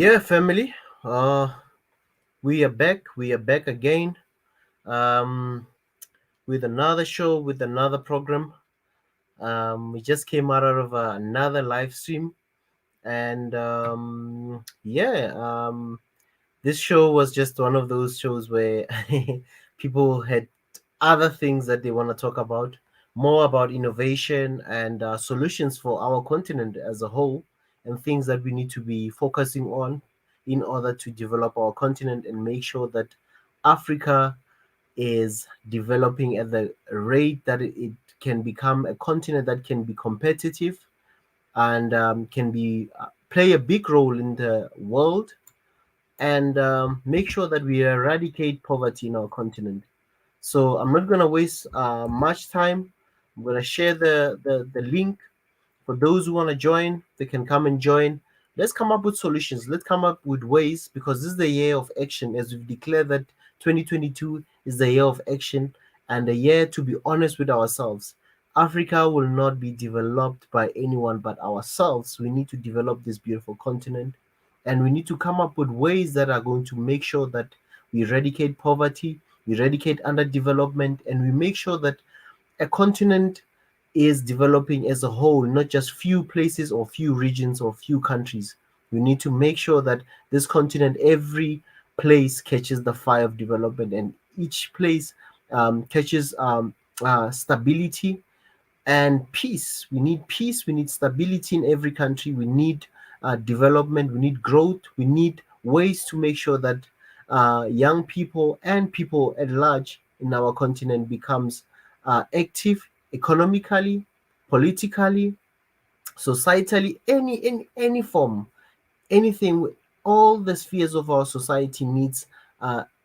Yeah, family. We are back. We are back again. Um, with another show, with another program. We just came out of another live stream, and this show was just one of those shows where people had other things that they want to talk about, more about innovation and solutions for our continent as a whole, and things that we need to be focusing on in order to develop our continent and make sure that Africa is developing at the rate that it can become a continent that can be competitive and can be play a big role in the world and make sure that we eradicate poverty in our continent. So I'm not going to waste much time. I'm going to share the link for those who want to join. They can come and join. Let's come up with solutions. Let's come up with ways because this is the year of action. As we've declared that 2022 is the year of action and the year to be honest with ourselves. Africa will not be developed by anyone but ourselves. We need to develop this beautiful continent and we need to come up with ways that are going to make sure that we eradicate poverty, we eradicate underdevelopment, and we make sure that a continent is developing as a whole, not just few places or few regions or few countries. We need to make sure that this continent, every place catches the fire of development, and each place catches stability and peace. We need peace. We need stability in every country. We need development. We need growth. We need ways to make sure that young people and people at large in our continent becomes active economically, politically, societally, any form, anything. All the spheres of our society needs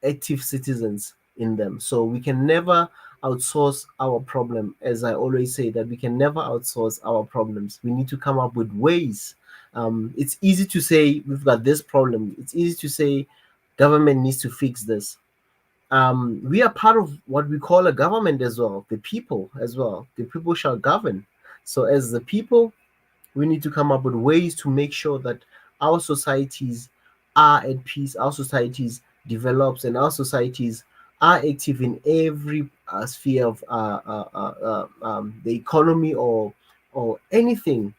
active citizens in them. So we can never outsource our problem. As I always say, that we can never outsource our problems. We need to come up with ways. It's easy to say we've got this problem. It's easy to say government needs to fix this. We are part of what we call a government as well, the people as well. The people shall govern. So, as the people, we need to come up with ways to make sure that our societies are at peace, our societies develops, and our societies are active in every sphere of the economy or anything.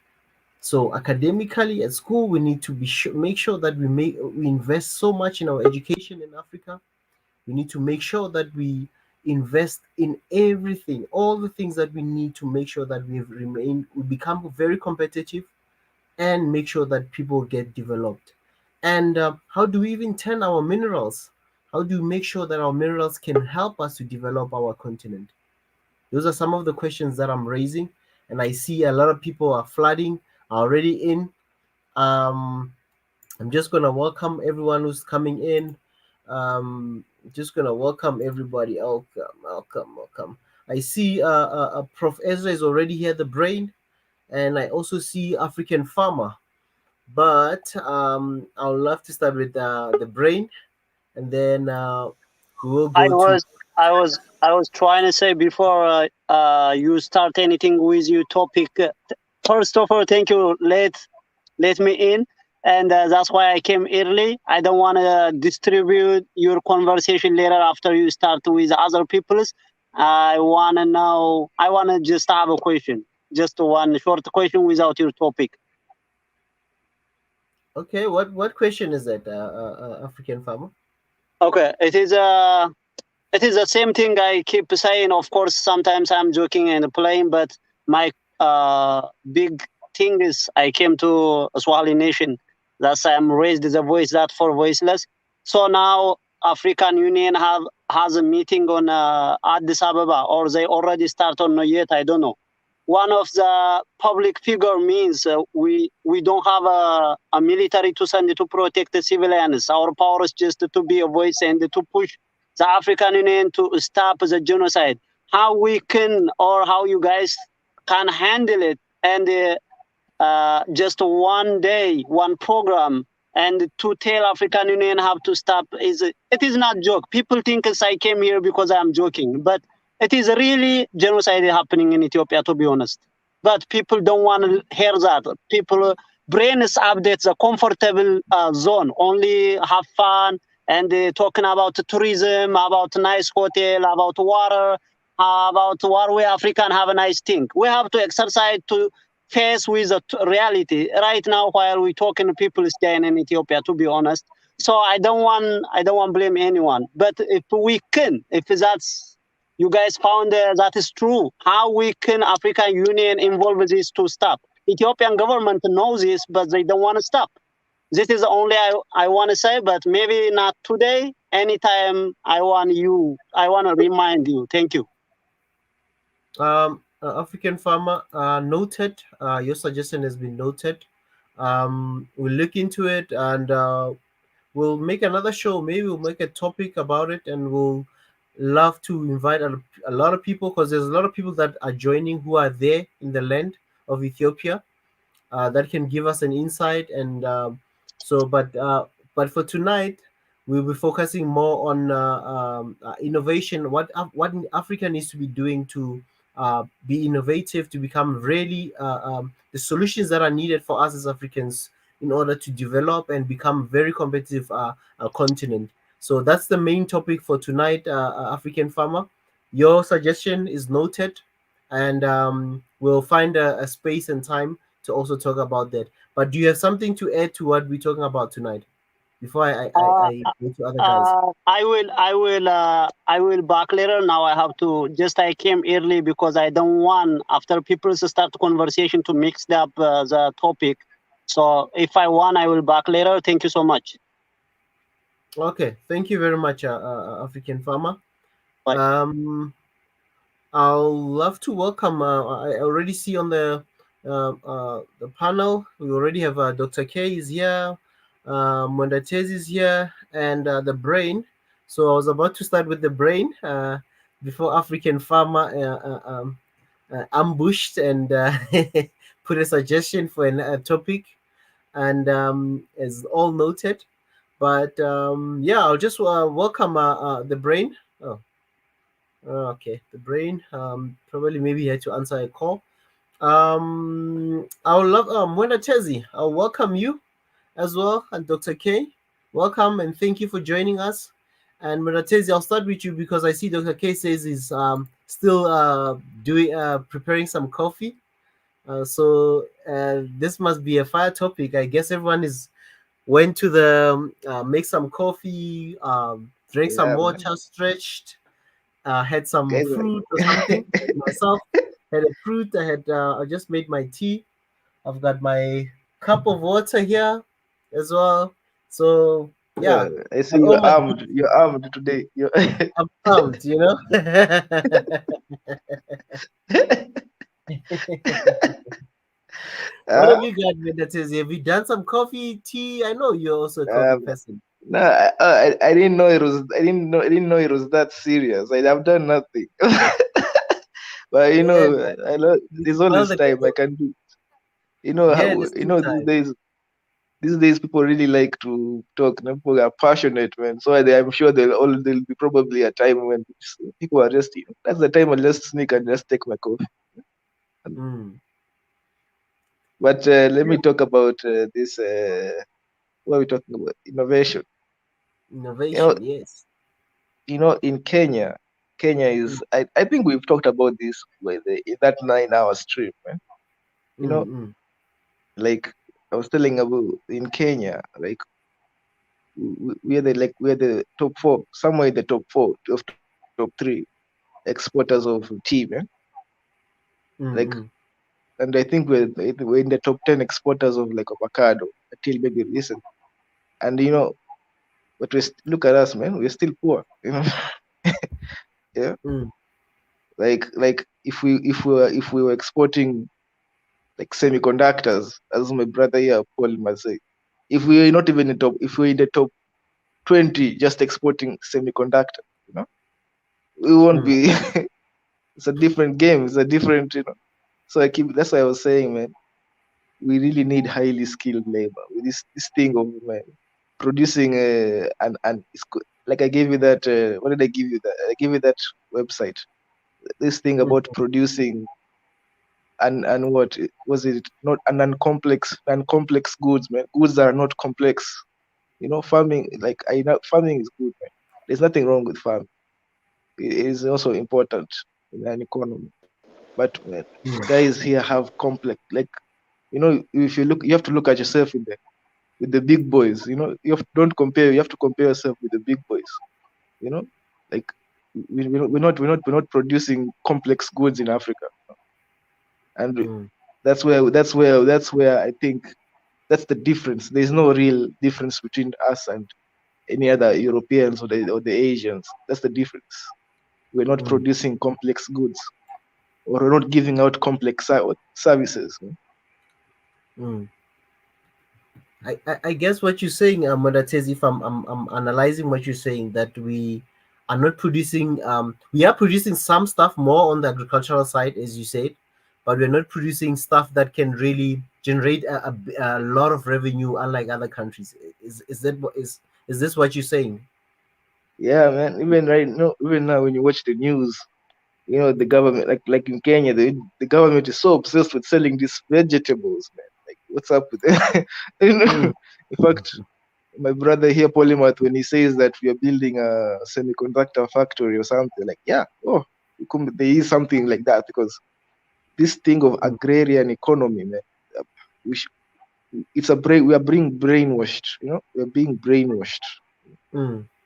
So academically at school, we need to make sure that we invest so much in our education in Africa. We need to make sure that we invest in everything, all the things that we need to make sure that we become very competitive and make sure that people get developed. And how do we even turn our minerals? How do we make sure that our minerals can help us to develop our continent? Those are some of the questions that I'm raising, and I see a lot of people are flooding, are already in. I'm just gonna welcome everyone who's coming in. Just gonna welcome everybody. Welcome. I see Prof. Ezra is already here, the brain, and I also see African Farmer. But I would love to start with the brain, and then we will I go to. was I was trying to say before you start anything with your topic. First of all, thank you. Let me in, and that's why I came early. I don't want to distribute your conversation later after you start with other people's. I want to know. I want to just have a question, just one short question without your topic. Okay, what question is that, African Farmer? Okay, it is the same thing I keep saying. Of course, sometimes I'm joking and playing, but my big thing is I came to Swahili nation. That's I'm raised as a voice that for voiceless. So now African Union has a meeting on Addis Ababa, or they already start or not yet. I don't know. One of the public figure means we don't have a military to send to protect the civilians. Our power is just to be a voice and to push the African Union to stop the genocide. How we can, or how you guys can handle it, and just one day, one program, and to tell African Union how to stop it is not joke. People think I came here because I'm joking, but it is really genocide happening in Ethiopia, to be honest. But people don't want to hear that. People brain is update the comfortable zone, only have fun and talking about tourism, about nice hotel, about water, about what we African have a nice thing. We have to exercise to face with the reality right now while we talking to people staying in Ethiopia, to be honest. So I don't want blame anyone, but if we can, if that's you guys found that is true, how we can African Union involve this to stop? Ethiopian government knows this, but they don't want to stop. This is only I want to say, but maybe not today. Anytime I want to remind you. Thank you. African farmer, noted. Your suggestion has been noted. We'll look into it, and we'll make another show. Maybe we'll make a topic about it, and we'll love to invite a lot of people, because there's a lot of people that are joining who are there in the land of Ethiopia, that can give us an insight. And so, but for tonight, we'll be focusing more on innovation. What Africa needs to be doing to be innovative, to become really the solutions that are needed for us as Africans in order to develop and become very competitive continent. So that's the main topic for tonight, African farmer. Your suggestion is noted, and we'll find a space and time to also talk about that. But do you have something to add to what we're talking about tonight before Uh, I go to other guys? I will back later. Now I have to just I came early because I don't want after people start conversation to mix up the topic. So if I want, I will back later. Thank you so much. Okay, thank you very much, African farmer. Bye. I'll love to welcome. I already see on the panel. We already have Dr. K is here, Mondatez is here, and the brain. So I was about to start with the brain before African farmer ambushed and put a suggestion for a topic, and is all noted. But yeah, I'll just welcome the brain. Oh, okay, the brain. Probably maybe he had to answer a call. I would love Mwenda Tezi. I'll welcome you as well, and Dr. K. Welcome and thank you for joining us. And Mwenda Tezi, I'll start with you because I see Dr. K says he's still doing preparing some coffee. So this must be a fire topic. I guess everyone is went to the make some coffee, drink some Yeah, man. water, stretched, had some Guys, fruit or something. Myself had a fruit. I just made my tea. I've got my cup of water here as well. So yeah, I see and all you're my armed. You're armed today. You're I'm pumped, you know. What uh, have you got, Mendes? Have you done some coffee, tea? I know you're also a coffee um, person. no, I didn't know it was. I didn't know it was that serious. I've done nothing. But Yeah, I know you there's smell always the time I kettle. can do. Yeah, How there's still time. these days people really like to talk. People are passionate, man. So I'm sure there'll be probably a time when people are just that's the time I'll just sneak and just take my coffee. Mm. But let me talk about this. What are we talking about? Innovation. You know, Innovation, yes. in Kenya Mm, is. I think we've talked about this in that 9 hour stream. Man. You know, mm, like I was telling about in Kenya, like we're the top four, somewhere in the top four of top three exporters of tea, man. Like, mm. and I think we're in the top 10 exporters of like avocado until maybe recent. And but look at us, man. We're still poor. Yeah. Mm, Like if we were exporting like semiconductors, as my brother here Paul must say, if we were not even in top, if we're in the top 20 just exporting semiconductor, we won't mm, be. It's a different game. It's a different. So that's why I was saying, man, we really need highly skilled labor with this thing of, man, producing and like I gave you that. What did I give you that? I gave you that website. This thing mm, about producing and what was it? Not an uncomplex goods, man. Goods are not complex. Farming, like I know farming is good, man. There's nothing wrong with farming. It is also important in an economy. But man, guys here have complex, like if you look, you have to look at yourself with the big boys. Don't compare. You have to compare yourself with the big boys. Like we're not producing complex goods in Africa, and that's where I think that's the difference. There's no real difference between us and any other Europeans or the Asians. That's the difference. We're not producing complex goods, or we're not giving out complex services. I guess what you're saying, Modatezi, if I'm analyzing what you're saying, that we are not producing, we are producing some stuff more on the agricultural side, as you said, but we're not producing stuff that can really generate a lot of revenue, unlike other countries. Is this what you're saying? Yeah, man. Even now, when you watch the news, the government, like in Kenya, the government is so obsessed with selling these vegetables, man. Like, what's up with it? In fact, my brother here, Polymath, when he says that we are building a semiconductor factory or something, like, yeah, there is something like that, because this thing of agrarian economy, man, we are being brainwashed. We are being brainwashed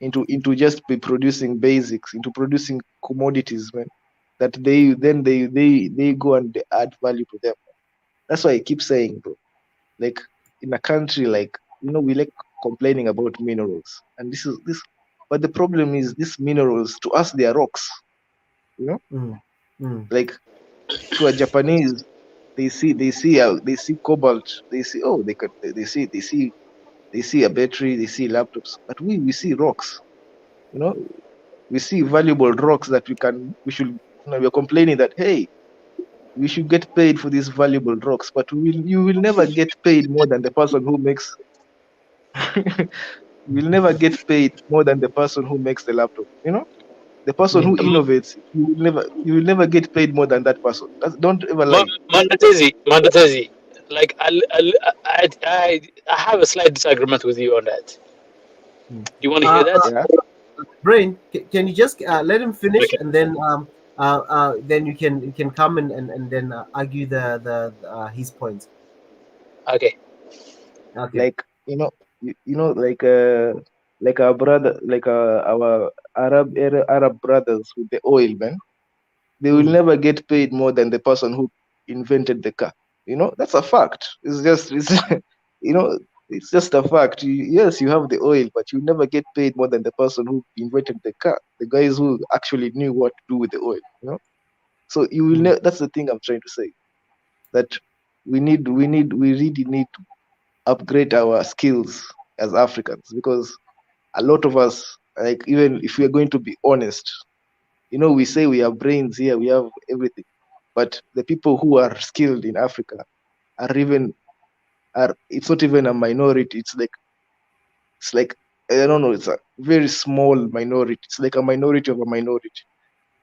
into just be producing basics, into producing commodities, man, that they go and they add value to them. That's why I keep saying, bro, like in a country like, we like complaining about minerals, and but the problem is these minerals, to us, they are rocks. Like to a Japanese, they see cobalt, they see they see a battery, they see laptops, but we see rocks. We see valuable rocks that we're complaining that, hey, we should get paid for these valuable rocks, but you will never get paid more than the person who makes you will never get paid more than the person who makes the laptop. The person who innovates, you will never get paid more than that person. Don't ever lie. Mandatezi, like I have a slight disagreement with you on that. You want to hear that? Yeah. Brain, can you just let him finish, and then then you can come and then argue the his points. Okay. Like like our brother, like our Arab brothers with the oil, man. They will never get paid more than the person who invented the car. That's a fact. It's just a fact. Yes, you have the oil, but you never get paid more than the person who invented the car, the guys who actually knew what to do with the oil. So you will that's the thing I'm trying to say, that we really need to upgrade our skills as Africans, because a lot of us, like, even if we are going to be honest, we say we have brains here, we have everything, but the people who are skilled in Africa it's not even a minority. It's like I don't know, it's a very small minority. It's like a minority of a minority.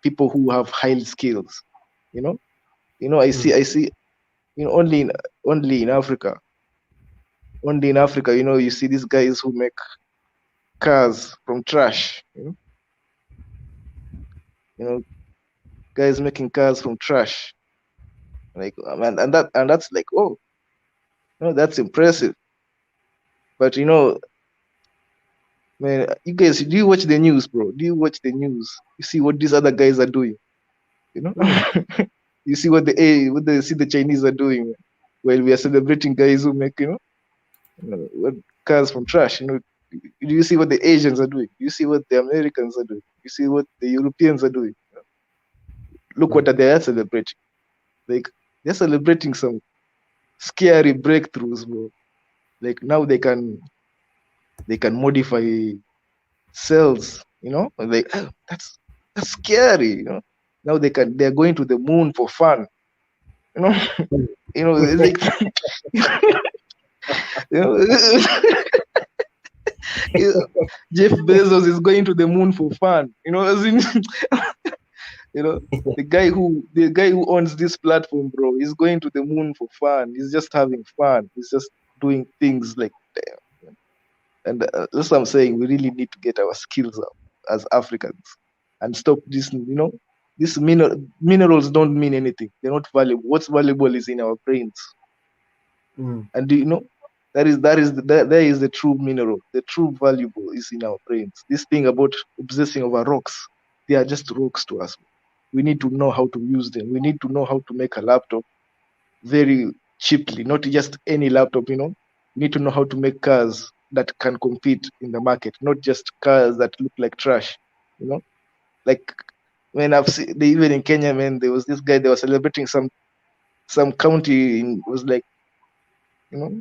People who have high skills. I see only in Africa. Only in Africa, you see these guys who make cars from trash. Guys making cars from trash. Like, and that's like, oh, that's impressive. But man, you guys, do you watch the news, bro? Do you watch the news? You see what these other guys are doing. You see what the Chinese are doing, man, while we are celebrating guys who make what cars from trash. Do you see what the Asians are doing? Do you see what the Americans are doing? You see what the Europeans are doing? Look what they are celebrating. Like, they're celebrating some scary breakthroughs, bro. Like, now they can modify cells, like, oh, that's scary, Now they're going to the moon for fun, like, Jeff Bezos is going to the moon for fun, as in, You know, the guy who owns this platform, bro, is going to the moon for fun. He's just having fun. He's just doing things like, damn. And that's what I'm saying. We really need to get our skills up as Africans and stop this. You know, these minerals don't mean anything. They're not valuable. What's valuable is in our brains. And you know, there is the true mineral. The true valuable is in our brains. This thing about obsessing over rocks, they are just rocks to us. We need to know how to use them. We need to know how to make a laptop very cheaply, not just any laptop, you know. We need to know how to make cars that can compete in the market, not just cars that look like trash, you know. Like when I've seen, even in Kenya, man, there was this guy, they were celebrating some county was like, you know,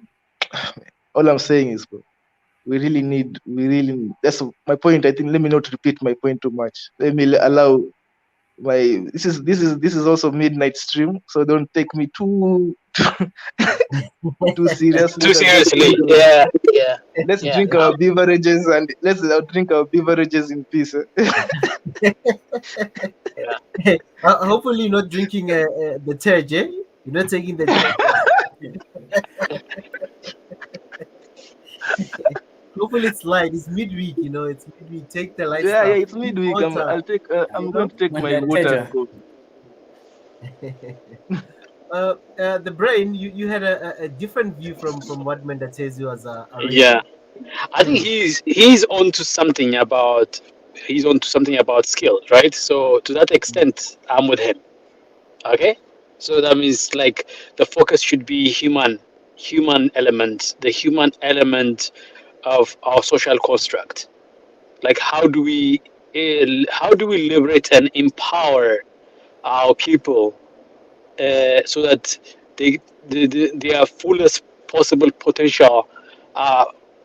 all I'm saying is, bro, we really, that's my point. I think, let me not repeat my point too much. Let me allow this is also midnight stream, so don't take me too seriously. Too seriously. Yeah. Let's drink our beverages and let's drink our beverages in peace. Hopefully you're not drinking the Tej, eh? You're not taking the Hopefully it's light. It's midweek, you know. It's midweek. Take the light Yeah, stuff. it's midweek. I'm going to take my water. The brain. You had a different view from what Mendatezi was. Yeah, I think he's onto something about skill, right? So to that extent, I'm with him. Okay, so that means like the focus should be human element, the human element of our social construct. Like how do we liberate and empower our people so that their fullest possible potential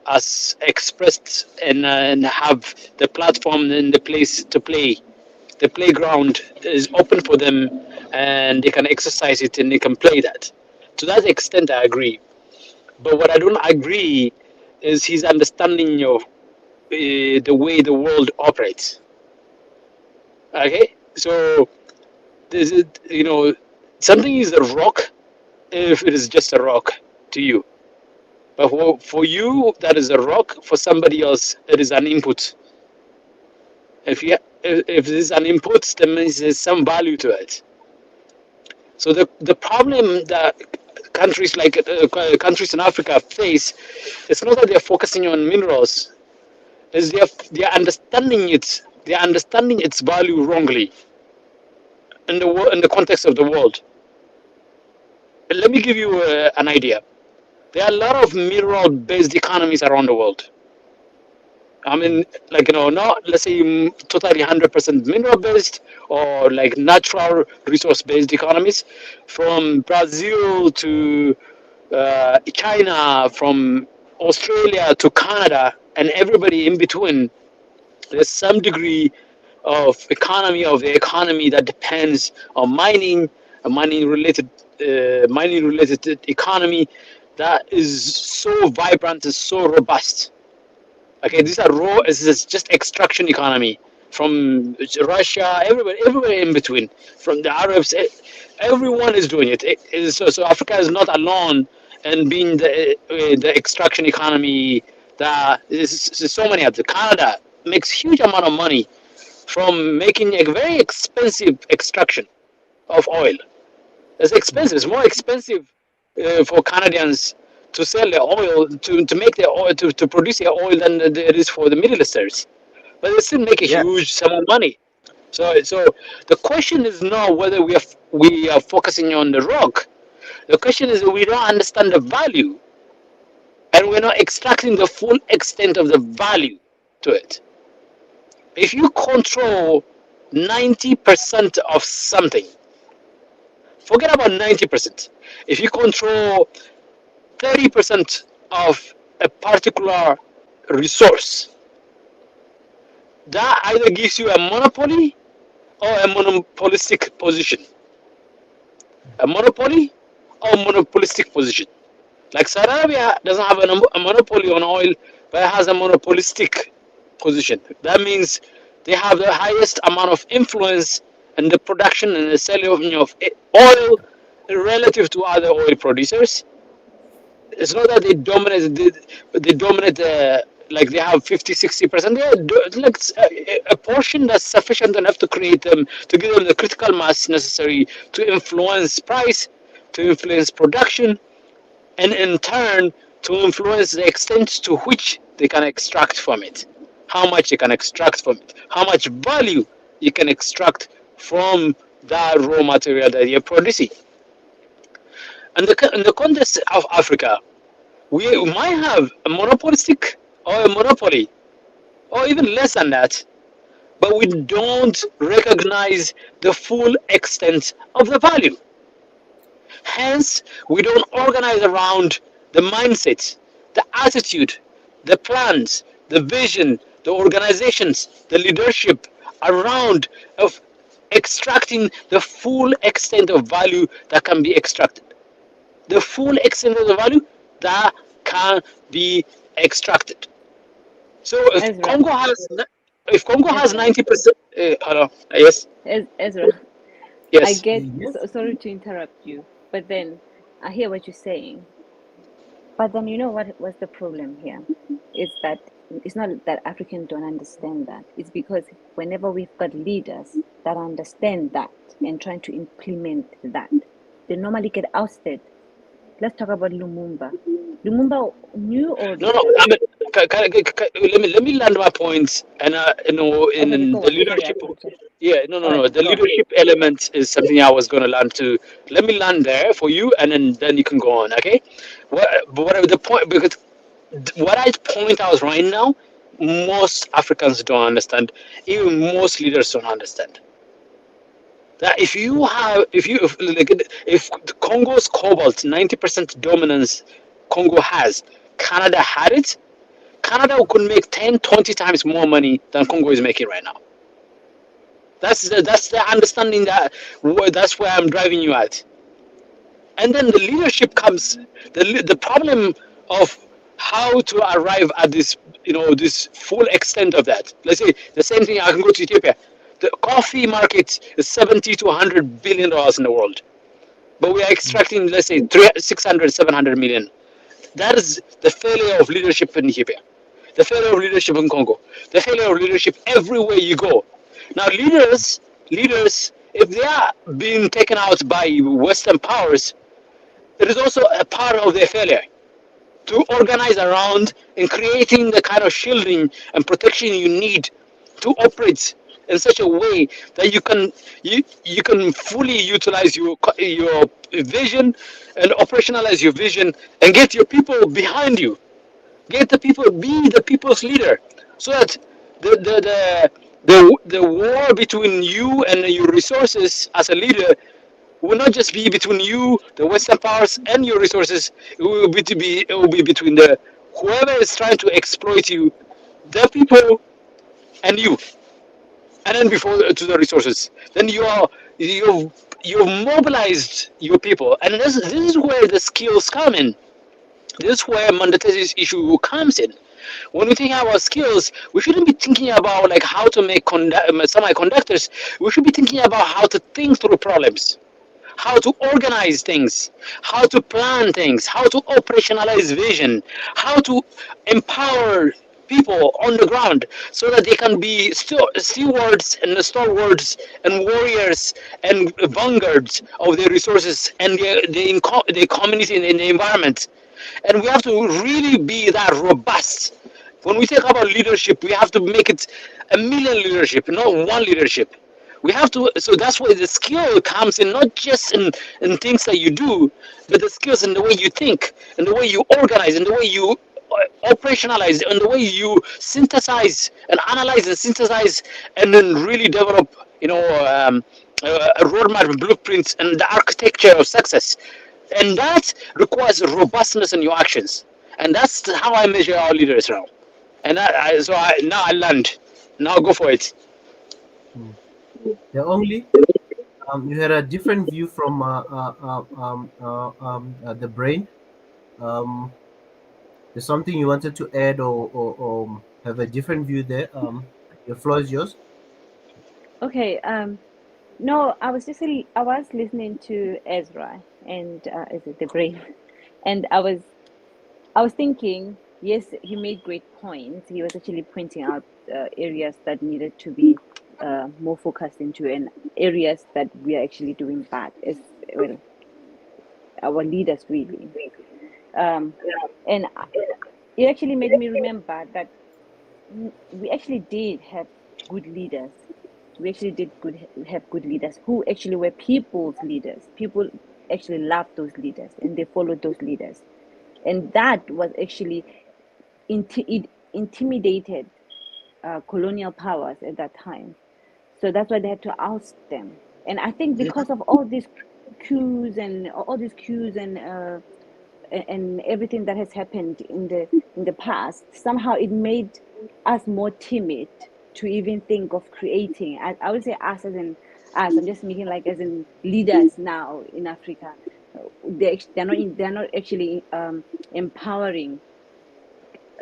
as expressed and have the platform and the place to play. The playground is open for them and they can exercise it and they can play that. To that extent, I agree. But what I don't agree is his understanding of the way the world operates. Okay, so this is, something is a rock if it is just a rock to you, but for you that is a rock. For somebody else, it is an input. If this is an input, that means there's some value to it. So the problem that countries like countries in Africa face, it's not that they're focusing on minerals, is they're understanding its value wrongly in the context of the world. But let me give you an idea. There are a lot of mineral-based economies around the world. I mean, not let's say totally 100% mineral-based or like natural resource-based economies, from Brazil to China, from Australia to Canada, and everybody in between. There's some degree of the economy that depends on mining, a mining-related economy that is so vibrant and so robust. Okay, these are raw. It's just extraction economy from Russia, everywhere in between, from the Arabs. Everyone is doing it. So Africa is not alone in being the extraction economy. There's so many of them. Canada makes huge amount of money from making a very expensive extraction of oil. It's expensive. It's more expensive for Canadians to sell their oil, to make their oil, to produce their oil than it is for the Middle Easterners. But they still make a huge sum of money. So the question is not whether we are focusing on the rock. The question is that we don't understand the value, and we're not extracting the full extent of the value to it. If you control 90% of something, forget about 90%. If you control 30% of a particular resource, that either gives you a monopoly or a monopolistic position. A monopoly or monopolistic position. Like Saudi Arabia doesn't have a monopoly on oil, but it has a monopolistic position. That means they have the highest amount of influence and the production and the selling of oil relative to other oil producers. It's not that they dominate like they have 50-60%. They like a portion that's sufficient enough to create them, to give them the critical mass necessary to influence price, to influence production, and in turn to influence the extent to which they can extract from it, how much you can extract from it, how much value you can extract from that raw material that you're producing. And in the context of Africa, we might have a monopolistic or a monopoly, or even less than that, but we don't recognize the full extent of the value. Hence, we don't organize around the mindset, the attitude, the plans, the vision, the organizations, the leadership around of extracting the full extent of value that can be extracted. The full extent of the value that can be extracted. So Ezra, If Congo has Ezra, 90%, hello, yes, Ezra, I yes. get, Yes. sorry to interrupt you, but then I hear what you're saying. But then you know what was the problem here? Is that it's not that Africans don't understand that. It's because whenever we've got leaders that understand that and trying to implement that, they normally get ousted. Let's talk about Lumumba. Lumumba knew all No, this no. stuff. I mean, let me land my points, and Okay, in go the on. Sorry, I leadership. cut you. Yeah, All right, no. The go on. leadership element is something I was going to land to. Let me land there for you, and then you can go on. Okay. What the point? Because what I point out right now, most Africans don't understand. Even most leaders don't understand that if Congo's cobalt 90% dominance Congo has, Canada had it, Canada could make 10, 20 times more money than Congo is making right now. That's the understanding that's where I'm driving you at. And then the leadership comes. The problem of how to arrive at this full extent of that. Let's say the same thing. I can go to Ethiopia. The coffee market is 70 to 100 billion dollars in the world, but we are extracting, let's say, 600, 700 million. That is the failure of leadership in Ethiopia, the failure of leadership in Congo, the failure of leadership everywhere you go. Now, leaders, if they are being taken out by Western powers, it is also a part of their failure to organize around in creating the kind of shielding and protection you need to operate in such a way that you can fully utilize your vision and operationalize your vision and get your people behind you, get the people, be the people's leader, so that the the the the war between you and your resources as a leader will not just be between you, the Western powers, and your resources. It will be between the whoever is trying to exploit you, the people, and you, and then before to the resources. Then you've mobilized your people, and this is where the skills come in. This is where mandatory issue comes in. When we think about skills, we shouldn't be thinking about like how to make semiconductors. We should be thinking about how to think through problems, how to organize things, how to plan things, how to operationalize vision, how to empower people on the ground so that they can be stewards and stalwarts and warriors and vanguards of their resources and their community and the environment. And we have to really be that robust. When we talk about leadership, we have to make it a million leadership, not one leadership. We have to, so that's where the skill comes in, not just in things that you do, but the skills in the way you think, and the way you organize, and the way you operationalize, and the way you synthesize and analyze and synthesize, and then really develop, a roadmap, blueprints, and the architecture of success. And that requires robustness in your actions. And that's how I measure our leaders now. And now I learned. Now go for it. The only you had a different view from the brain. Um, there's something you wanted to add or have a different view there. The floor is yours. Okay, No, I was listening to Ezra and is it the brain? And I was thinking, yes, he made great points. He was actually pointing out areas that needed to be more focused into, and areas that we are actually doing bad as well, our leaders really. Um, and it actually made me remember that we actually did have good leaders. We actually did have good leaders who actually were people's leaders. People actually loved those leaders and they followed those leaders, and that was actually it intimidated colonial powers at that time. So that's why they had to oust them. And I think because of all these coups and everything that has happened in the past, somehow it made us more timid to even think of creating. I would say us as in us. I'm just making like as in leaders now in Africa. They're not actually empowering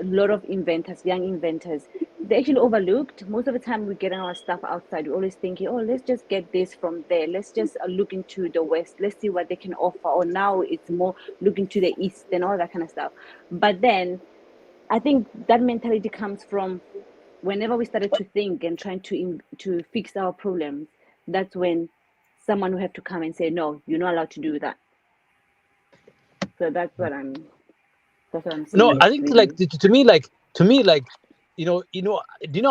a lot of inventors, young inventors. They actually overlooked. Most of the time, we're getting our stuff outside. We're always thinking, oh, let's just get this from there. Let's just look into the West. Let's see what they can offer. Or now it's more looking to the East and all that kind of stuff. But then I think that mentality comes from whenever we started to think and trying to fix our problems. That's when someone will have to come and say, no, you're not allowed to do that. So that's what I'm No, seeing. I think like Really. to me, do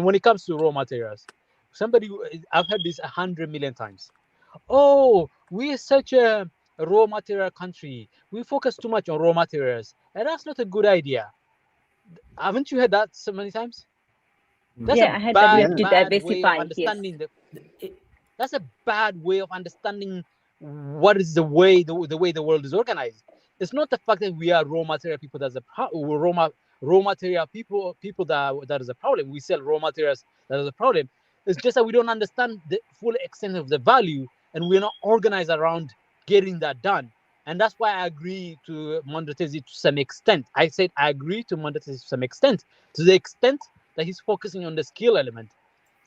when it comes to raw materials, I've heard this 100 million times. Oh, we are such a raw material country. We focus too much on raw materials, and that's not a good idea. Haven't you heard that so many times? That's a Yeah, I had that we have to bad way of diversify. Yes. understanding that's a bad way of understanding what is the way the world is organized. It's not the fact that we are raw material people that's raw material people that is a problem. We sell raw materials, that is a problem. It's just that we don't understand the full extent of the value, and we're not organized around getting that done. And that's why I agree to Mondotezi to some extent. I said I agree to Mondotezi to some extent, to the extent that he's focusing on the skill element.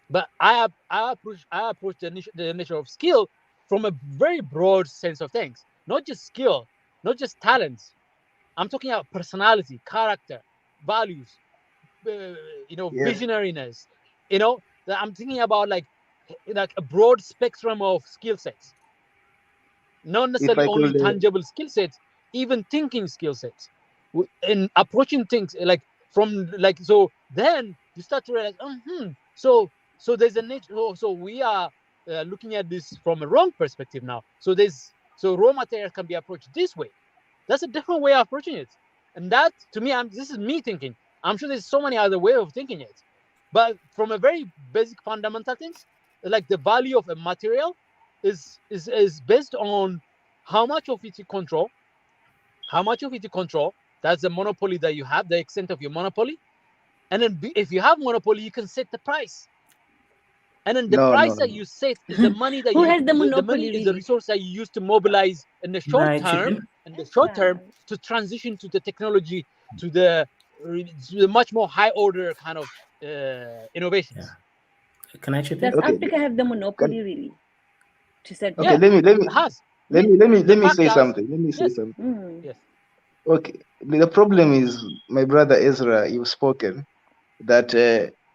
But I approach the nature of skill from a very broad sense of things, not just skill, not just talents. I'm talking about personality, character, values, Yeah. visionariness. That I'm thinking about like a broad spectrum of skill sets, not If necessarily I only could, tangible skill sets, even thinking skill sets, and approaching things like from like so. Then you start to realize, so there's a nature. So we are looking at this from a wrong perspective now. So raw material can be approached this way. That's a different way of approaching it, and that to me, this is me thinking. I'm sure there's so many other way of thinking it, but from a very basic fundamental things, like the value of a material is based on how much of it you control, how much of it you control. That's the monopoly that you have, the extent of your monopoly, and then if you have monopoly, you can set the price. And then the no, no, price no, that no. you set is the money that Who you has the the money monopoly, is the really? resource that you use to mobilize in the short May I chip term, in? to transition to the technology, to the much more high order kind of innovations. Yeah. Can I chip Does in? Okay. Africa have the monopoly, Can, really, to set okay. Yeah, value? Let me it has. let The me fact say has, something. Let me say yes, something. yes. Okay. The problem is, my brother Ezra, you've spoken that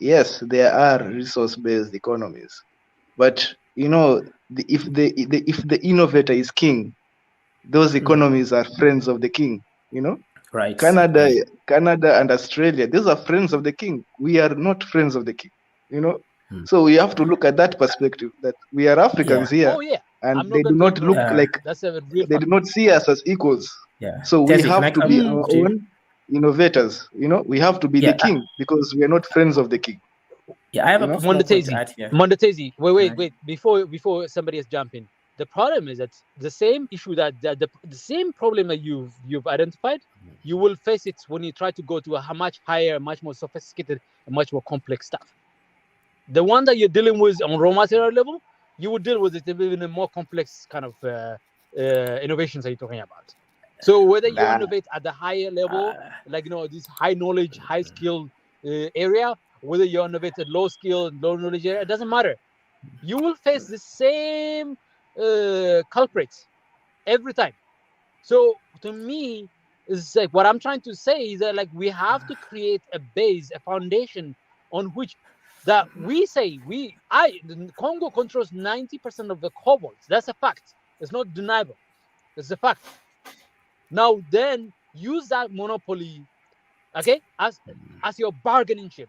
yes, there are resource-based economies, but if the innovator is king, those economies are friends of the king. Right. Canada, Right. Canada and Australia, these are friends of the king. We are not friends of the king. You know, Hmm. so we have to look at that perspective that we are Africans here, Oh yeah, and I'm they not do going to not ignore look that. like That's a real they do fact. not see us as equals. Yeah. So we Tezi, can I have to come be in our to you? own innovators. We have to be the Yeah. king because we are not friends of the king. Yeah. I have a small point to Mondotezi, add here. Mondotezi. Can I? Wait. Before somebody is jumping, the problem is that the same issue the same problem that you've identified, you will face it when you try to go to a much higher, much more sophisticated, and much more complex stuff. The one that you're dealing with on raw material level, you will deal with it in a more complex kind of innovations that you're talking about. So whether you Nah, innovate at the higher level, like this high knowledge, high skill area, whether you innovate at low skill, low knowledge area, it doesn't matter. you will face the same culprits every time. So to me, it's like what I'm trying to say is that like we have to create a base, a foundation on which that we say Congo controls 90% of the cobalts. That's a fact. It's not deniable. It's a fact. Now then, use that monopoly, okay, as your bargaining chip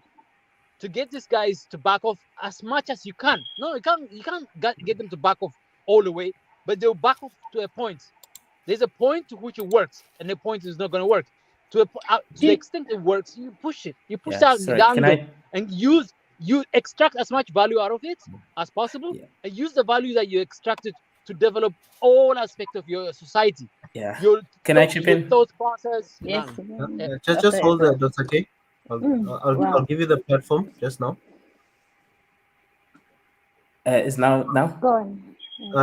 to get these guys to back off as much as you can. No, you can't get them to back off all the way, but they'll back off to a point. There's a point to which it works, and the point is not going to work. To the extent it works, you push it. You push out the angle and you extract as much value out of it as possible, and use the value that you extracted to develop all aspects of your society. Yeah. Can I chip in? Thought process. Yes. Just hold that, Dr. K. I'll give you the platform just now. Is now? Go on.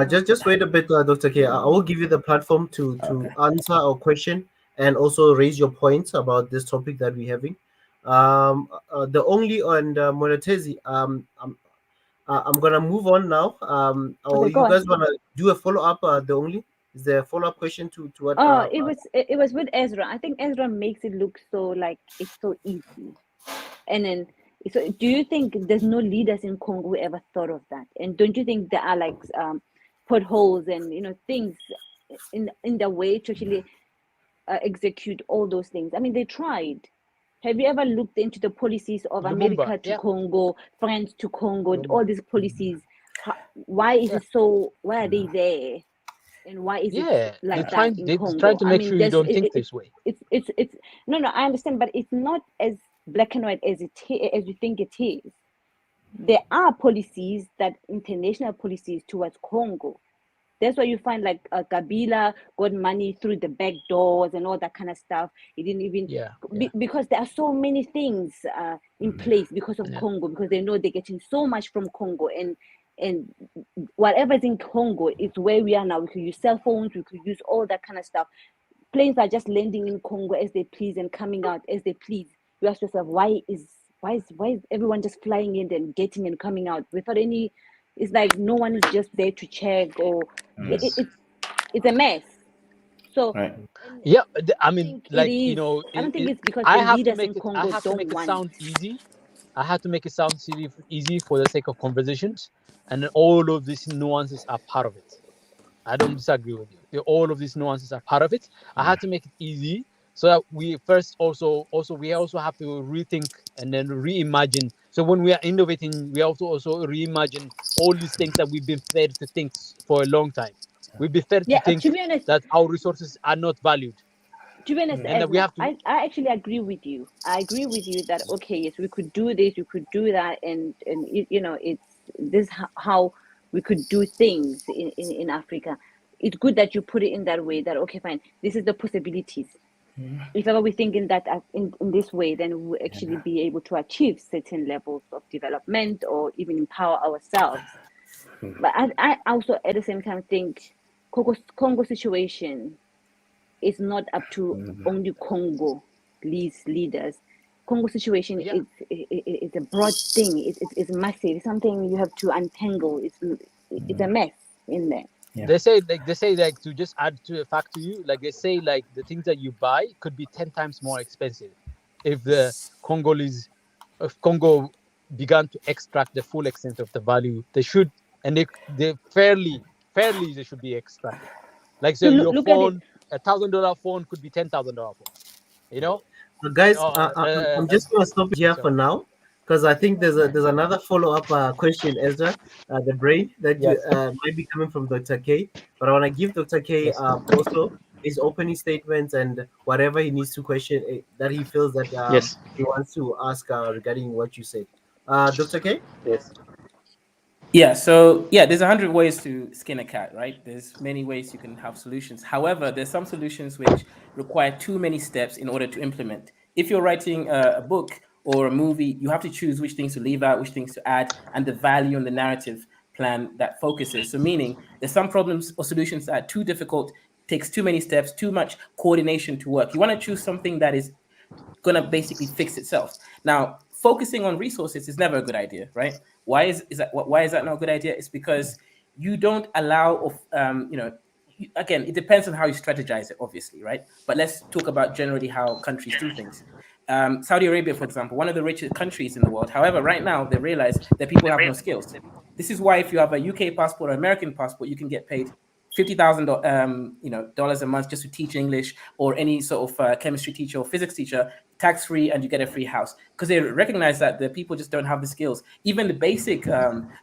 Just wait a bit, Dr. K. I will give you the platform to answer our question and also raise your points about this topic that we're having. The only on Monetezi, I'm gonna move on now. Or you guys wanna do a follow up? The only is there a follow up question to what? It was with Ezra. I think Ezra makes it look so like it's so easy, and then. So do you think there's no leaders in Congo who ever thought of that? And don't you think there are like potholes and things in the way to actually execute all those things? I mean, they tried. Have you ever looked into the policies of America to Congo, France to Congo, all these policies? Why is it so? Why are they there? And why is it like that in Congo? Trying to make sure you don't think this way. It's no, I understand, but it's not as black and white as you think it is. There are policies, that international policies towards Congo. That's why you find like Kabila got money through the back doors and all that kind of stuff. He didn't even because there are so many things in place because of Congo, because they know they're getting so much from Congo, and whatever is in Congo is where we are now. We could use cell phones, we could use all that kind of stuff. Planes are just landing in Congo as they please and coming out as they please. You ask yourself, why is everyone just flying in and getting and coming out without any? It's like no one is just there to check, or it's a mess. So I mean, like I don't think it's because I the have leaders to make in it. Congo I have to don't make it want. sound easy. I have to make it sound easy for the sake of conversations, and all of these nuances are part of it. I don't disagree with you. All of these nuances are part of it. I had to make it easy so that we first also have to rethink and then reimagine. So when we are innovating, we also reimagine all these things that we've been fed to think for a long time. We've been fed to think that our resources are not valued. To be honest, and that we have to. I actually agree with you. I agree with you that okay, yes, we could do this, we could do that, and it's this how we could do things in Africa. It's good that you put it in that way. That okay, fine. This is the possibilities. If ever we think in that in this way, then we'll actually be able to achieve certain levels of development or even empower ourselves. But I also at the same time think Congo situation is not up to only Congo leaders. Congo situation is a broad thing. It's massive. It's something you have to untangle. It's a mess in there. Yeah. They say to just add to a fact to you, like they say like the things that you buy could be 10 times more expensive if the Congo began to extract the full extent of the value they should, and they fairly they should be extracted. Like so your phone, $1,000 phone could be $10,000 phone. You know, guys, I'm just gonna stop here for now because I think there's another follow-up question, Ezra, the brain that might be coming from Dr. K. But I want to give Dr. K also his opening statements and whatever he needs to question that he feels that he wants to ask regarding what you said. Dr. K? Yes. Yeah, so there's 100 ways to skin a cat, right? There's many ways you can have solutions. However, there's some solutions which require too many steps in order to implement. If you're writing a book or a movie, you have to choose which things to leave out, which things to add, and the value and the narrative plan that focuses. So meaning there's some problems or solutions that are too difficult, takes too many steps, too much coordination to work. You want to choose something that is going to basically fix itself. Now, focusing on resources is never a good idea, right? Why is that not a good idea? It's because you don't allow again, it depends on how you strategize it, obviously, right? But let's talk about generally how countries do things. Saudi Arabia, for example, one of the richest countries in the world. However, right now they realize that people have no skills. This is why if you have a UK passport or American passport, you can get paid $50,000 dollars a month just to teach English, or any sort of chemistry teacher or physics teacher, tax-free, and you get a free house, because they recognize that the people just don't have the skills, even the basic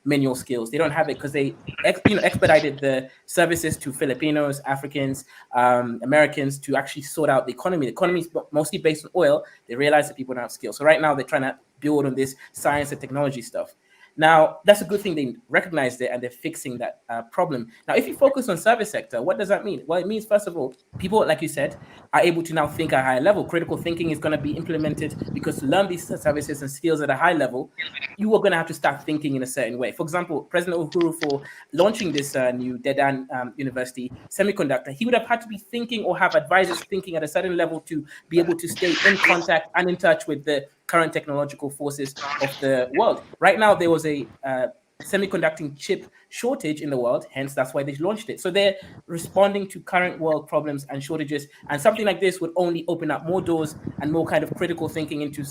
manual skills. They don't have it because they expedited the services to Filipinos, Africans, Americans, to actually sort out the economy. The economy is mostly based on oil. They realize that people don't have skills, so right now they're trying to build on this science and technology stuff. Now, that's a good thing. They recognized it and they're fixing that problem. Now, if you focus on service sector, what does that mean? Well, it means, first of all, people, like you said, are able to now think at a higher level. Critical thinking is going to be implemented, because to learn these services and skills at a high level, you are going to have to start thinking in a certain way. For example, President Uhuru, for launching this new Dedan University semiconductor, he would have had to be thinking, or have advisors thinking at a certain level, to be able to stay in contact and in touch with the current technological forces of the world. Right now, there was a semiconductor chip shortage in the world, hence that's why they launched it. So they're responding to current world problems and shortages, and something like this would only open up more doors and more kind of critical thinking into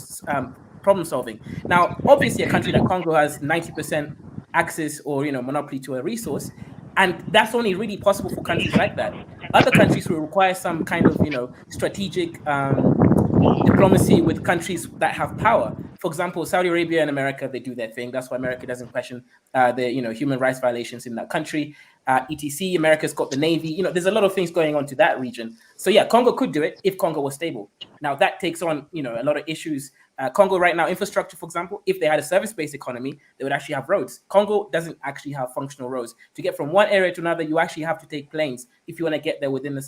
problem solving. Now, obviously, a country like Congo has 90% access or monopoly to a resource, and that's only really possible for countries like that. Other countries will require some kind of strategic diplomacy with countries that have power. For example, Saudi Arabia and America, they do their thing. That's why America doesn't question the human rights violations in that country. etc. America's got the Navy. There's a lot of things going on to that region. So yeah, Congo could do it if Congo was stable. Now that takes on a lot of issues. Congo right now, infrastructure, for example, if they had a service-based economy, they would actually have roads. Congo doesn't actually have functional roads. To get from one area to another, you actually have to take planes if you want to get there within a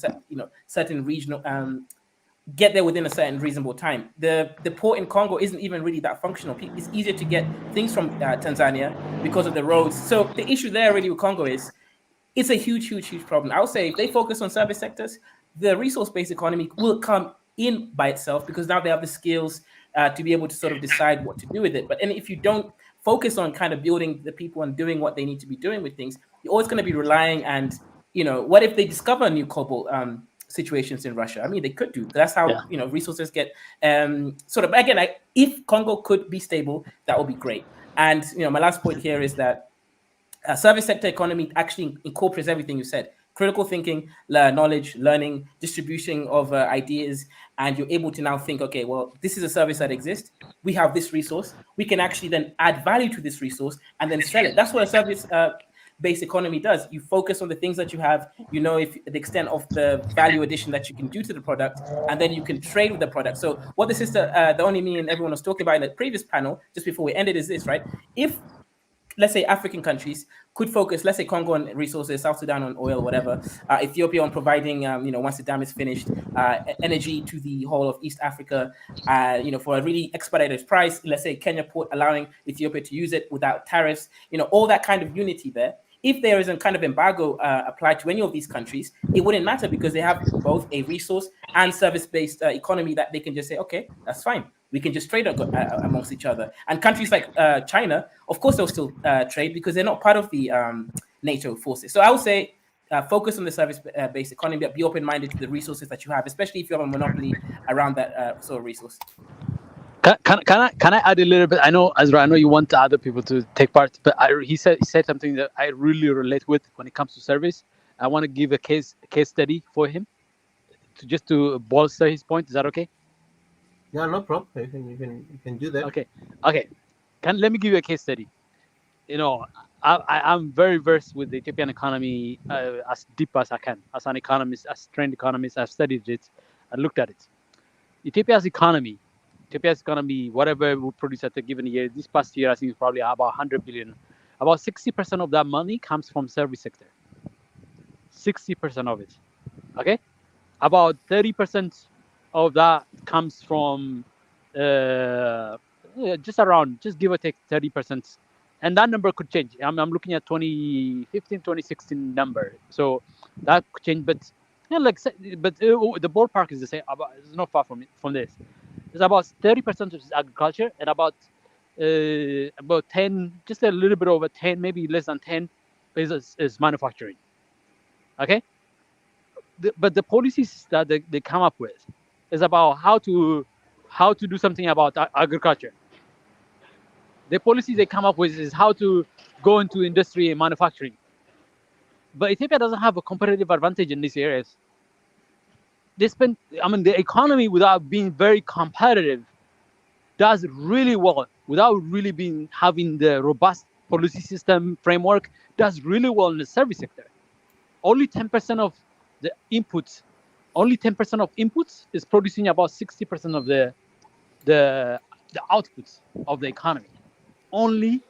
certain regional get there within a certain reasonable time. The port in Congo isn't even really that functional. It's easier to get things from Tanzania because of the roads. So the issue there really with Congo is it's a huge problem. I would say if they focus on service sectors, the resource-based economy will come in by itself, because now they have the skills to be able to sort of decide what to do with it. But if you don't focus on kind of building the people and doing what they need to be doing with things, you're always going to be relying. And what if they discover new cobalt situations in Russia? I mean, they could do. That's how resources get sort of. Again, if Congo could be stable, that would be great. And my last point here is that service sector economy actually incorporates everything you said: critical thinking, knowledge, learning, distribution of ideas, and you're able to now think, okay, well, this is a service that exists. We have this resource. We can actually then add value to this resource and then sell it. That's what a service based economy does. You focus on the things that you have, if the extent of the value addition that you can do to the product, and then you can trade with the product. So what the sister, the only me and everyone was talking about in the previous panel, just before we ended, is this, right? If, let's say, African countries could focus, let's say Congo on resources, South Sudan on oil, whatever, Ethiopia on providing, once the dam is finished, energy to the whole of East Africa, for a really expedited price. Let's say Kenya port allowing Ethiopia to use it without tariffs, all that kind of unity there. If there is a kind of embargo applied to any of these countries, it wouldn't matter, because they have both a resource and service-based economy that they can just say, okay, that's fine. We can just trade amongst each other. And countries like China, of course, they'll still trade, because they're not part of the NATO forces. So I would say focus on the service-based economy, but be open-minded to the resources that you have, especially if you have a monopoly around that sort of resource. Can I add a little bit? I know, Azra, I know you want other people to take part, but he said something that I really relate with when it comes to service. I want to give a case study for him to bolster his point. Is that okay? Yeah, no problem. You can do that. Okay. Let me give you a case study. I'm very versed with the Ethiopian economy as deep as I can. As an economist, as trained economist, I've studied it and looked at it. Ethiopia's economy, whatever we produce at a given year, this past year, I think it's probably about 100 billion. About 60% of that money comes from service sector. 60% of it. Okay? About 30% of that comes from just give or take 30%. And that number could change. I'm looking at 2015, 2016 number. So that could change, but the ballpark is the same. It's not far from this. It's about 30% is agriculture, and about about 10, just a little bit over 10, maybe less than 10, is manufacturing. Okay, but the policies that they come up with is about how to do something about agriculture. The policies they come up with is how to go into industry and manufacturing. But Ethiopia doesn't have a competitive advantage in these areas. The economy, without being very competitive, does really well without really having the robust policy system framework, does really well in the service sector. Only 10% of the inputs, is producing about 60% of the outputs of the economy. Only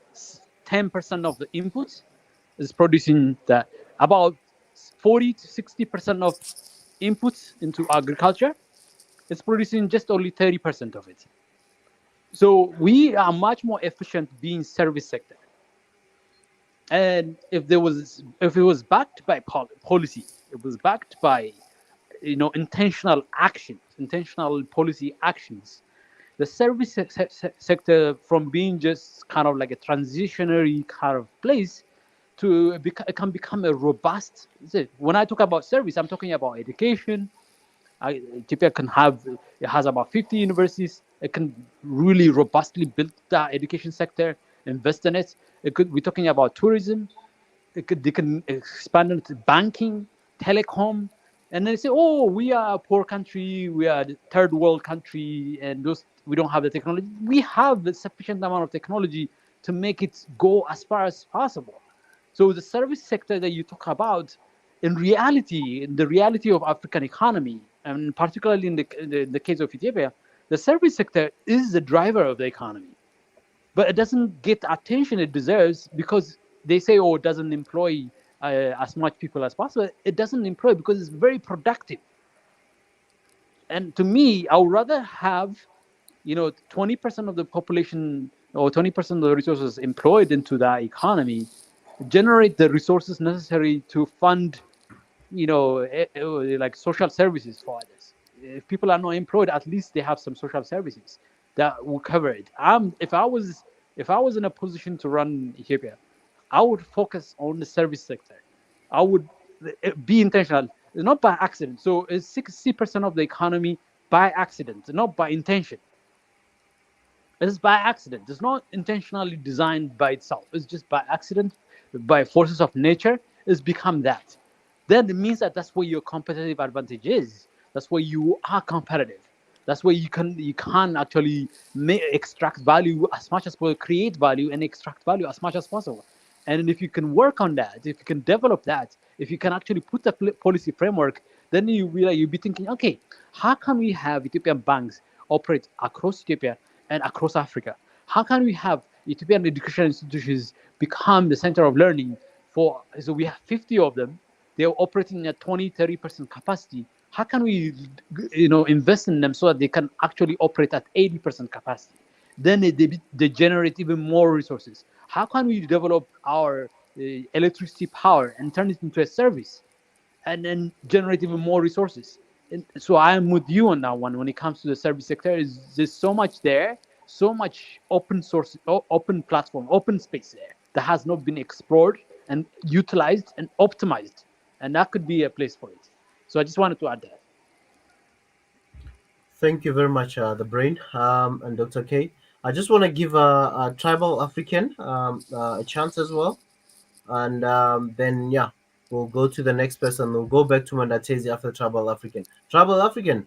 10% of the inputs is producing that. About 40 to 60% of inputs into agriculture is producing just only 30% of it. So we are much more efficient being service sector. And if it was backed by policy, it was backed by intentional actions, intentional policy actions, the service sector, from being just kind of like a transitionary kind of place to it can become a robust. When I talk about service, I'm talking about education. Ethiopia has about 50 universities. It can really robustly build that education sector, invest in it. We're talking about tourism. They can expand into banking, telecom, and then they say, "Oh, we are a poor country. We are the third world country, and we don't have the technology." We have the sufficient amount of technology to make it go as far as possible. So the service sector that you talk about, in the reality of African economy, and particularly in the case of Ethiopia, the service sector is the driver of the economy. But it doesn't get attention it deserves because they say, oh, it doesn't employ as much people as possible. It doesn't employ because it's very productive. And to me, I would rather have 20% of the population or 20% of the resources employed into that economy, generate the resources necessary to fund like social services for others. If people are not employed, at least they have some social services that will cover it. If I was in a position to run Ethiopia, I would focus on the service sector. I would be intentional, not by accident. So it's 60% of the economy by accident, not by intention. It's by accident. It's not intentionally designed by itself. It's just by accident, by forces of nature. It's become that. Then it means that's where your competitive advantage is. That's where you are competitive. That's where you can actually extract value as much as possible, create value and extract value as much as possible. And if you can work on that, if you can develop that, if you can actually put the policy framework, then you'll be thinking, okay, how can we have Ethiopian banks operate across Ethiopia and across Africa? How can we have Ethiopian educational institutions become the center of learning so we have 50 of them, they're operating at 20-30% capacity. How can we invest in them so that they can actually operate at 80% capacity? Then they generate even more resources. How can we develop our electricity power and turn it into a service and then generate even more resources? And so I am with you on that one. When it comes to the service sector, there's so much there, so much open source, open platform, open space there that has not been explored and utilized and optimized. And that could be a place for it. So I just wanted to add that. Thank you very much, the brain, and Dr. K. I just want to give a tribal African a chance as well, and then we'll go to the next person. We'll go back to Mandatezi after tribal African. Tribal African.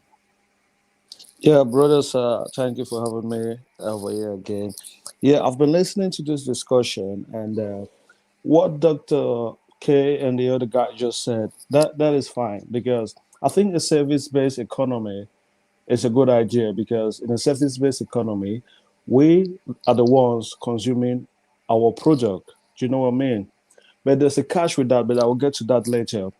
Yeah, brothers, thank you for having me over here again. Yeah, I've been listening to this discussion, and what Dr. K and the other guy just said, that is fine, because I think a service-based economy is a good idea, because in a service-based economy, we are the ones consuming our product. Do you know what I mean? But there's a catch with that, but I will get to that later.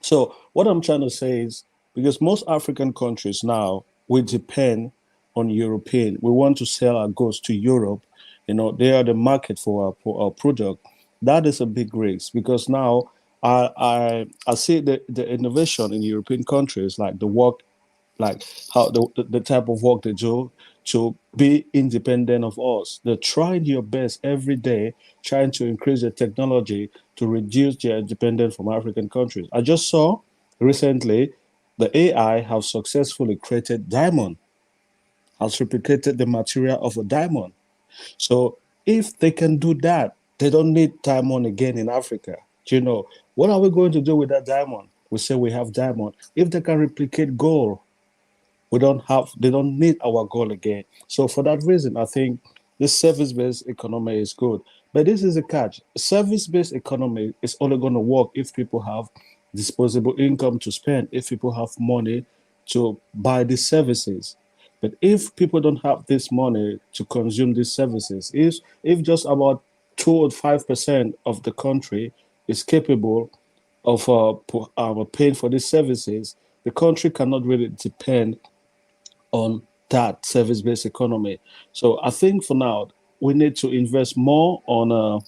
So what I'm trying to say is, because most African countries now, we depend on European. We want to sell our goods to Europe. They are the market for our product. That is a big risk, because now I see the innovation in European countries, like the work, like how the type of work they do to be independent of us. They're trying their best every day, trying to increase the technology to reduce their dependence from African countries. I just saw recently the AI have successfully created diamond, has replicated the material of a diamond. So if they can do that, they don't need diamond again in Africa. You know, what are we going to do with that diamond? We say we have diamond. If they can replicate gold, they don't need our goal again. So for that reason, I think this service-based economy is good. But this is a catch. Service-based economy is only going to work if people have disposable income to spend, if people have money to buy these services. But if people don't have this money to consume these services, if just about 2 or 5% of the country is capable of paying for these services, the country cannot really depend on that service-based economy. So I think for now, we need to invest more on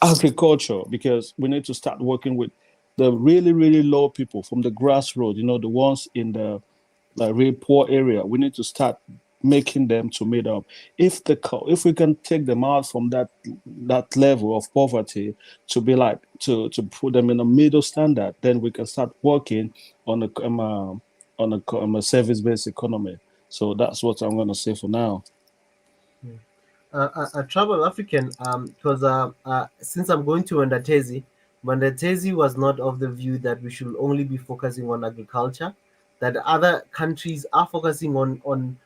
agriculture, because we need to start working with the really, really low people from the grassroots, the ones in the really poor area. We need to start making them to meet up. If we can take them out from that level of poverty to be like to put them in a middle standard, then we can start working on a service-based economy. So that's what I'm going to say for now. A Travel African, because since I'm going to Mwendatezi was not of the view that we should only be focusing on agriculture, that other countries are focusing on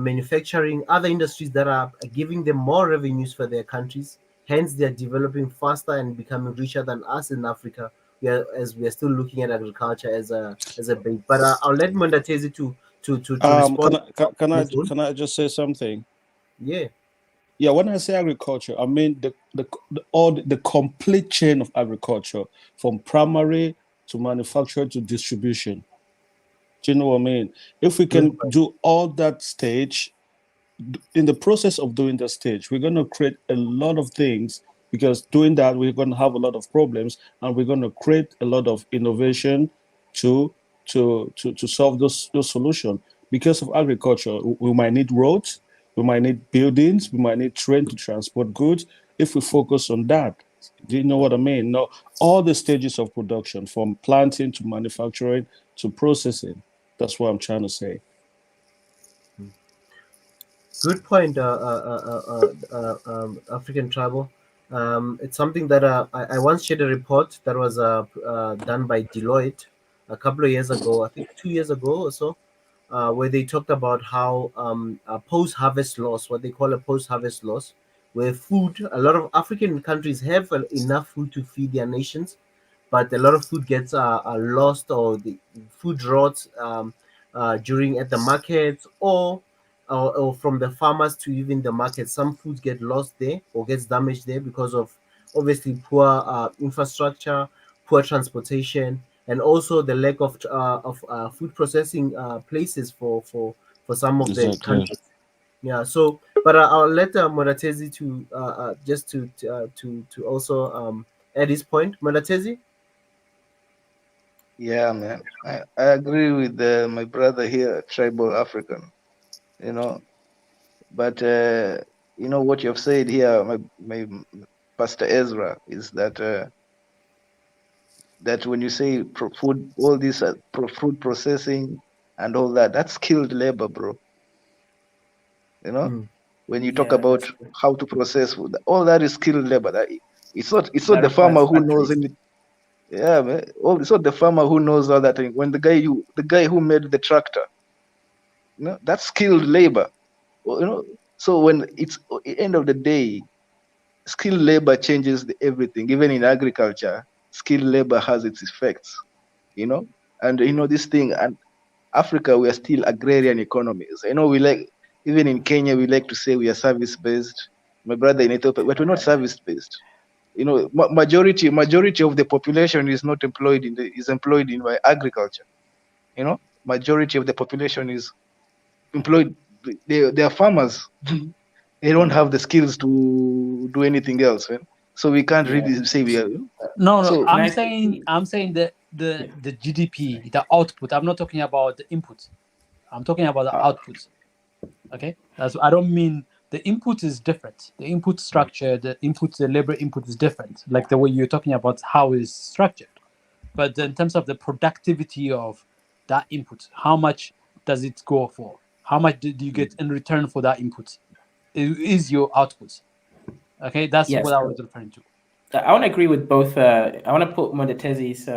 manufacturing, other industries that are giving them more revenues for their countries. Hence, they are developing faster and becoming richer than us in Africa, as we are still looking at agriculture as a base. But I'll let Mwendatezi to respond. Can I just say something? Yeah. Yeah, when I say agriculture, I mean the complete chain of agriculture, from primary to manufacture to distribution. Do you know what I mean? If we can do all that stage, in the process of doing that stage, we're going to create a lot of things, because doing that, we're going to have a lot of problems, and we're going to create a lot of innovation to solve those solutions. Because of agriculture, we might need roads, we might need buildings, we might need train to transport goods. If we focus on that, do you know what I mean? No, all the stages of production, from planting to manufacturing to processing. That's what I'm trying to say. Good point, African Tribal. It's something that I once shared a report that was done by Deloitte a couple of years ago, I think 2 years ago or so, where they talked about how post-harvest loss, what they call a post-harvest loss, where a lot of African countries have enough food to feed their nations, but a lot of food gets lost, or the food rots during at the markets, or from the farmers to even the market. Some foods get lost there or gets damaged there because of obviously poor infrastructure, poor transportation, and also the lack of food processing places for some of the countries. Yeah. So, but I'll let Mwendatezi to just to also add his point. Mwendatezi. Yeah, man. I agree with my brother here, Tribal African. But what you've said here, my Pastor Ezra, is that that when you say food, all this food processing and all that, that's skilled labor, bro. When you talk about how to process food, all that is skilled labor. It's not the farmer who knows anything. Yeah, man. It's not the farmer who knows all that. When the guy who made the tractor, that's skilled labor. So when it's end of the day, skilled labor changes everything. Even in agriculture, skilled labor has its effects. And this thing. And Africa, we are still agrarian economies. We like, even in Kenya, we like to say we are service based. My brother in Ethiopia, but we're not service based. Majority of the population is not employed is employed in agriculture. Majority of the population is employed. They are farmers. They don't have the skills to do anything else. So we can't really say we are. No. So, I'm saying the GDP, the output. I'm not talking about the input. I'm talking about the output. Okay, I don't mean the input is different. The input structure, the labor input is different. Like the way you're talking about how it's structured, but in terms of the productivity of that input, how much does it go for? How much do you get in return for that input? Is your output? Okay, that's Yes. what I was referring to. I want to agree with both. I want to put Mondetezi's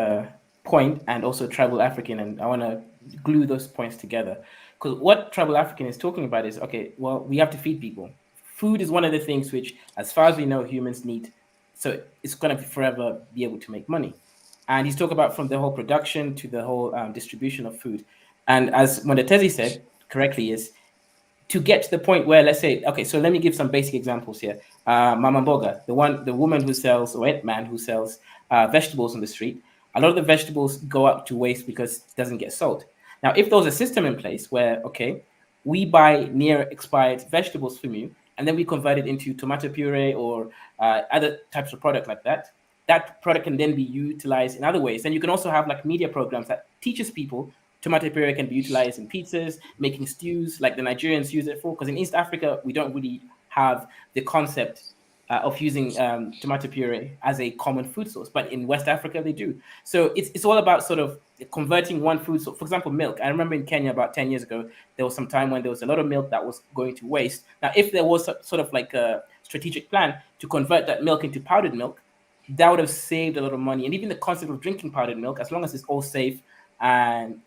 point and also Tribal African, and I want to glue those points together. Because what Tribal African is talking about is, okay, well, we have to feed people. Food is one of the things which, as far as we know, humans need. So it's going to forever be able to make money. And he's talking about from the whole production to the whole distribution of food. And as Mondetezi said correctly, is to get to the point where, let's say, okay, so let me give some basic examples here. Mama Mboga, the woman who sells, or man who sells vegetables on the street, a lot of the vegetables go up to waste because it doesn't get sold. Now, if there was a system in place where, okay, we buy near expired vegetables from you, and then we convert it into tomato puree or other types of product like that, that product can then be utilized in other ways. And you can also have like media programs that teaches people tomato puree can be utilized in pizzas, making stews, like the Nigerians use it for. Because in East Africa, we don't really have the concept of using tomato puree as a common food source, but in West Africa they do. So it's all about sort of converting one food source. For example, milk. I remember in Kenya about 10 years ago, there was some time when there was a lot of milk that was going to waste. Now, if there was sort of like a strategic plan to convert that milk into powdered milk, that would have saved a lot of money. And even the concept of drinking powdered milk, as long as it's all safe and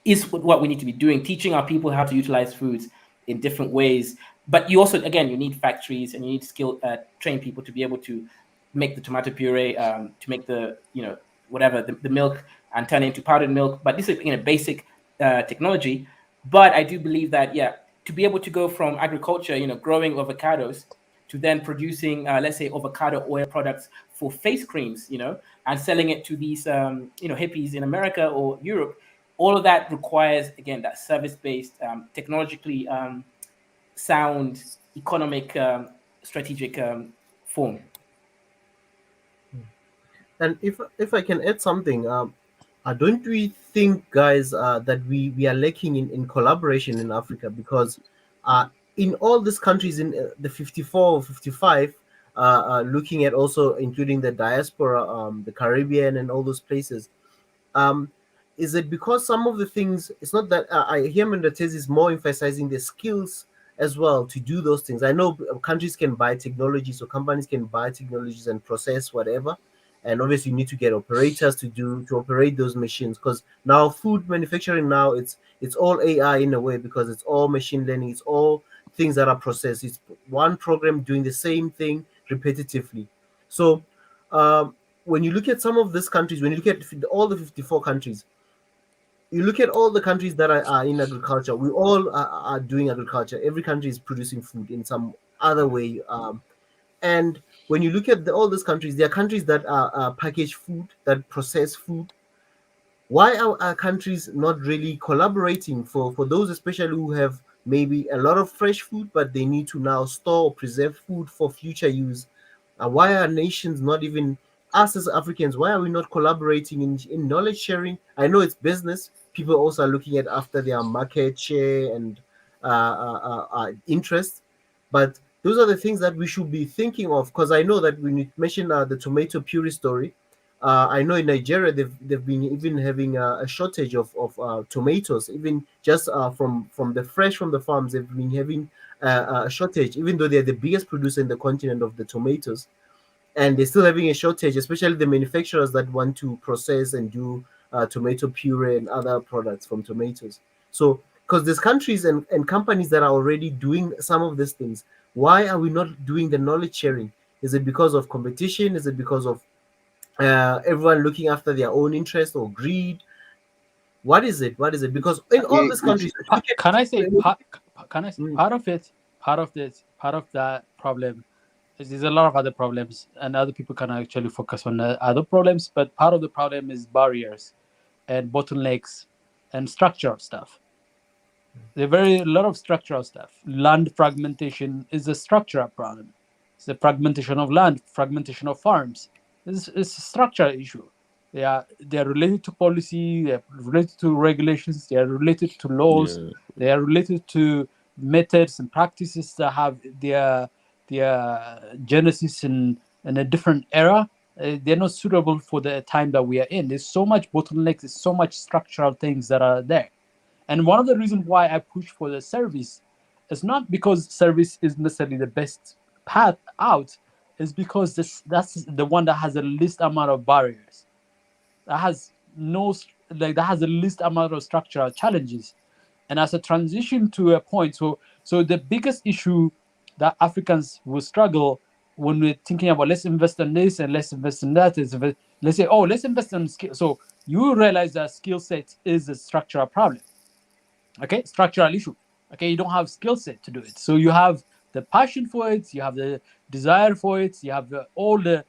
is what we need to be doing, teaching our people how to utilize foods in different ways. But you also, again, you need factories and you need skilled trained people to be able to make the tomato puree, to make the whatever the milk and turn it into powdered milk. But this is basic technology. But I do believe that to be able to go from agriculture, growing avocados, to then producing, let's say, avocado oil products for face creams, and selling it to these, hippies in America or Europe. All of that requires, again, that service-based, technologically sound, economic, strategic form. And if I can add something, don't we think, guys, that we are lacking in collaboration in Africa? Because in all these countries, in the 54 or 55, looking at also including the diaspora, the Caribbean and all those places, is it because some of the things, it's not that I hear Mendatez is more emphasizing the skills as well to do those things. I know countries can buy technologies, or companies can buy technologies and process whatever, and obviously you need to get operators to operate those machines, because now food manufacturing, now it's all AI in a way, because it's all machine learning, it's all things that are processed, it's one program doing the same thing repetitively. So when you look at some of these countries, when you look at all the 54 countries, you look at all the countries that are in agriculture, we all are doing agriculture. Every country is producing food in some other way. And when you look at all these countries, there are countries that are packaged food, that process food. Why are countries not really collaborating for those, especially who have maybe a lot of fresh food, but they need to now store or preserve food for future use? Why are nations not even, us as Africans, why are we not collaborating in knowledge sharing? I know it's business. People also are looking at after their market share and interest, but those are the things that we should be thinking of. Because I know that when you mentioned the tomato puree story, I know in Nigeria they've been even having a shortage of tomatoes, even just from the fresh from the farms. They've been having a shortage, even though they're the biggest producer in the continent of the tomatoes, and they're still having a shortage, especially the manufacturers that want to process and do tomato puree and other products from tomatoes. So, because there's countries and companies that are already doing some of these things, why are we not doing the knowledge sharing? Is it because of competition? Is it because of everyone looking after their own interest or greed? What is it? What is it? Because in all these countries, can I say part of it, part of that problem is there's a lot of other problems, and other people can actually focus on the other problems. But part of the problem is barriers and bottlenecks and structural stuff. There are a lot of structural stuff. Land fragmentation is a structural problem. It's the fragmentation of land, fragmentation of farms. It's a structural issue. They are related to policy, they are related to regulations, they are related to laws, they are related to methods and practices that have their genesis in a different era. They're not suitable for the time that we are in. There's so much bottlenecks, there's so much structural things that are there. And one of the reasons why I push for the service is not because service is necessarily the best path out, is because that's the one that has the least amount of barriers, that has that has the least amount of structural challenges. And as a transition to a point, so the biggest issue that Africans will struggle when we're thinking about let's invest in this and let's invest in that is, let's say, oh, let's invest in skill. So you realize that skill set is a structural problem. Okay, structural issue. Okay, you don't have skill set to do it. So you have the passion for it, you have the desire for it, you have all the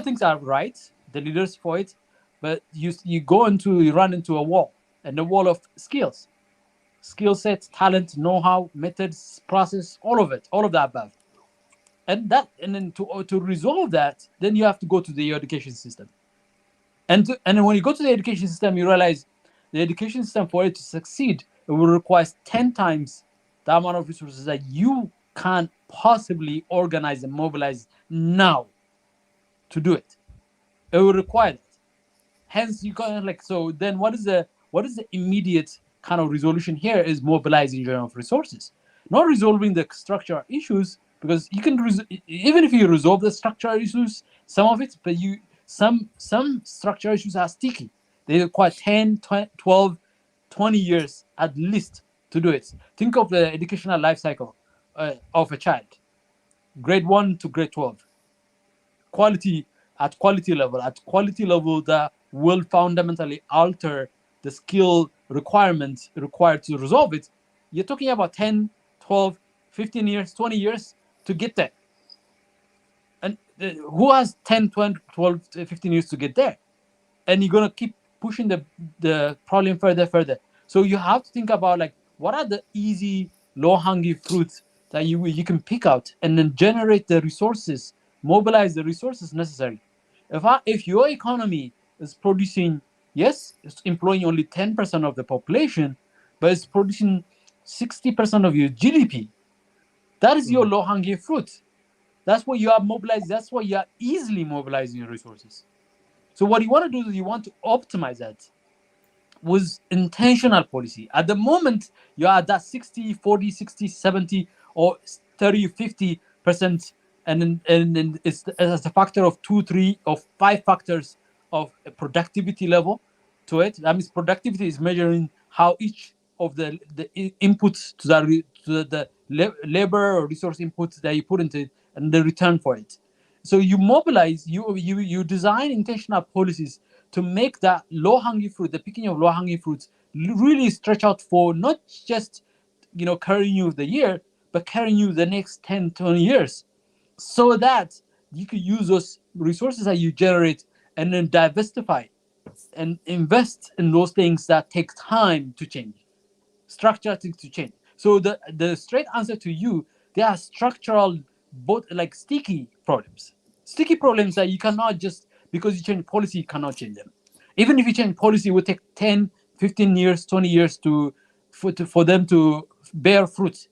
things are right, the leaders for it, but you run into a wall, and the wall of skills, skill sets, talent, know-how, methods, process, all of it, all of the above. And then to resolve that, then you have to go to the education system. And then when you go to the education system, you realize the education system, for it to succeed, it will require 10 times the amount of resources that you can't possibly organize and mobilize now to do it. It will require that. Hence, you can't so then what is the immediate kind of resolution here is mobilizing of resources, not resolving the structural issues, because you can even if you resolve the structural issues, some of it, but some structural issues are sticky. They require 10, 12, 20 years at least to do it. Think of the educational life cycle of a child, grade 1 to grade 12. Quality level that will fundamentally alter the skill requirements required to resolve it. You're talking about 10, 12, 15 years, 20 years to get there. And who has 10, 20, 12, 15 years to get there? And you're going to keep pushing the problem further. So you have to think about what are the easy, low-hanging fruits that you can pick out and then generate the resources, mobilize the resources necessary. If your economy is producing, yes, it's employing only 10% of the population, but it's producing 60% of your GDP, that is your low-hanging fruit. That's what you are mobilizing. That's why you are easily mobilizing your resources. So what you want to do is you want to optimize that with intentional policy. At the moment, you are at that 60, 40, 60, 70, or 30, 50%, and then it's as a factor of 2, 3, or 5 factors of a productivity level to it. That means productivity is measuring how each of the inputs to the labor or resource inputs that you put into it and the return for it. So you mobilize, you design intentional policies to make that low-hanging fruit, the picking of low-hanging fruits, really stretch out for not just carrying you the year, but carrying you the next 10, 20 years, so that you can use those resources that you generate and then diversify and invest in those things that take time to change, structural things to change. So the straight answer to you, there are structural, both sticky problems that you cannot just, because you change policy, you cannot change them. Even if you change policy, it will take 10, 15 years, 20 years for them to bear fruit.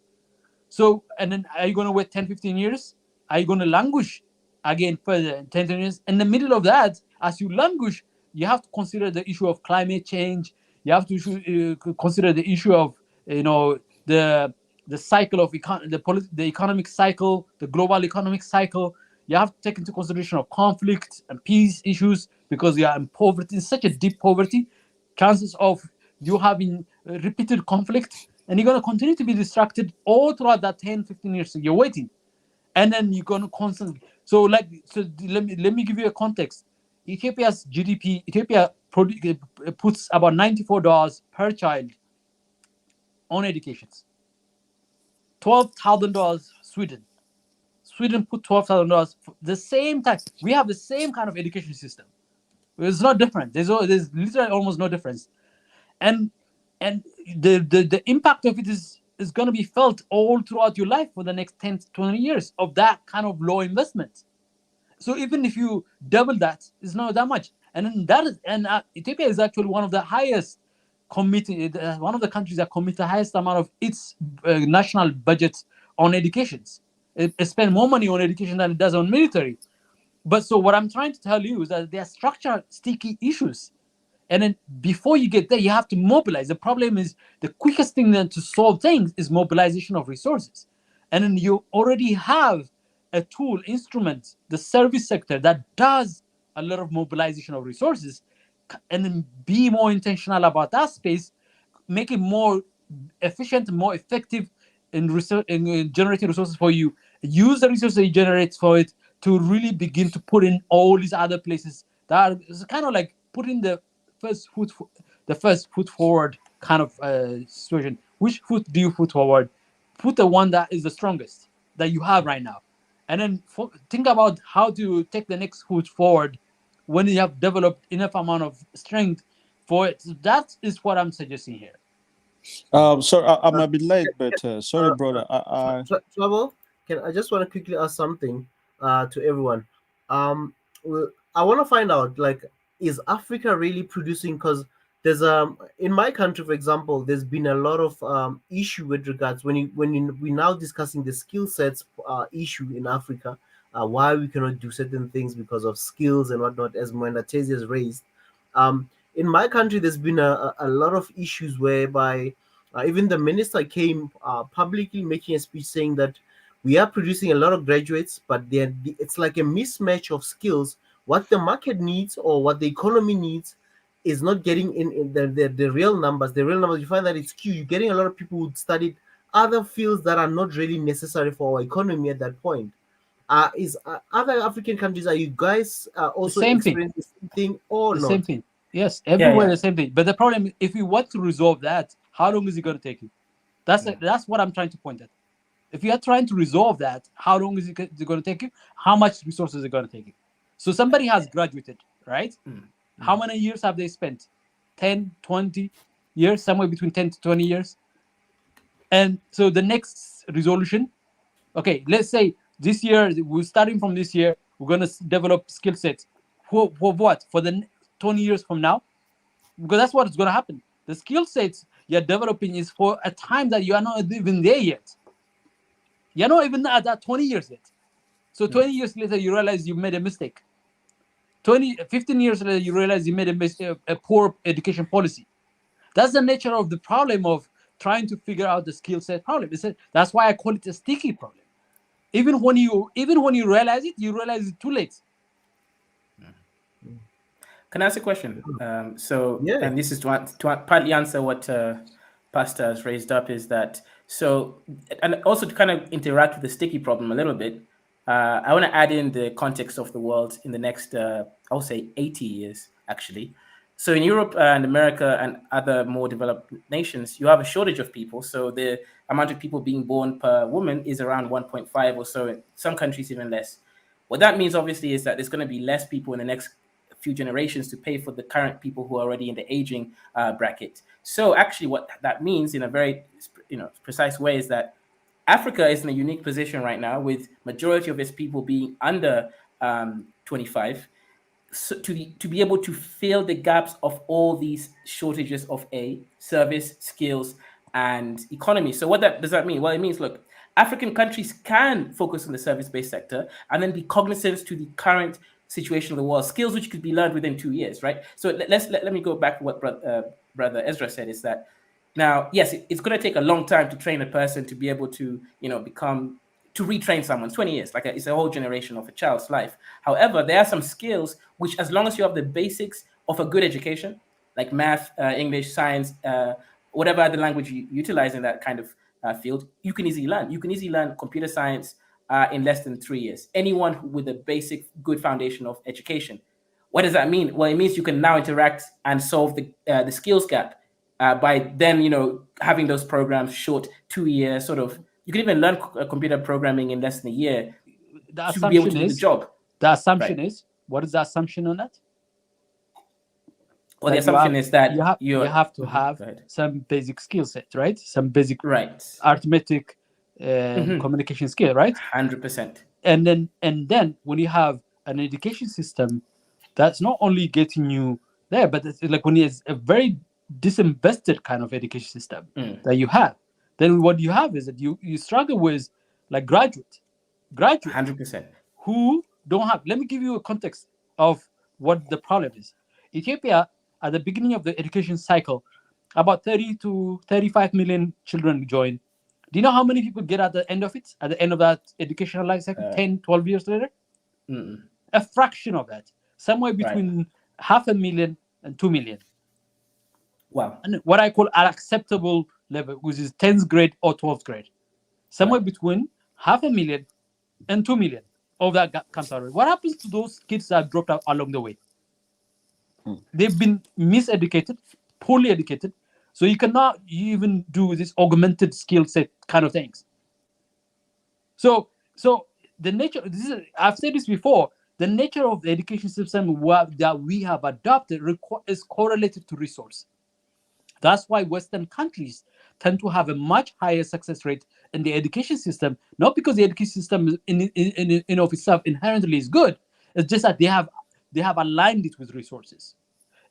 So, and then are you going to wait 10, 15 years? Are you going to languish again further 10, 10 years? In the middle of that, as you languish, you have to consider the issue of climate change. You have to consider the issue of the cycle of the economic cycle, the global economic cycle. You have to take into consideration of conflict and peace issues, because you are in poverty, in such a deep poverty, chances of you having repeated conflict, and you're going to continue to be distracted all throughout that 10, 15 years. So you're waiting, and then you're going to constantly. So let me give you a context. Ethiopia's GDP, Ethiopia puts about $94 per child on educations. $12,000 Sweden put $12,000 the same time. We have the same kind of education system. It's not different. There's literally almost no difference, and the impact of it is going to be felt all throughout your life for the next 10 to 20 years of that kind of low investment. So even if you double that, it's not that much. And then Ethiopia is actually one of the highest committed, one of the countries that commit the highest amount of its national budget on educations. It spends more money on education than it does on military. But so what I'm trying to tell you is that there are structural sticky issues. And then before you get there, you have to mobilize. The problem is the quickest thing then to solve things is mobilization of resources. And then you already have a tool, instrument, the service sector that does a lot of mobilization of resources, and then be more intentional about that space, make it more efficient, more effective in generating resources for you. Use the resources you generate for it to really begin to put in all these other places that is kind of like putting the first foot forward kind of situation. Which foot do you put forward? Put the one that is the strongest that you have right now, and then think about how to take the next foot forward when you have developed enough amount of strength for it. So that is what I'm suggesting here. So I might be late, but sorry, brother. Trouble. I just want to quickly ask something to everyone. I want to find out, like, is Africa really producing? Because there's in my country, for example, there's been a lot of issue with regards we're now discussing the skill sets issue in Africa, why we cannot do certain things because of skills and whatnot, as Mwenda Tezi has raised. In my country, there's been a lot of issues whereby even the minister came publicly making a speech saying that we are producing a lot of graduates, but it's like a mismatch of skills. What the market needs or what the economy needs is not getting in the real numbers. The real numbers, you find that it's skewed. You're getting a lot of people who studied other fields that are not really necessary for our economy at that point. Other African countries, are you guys also experiencing the same thing or not? Same thing. Yes, everywhere the same thing. But the problem, if you want to resolve that, how long is it going to take you? That's what I'm trying to point at. If you are trying to resolve that, how long is it going to take you? How much resources is it going to take you? So somebody has graduated, right? How many years have they spent? 10, 20 years, somewhere between 10 to 20 years. And so the next resolution, okay, let's say this year, we're starting from this year, we're going to develop skill sets. For what? For the 20 years from now? Because that's what's going to happen. The skill sets you're developing is for a time that you are not even there yet. You're not even at that 20 years yet. So 20 years later, you realize you made a mistake. 15 years later, you realize you made a poor education policy. That's the nature of the problem of trying to figure out the skill set problem. That's why I call it a sticky problem. Even when you realize it too late. Can I ask a question? And this is to partly answer what Pastor has raised up, is that and also to kind of interact with the sticky problem a little bit. I want to add in the context of the world in the next, I'll say 80 years, actually. So in Europe and America and other more developed nations, you have a shortage of people. So the amount of people being born per woman is around 1.5 or so, in some countries even less. What that means, obviously, is that there's going to be less people in the next few generations to pay for the current people who are already in the aging bracket. So actually what that means in a very precise way is that Africa is in a unique position right now, with majority of its people being under 25, so to be able to fill the gaps of all these shortages of service, skills, and economy. So what does that mean? Well, it means, look, African countries can focus on the service-based sector and then be cognizant to the current situation of the world, skills which could be learned within 2 years, right? So let me go back to what Brother Ezra said, is that now, yes, it's going to take a long time to train a person to be able to, to retrain someone. 20 years, it's a whole generation of a child's life. However, there are some skills which, as long as you have the basics of a good education, like math, English, science, whatever other language you utilize in that kind of field, you can easily learn. You can easily learn computer science in less than 3 years. Anyone with a basic, good foundation of education. What does that mean? Well, it means you can now interact and solve the skills gap by then, having those programs short 2 years, sort of. You can even learn computer programming in less than a year to be able to do the job. The assumption is, what is the assumption on that? Well, the assumption is that you have to have some basic skill set, right? Some basic arithmetic communication skill, right? 100%. And then when you have an education system that's not only getting you there, but it's like when it's a very disinvested kind of education system that you have, then what you have is that you struggle with like graduates 100%. who don't have. Let me give you a context of what the problem is. Ethiopia, at the beginning of the education cycle, about 30 to 35 million children join. Do you know how many people get at the end of it, at the end of that educational life cycle, 10, 12 years later? A fraction of that, somewhere between 500,000 and 2 million. Wow. And what I call an acceptable level, which is 10th grade or 12th grade. Somewhere between 500,000 and 2 million of that comes out. What happens to those kids that dropped out along the way? They've been miseducated, poorly educated, so you cannot even do this augmented skill set kind of things. So the nature, I've said this before, the nature of the education system that we have adopted is correlated to resource. That's why Western countries tend to have a much higher success rate in the education system, not because the education system in of itself inherently is good. It's just that they have aligned it with resources.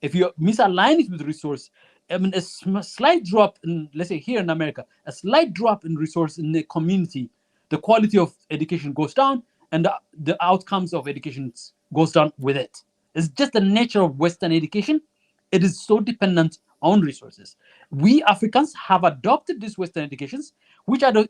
If you misalign it with resource, I mean, a slight drop in, let's say here in America, a slight drop in resource in the community, the quality of education goes down, and the outcomes of education goes down with it. It's just the nature of Western education. It is so dependent on resources. We Africans have adopted these Western educations, which I don't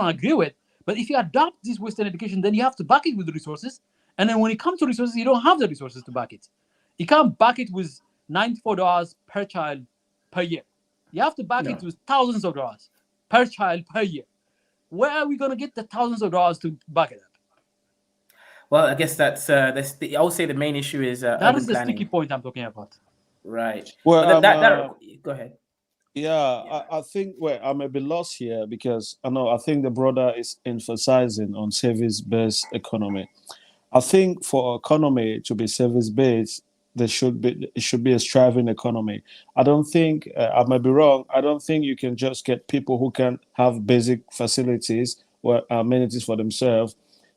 agree with. But if you adopt this Western education, then you have to back it with resources. And then when it comes to resources, you don't have the resources to back it. You can't back it with $94 per child per year. You have to back it with thousands of dollars per child per year. Where are we going to get the thousands of dollars to back it up? Well, I guess that's I would say the main issue is that is the planning. sticky point I'm talking about. Right. Well, go ahead. Yeah, I think I may be lost here because I think the brother is emphasizing on service-based economy. I think for economy to be service-based, it should be a striving economy. I don't think I might be wrong. I don't think you can just get people who can have basic facilities or amenities for themselves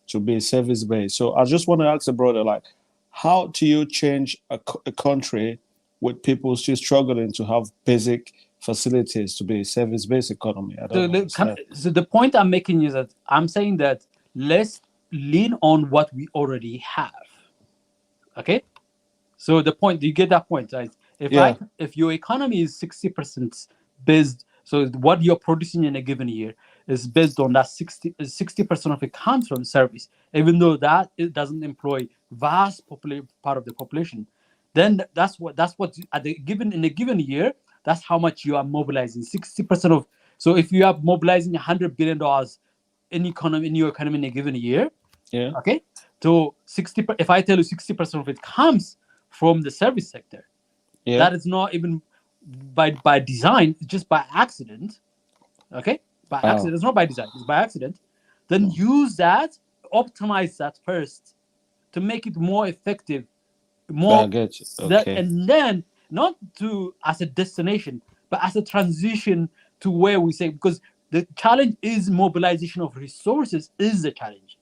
to be service-based. So I just want to ask the brother, like, how do you change a country with people still struggling to have basic facilities to be a service-based economy? So the point I'm making is that I'm saying that let's lean on what we already have. Okay? So the point, you get that point, right? If your economy is 60% based, so what you're producing in a given year is based on that 60% of it comes from service, even though that it doesn't employ vast part of the population, then that's what in a given year, that's how much you are mobilizing. 60% of, so if you are mobilizing $100 billion in your economy in a given year, okay, so if I tell you 60% of it comes from the service sector, that is not even by design, it's just by accident. Okay, by accident. It's not by design, it's by accident. Then use that, optimize that first to make it more effective, and then not to as a destination, but as a transition to where we say, because the challenge is mobilization of resources is the challenge.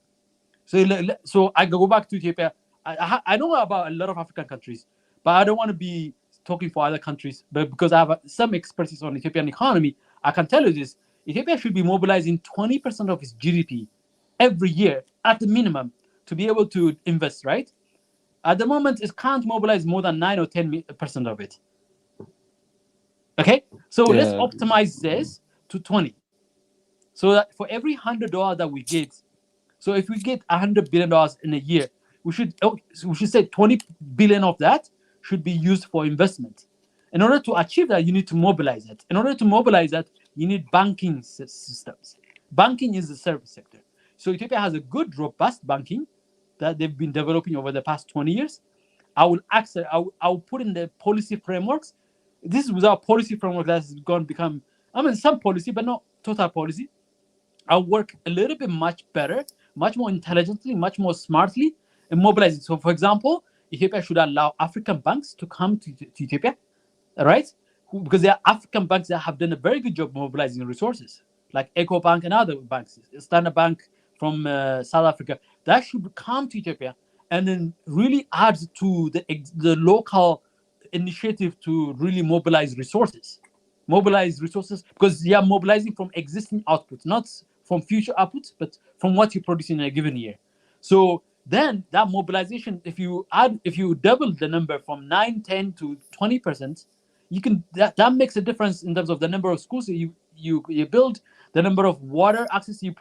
So I go back to Ethiopia. I know about a lot of African countries, but I don't want to be talking for other countries. But because I have some expertise on Ethiopian economy, I can tell you this: Ethiopia should be mobilizing 20% of its GDP every year at the minimum to be able to invest. Right? At the moment, it can't mobilize more than 9 or 10% of it. Okay, so let's optimize this to 20. So that for every $100 that we get, so if we get $100 billion in a year, we should say 20 billion of that should be used for investment. In order to achieve that, you need to mobilize it. In order to mobilize that, you need banking systems. Banking is the service sector. So Ethiopia has a good, robust banking that they've been developing over the past 20 years. I will put in the policy frameworks. This is without policy framework that's going to become, some policy, but not total policy. I'll work a little bit much better, much more intelligently, much more smartly, and mobilizing. So, for example, Ethiopia should allow African banks to come to Ethiopia, right? Because there are African banks that have done a very good job mobilizing resources, like EcoBank and other banks, Standard Bank from South Africa. That should come to Ethiopia and then really add to the local initiative to really mobilize resources, because you are mobilizing from existing outputs, not from future outputs, but from what you produce in a given year. So then that mobilization, if you double the number from 9, 10 to 20%, you can that makes a difference in terms of the number of schools you build, the number of water access you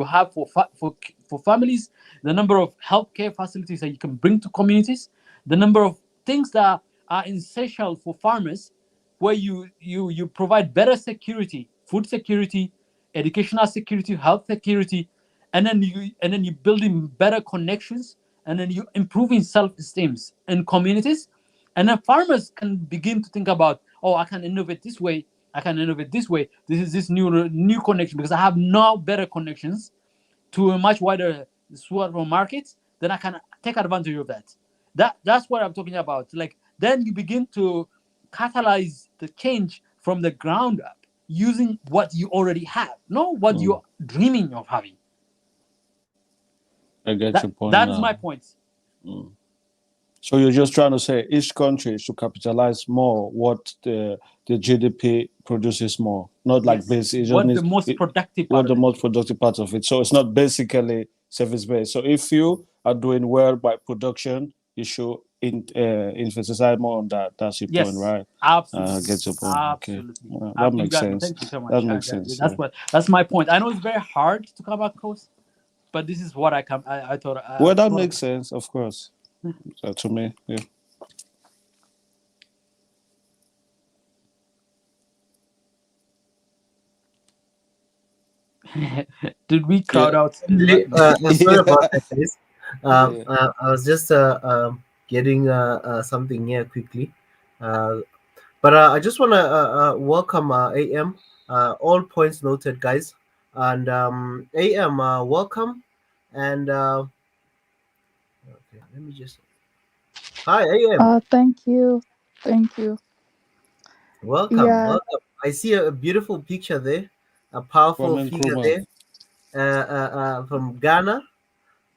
have for families, the number of healthcare facilities that you can bring to communities, the number of things that are essential for farmers, where you provide better security, food security, educational security, health security, and then you building better connections, and then you improving self-esteem in communities, and then farmers can begin to think about, oh, I can innovate this way, I can innovate this way. This is this new connection, because I have now better connections to a much wider swath of markets, then I can take advantage of that. That's what I'm talking about. Like, then you begin to catalyze the change from the ground up using what you already have, not what you're dreaming of having. I get your point. That is my point. So you're just trying to say each country should capitalize more what the GDP produces more, not like Yes. this. What the most productive part what the most productive part of it. So it's not basically service-based. So if you are doing well by production, you should emphasize more on that. That's your Yes, point, right? absolutely. I get your point. Absolutely. Okay. That makes sense. Thank you so much. That makes sense. That's my point. I know it's very hard to come across, but this is what I thought. Well, that makes sense, of course. To me, yeah. Did we crowd out? Sorry about that, guys. I was just getting something here quickly. But I just want to welcome AM. All points noted, guys. And AM, welcome. And okay, let me just. Hi, AM. Thank you. Welcome. Yeah. Welcome. I see a beautiful picture there, a powerful figure there from Ghana,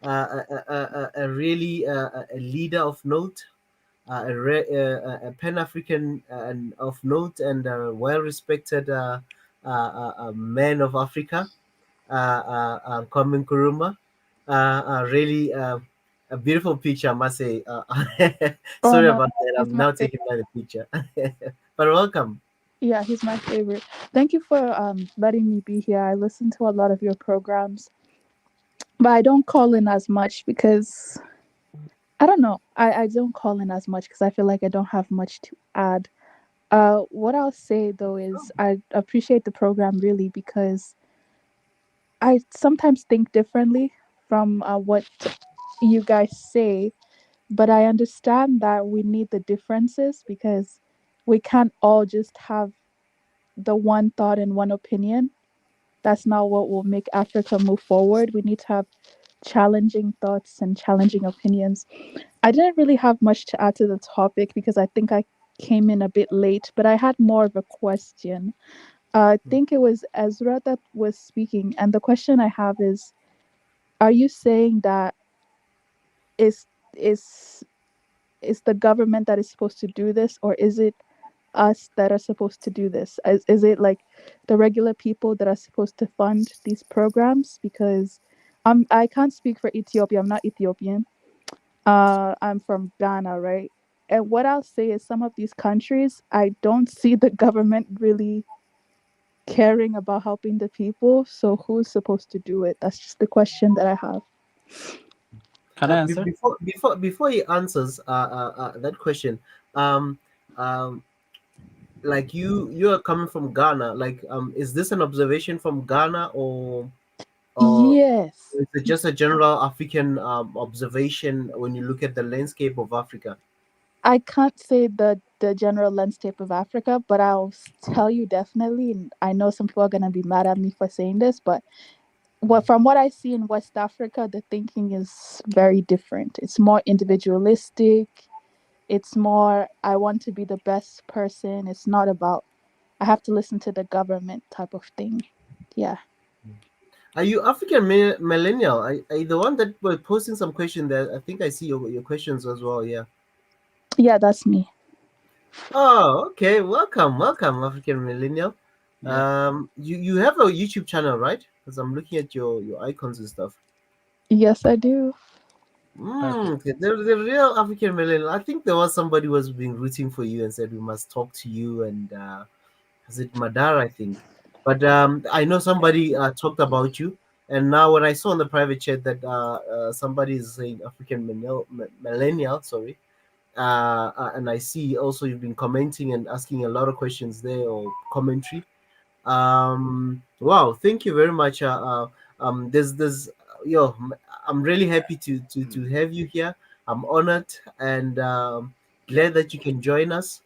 a really a leader of note, a Pan-African of note, and a well-respected man of Africa, Kwame Nkrumah. Really a beautiful picture, I must say. Sorry about that. I'm now taking by the picture. But welcome. Yeah, he's my favorite. Thank you for letting me be here. I listen to a lot of your programs, but I don't call in as much because I don't know. I don't call in as much because I feel like I don't have much to add. What I'll say though is I appreciate the program really because I sometimes think differently from what you guys say, but I understand that we need the differences because we can't all just have the one thought and one opinion. That's not what will make Africa move forward. We need to have challenging thoughts and challenging opinions. I didn't really have much to add to the topic because I think I came in a bit late, but I had more of a question. I think it was Ezra that was speaking, and the question I have is, are you saying that is the government that is supposed to do this, or is it us that are supposed to do this? Is it like the regular people that are supposed to fund these programs? Because I can't speak for Ethiopia. I'm not Ethiopian. I'm from Ghana, right? And what I'll say is some of these countries, I don't see the government really caring about helping the people. So who's supposed to do it? That's just the question that I have. Can I answer? Before he answers that question, like you are coming from Ghana. Like, is this an observation from Ghana or yes, is it just a general African observation when you look at the landscape of Africa? I can't say the general landscape of Africa, but I'll tell you definitely. And I know some people are gonna be mad at me for saying this, but from what I see in West Africa, the thinking is very different. It's more individualistic. It's more, I want to be the best person. It's not about, I have to listen to the government type of thing. Yeah. Are you African millennial? Are you the one that were posting some question there? I think I see your questions as well. Yeah. Yeah, that's me. Oh, okay. Welcome, welcome, African Millennial. Yeah. You have a YouTube channel, right? Because I'm looking at your icons and stuff. Yes, I do. Okay. Okay. The real African Millennial. I think there was somebody who was being rooting for you and said we must talk to you, and was it Madar, I think. But I know somebody talked about you, and now when I saw in the private chat that somebody is saying African millennial, sorry, and I see also you've been commenting and asking a lot of questions there or commentary. Wow, thank you very much. There's yo, I'm really happy to have you here. I'm honored and glad that you can join us.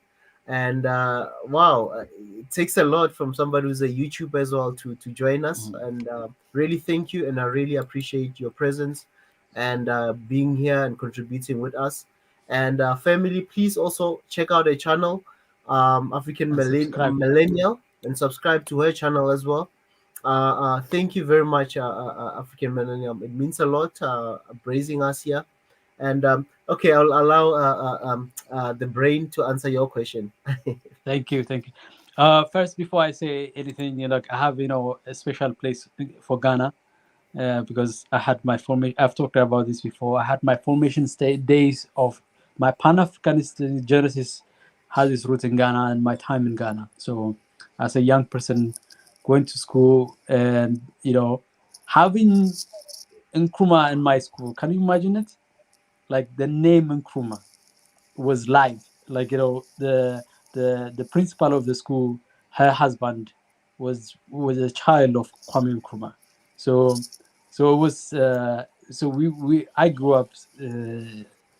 And wow, it takes a lot from somebody who's a YouTuber as well to join us. And really thank you, and I really appreciate your presence and being here and contributing with us. And family, please also check out a channel, African And subscribe. Millennial, and subscribe to her channel as well. Thank you very much, African Millennium. It means a lot praising us here. And okay, I'll allow the brain to answer your question. Thank you. Thank you. First, before I say anything, I have, a special place for Ghana, because I had my formation. I've talked about this before. I had my formation days of my Pan-Africanist genesis has its roots in Ghana and my time in Ghana. So, as a young person, going to school and having Nkrumah in my school, can you imagine it? Like the name Nkrumah was live. Like the principal of the school, her husband was a child of Kwame Nkrumah. So it was so we I grew up.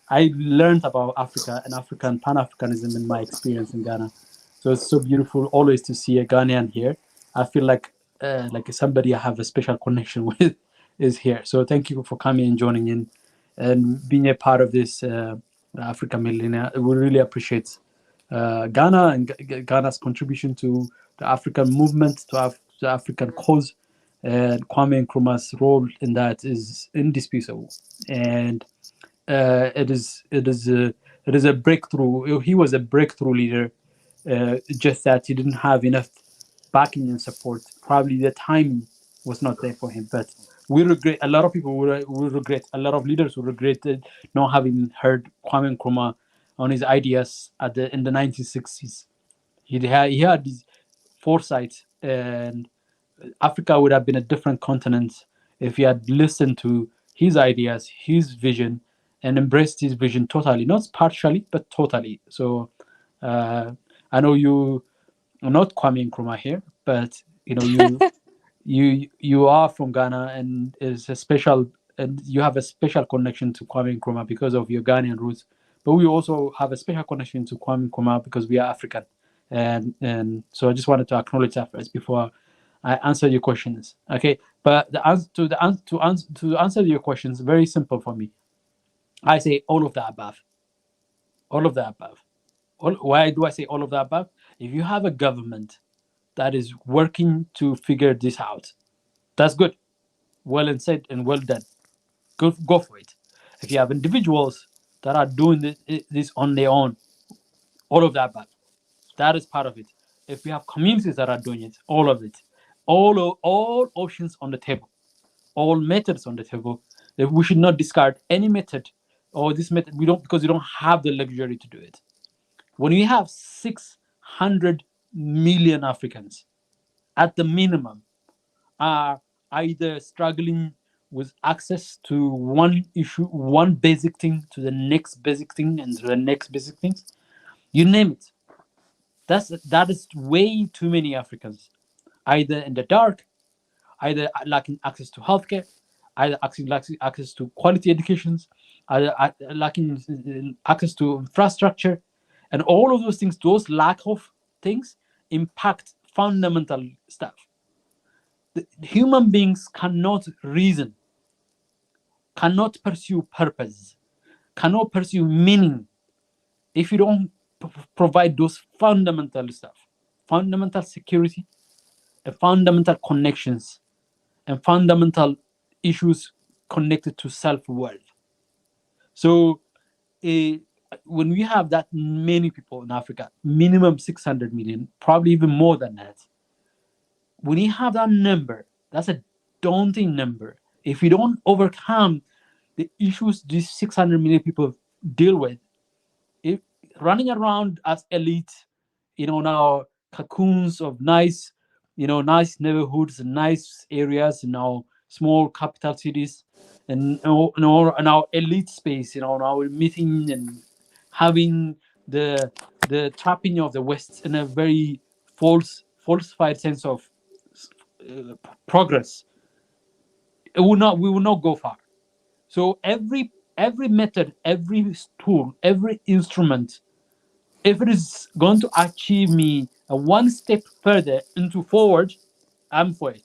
I learned about Africa and African Pan-Africanism in my experience in Ghana. So it's so beautiful always to see a Ghanaian here. I feel like somebody I have a special connection with is here. So thank you for coming and joining in and being a part of this Africa Millionaire. We really appreciate Ghana and Ghana's contribution to the African movement, to the African cause, and Kwame Nkrumah's role in that is indisputable. And it is a breakthrough. He was a breakthrough leader. Just that he didn't have enough backing and support. Probably the time was not there for him. But we regret. A lot of people will regret. A lot of leaders will regret not having heard Kwame Nkrumah on his ideas in the 1960s. He had this foresight, and Africa would have been a different continent if he had listened to his ideas, his vision, and embraced his vision totally, not partially, but totally. So I know you are not Kwame Nkrumah here, but you are from Ghana, and is a special, and you have a special connection to Kwame Nkrumah because of your Ghanaian roots. But we also have a special connection to Kwame Nkrumah because we are African, and so I just wanted to acknowledge that first before I answer your questions. Okay, but to answer your questions, very simple for me. I say all of the above. All of the above. Why do I say all of the above? If you have a government that is working to figure this out, that's good. Well and said and well done. Go for it. If you have individuals that are doing this on their own, all of that above, that is part of it. If we have communities that are doing it, all of it, all options on the table, all methods on the table. That we should not discard any method or this method. We don't, because we don't have the luxury to do it. When we have 600 million Africans, at the minimum, are either struggling with access to one issue, one basic thing, to the next basic thing, and to the next basic things. You name it. That is way too many Africans, either in the dark, either lacking access to healthcare, either lacking access to quality educations, either lacking access to infrastructure, and all of those things. Those lack of things impact fundamental stuff. Human beings cannot reason, cannot pursue purpose, cannot pursue meaning if you don't provide those fundamental stuff, fundamental security, and fundamental connections, and fundamental issues connected to self-worth. So when we have that many people in Africa, minimum 600 million, probably even more than that. When you have that number, that's a daunting number. If we don't overcome the issues these 600 million people deal with, if running around as elite, now cocoons of nice, nice neighborhoods and nice areas, small capital cities, and in our elite space, now we're meeting and having the trapping of the West in a very falsified sense of progress. We will not go far. So every method, every tool, every instrument, if it is going to achieve me a one step further into forward, I'm for it.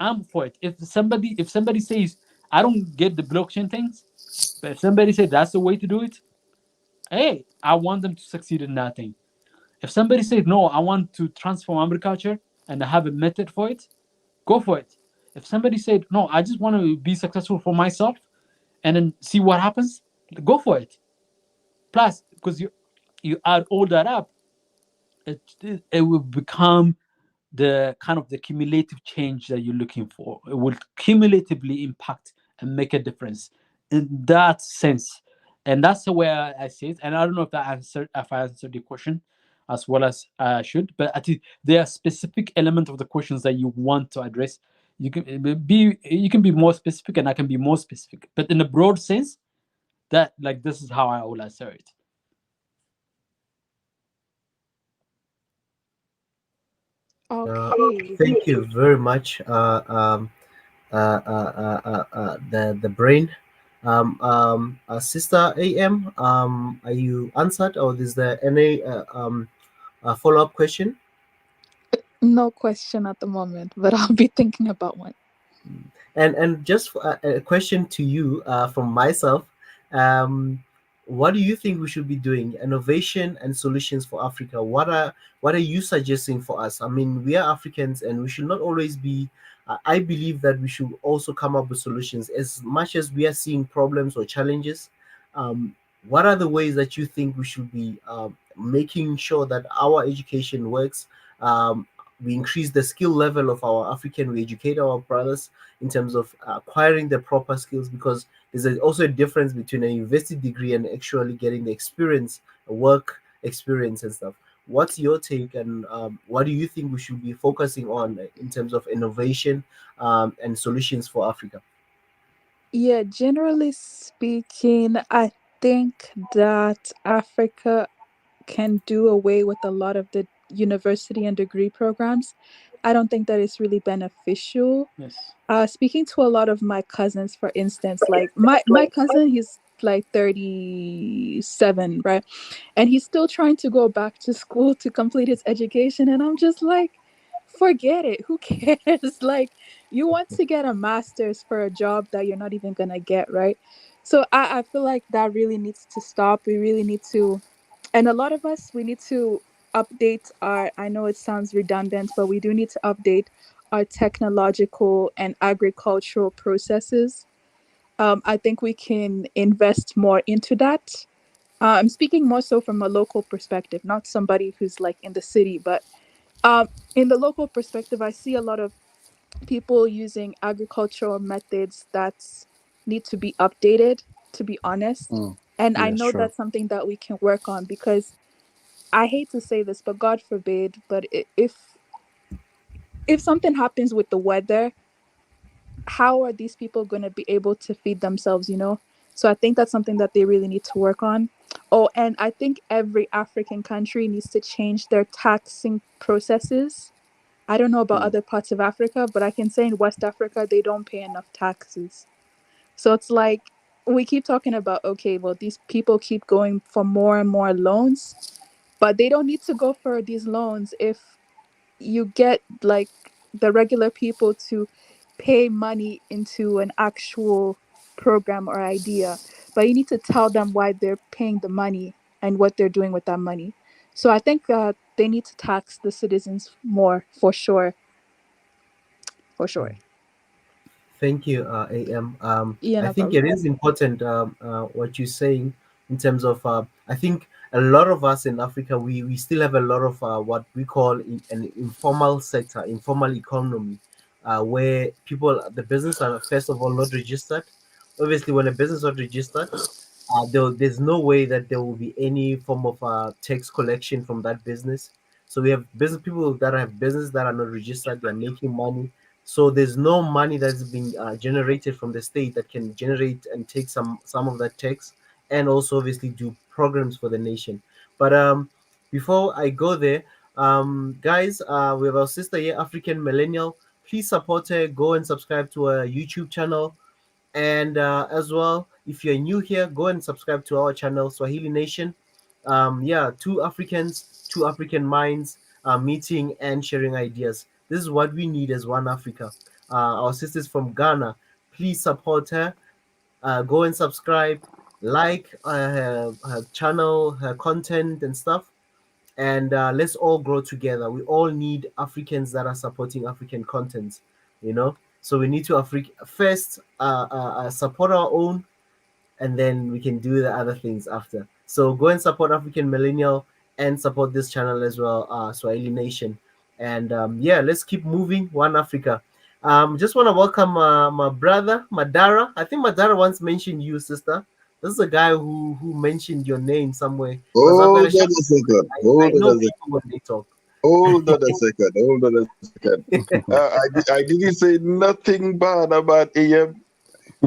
I'm for it. If somebody says I don't get the blockchain things, but if somebody says that's the way to do it, hey, I want them to succeed in that thing. If somebody says no, I want to transform agriculture and I have a method for it, go for it. If somebody said no, I just want to be successful for myself and then see what happens, go for it. Plus, because you add all that up, it will become the kind of the cumulative change that you're looking for. It will cumulatively impact and make a difference in that sense. And that's the way I see it. And I don't know if I answered the question as well as I should, but I think there are specific elements of the questions that you want to address. You can be more specific and I can be more specific. But in a broad sense, that this is how I will answer it. Okay. Thank you very much, the brain. Sister AM, are you answered, or is there any follow up question? No question at the moment, but I'll be thinking about one. And just a question to you from myself. What do you think we should be doing? Innovation and solutions for Africa. What are you suggesting for us? I mean, we are Africans, and we should not always be. I believe that we should also come up with solutions as much as we are seeing problems or challenges. What are the ways that you think we should be making sure that our education works? We increase the skill level of our African. We educate our brothers in terms of acquiring the proper skills, because there's also a difference between a university degree and actually getting the experience, work experience and stuff. What's your take, and what do you think we should be focusing on in terms of innovation and solutions for Africa? Yeah, generally speaking, I think that Africa can do away with a lot of the university and degree programs. I don't think that it's really beneficial. Yes. Speaking to a lot of my cousins, for instance, like my cousin, he's like 37, right? And he's still trying to go back to school to complete his education. And I'm just like, forget it. Who cares? Like, you want to get a master's for a job that you're not even going to get, right? So I feel like that really needs to stop. We really need to, and a lot of us, we need to update our, I know it sounds redundant, but we do need to update our technological and agricultural processes. I think we can invest more into that. I'm speaking more so from a local perspective, not somebody who's like in the city, but in the local perspective, I see a lot of people using agricultural methods that need to be updated, to be honest. And I Yeah, know sure. that's something that we can work on, because I hate to say this, but God forbid, but if something happens with the weather, how are these people going to be able to feed themselves, So I think that's something that they really need to work on. Oh, and I think every African country needs to change their taxing processes. I don't know about other parts of Africa, but I can say in West Africa, they don't pay enough taxes. So it's like we keep talking about, okay, well, these people keep going for more and more loans, but they don't need to go for these loans if you get like the regular people to pay money into an actual program or idea, but you need to tell them why they're paying the money and what they're doing with that money. So I think they need to tax the citizens more, for sure. For sure. Thank you, AM. Yeah, I no think problem. it is important what you're saying in terms of I think a lot of us in Africa, we still have a lot of what we call an informal sector, informal economy, where people, the business are first of all not registered. Obviously, when a business is not registered, there's no way that there will be any form of tax collection from that business. So we have business people that have business that are not registered, they're making money. So there's no money that's being generated from the state that can generate and take some of that tax, and also obviously do programs for the nation. But before I go there, guys, we have our sister here, African Millennial. Please support her. Go and subscribe to her YouTube channel. And as well, if you're new here, go and subscribe to our channel, Swahili Nation. Yeah, two Africans, two African minds meeting and sharing ideas. This is what we need as One Africa. Our sisters from Ghana, please support her. Go and subscribe, like her channel, her content and stuff, and let's all grow together. We all need Africans that are supporting African content, you know. So we need to first support our own, and then we can do the other things after. So go and support African Millennial and support this channel as well, Swahili Nation. And yeah, let's keep moving. One Africa. Just want to welcome my brother Madara. I think Madara once mentioned you, sister. This is a guy who mentioned your name somewhere. Hold on a second. I know people when they talk. Hold on a second. Hold on a second. I didn't say nothing bad about AM.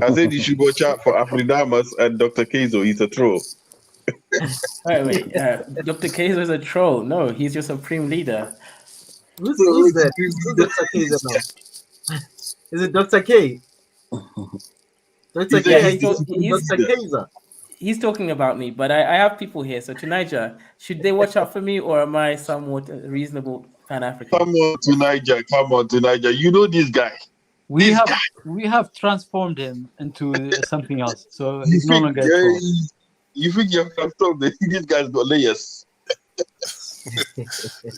I said you should watch out for Afridamus and Dr. Keizo. He's a troll. Wait. Dr. Keizo is a troll. No, he's your supreme leader. Who's that? Who's Dr. Keizo now? Is it Dr. K? Dr. K, Dr. Keizo. He's talking about me, but I have people here. So, Tunisia, should they watch out for me, or am I somewhat reasonable Pan-African? Come on, Tunisia. You know this guy. We have transformed him into something else. So he's no longer a troll. You think you have transformed him? This guy's got layers.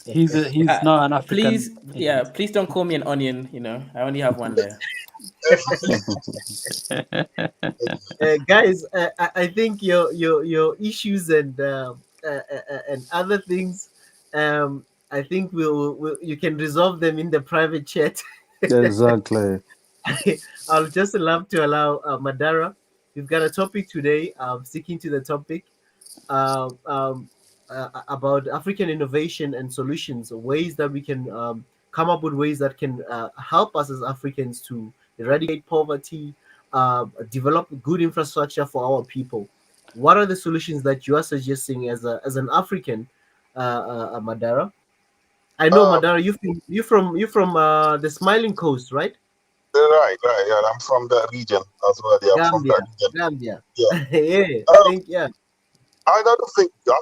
He's not an African. Please don't call me an onion. You know, I only have one layer. Guys, I think your issues and other things, I think you can resolve them in the private chat. Exactly. I'll just love to allow Madara. We've got a topic today. Sticking to the topic about African innovation and solutions, ways that we can come up with ways that can help us as Africans to eradicate poverty, develop good infrastructure for our people. What are the solutions that you are suggesting as an African, Madara? I know, Madara, you from the Smiling Coast, right? Right. Yeah, I'm from that region as well. Yeah, Gambia. Yeah. I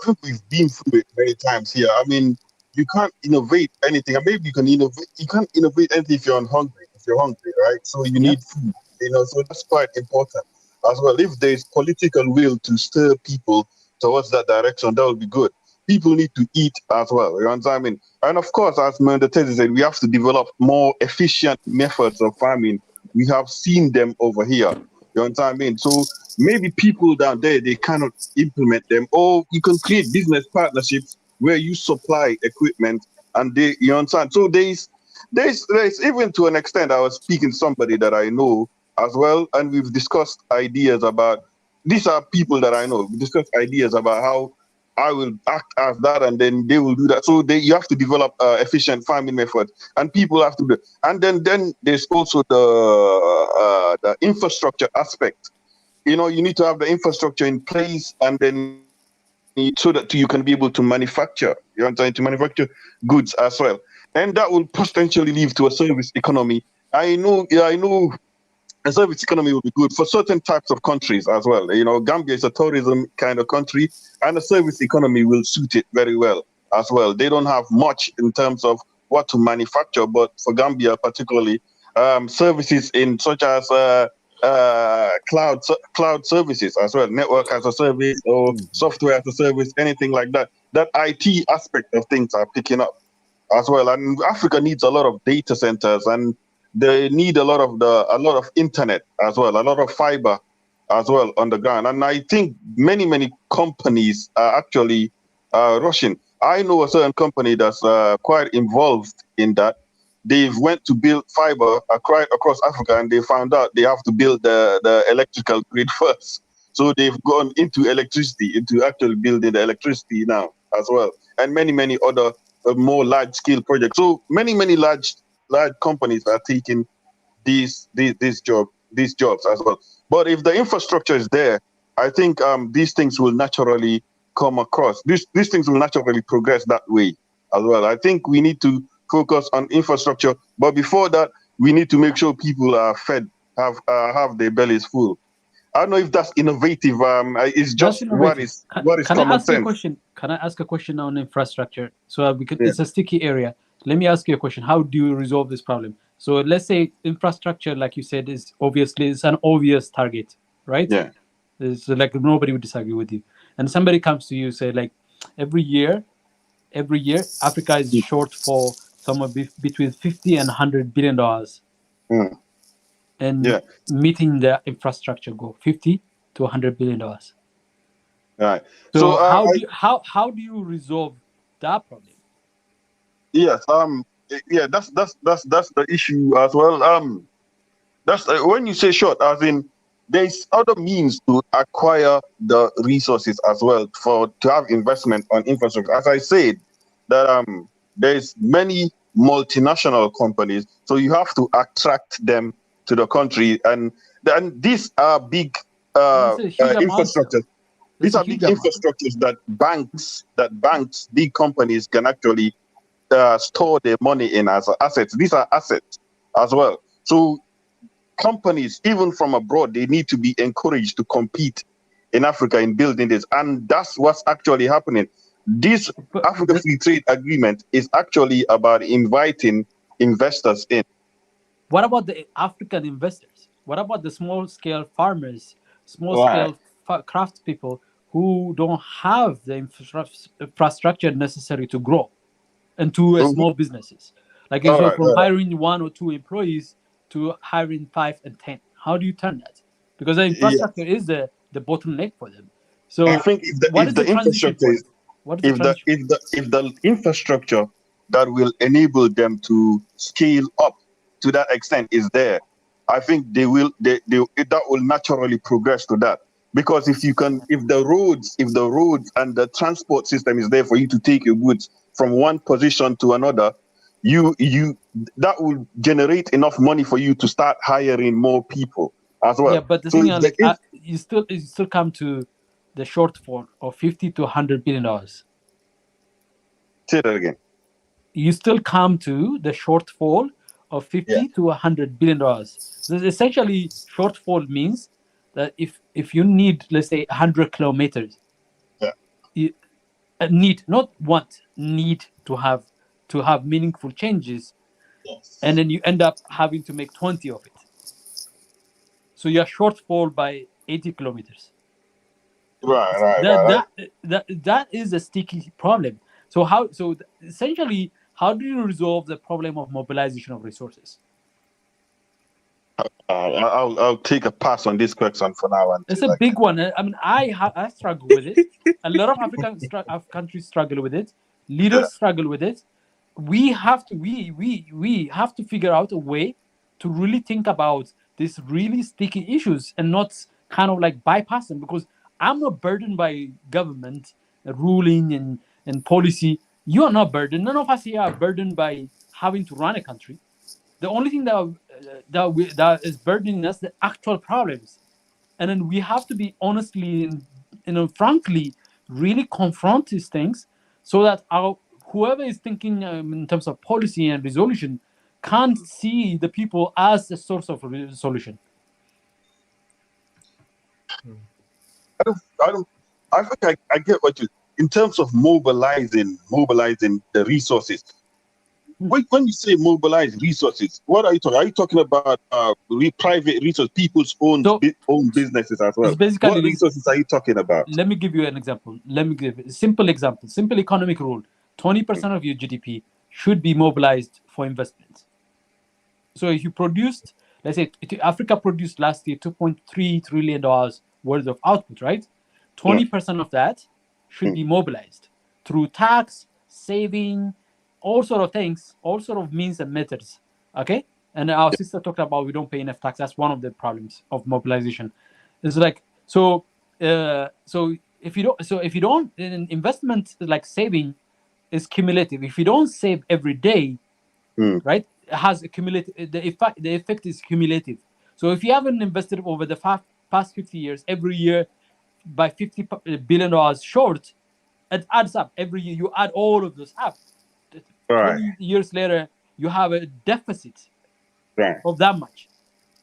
think we've been through it many times here. I mean, you can't innovate anything. Maybe you can innovate. You can't innovate anything if you're hungry. Right? So you need food. So that's quite important as well. If there's political will to stir people towards that direction, that would be good. People need to eat as well. You know what I mean? And of course, as Mendetezi said, we have to develop more efficient methods of farming. We have seen them over here. You know what I mean? So maybe people down there, they cannot implement them. Or you can create business partnerships where you supply equipment and they, you understand? So there's even to an extent, I was speaking to somebody that I know as well, and we've discussed ideas about, these are people that I know, we discussed ideas about how I will act as that, and then they will do that. So you have to develop efficient farming methods, and people have to do it. And then there's also the infrastructure aspect. You need to have the infrastructure in place, and then so that you can be able to manufacture. You know what I'm saying? To manufacture goods as well, and that will potentially lead to a service economy. I know a service economy will be good for certain types of countries as well. Gambia is a tourism kind of country, and a service economy will suit it very well as well. They don't have much in terms of what to manufacture, but for Gambia particularly, services in such as cloud services as well, network as a service or software as a service, anything like that. That IT aspect of things are picking up as well. And Africa needs a lot of data centers, and they need a lot of internet as well, a lot of fiber as well on the ground. And I think many companies are actually rushing. I know a certain company that's quite involved in that. They've went to build fiber across Africa, and they found out they have to build the electrical grid first. So they've gone into electricity, into actually building the electricity now as well, and many other more large scale projects. So many large companies are taking these jobs as well. But if the infrastructure is there, I think these things will naturally come across. These things will naturally progress that way as well. I think we need to focus on infrastructure, but before that, we need to make sure people are fed, have their bellies full. I don't know if that's innovative. It's just what is Can I common ask you a sense. question? Can I ask a question on infrastructure? So it's a sticky area. Let me ask you a question. How do you resolve this problem? So let's say infrastructure, like you said, is an obvious target, right? Yeah. It's like nobody would disagree with you. And somebody comes to you, say like, every year, Africa is short for somewhere between $50 and $100 billion. And meeting the infrastructure goal, $50 to $100 billion. Right. So how do you resolve that problem? Yes. Yeah. That's the issue as well. That's when you say short, as in there's other means to acquire the resources as well to have investment on infrastructure. As I said, that there's many multinational companies, so you have to attract them to the country, and these are big infrastructures. These are big infrastructures that banks, big companies can actually store their money in as assets. These are assets as well. So companies, even from abroad, they need to be encouraged to compete in Africa in building this. And that's what's actually happening. This Africa Free Trade Agreement is actually about inviting investors in. What about the African investors? What about the small-scale farmers, small-scale craft people who don't have the infrastructure necessary to grow, and to small businesess? Like from hiring 1 or 2 employees to hiring 5 and 10. How do you turn that? Because the infrastructure is the bottleneck for them. So I think if the infrastructure that will enable them to scale up to that extent is there, I think that will naturally progress to that. Because if the roads and the transport system is there for you to take your goods from one position to another, that will generate enough money for you to start hiring more people as well. Yeah, but the thing is, you still come to the shortfall of $50 to $100 billion. Say that again. You still come to the shortfall of $50 to $100 billion. So essentially, shortfall means that if you need, let's say, 100 kilometers, you need to have meaningful changes, and then you end up having to make 20 of it. So you're shortfall by 80 kilometers. Right. That is a sticky problem. So essentially, how do you resolve the problem of mobilization of resources? I'll take a pass on this question for now. It's a big one. I mean, I struggle with it. A lot of African countries struggle with it. Leaders struggle with it. We have to figure out a way to really think about these really sticky issues and not kind of like bypass them, because I'm not burdened by government ruling and policy. You are not burdened. None of us here are burdened by having to run a country. The only thing that is burdening us the actual problems, and then we have to be honestly and frankly really confront these things, so that whoever is thinking in terms of policy and resolution can't see the people as the source of solution. I think I get what you. In terms of mobilizing the resources. When you say mobilize resources, what are you talking? Are you talking about private resources, people's own businesses as well? What resources are you talking about? Let me give you an example. Let me give a simple example. Simple economic rule: 20% of your GDP should be mobilized for investment. So if you produced, let's say Africa produced last year $2.3 trillion worth of output, right? 20% of that should be mobilized through tax, saving, all sort of things, all sort of means and methods. Okay, and our sister talked about we don't pay enough tax. That's one of the problems of mobilization. It's like so if you don't, then investment like saving is cumulative. If you don't save every day, right, it has a cumulative. The effect is cumulative. So if you haven't invested over the past 50 years, every year by $50 billion short, it adds up. Every year you add all of those up. 20 years later, you have a deficit of that much.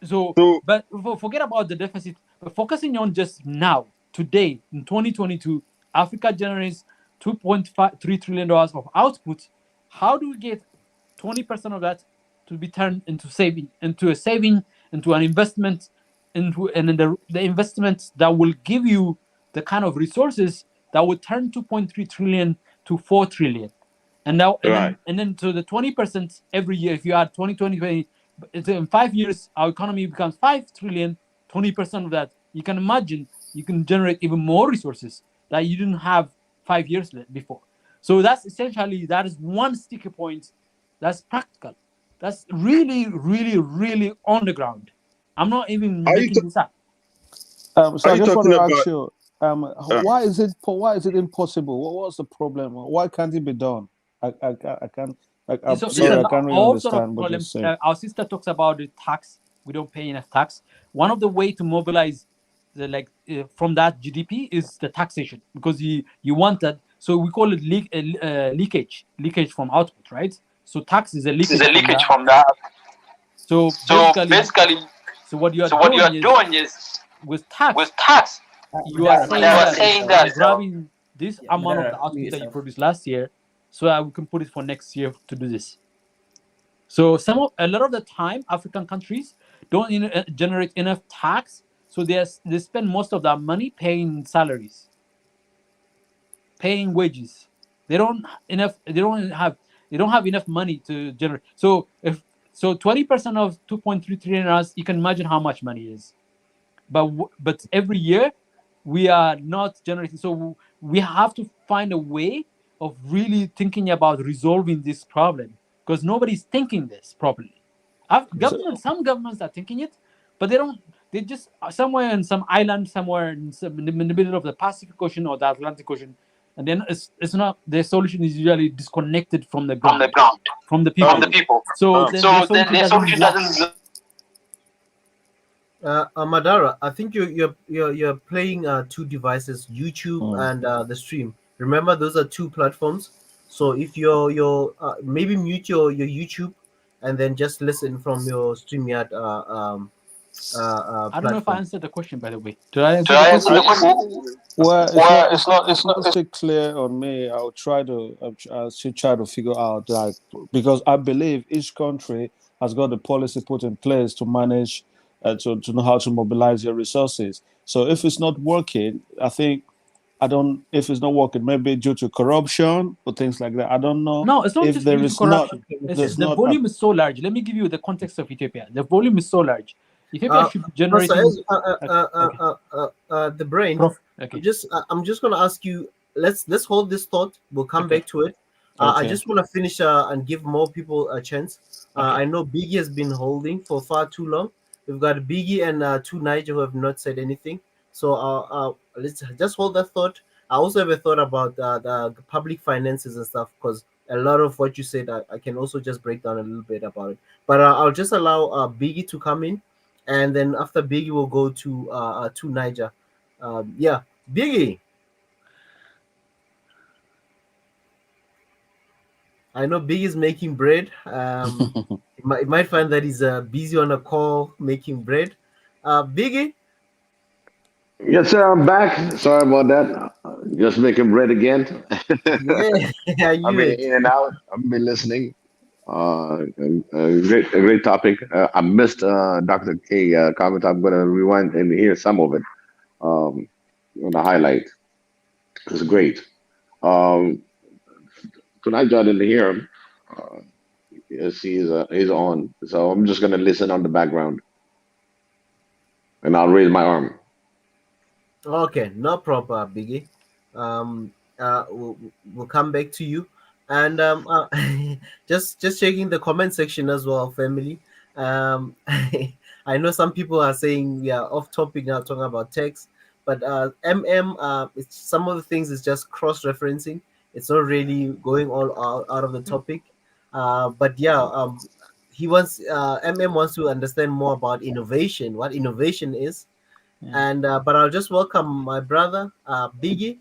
So but forget about the deficit, but focusing on just now, today, in 2022, Africa generates $2.3 trillion of output. How do we get 20% of that to be turned into into an investment, the investment that will give you the kind of resources that would turn 2.3 trillion to 4 trillion? And now, and then to the 20% every year, if you add 20, in 5 years, our economy becomes 5 trillion, 20% of that, you can imagine you can generate even more resources that you didn't have 5 years before. So that's essentially, that is one sticky point that's practical. That's really, really, really on the ground. I'm not even making this up. So I just want to ask you, why is it impossible? What's the problem? Why can't it be done? I can't. I'm sorry, I can't really understand what you're saying. Our sister talks about the tax. We don't pay enough tax. One of the way to mobilize from that GDP is the taxation, because you want that. So we call it leakage from output, right? So tax is a leakage from that. So basically, what you are doing is with tax, you are saying that grabbing this amount of the output that you produced last year, so we can put it for next year to do this. So a lot of the time, African countries don't generate enough tax, so they spend most of their money paying salaries, paying wages. They don't have enough money to generate. So 20% of 2.3 trillion, you can imagine how much money is. But every year we are not generating. So we have to find a way of really thinking about resolving this problem, because nobody's thinking this properly. Some governments are thinking it, but they just somewhere in some island, somewhere in the middle of the Pacific Ocean or the Atlantic Ocean, and then it's not, the solution is usually disconnected from the ground, from the people. So the solution doesn't. Madara, I think you're playing two devices, YouTube and the stream. Remember, those are two platforms. So if you're maybe mute your YouTube and then just listen from your StreamYard. I don't know if I answered the question, by the way. Did I answer the question? Well, it's not still clear on me. I'll try to figure out, like, because I believe each country has got the policy put in place to manage to know how to mobilize your resources. So if it's not working, if it's not working, maybe due to corruption or things like that. I don't know. No, it's not just due to corruption. The volume is so large. Let me give you the context of Ethiopia. The volume is so large. Ethiopia should be generating the brain. Okay. I'm just gonna ask you. Let's hold this thought. We'll come back to it. I just want to finish and give more people a chance. I know Biggie has been holding for far too long. We've got Biggie and two Niger who have not said anything. So let's just hold that thought. I also have a thought about the public finances and stuff, because a lot of what you said, I can also just break down a little bit about it. But I'll just allow Biggie to come in, and then after Biggie, we'll go to Niger. Yeah, Biggie. I know Biggie's making bread. You might find that he's busy on a call making bread. Biggie? Yes, sir. I'm back. Sorry about that. Just making bread again. Yeah, I've been in and out. I've been listening. A great topic. I missed Dr. K comment. I'm going to rewind and hear some of it. The highlight. It's great. Tonight, I didn't hear him. Yes, he's on. So I'm just going to listen on the background. and I'll raise my arm. Okay, no problem, Biggie. Um, we'll come back to you, and just checking the comment section as well, family. I know some people are saying we are off topic now, talking about text, but it's, some of the things is just cross referencing. It's not really going all out of the topic. But yeah, wants to understand more about innovation, what innovation is, and but I'll just welcome my brother, Biggie,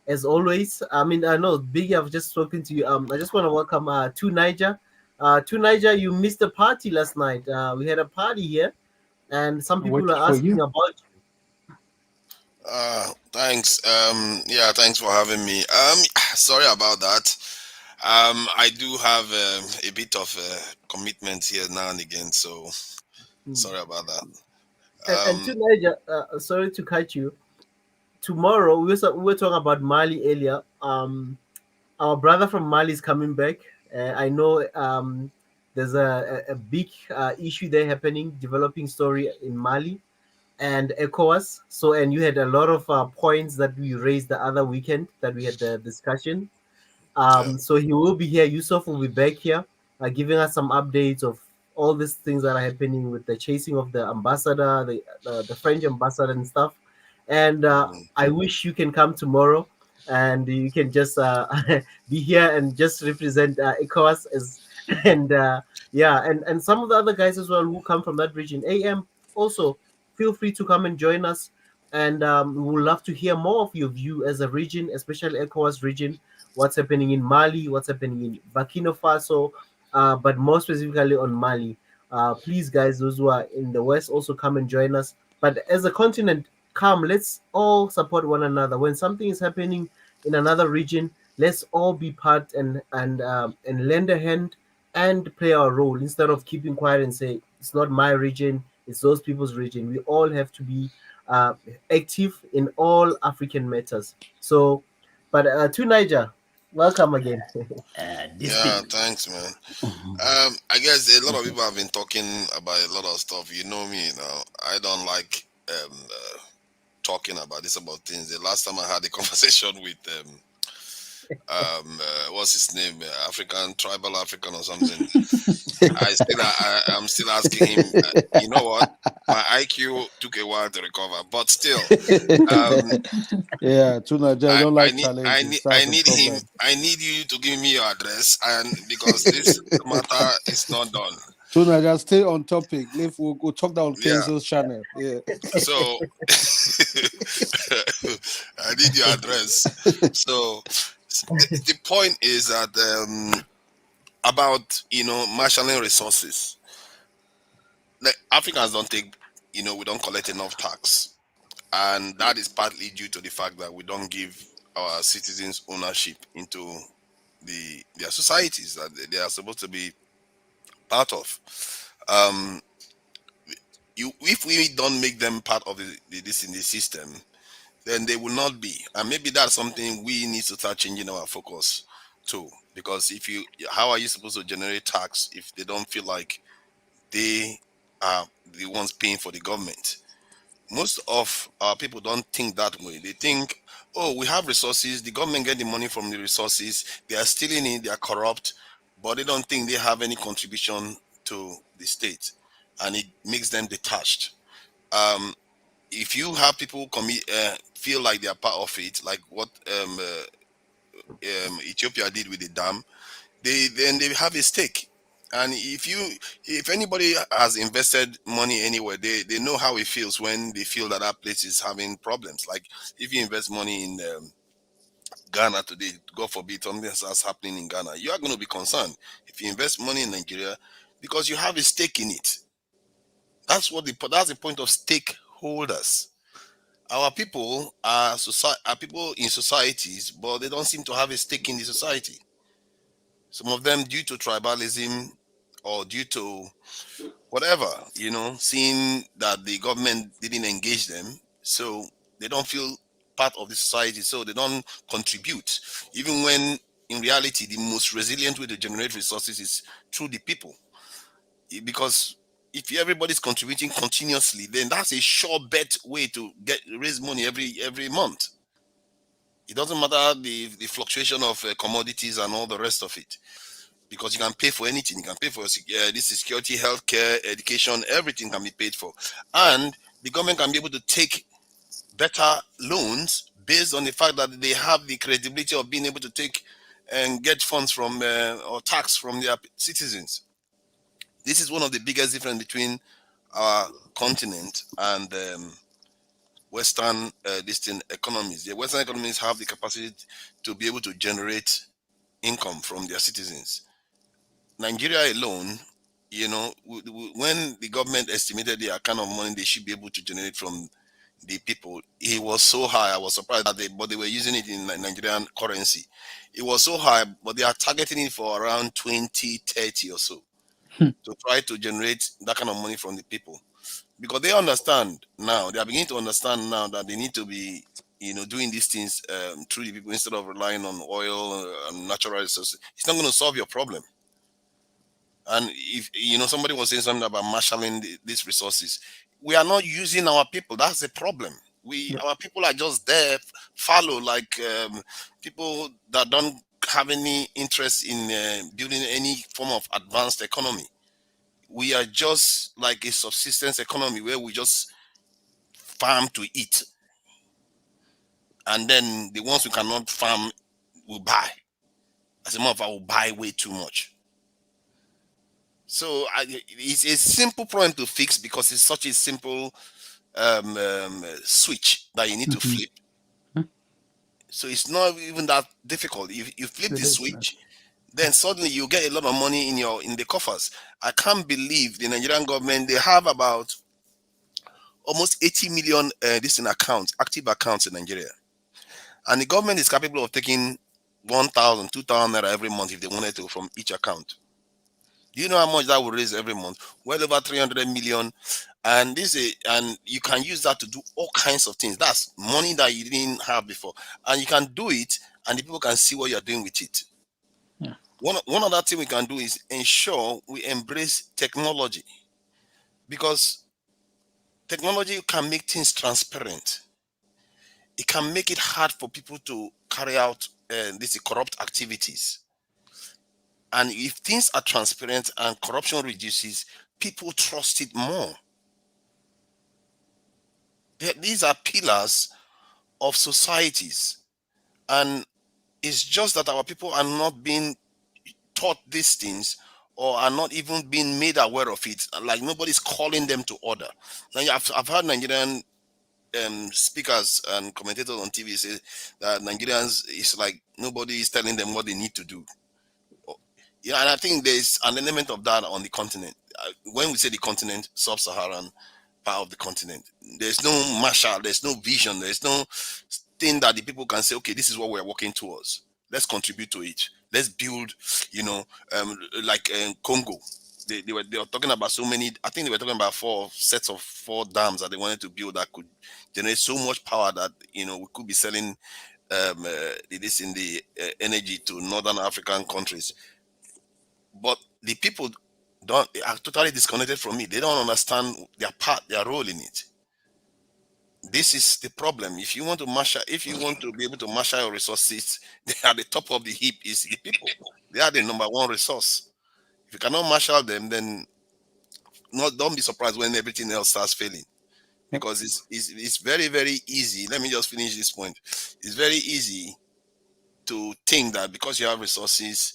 as always. I mean, I know Biggie, I've just spoken to you. I just want to welcome to Niger. To Niger, you missed the party last night. We had a party here, and some people are asking about you. Thanks. Yeah, thanks for having me. Sorry about that. I do have a bit of commitment here now and again, so sorry about that. And to Niger, sorry to cut you. Tomorrow we were talking about Mali earlier. Our brother from Mali is coming back. I know there's a big issue there happening, developing story in Mali and ECOWAS. So, and you had a lot of points that we raised the other weekend that we had the discussion. So he will be here. Yusuf will be back here, giving us some updates of all these things that are happening with the chasing of the ambassador, the French ambassador and stuff. And I wish you can come tomorrow, and you can just be here and just represent ECOWAS as, and yeah, and some of the other guys as well who come from that region. AM also feel free to come and join us, and we would love to hear more of your view as a region, especially ECOWAS region, what's happening in Mali, what's happening in Burkina Faso, but more specifically on Mali. Please, guys, those who are in the West, also come and join us. But as a continent, come, let's all support one another. When something is happening in another region, let's all be part and lend a hand and play our role instead of keeping quiet and say it's not my region, it's those people's region. We all have to be active in all African matters. So, but to Niger, welcome again. Yeah, thanks, man. I guess a lot of people have been talking about a lot of stuff. You know me now. I don't like talking about this about things. The last time I had a conversation with what's his name, African tribal African or something. I'm still asking him. You know what? My IQ took a while to recover, but still, Yeah, to Nigeria, I don't I like need I challenges. need That's I the need him. problem. I need you to give me your address, and because this matter is not done. To Nigeria, stay on topic. We'll talk that on Yeah. Kenzo's channel. Yeah. So I need your address. So the point is that about marshalling resources. Like Africans don't take, we don't collect enough tax, and that is partly due to the fact that we don't give our citizens ownership into their societies that they are supposed to be part of. Um, if we don't make them part of this in the system, then they will not be, and maybe that's something we need to start changing our focus to. Because how are you supposed to generate tax if they don't feel like they are the ones paying for the government? Most of our people don't think that way. They think, oh, we have resources, the government get the money from the resources, they are stealing it, they are corrupt, but they don't think they have any contribution to the state, and it makes them detached. Um, if you have people feel like they are part of it, like what Ethiopia did with the dam, then they have a stake. And if anybody has invested money anywhere, they know how it feels when they feel that that place is having problems. Like if you invest money in Ghana today, God forbid something starts happening in Ghana, you are going to be concerned. If you invest money in Nigeria, because you have a stake in it. That's the point of stakeholders. Our people are people in societies, but they don't seem to have a stake in the society. Some of them due to tribalism or due to whatever, seeing that the government didn't engage them, so they don't feel part of the society, so they don't contribute. Even when in reality, the most resilient way to generate resources is through the people. Because if everybody's contributing continuously, then that's a sure bet way to raise money every month. It doesn't matter the fluctuation of commodities and all the rest of it, because you can pay for anything. You can pay for this is security, healthcare, education, everything can be paid for, and the government can be able to take better loans based on the fact that they have the credibility of being able to take and get funds from or tax from their citizens. This is one of the biggest difference between our continent and Western distant economies. The Western economies have the capacity to be able to generate income from their citizens. Nigeria alone, when the government estimated the kind of money they should be able to generate from the people, it was so high. I was surprised that but they were using it in Nigerian currency. It was so high, but they are targeting it for around 2030 or so to try to generate that kind of money from the people, because they understand now. They are beginning to understand now that they need to be, doing these things through the people instead of relying on oil and natural resources. It's not going to solve your problem. And if somebody was saying something about marshalling these resources, we are not using our people. That's the problem. Our people are just there, follow like people that don't have any interest in building any form of advanced economy. We are just like a subsistence economy where we just farm to eat, and then the ones who cannot farm will buy. As a matter of fact, will buy way too much. So it's a simple problem to fix because it's such a simple switch that you need to flip. So it's not even that difficult. If you flip the switch, then suddenly you get a lot of money in the coffers. I can't believe the Nigerian government, they have about almost 80 million active accounts in Nigeria. And the government is capable of taking 1,000, 2,000 naira every month if they wanted to from each account. Do you know how much that will raise every month? Well over 300 million. And and you can use that to do all kinds of things. That's money that you didn't have before. And you can do it and the people can see what you're doing with it. Yeah. One other thing we can do is ensure we embrace technology, because technology can make things transparent. It can make it hard for people to carry out these corrupt activities. And if things are transparent and corruption reduces, people trust it more. These are pillars of societies. And it's just that our people are not being taught these things or are not even being made aware of it. Like nobody's calling them to order. Now, I've heard Nigerian speakers and commentators on TV say that Nigerians is like nobody is telling them what they need to do. Yeah, and I think there's an element of that on the continent. When we say the continent, sub-Saharan part of the continent, there's no marshal, there's no vision, there's no thing that the people can say, okay, this is what we're working towards. Let's contribute to it. Let's build, like Congo. They were talking about so many. I think they were talking about 4 sets of 4 dams that they wanted to build that could generate so much power that we could be selling this in the energy to northern African countries. But the people are totally disconnected from it. They don't understand their part, their role in it. This is the problem. If you want to be able to marshal your resources, they are the top of the heap is the people. They are the number one resource. If you cannot marshal them, then don't be surprised when everything else starts failing. Because it's very, very easy. Let me just finish this point. It's very easy to think that because you have resources,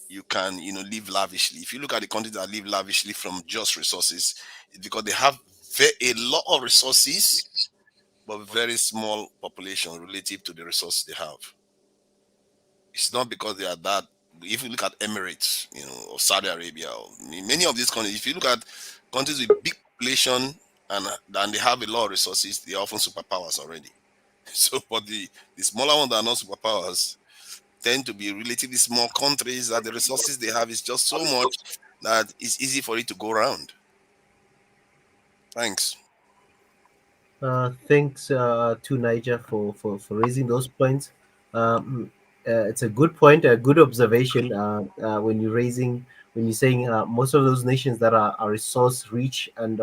you can live lavishly. If you look at the countries that live lavishly from just resources, it's because they have a lot of resources but very small population relative to the resources they have. It's not because they are that. If you look at Emirates, or Saudi Arabia, or many of these countries, if you look at countries with big population and they have a lot of resources, they are often superpowers already. So, but the smaller ones that are not superpowers tend to be relatively small countries that the resources they have is just so much that it's easy for it to go around. Thanks. Thanks to Niger for raising those points. it's a good point, a good observation. When you're saying most of those nations that are resource rich and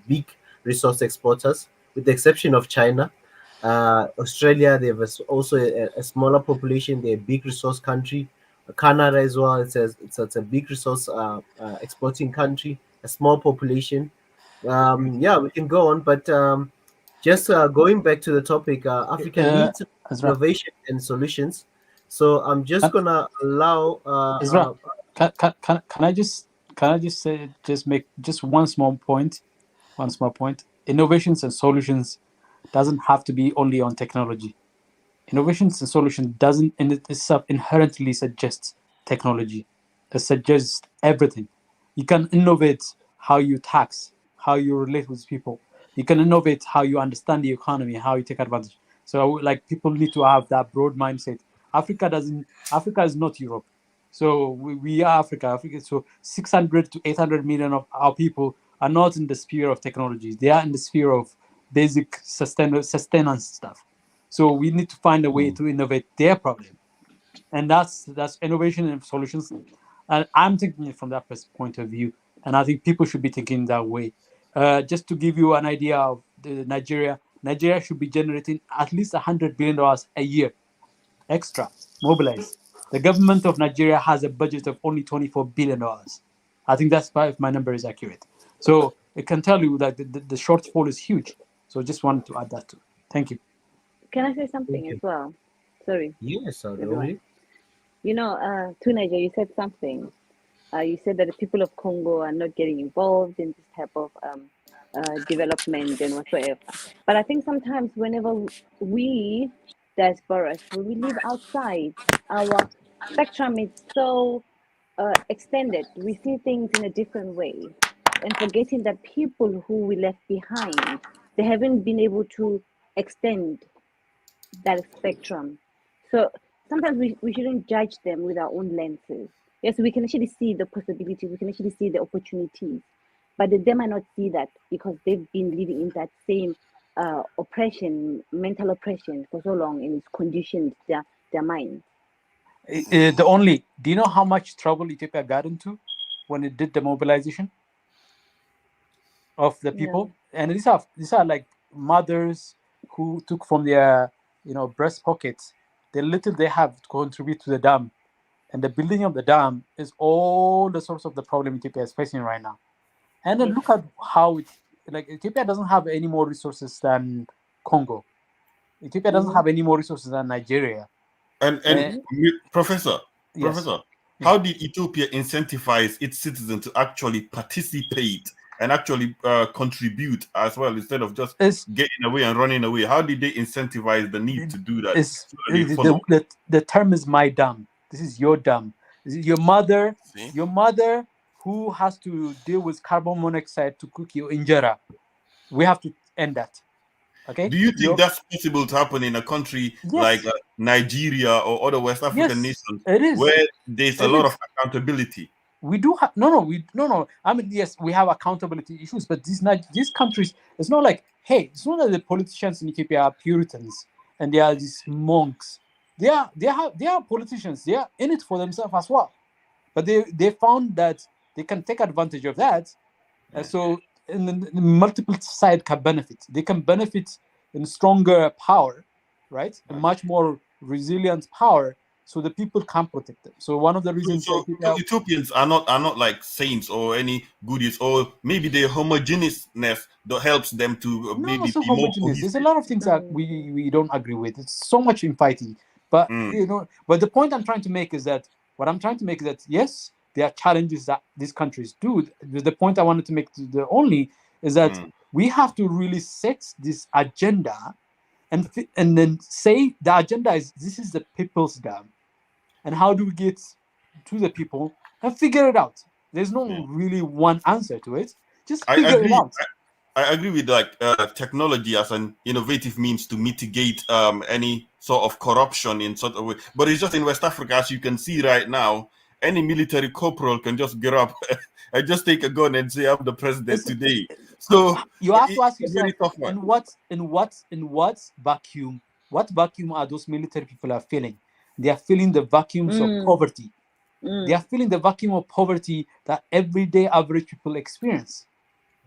big resource exporters, with the exception of China, Australia, they have also a smaller population. They're a big resource country. Canada as well. It's a big resource exporting country. A small population. Yeah, we can go on, but just going back to the topic, Africa needs Ezra, innovation and solutions. So I'm just can, gonna allow. Ezra, can I just say make just one small point? One small point. Innovations and solutions doesn't have to be only on technology. Innovations and solution doesn't in itself inherently suggest technology. It suggests everything. You can innovate how you tax, how you relate with people. You can innovate how you understand the economy, how you take advantage. So like people need to have that broad mindset. Africa is not Europe. So we are Africa. So 600 to 800 million of our people are not in the sphere of technology. They are in the sphere of basic sustenance stuff. So we need to find a way to innovate their problem, and that's innovation and solutions. And I'm thinking it from that point of view, and I think people should be thinking that way. Just to give you an idea of Nigeria should be generating at least $100 billion a year extra mobilized. The government of Nigeria has a budget of only $24 billion. I think that's if my number is accurate. So it can tell you that the shortfall is huge. So just wanted to add that too. Thank you. Can I say something as well? Sorry. Yes, everyone. You know, Tunaja, you said something. You said that the people of Congo are not getting involved in this type of development and whatsoever. But I think sometimes whenever we diasporas, when we live outside, our spectrum is so extended. We see things in a different way, and forgetting that people who we left behind, they haven't been able to extend that spectrum. So sometimes we shouldn't judge them with our own lenses. Yes, we can actually see the possibilities, we can actually see the opportunities, but they might not see that because they've been living in that same oppression, mental oppression for so long, and it's conditioned their mind. Do you know how much trouble Ethiopia got into when it did the mobilization of the people? Yeah. And these are like mothers who took from their breast pockets the little they have to contribute to the dam, and the building of the dam is all the source of the problem Ethiopia is facing right now. And then look at how Ethiopia doesn't have any more resources than Congo. Ethiopia doesn't have any more resources than Nigeria. And Professor, yes. How did Ethiopia incentivize its citizens to actually participate and actually contribute as well, instead of just getting away and running away? How did they incentivize the need to do that? The term is my dam. This is your dam. This is your mother who has to deal with carbon monoxide to cook your injera. We have to end that. Okay. Do you think that's possible to happen in a country like Nigeria or other West African nations where there's a lot of accountability? We do have no. I mean, yes, we have accountability issues, but these countries, it's not like, hey, it's not that the politicians in Ethiopia are Puritans and they are these monks. They are politicians. They are in it for themselves as well, but they found that they can take advantage of that. So in the multiple side can benefit. They can benefit in stronger power, right? A much more resilient power, so the people can protect them. So one of the reasons Ethiopians are not like saints or any goodies, or maybe their homogeneousness that helps them to maybe be more cohesive. There's a lot of things that we don't agree with. It's so much infighting, but but the point I'm trying to make is that yes, there are challenges that these countries do. The point I wanted to make is that we have to really set this agenda and then say the agenda is, this is the people's dam, and how do we get to the people and figure it out? There's no really one answer to it. Just figure it out. I agree with technology as an innovative means to mitigate any sort of corruption in sort of way. But it's just in West Africa, as you can see right now, any military corporal can just get up and just take a gun and say, I'm the president today. So you have to ask yourself, in what vacuum are those military people are feeling? They are feeling the vacuums of poverty. They Mm. are feeling the vacuum of poverty that everyday average people experience.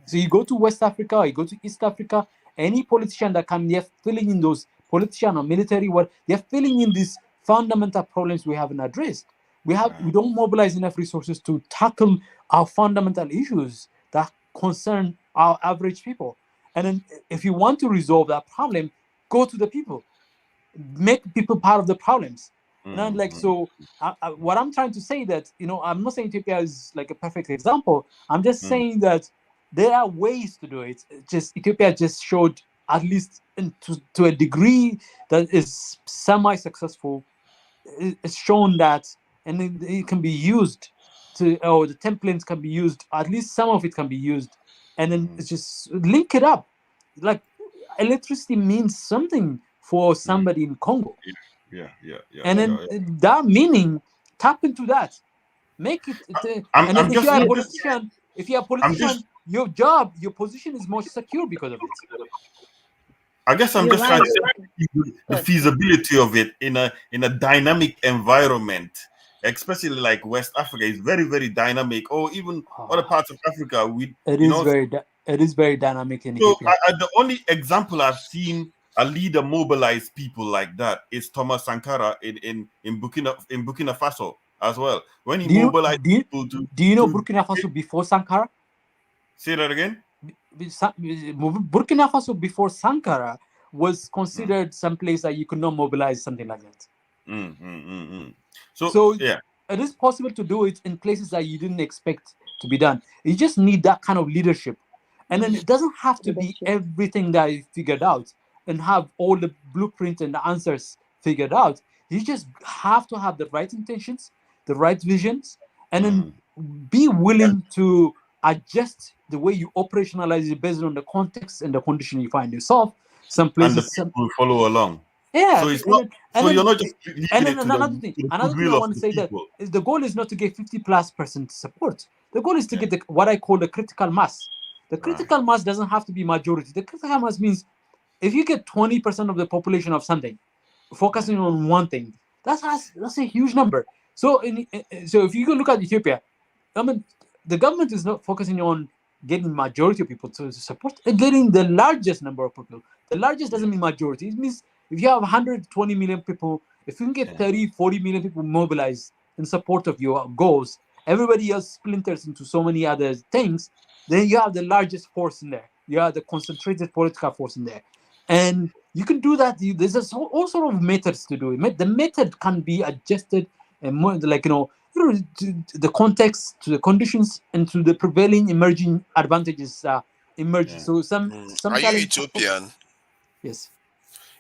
So you go to West Africa or you go to East Africa, any politician that comes, they're filling in those politician or military work, they're filling in these fundamental problems we haven't addressed. We don't mobilize enough resources to tackle our fundamental issues that concern our average people. And then if you want to resolve that problem, go to the people, make people part of the problems. And I'm like, so what I'm trying to say that, I'm not saying Ethiopia is like a perfect example. I'm just saying that there are ways to do it. Just Ethiopia just showed, at least to a degree that is semi-successful, it's shown that, and it can be used or the templates can be used, at least some of it can be used, and then it's just link it up. Like electricity means something for somebody in Congo. And then that meaning, tap into that, make it. And then if you are a politician, your job, your position is more secure because of it. I guess I'm You're just trying right. to see the feasibility of it in a dynamic environment, especially like West Africa is very, very dynamic, or even other parts of Africa. It is very dynamic in So Ethiopia. the only example I've seen a leader mobilize people like that is Thomas Sankara in Burkina Faso as well. When he mobilized people to do you know Burkina Faso before Sankara? Say that again. Burkina Faso before Sankara was considered some place that you could not mobilize something like that. So yeah, it is possible to do it in places that you didn't expect to be done. You just need that kind of leadership. And then it doesn't have to be everything that is figured out and have all the blueprint and the answers figured out. You just have to have the right intentions, the right visions, and then be willing to adjust the way you operationalize it based on the context and the condition you find yourself. Some places, and the people follow along. Yeah. So it's not. So you're not just leaving it to another thing I want to say that is the goal is not to get 50+% support. The goal is to get what I call the critical mass. The critical mass doesn't have to be majority. The critical mass means if you get 20% of the population of something focusing on one thing, that's a huge number. So so if you go look at Ethiopia, I mean, the government is not focusing on getting majority of people to support, getting the largest number of people. The largest doesn't mean majority. It means if you have 120 million people, if you can get 30, 40 million people mobilized in support of your goals, everybody else splinters into so many other things, then you have the largest force in there. You have the concentrated political force in there. And you can do that. There's all sort of methods to do it. The method can be adjusted and more like, to the context, to the conditions, and to the prevailing emerging advantages emerging. So some Are you Ethiopian? Yes.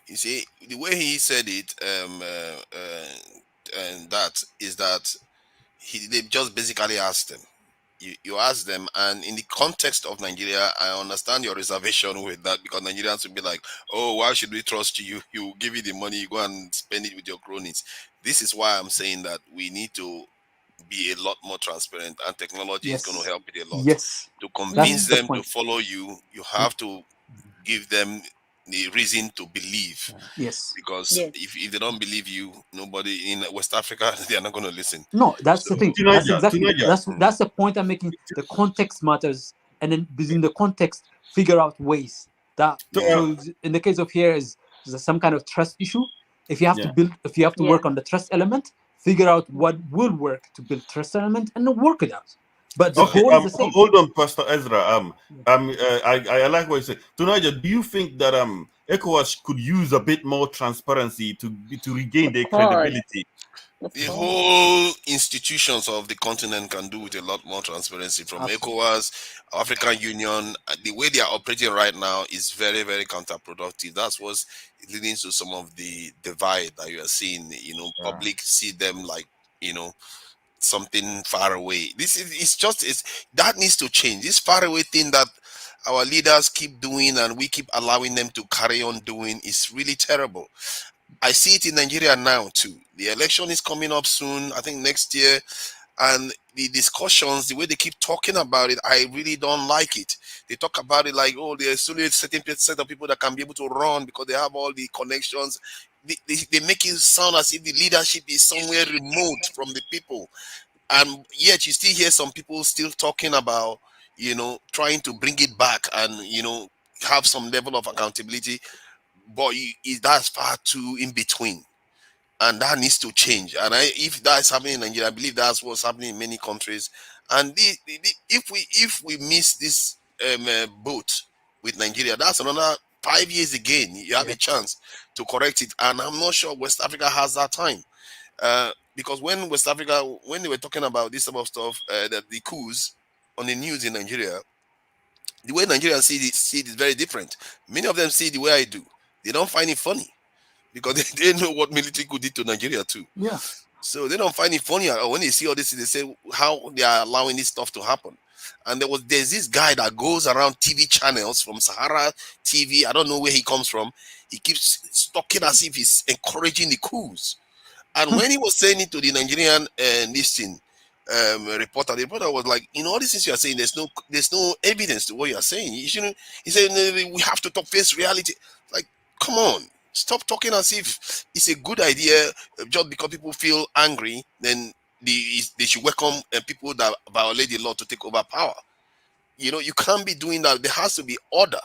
You see, the way he said it, and that is that they just basically asked them. You ask them, and in the context of Nigeria, I understand your reservation with that, because Nigerians will be like, oh, why should we trust you? You give you the money, you go and spend it with your cronies. This is why I'm saying that we need to be a lot more transparent, and technology is going to help it a lot. Yes. To convince them to follow you, you have to give them the reason to believe. Yes. Because if they don't believe you, nobody in West Africa, they are not going to listen. No, that's the thing. That's exactly that's the point I'm making. The context matters, and then within the context, figure out ways that. So in the case of here is some kind of trust issue. If you have to build, if you have to work on the trust element, figure out what will work to build trust element and then work it out. But the goal is the same. Hold on, Pastor Ezra. I like what you said. Tunaja, do you think that ECOWAS could use a bit more transparency to regain their credibility? The whole institutions of the continent can do with a lot more transparency, from ECOWAS, African Union. The way they are operating right now is very, very counterproductive. That's what's leading to some of the divide that you are seeing. Public see them like, something far away. That needs to change. This far away thing that our leaders keep doing and we keep allowing them to carry on doing is really terrible. I see it in Nigeria now too. The election is coming up soon, I think next year, and the discussions, the way they keep talking about it, I really don't like it. They talk about it like, oh, there's only a certain set of people that can be able to run because they have all the connections. they make it sound as if the leadership is somewhere remote from the people, and yet you still hear some people still talking about, trying to bring it back and have some level of accountability, but that's far too in between, and that needs to change. And if that's happening in Nigeria, I believe that's what's happening in many countries. And if we miss this boat with Nigeria, that's another 5 years again. You have a chance to correct it, and I'm not sure West Africa has that time. Because when West Africa, when they were talking about this type of stuff, that the coups on the news in Nigeria, the way Nigerians see it is very different. Many of them see it the way I do. They don't find it funny because they know what military coup did to Nigeria too. Yeah. So they don't find it funny. Or when they see all this, they say how they are allowing this stuff to happen. And there's this guy that goes around TV channels from Sahara TV. I don't know where he comes from. He keeps talking as if he's encouraging the coups. And when he was saying it to the Nigerian reporter, the reporter was like, all these things you are saying, there's no evidence to what you are saying. You shouldn't. He said, "No, we have to talk face reality." Like, come on, stop talking as if it's a good idea just because people feel angry. Then they should welcome people that violate the law to take over power. You can't be doing that. There has to be order,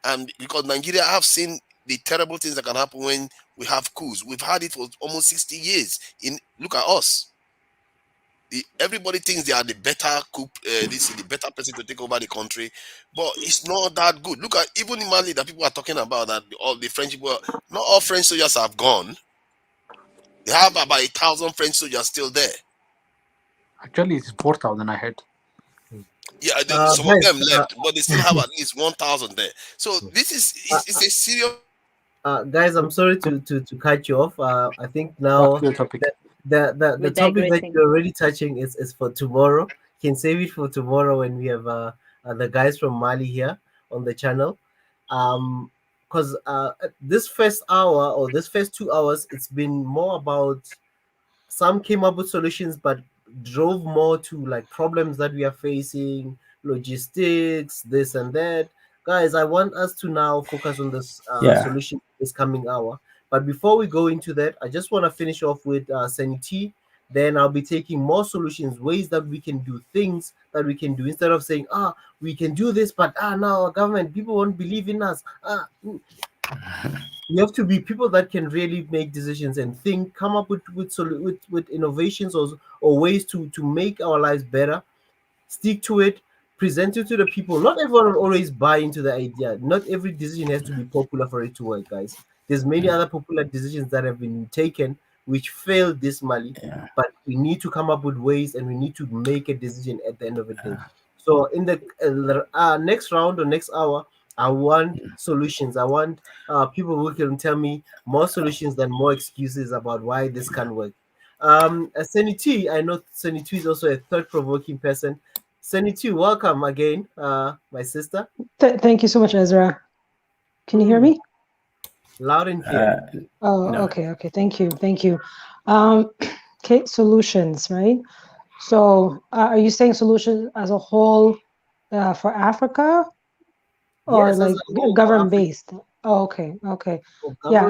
and because Nigeria, I've seen the terrible things that can happen when we have coups. We've had it for almost 60 years. Look at us. Everybody thinks they are the better coup, this is the better person to take over the country, but it's not that good. Look at even in Mali that people are talking about, that all the French people, not all French soldiers have gone. They have about 1,000 French soldiers still there. Actually, it's 4,000 I heard. Yeah, some of guys, them left, but they still have at least 1,000 there. So this is it's a serious. Guys, I'm sorry to cut you off. I think Back now to the topic. the We're topic that digressing. you're already touching is for tomorrow. You can save it for tomorrow when we have the guys from Mali here on the channel. Because this first hour or this first 2 hours, it's been more about some came up with solutions, but drove more to like problems that we are facing, logistics, this and that. Guys, I want us to now focus on this Yeah. solution this coming hour. But before we go into that, I just want to finish off with Sanity. Then I'll be taking more solutions, ways that we can do things that we can do instead of saying, we can do this, but now our government, people won't believe in us. You have to be people that can really make decisions and think, come up with innovations or ways to make our lives better. Stick to it, present it to the people. Not everyone will always buy into the idea. Not every decision has to be popular for it to work, guys. There's many other popular decisions that have been taken which failed dismally, but we need to come up with ways and we need to make a decision at the end of the day. So in the next round or next hour, I want solutions. I want people who can tell me more solutions than more excuses about why this can't work. Senity, I know Senity is also a thought-provoking person. Senity, welcome again, my sister. Thank you so much, Ezra. Can you hear me? Loud and clear. Oh, no. Okay. Thank you. Okay, solutions, right? So, are you saying solutions as a whole for Africa, or yes, like government based? Oh, okay. Yeah.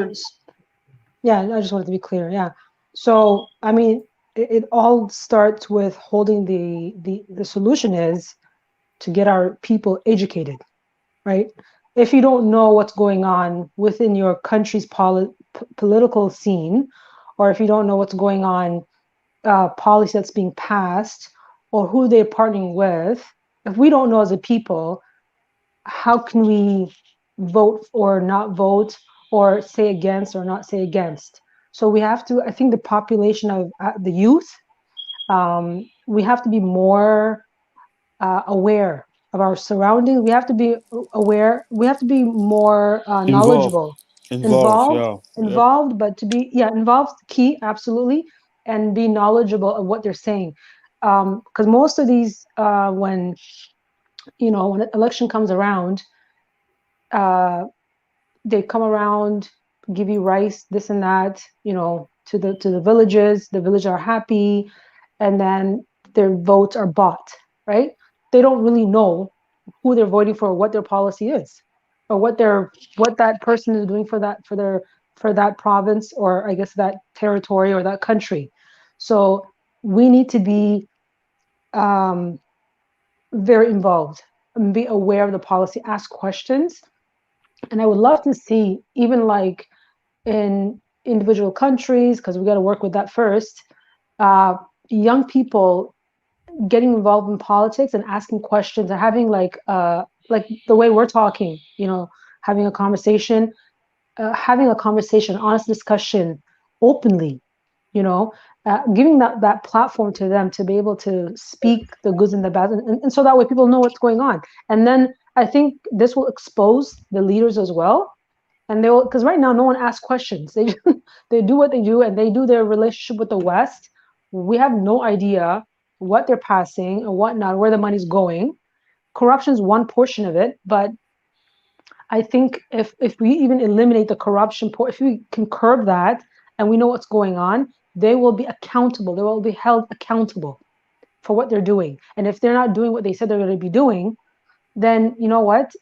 I just wanted to be clear. Yeah. So, I mean, it all starts with holding the solution is to get our people educated, right? If you don't know what's going on within your country's political scene, or if you don't know what's going on, policy that's being passed, or who they're partnering with, if we don't know as a people, how can we vote or not vote, or say against or not say against? So we have to, I think the population of the youth, we have to be more aware of our surroundings. We have to be aware. We have to be more knowledgeable, involved. But to be involved, key, absolutely, and be knowledgeable of what they're saying. Because most of these, when an election comes around, they come around, give you rice, this and that, to the villages. The villagers are happy, and then their votes are bought, right? They don't really know who they're voting for, what their policy is, or what that person is doing for for that province, or I guess that territory or that country. So we need to be very involved and be aware of the policy, ask questions. And I would love to see, even like in individual countries, because we got to work with that first, young people getting involved in politics and asking questions and having like the way we're talking, having a conversation, honest discussion openly, giving that platform to them to be able to speak the goods and the bad, and so that way people know what's going on. And then I think this will expose the leaders as well, and they will, because right now no one asks questions. They do what they do, and they do their relationship with the West. We have no idea what they're passing and whatnot, where the money's going. Corruption is one portion of it, but I think if we even eliminate the corruption, if we can curb that and we know what's going on, they will be accountable. They will be held accountable for what they're doing. And if they're not doing what they said they're going to be doing, then you know what?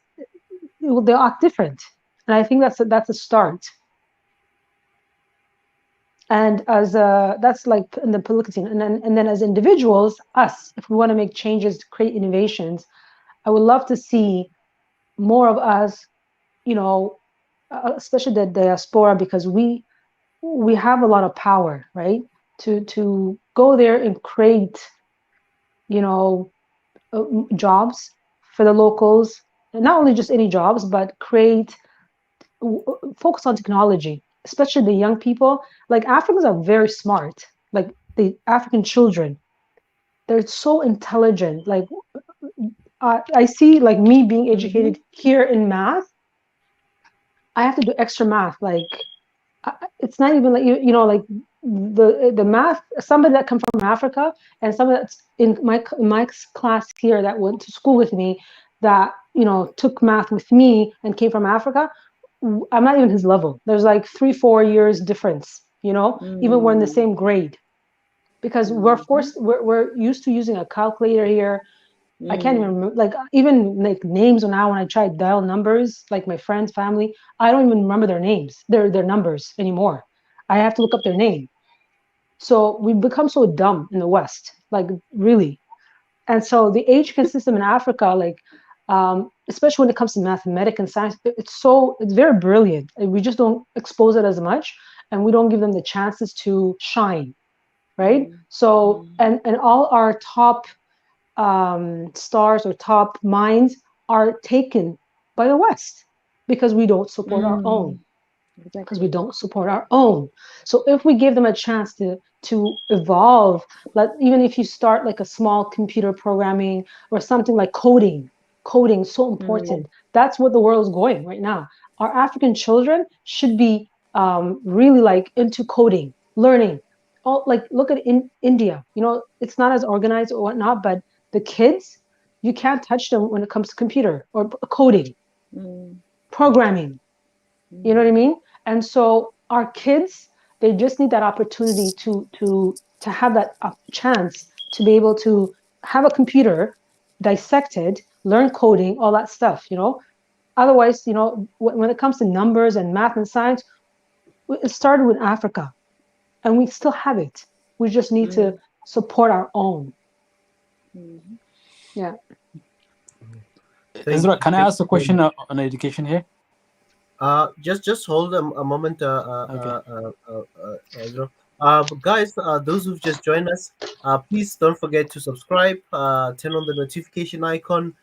They'll act different. And I think that's a start. And as that's like in the political scene, and then as individuals, us, if we want to make changes to create innovations, I would love to see more of us, especially the diaspora, because we have a lot of power, right? To go there and create, jobs for the locals, and not only just any jobs, but focus on technology, especially the young people. Like Africans are very smart, like the African children, they're so intelligent. Like I see, like me being educated here in math, I have to do extra math. Like it's not even like like the math. Somebody that come from Africa and somebody that's in my class here that went to school with me, that took math with me and came from Africa, I'm not even his level. There's like 3-4 years difference, even we're in the same grade, because we're used to using a calculator here. I can't even remember, like even like names now when I try to dial numbers, like my friends, family, I don't even remember their names, their numbers anymore. I have to look up their name. So we've become so dumb in the West, like really. And so the education system in Africa, like especially when it comes to mathematics and science, it's very brilliant. We just don't expose it as much, and we don't give them the chances to shine, right? So and all our top stars or top minds are taken by the West because we don't support our own. Because we don't support our own. So if we give them a chance to evolve, even if you start like a small computer programming or something like coding is so important. That's what the world is going right now. Our African children should be really like into coding, learning. Look at India. It's not as organized or whatnot, but the kids, you can't touch them when it comes to computer or coding, programming. You know what I mean? And so our kids, they just need that opportunity to have that chance to be able to have a computer, dissect it, learn coding, all that stuff. Otherwise, when it comes to numbers and math and science, it started with Africa, and we still have it. We just need to support our own. Yeah. Ezra, can I ask a question on education here? Just hold a moment, Ezra. Guys, those who've just joined us, please don't forget to subscribe, turn on the notification icon,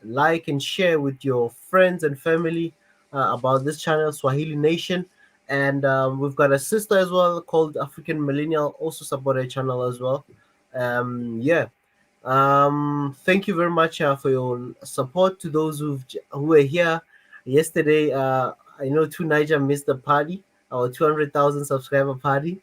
like and share with your friends and family about this channel, Swahili Nation. And we've got a sister as well called African Millennial, also support our channel as well. Thank you very much for your support. To those who were here yesterday, I know Two Niger missed the party, our 200,000 subscriber party.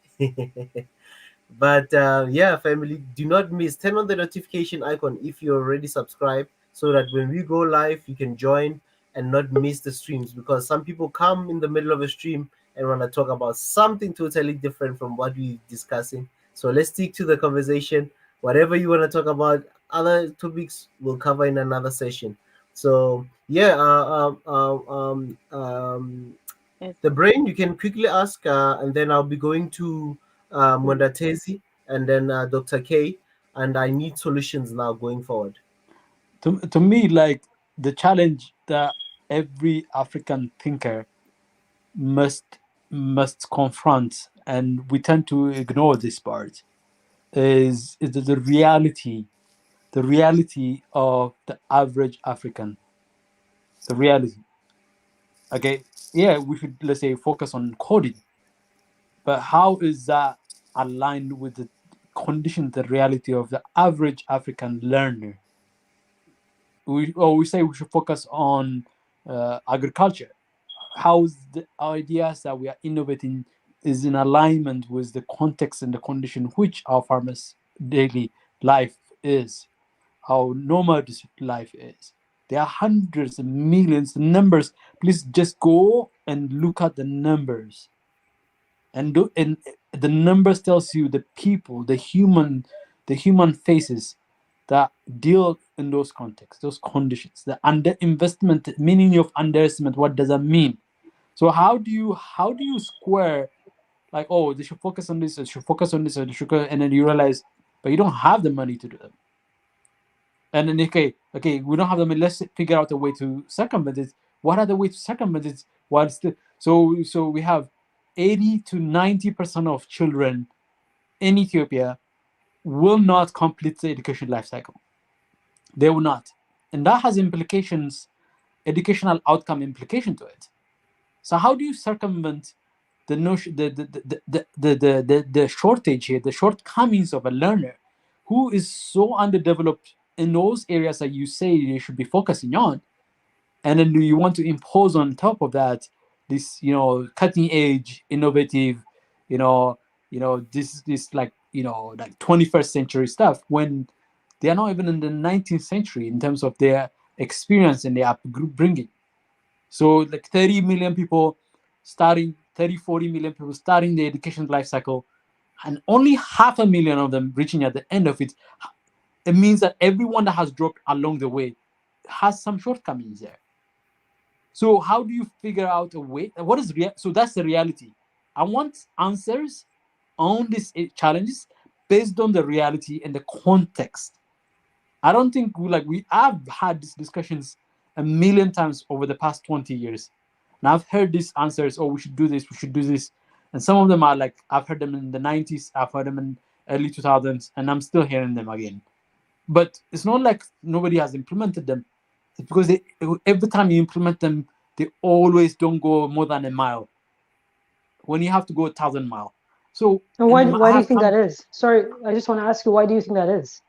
But family, do not miss. Turn on the notification icon if you're already subscribed, so that when we go live, you can join and not miss the streams. Because some people come in the middle of a stream and want to talk about something totally different from what we're discussing. So let's stick to the conversation. Whatever you want to talk about, other topics we'll cover in another session. So The brain, you can quickly ask, and then I'll be going to Mondatezi and then Dr. K, and I need solutions now going forward. To me, like the challenge that every African thinker must confront, and we tend to ignore this part, is the reality of the average African. The reality. Okay, yeah, we should, let's say, focus on coding, but how is that aligned with the condition, the reality of the average African learner? We say we should focus on agriculture. How's the ideas that we are innovating is in alignment with the context and the condition which our farmers' daily life is, how normal this life is. There are hundreds and millions of numbers. Please just go and look at the numbers, and the numbers tells you the people, the human faces that deal in those contexts, those conditions. The underinvestment, meaning of underestimate, what does that mean? So how do you square, like, oh, they should focus on this, they should focus on this, or they should, and then you realize, but you don't have the money to do them. And then okay, we don't have the money. Let's figure out a way to circumvent it. What are the ways to circumvent it? So we have 80 to 90% of children in Ethiopia will not complete the education life cycle. They will not, and that has implications, educational outcome implication to it. So how do you circumvent the notion, the shortage here, the shortcomings of a learner who is so underdeveloped in those areas that you say you should be focusing on, and then you want to impose on top of that this, cutting edge, innovative, this like, like 21st century stuff, when they are not even in the 19th century in terms of their experience and their upbringing. So like 30 million people starting, 40 million people starting the education life cycle, and only 500,000 of them reaching at the end of it. It means that everyone that has dropped along the way has some shortcomings there. So how do you figure out a way? What is so that's the reality. I want answers on these challenges based on the reality and the context. I don't think I've had these discussions a million times over the past 20 years. And I've heard these answers, oh, we should do this, we should do this. And some of them are like, I've heard them in the 90s, I've heard them in early 2000s, and I'm still hearing them again. But it's not like nobody has implemented them. It's because every time you implement them, they always don't go more than a mile, when you have to go 1,000 miles. So, and why do you think that is? Sorry, I just want to ask you, why do you think that is?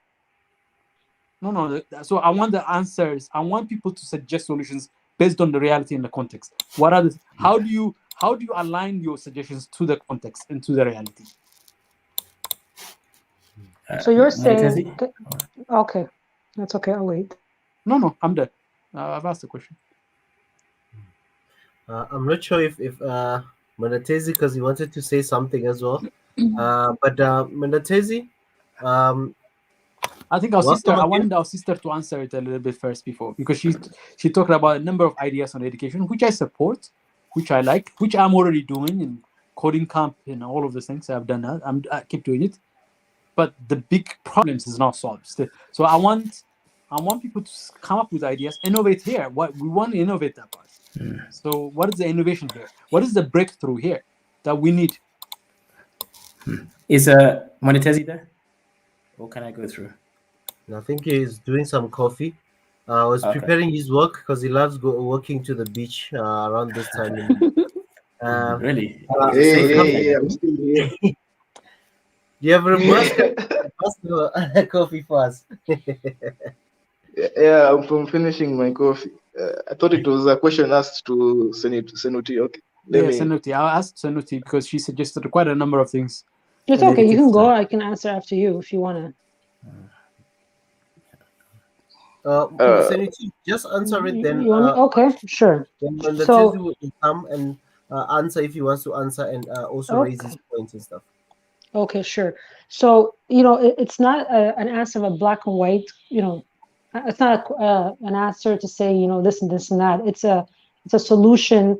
No. So I want the answers. I want people to suggest solutions based on the reality and the context. What are how do you align your suggestions to the context and to the reality? So you're saying, okay, that's okay. I'll wait. No, I'm done. I've asked the question. I'm not sure if Mondatezi, because he wanted to say something as well. But Mondatezi, I think I wanted our sister to answer it a little bit first before, because she talked about a number of ideas on education, which I support, which I like, which I'm already doing in coding camp and all of the things. I've done that. I keep doing it, but the big problems is not solved. So I want people to come up with ideas, innovate here. What we want to innovate that part. So what is the innovation here? What is the breakthrough here that we need? Is Monetezi there? Or can I go through? I think he's doing some coffee. I was preparing his work because he loves walking to the beach around this time. Really? Hey, I'm still here. Do you have a coffee for us? Yeah, I'm from finishing my coffee. I thought it was a question asked to Senuti. Okay. Senuti. I'll ask Senuti because she suggested quite a number of things. It's okay. You can go. I can answer after you if you want to. Senuti, just answer it then. Okay, sure. Then the Tezi will come and answer if he wants to answer, and also raise his points and stuff. Okay, sure. So it's not an answer of a black and white. It's not an answer to say this and this and that. It's a solution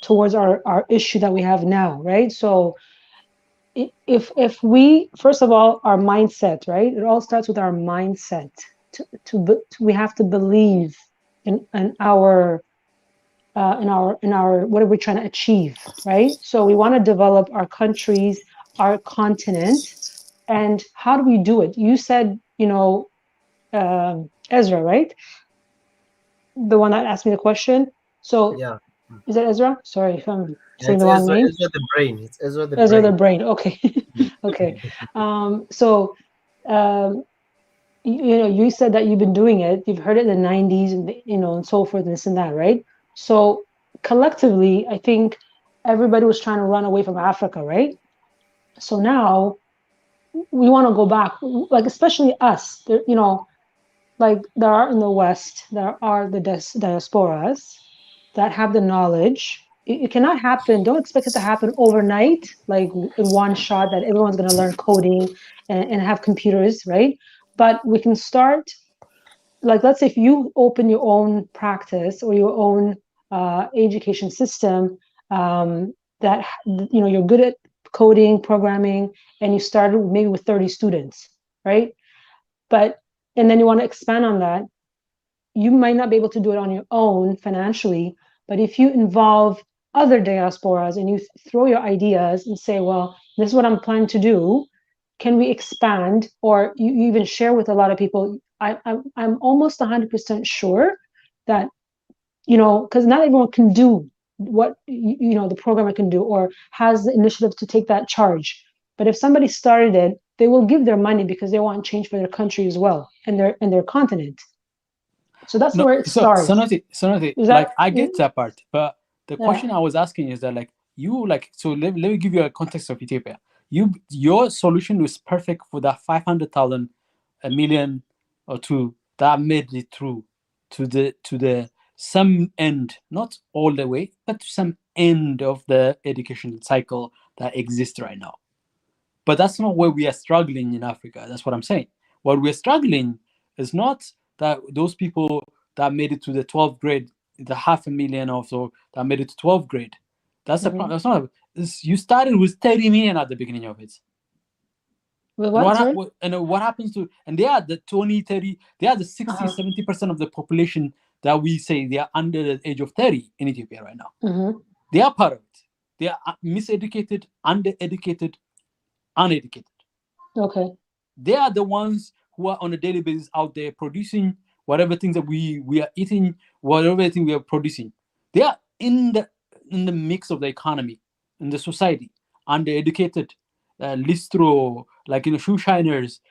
towards our issue that we have now, right? So if we, first of all, our mindset, right? It all starts with our mindset. We have to believe in our what are we trying to achieve, right? So we want to develop our countries, our continent, and how do we do it? You said, Ezra, right? The one that asked me the question. So Yeah. is that Ezra? Sorry if I'm saying It's the wrong name. Ezra the brain. It's Ezra the Ezra the brain. brain. Okay. Okay. So you said that you've been doing it. You've heard it in the 90s and and so forth and this and that, right? So collectively, I think everybody was trying to run away from Africa, right? So now we want to go back, like especially us, like there are in the West, there are the diasporas that have the knowledge. It cannot happen. Don't expect it to happen overnight, like in one shot that everyone's going to learn coding and have computers, right? But we can start, like, let's say if you open your own practice or your own education system that, you're good at coding, programming, and you started maybe with 30 students, right? And then you want to expand on that, you might not be able to do it on your own financially, but if you involve other diasporas and you throw your ideas and say, well, this is what I'm planning to do, can we expand? Or you even share with a lot of people. I'm almost 100% sure that, because not everyone can do what the programmer can do or has the initiative to take that charge. But if somebody started it, they will give their money because they want change for their country as well and their continent. So that's where it starts. Sonati, like I get that part, but the question I was asking is that, like, so let me give you a context of Ethiopia. Your solution was perfect for that 500,000, a million or two that made it through to the some end, not all the way, but to some end of the education cycle that exists right now. But that's not where we are struggling in Africa. That's what I'm saying. What we're struggling is not that those people that made it to the 12th grade, the 500,000 or so that made it to 12th grade. That's the problem. That's not. You started with 30 million at the beginning of it. With what? What happens to, and they are the 20, 30, they are the 60, 70% of the population that we say they are under the age of 30 in Ethiopia right now. They are part of it. They are miseducated, undereducated, uneducated. Okay. They are the ones who are on a daily basis out there producing whatever things that we are eating, whatever thing we are producing. They are in the mix of the economy, in the society, undereducated, listro, like shoe shiners,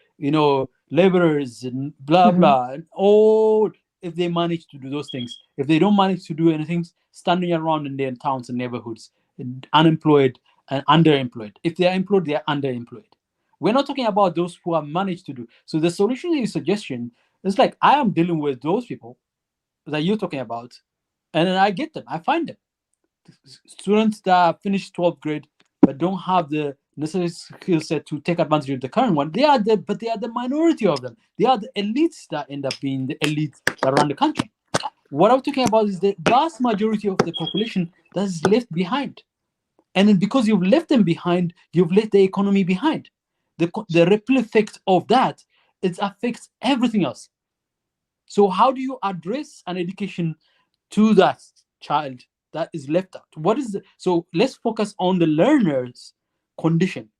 laborers, and blah blah, and all. If they manage to do those things, if they don't manage to do anything, standing around in their towns and neighborhoods, unemployed and underemployed. If they are employed, they are underemployed. We're not talking about those who have managed to do. So the solution is suggestion is like, I am dealing with those people that you're talking about, and then I get them, I find them. Students that finish 12th grade but don't have the necessary skill set to take advantage of the current one, they are the minority of them. They are the elites that end up being the elites that run the country. What I'm talking about is the vast majority of the population that is left behind. And then because you've left them behind, you've left the economy behind. The ripple effect of that, it affects everything else. So how do you address an education to that child that is left out? So let's focus on the learner's condition.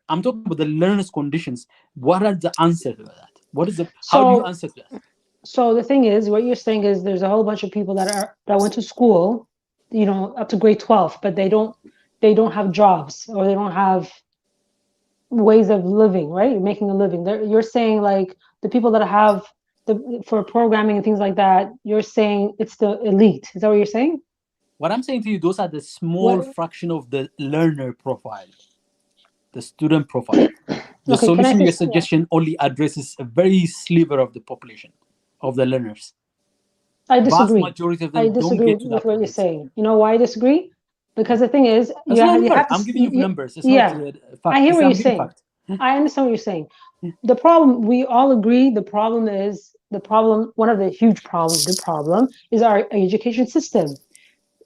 I'm talking about the learner's conditions. What are the answers to that? How do you answer that? So the thing is, what you're saying is there's a whole bunch of people that went to school, up to grade 12, but they don't have jobs or they don't have ways of living, right? Making a living. You're saying like the people that have for programming and things like that, you're saying it's the elite. Is that what you're saying? What I'm saying to you, those are the small fraction of the learner profile, the student profile. The solution, your suggestion only addresses a very sliver of the population, of the learners. I disagree. Vast majority of them don't get to with what you're saying. You know why I disagree? Because the thing is, you have to. I'm giving you numbers. It's not fact. I hear what you're saying. I understand what you're saying. The problem, we all agree, the problem is one of the huge problems. The problem is our education system.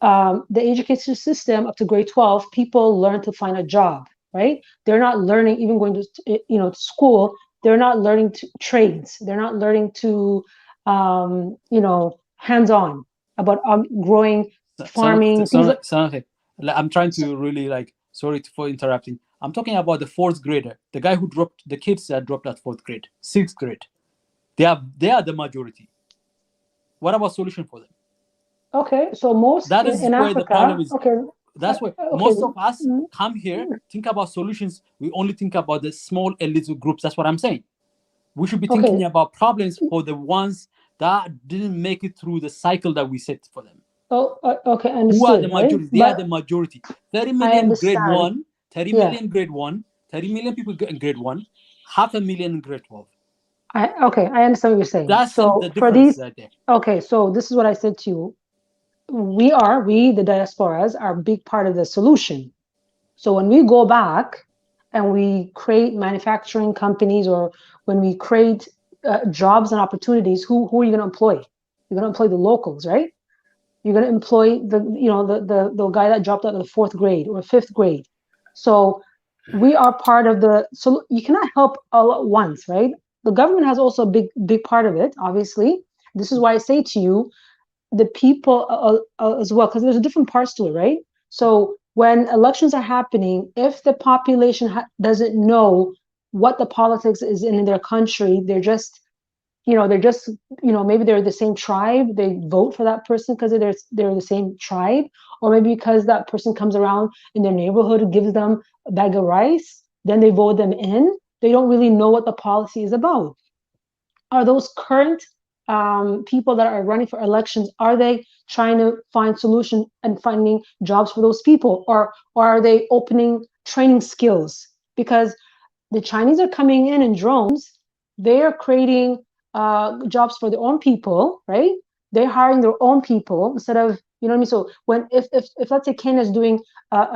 the education system up to grade 12, people learn to find a job, right? They're not learning, even going to, to school, they're not learning trades. They're not learning to, hands-on about growing, farming. I'm trying to really sorry for interrupting. I'm talking about the 4th grader, the guy who dropped, the kids that dropped at 4th grade, 6th grade. They are the majority. What about solution for them? Okay, so most that is in where Africa, the problem is. Okay, that's why most of us come here, think about solutions. We only think about the small elite groups. That's what I'm saying. We should be thinking about problems for the ones that didn't make it through the cycle that we set for them. Okay, understood. Who are the majority? Right? They are the majority. 30 million grade 1, 30 million grade 1, 30 million people in grade 1, 500,000 in grade 12. I understand what you're saying. That's so the difference for these, right there. Okay, so this is what I said to you. We, the diasporas, are a big part of the solution. So when we go back and we create manufacturing companies, or when we create jobs and opportunities, who are you going to employ? You're going to employ the locals, right? You're going to employ the guy that dropped out of the 4th grade or 5th grade. So we are part of so you cannot help all at once, right? The government has also a big part of it, obviously. This is why I say to you, the people as well, because there's different parts to it, right? So when elections are happening, if the population doesn't know what the politics is in their country, they're just, maybe they're the same tribe, they vote for that person because they're the same tribe, or maybe because that person comes around in their neighborhood and gives them a bag of rice, then they vote them in. They don't really know what the policy is about. Are those current people that are running for elections, are they trying to find solution and finding jobs for those people, or are they opening training skills? Because the Chinese are coming in drones, they are creating jobs for their own people, right? They're hiring their own people instead of, you know what I mean? So when if let's say Kenya is doing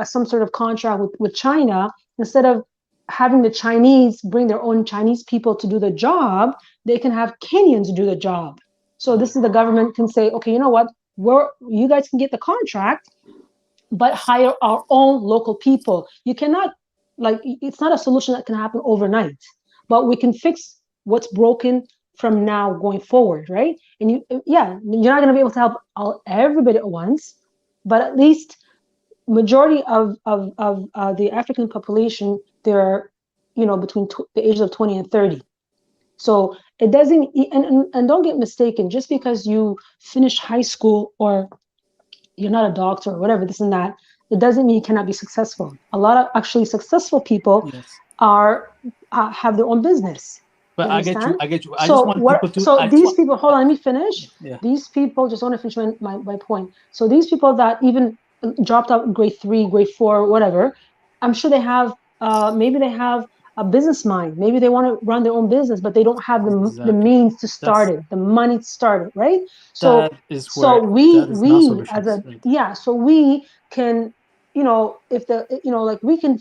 some sort of contract with China, instead of having the Chinese bring their own Chinese people to do the job, they can have Kenyans do the job. So this is the government can say, okay, you know what, you guys can get the contract, but hire our own local people. You cannot, it's not a solution that can happen overnight, but we can fix what's broken from now going forward, right? And you're not going to be able to help everybody at once, but at least majority of the African population, they're, between the ages of 20 and 30. So it doesn't, and don't get mistaken, just because you finish high school or you're not a doctor or whatever, this and that, it doesn't mean you cannot be successful. A lot of actually successful people have their own business. But I get you. I So just want people to. So these people, hold on, let me finish. Yeah. These people, just want to finish my point. So these people that even dropped out in grade 3, grade 4, whatever, I'm sure they have, maybe they have a business mind. Maybe they want to run their own business, but they don't have the means to start it, the money to start it, right? So we as a so we can, if the we can,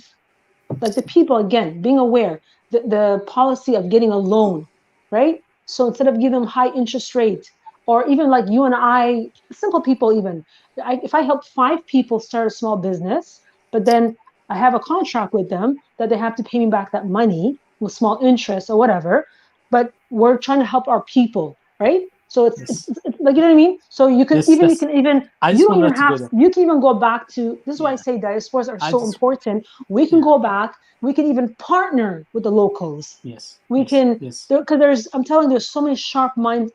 like the people, again, being aware, the policy of getting a loan, right? So instead of giving them high interest rate, or even like you and I, simple people, even if I help 5 people start a small business, but then I have a contract with them that they have to pay me back that money with small interest or whatever, but we're trying to help our people, right? So it's like, you know what I mean? So you can you can even go back to, this is why I say diasporas are so important. We can go back, we can even partner with the locals. We can, because I'm telling you, there's so many sharp minds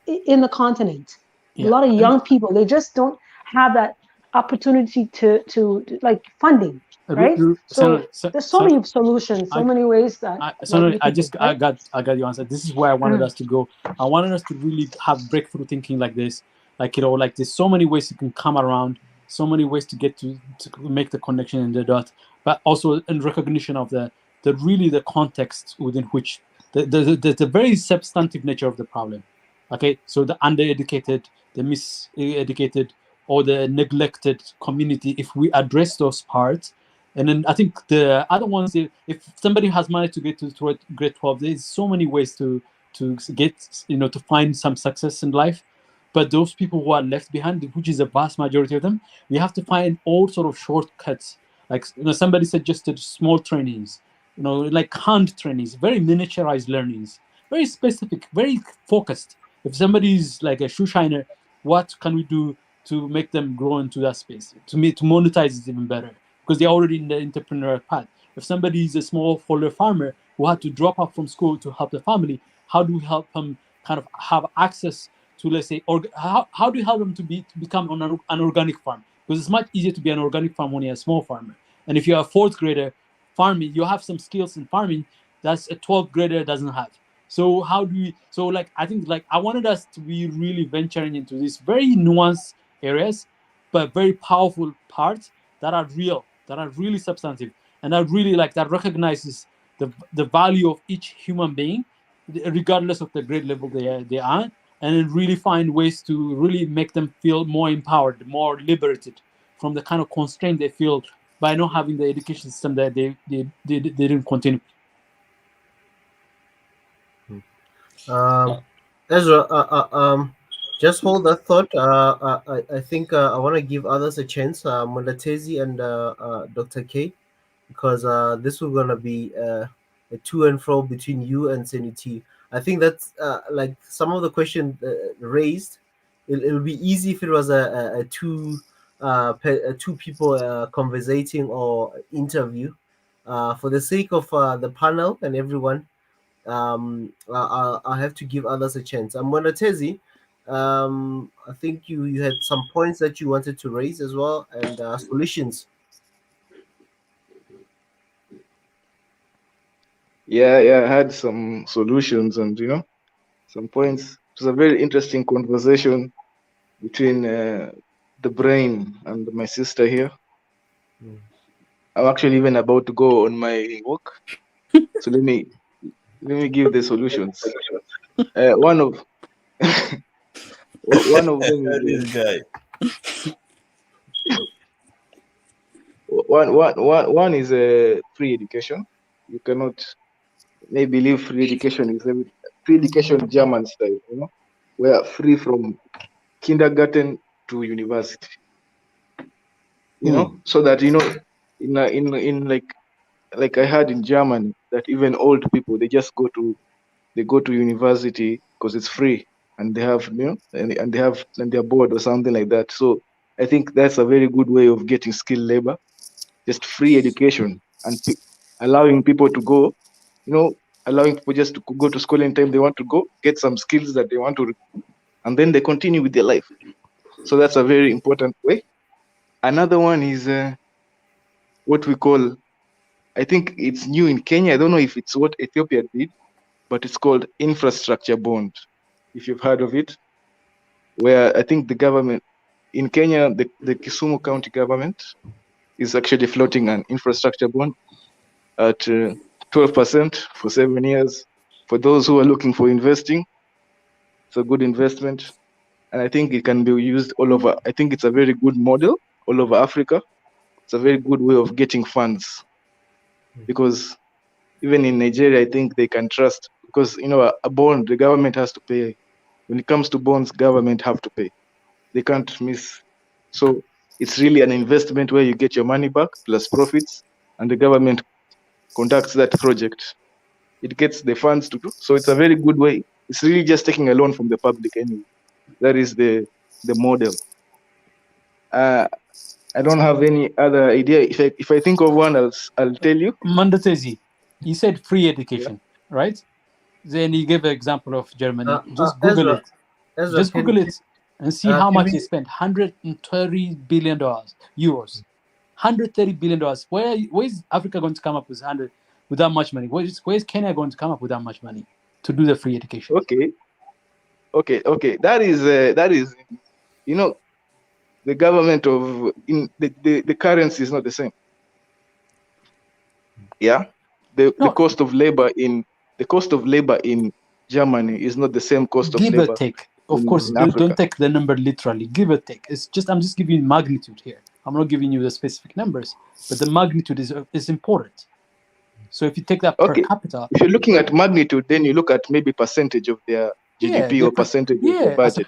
in the continent. A lot of young people, they just don't have that opportunity to like funding, right? So there's so many solutions, so many ways that. I got your answer. This is where I wanted us to go. I wanted us to really have breakthrough thinking like this, like there's so many ways you can come around, so many ways to get to make the connection in the dot, but also in recognition of the context within which the very substantive nature of the problem. Okay, so the undereducated, the miseducated, or the neglected community, if we address those parts, and then I think the other ones, if somebody has managed to get to grade 12, there's so many ways to get, to find some success in life. But those people who are left behind, which is the vast majority of them, we have to find all sort of shortcuts. Like, somebody suggested small trainings, like hand trainings, very miniaturized learnings, very specific, very focused. If somebody is like a shoe shiner, what can we do to make them grow into that space, to monetize it even better, because they're already in the entrepreneurial path. If somebody is a smallholder farmer who had to drop out from school to help the family, how do we help them kind of have access to, let's say, how do you help them to become an organic farm? Because it's much easier to be an organic farm when you're a small farmer. And if you're a fourth grader farming, you have some skills in farming that's a 12th grader doesn't have. So how do we? So I think I wanted us to be really venturing into these very nuanced areas, but very powerful parts that are real, that are really substantive, and that really that recognizes the value of each human being, regardless of the grade level they are, and then really find ways to really make them feel more empowered, more liberated from the kind of constraint they feel by not having the education system that they didn't continue. Ezra, just hold that thought. I think I want to give others a chance, Mulatezi and Dr. K, because this was going to be a to and fro between you and Seniti. I think that's some of the questions raised. It'll be easy if it was a two people conversating or interview. For the sake of the panel and everyone, I'll have to give others a chance. Mwanatezi, I think you had some points that you wanted to raise as well, and solutions. Yeah, I had some solutions and some points. It was a very interesting conversation between the brain and my sister here. I'm actually even about to go on my walk, so let me give the solutions. One of them is this guy. One is free education. You cannot maybe leave free education is free education German style, we are free from kindergarten to university. So that in like I heard in Germany that even old people they go to university because it's free and they have and they're bored or something like that. So I think that's a very good way of getting skilled labor, just free education and allowing people to go, allowing people just to go to school anytime they want to go, get some skills that they want to, and then they continue with their life. So that's a very important way. Another one is what we call, I think it's new in Kenya. I don't know if it's what Ethiopia did, but it's called infrastructure bond. If you've heard of it, where I think the government in Kenya, the Kisumu County government is actually floating an infrastructure bond at 12% for 7 years. For those who are looking for investing, it's a good investment. And I think it can be used all over. I think it's a very good model all over Africa. It's a very good way of getting funds. Because even in Nigeria, I think they can trust. Because, a bond, the government has to pay. When it comes to bonds, government have to pay. They can't miss. So it's really an investment where you get your money back plus profits, and the government conducts that project. It gets the funds to do. So it's a very good way. It's really just taking a loan from the public anyway. That is the model. I don't have any other idea. If I think of one, I'll tell you. Mandatezi, you said free education, right? Then you gave an example of Germany. Just Google it. Just Google it and see how much they spent. $130 billion euros. $130 billion. Where is Africa going to come up with that much money? Where is Kenya going to come up with that much money to do the free education? Okay. That is the government of the currency is not the same. Yeah, the cost of labor in Germany is not the same cost of labor. Give or take, of course. Don't take the number literally. Give or take. I'm just giving you magnitude here. I'm not giving you the specific numbers, but the magnitude is important. So if you take that per capita, if you're looking at magnitude, then you look at maybe percentage of their GDP or percentage of their budget.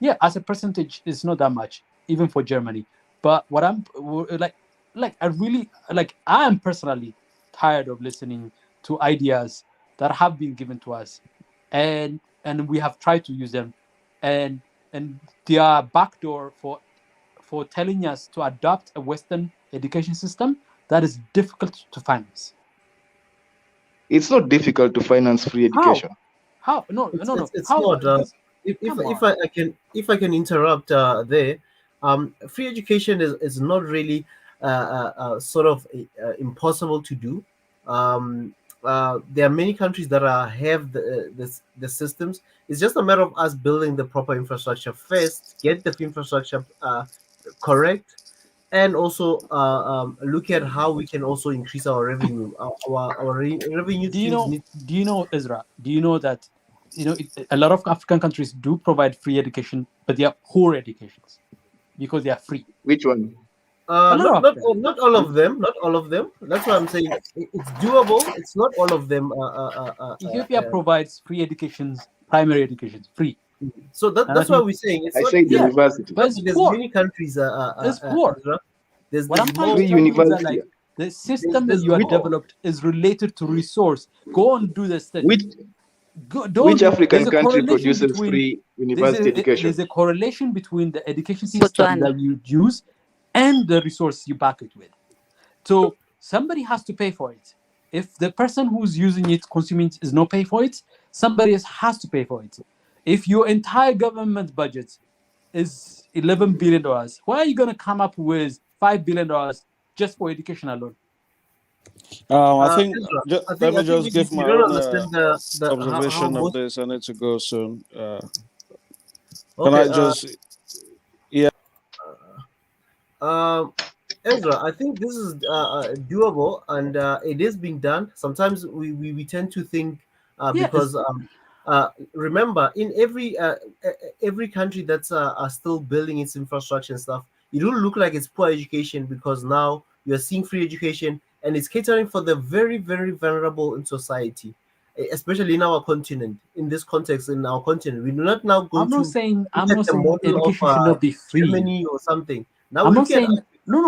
Yeah, as a percentage, it's not that much, even for Germany. But what I'm I really I am personally tired of listening to ideas that have been given to us, and we have tried to use them, and they are backdoor for telling us to adopt a Western education system that is difficult to finance. It's not difficult to finance free education. How? No. It's How? not. Because, If I can interrupt there, free education is not really sort of impossible to do. There are many countries that have the systems. It's just a matter of us building the proper infrastructure first, get the infrastructure correct, and also look at how we can also increase our revenue. Revenue do you streams know? need. Do you know, Ezra? Do you know that a lot of African countries do provide free education, but they are poor educations because they are free. Which one? Not all of them. Not all of them. That's why I'm saying it's doable. It's not all of them. Ethiopia provides free educations, primary educations, free. So that's why we're saying it's I not. say university. But it's there's poor. many countries. It's poor. What I'm trying more to tell you is that university. the system that you have developed is related to resource. Go and do the study. Which African country produces free university education? There's a correlation between the education system that you use and the resource you back it with. So somebody has to pay for it. If the person who's using it, consuming it, is not pay for it, somebody else has to pay for it. If your entire government budget is $11 billion, why are you going to come up with $5 billion just for education alone? I think let me just give my own observation how of this. I need to go soon. Can Okay, I just? Yeah. Ezra, I think this is doable, and it is being done. Sometimes we tend to think because remember, in every country that's are still building its infrastructure and stuff, it will look like it's poor education because now you're seeing free education and it's catering for the very, very vulnerable in society, especially in our continent. In this context, in our continent, we do not now go I'm not to saying model education of should not be free. Germany or something. Now I'm we not look at saying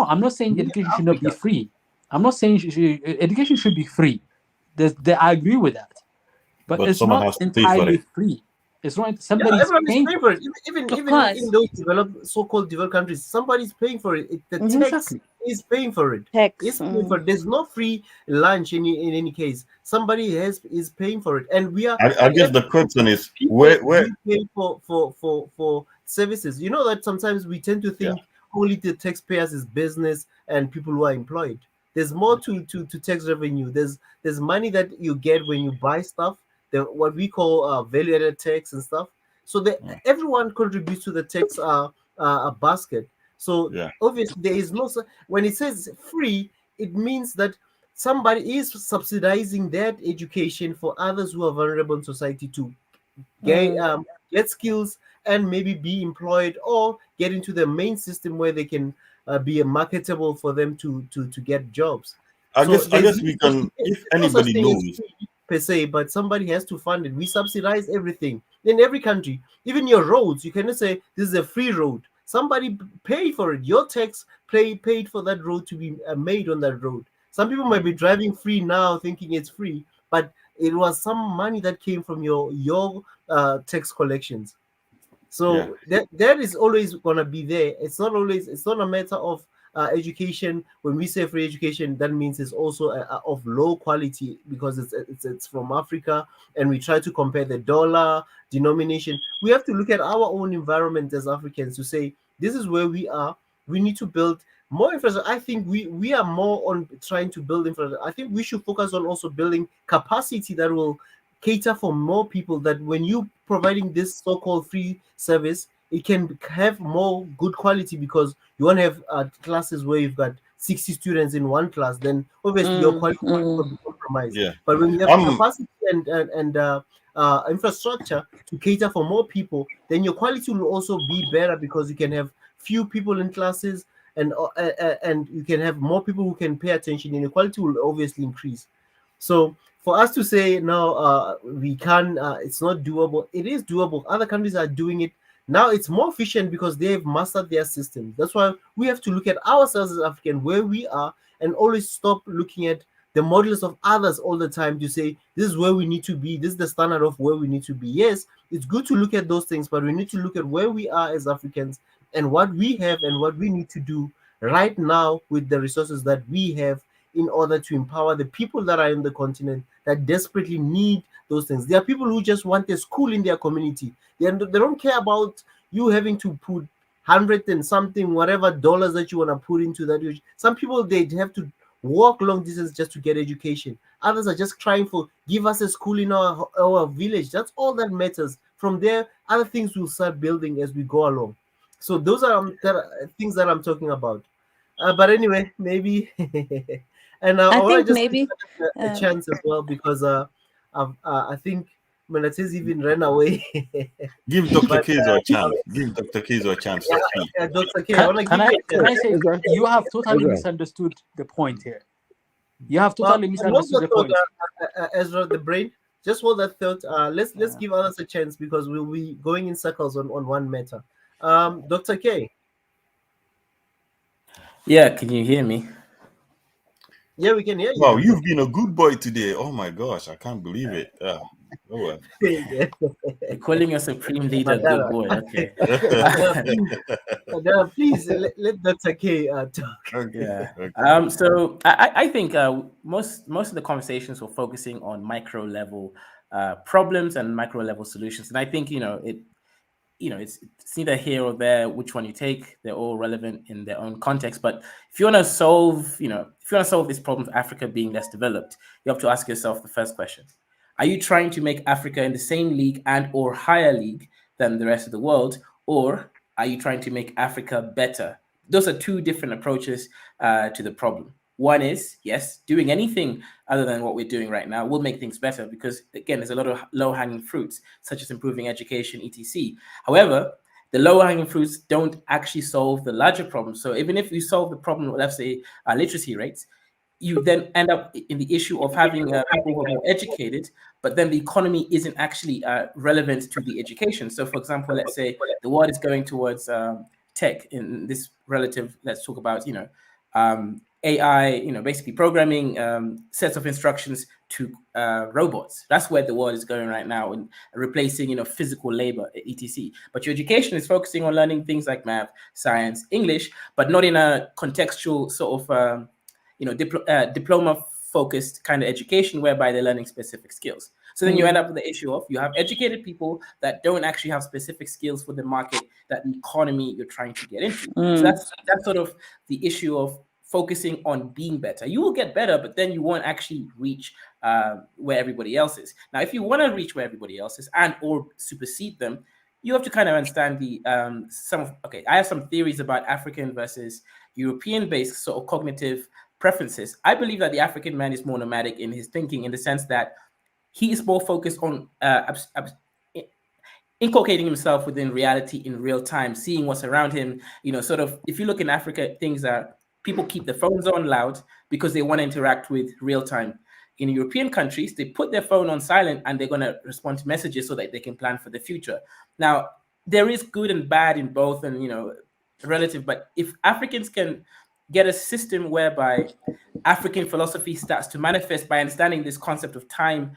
I'm not saying education should not be free. I'm not saying education should be free. I agree with that, but it's someone not has to pay for entirely it. free. It's not somebody's everyone is paying paying for it. Even in those so-called developed countries, somebody's paying for it. The tax Exactly. is paying for it. It's paying for it. There's no free lunch in any case. Somebody is paying for it, and we are. I guess the question is people where do pay for services. You know that sometimes we tend to think only the taxpayers is business and people who are employed. There's more to tax revenue. There's money that you get when you buy stuff. What we call value-added tax and stuff. So everyone contributes to the tax basket. So obviously there is no. When it says free, it means that somebody is subsidizing that education for others who are vulnerable in society to get skills and maybe be employed or get into the main system where they can be marketable for them to get jobs. I guess we can, if anybody knows per se, but somebody has to fund it. We subsidize everything in every country, even your roads. You cannot say this is a free road. Somebody pay for it. Your tax paid for that road to be made on that road. Some people might be driving free now, thinking it's free, but it was some money that came from your tax collections. So that is always gonna be there. It's not a matter of education. When we say free education, that means it's also of low quality because it's from Africa, and we try to compare the dollar denomination. We have to look at our own environment as Africans to say this is where we are. We need to build more infrastructure. I think we are more on trying to build infrastructure. I think we should focus on also building capacity that will cater for more people, that when you providing this so-called free service, it can have more good quality because you won't have classes where you've got 60 students in one class, then obviously your quality will be compromised. But when you have capacity and infrastructure to cater for more people, then your quality will also be better because you can have few people in classes and you can have more people who can pay attention, and the quality will obviously increase. So for us to say no, we can, it's not doable. It is doable. Other countries are doing it Now it's more efficient because they've mastered their systems. That's why we have to look at ourselves as African, where we are, and always stop looking at the models of others all the time to say this is where we need to be, this is the standard of where we need to be. Yes, it's good to look at those things, but we need to look at where we are as Africans and what we have and what we need to do right now with the resources that we have in order to empower the people that are in the continent that desperately need those things. There are people who just want a school in their community. They don't care about you having to put hundred and something whatever dollars that you want to put into that. Some people, they have to walk long distance just to get education. Others are just trying for give us a school in our village. That's all that matters. From there, other things will start building as we go along. So those are things that I'm talking about. But anyway, maybe and I I want think to just maybe give a chance as well because I think Menates even ran away. Give Dr. But Keizo a chance. Give Dr. Keizo a chance to speak. Dr. K, I want to give you a Can I chance. say you have totally misunderstood the point here. You have totally misunderstood the point. Ezra, the brain. Just hold that thought. Let's give others a chance because we'll be going in circles on one matter. Dr. K. Yeah, can you hear me? Yeah, we can hear you. Wow, you've been a good boy today. Oh my gosh, I can't believe it. Oh well. You're calling a supreme leader good boy. Okay. Please let Dr. K talk. Yeah. So I think most of the conversations were focusing on micro level problems and micro level solutions, and I think it's neither here or there which one you take. They're all relevant in their own context. But if you want to solve this problem of Africa being less developed, you have to ask yourself the first question: are you trying to make Africa in the same league and or higher league than the rest of the world, or are you trying to make Africa better? Those are two different approaches to the problem. One is, yes, doing anything other than what we're doing right now will make things better because, again, there's a lot of low-hanging fruits, such as improving education, etc. However, the low-hanging fruits don't actually solve the larger problem. So even if you solve the problem, let's say literacy rates, you then end up in the issue of having people who are more educated, but then the economy isn't actually relevant to the education. So, for example, let's say the world is going towards tech in this relative. Let's talk about AI. Basically programming sets of instructions to robots. That's where the world is going right now, and replacing physical labor, etc. But your education is focusing on learning things like math, science, English, but not in a contextual sort of diploma focused kind of education whereby they're learning specific skills. So then you end up with the issue of you have educated people that don't actually have specific skills for the market, that the economy you're trying to get into. So that's sort of the issue of focusing on being better. You will get better, but then you won't actually reach where everybody else is. Now, if you want to reach where everybody else is and or supersede them, you have to kind of understand I have some theories about African versus European-based sort of cognitive preferences. I believe that the African man is more nomadic in his thinking, in the sense that he is more focused on inculcating himself within reality in real time, seeing what's around him. Sort of, if you look in Africa, things are people keep the phones on loud because they want to interact with real time. In European countries, they put their phone on silent and they're going to respond to messages so that they can plan for the future. Now, there is good and bad in both, and relative. But if Africans can get a system whereby African philosophy starts to manifest by understanding this concept of time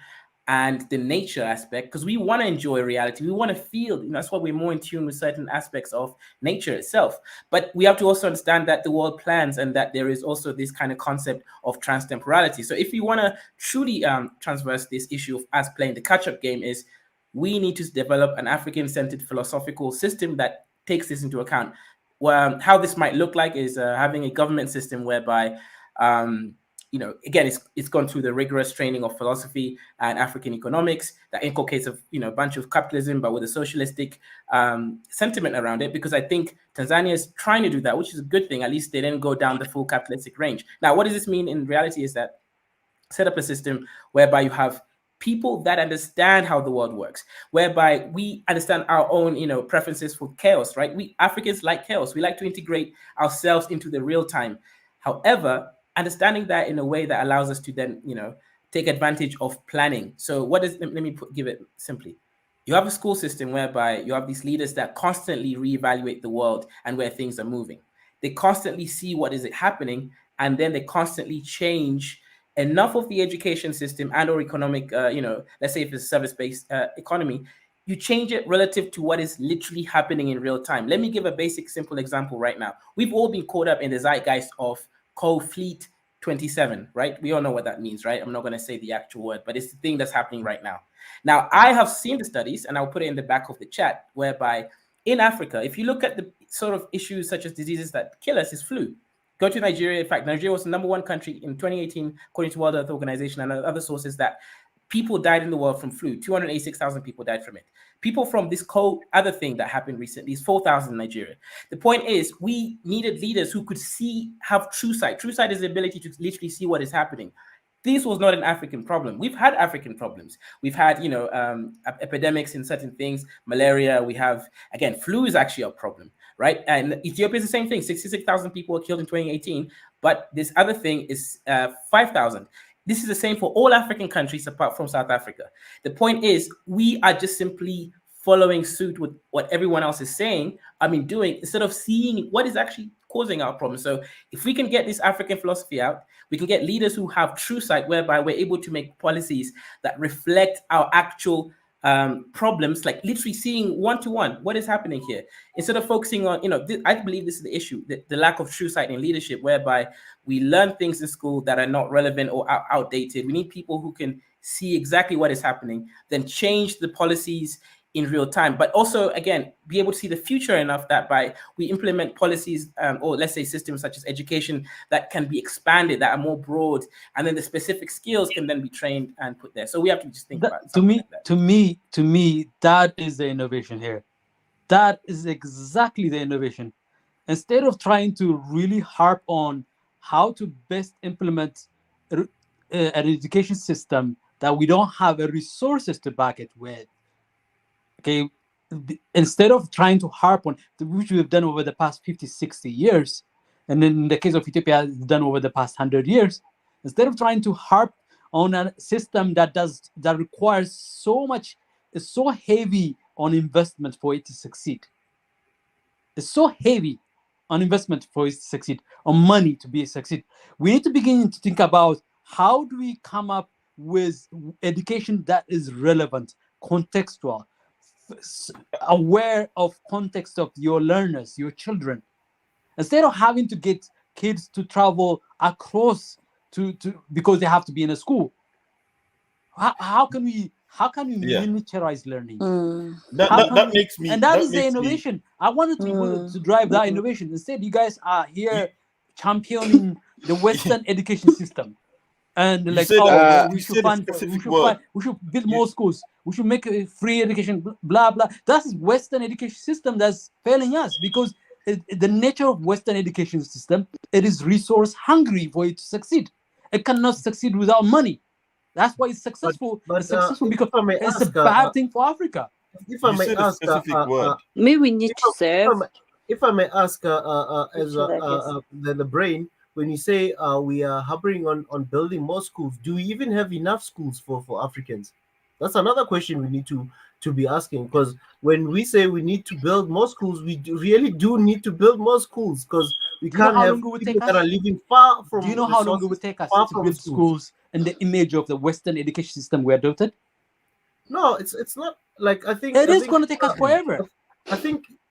and the nature aspect, because we want to enjoy reality, we want to feel, that's why we're more in tune with certain aspects of nature itself. But we have to also understand that the world plans and that there is also this kind of concept of transtemporality. So if we want to truly transverse this issue of us playing the catch-up game, is we need to develop an African-centered philosophical system that takes this into account. Well, how this might look like is having a government system whereby, again, it's gone through the rigorous training of philosophy and African economics that inculcates a bunch of capitalism, but with a socialistic sentiment around it. Because I think Tanzania is trying to do that, which is a good thing. At least they didn't go down the full capitalistic range. Now, what does this mean in reality is that set up a system whereby you have people that understand how the world works, whereby we understand our own, preferences for chaos, right? We Africans like chaos. We like to integrate ourselves into the real time. However, understanding that in a way that allows us to then, take advantage of planning. So what is, let me give it simply. You have a school system whereby you have these leaders that constantly reevaluate the world and where things are moving. They constantly see what is happening, and then they constantly change enough of the education system and or economic, let's say if it's a service-based economy, you change it relative to what is literally happening in real time. Let me give a basic, simple example right now. We've all been caught up in the zeitgeist of Coal Fleet 27, right? We all know what that means, right? I'm not going to say the actual word, but it's the thing that's happening right now. Now, I have seen the studies, and I'll put it in the back of the chat, whereby in Africa, if you look at the sort of issues such as diseases that kill us, is flu. Go to Nigeria. In fact, Nigeria was the number one country in 2018, according to World Health Organization and other sources, that people died in the world from flu. 286,000 people died from it. People from this other thing that happened recently is 4,000 in Nigeria. The point is, we needed leaders who could have true sight. True sight is the ability to literally see what is happening. This was not an African problem. We've had African problems. We've had, epidemics in certain things, malaria. We have, again, flu is actually a problem, right? And Ethiopia is the same thing. 66,000 people were killed in 2018, but this other thing is 5,000. This is the same for all African countries apart from South Africa. The point is, we are just simply following suit with what everyone else is saying, doing, instead of seeing what is actually causing our problem. So if we can get this African philosophy out, we can get leaders who have true sight, whereby we're able to make policies that reflect our actual problems, like literally seeing one-to-one what is happening here, instead of focusing on, I believe this is the issue, the lack of true sight in leadership, whereby we learn things in school that are not relevant or outdated. We need people who can see exactly what is happening, then change the policies in real time, but also, again, be able to see the future enough that we implement policies or let's say systems such as education that can be expanded, that are more broad, and then the specific skills can then be trained and put there. So we have to just think about it. To me, that is the innovation here. That is exactly the innovation. Instead of trying to really harp on how to best implement an education system that we don't have the resources to back it with, okay, instead of trying to harp on, which we've done over the past 50, 60 years, and in the case of Ethiopia, done over the past 100 years, instead of trying to harp on a system that requires so much, is so heavy on investment for it to succeed. It's so heavy on investment for it to succeed, on money to succeed. We need to begin to think about how do we come up with education that is relevant, contextual, aware of context of your learners, your children, instead of having to get kids to travel across to because they have to be in a school. How can we miniaturize learning? That makes me, and that is the innovation. I wanted to drive that innovation. Instead, you guys are here championing the Western education system. And we should build more schools. We should make a free education, blah, blah. That's Western education system that's failing us, because the nature of Western education system, it is resource hungry for it to succeed. It cannot succeed without money. That's why it's successful. It's successful because it's a bad thing for Africa. If I may ask, maybe we need to serve. If I may ask, as the brain, when you say we are harboring on building more schools, do we even have enough schools for Africans? That's another question we need to be asking, because when we say we need to build more schools, we really do need to build more schools, because we can't have people that are living far from. Do you know how long it would take us to build schools in the image of the Western education system we adopted? No, it's not like I think it is going to take us forever.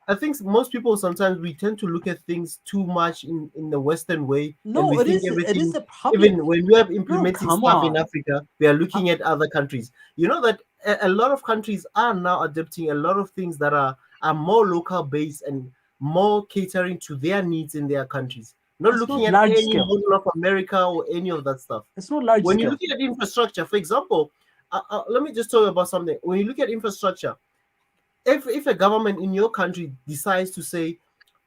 I think most people sometimes we tend to look at things too much in the Western way. No, it is a problem. Even when we are implementing stuff in Africa, we are looking at other countries. You know that a lot of countries are now adopting a lot of things that are more local based and more catering to their needs in their countries. Not looking at any model of America or any of that stuff. It's not large when scale. You're looking at infrastructure, for example, let me just talk about something. When you look at infrastructure, if a government in your country decides to say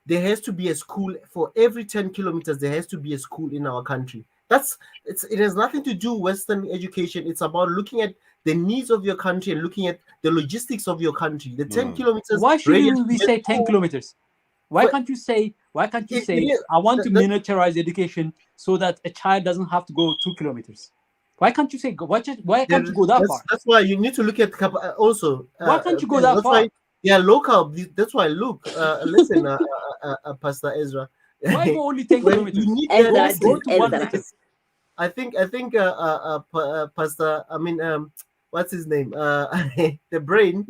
there has to be a school for every 10 kilometers, there has to be a school in our country. It has nothing to do with Western education. It's about looking at the needs of your country and looking at the logistics of your country. The 10 kilometers. Why shouldn't we say 10 kilometers? Why can't you say I want to miniaturize education so that a child doesn't have to go 2 kilometers? Why can't you say? Why can't you go that far? That's why you need to look at also. Why can't you go that that's far? why local. That's why look. Listen, Pastor Ezra. Why go only 10 when kilometers? you need Go to 1 meter. I think Pastor. I mean, what's his name? The brain.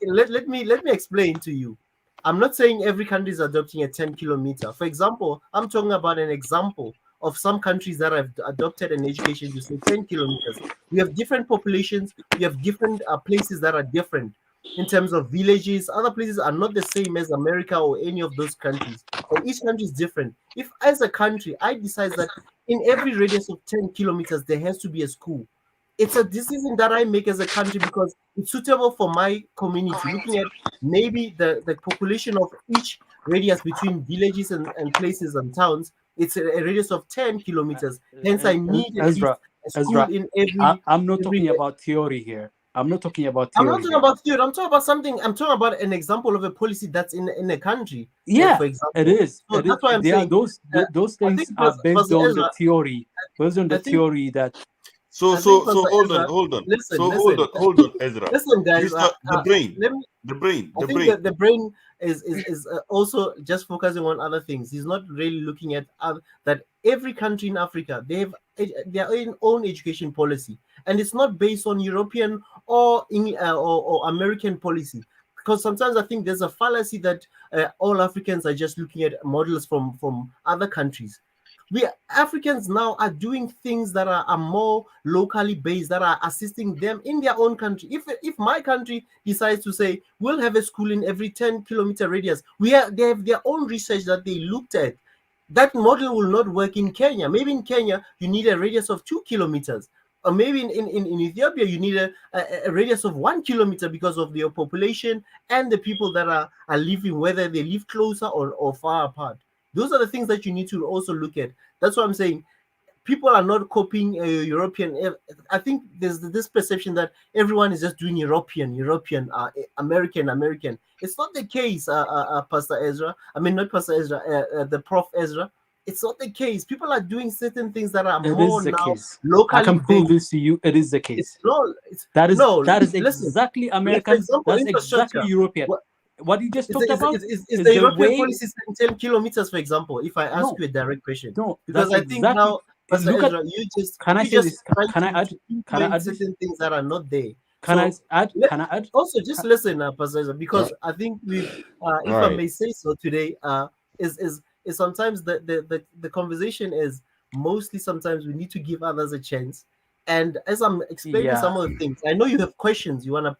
Let me explain to you. I'm not saying every country is adopting a 10-kilometer. For example, I'm talking about an example of some countries that have adopted an education to say 10 kilometers. We have different populations. We have different places that are different in terms of villages. Other places are not the same as America or any of those countries. And each country is different. If as a country, I decide that in every radius of 10 kilometers, there has to be a school. It's a decision that I make as a country because it's suitable for my community. Looking at maybe the population of each radius between villages and places and towns, it's a radius of 10 kilometers. Hence, I need at least a school in every. I'm not talking about theory here. I'm not talking about theory. I'm not talking about theory. I'm talking about something. I'm talking about an example of a policy that's in a country. Yeah, for example. it is. So that's why I'm saying those things are based on the theory. Based on the theory that. So hold on. Listen, hold on, Ezra. Listen, guys. The brain. I think the brain is also just focusing on other things. He's not really looking at that every country in Africa, they have their own education policy, and it's not based on European or American policy. Because sometimes I think there's a fallacy that all Africans are just looking at models from other countries. We Africans now are doing things that are more locally based, that are assisting them in their own country. If my country decides to say we'll have a school in every 10-kilometer radius, they have their own research that they looked at. That model will not work in Kenya. Maybe in Kenya you need a radius of 2 kilometers, or maybe in Ethiopia you need a radius of 1 kilometer because of your population and the people that are living, whether they live closer or far apart. Those are the things that you need to also look at. That's what I'm saying. People are not copying European. I think there's this perception that everyone is just doing European, American. It's not the case, Pastor Ezra. I mean, not Pastor Ezra, the Prof Ezra. It's not the case. People are doing certain things that are more now locally. I can prove this to you. It is the case. That is exactly American. That's exactly European. What you just talked about is the European policy 10 kilometers, for example. If I ask you a direct question, because I think now, Pastor Ezra, you just can I add certain things that are not there. Can I add? Also, just listen, Pastor Ezra, because I think we, if I may say so today, is sometimes the conversation is mostly sometimes we need to give others a chance. And as I'm explaining some of the things, I know you have questions. You want to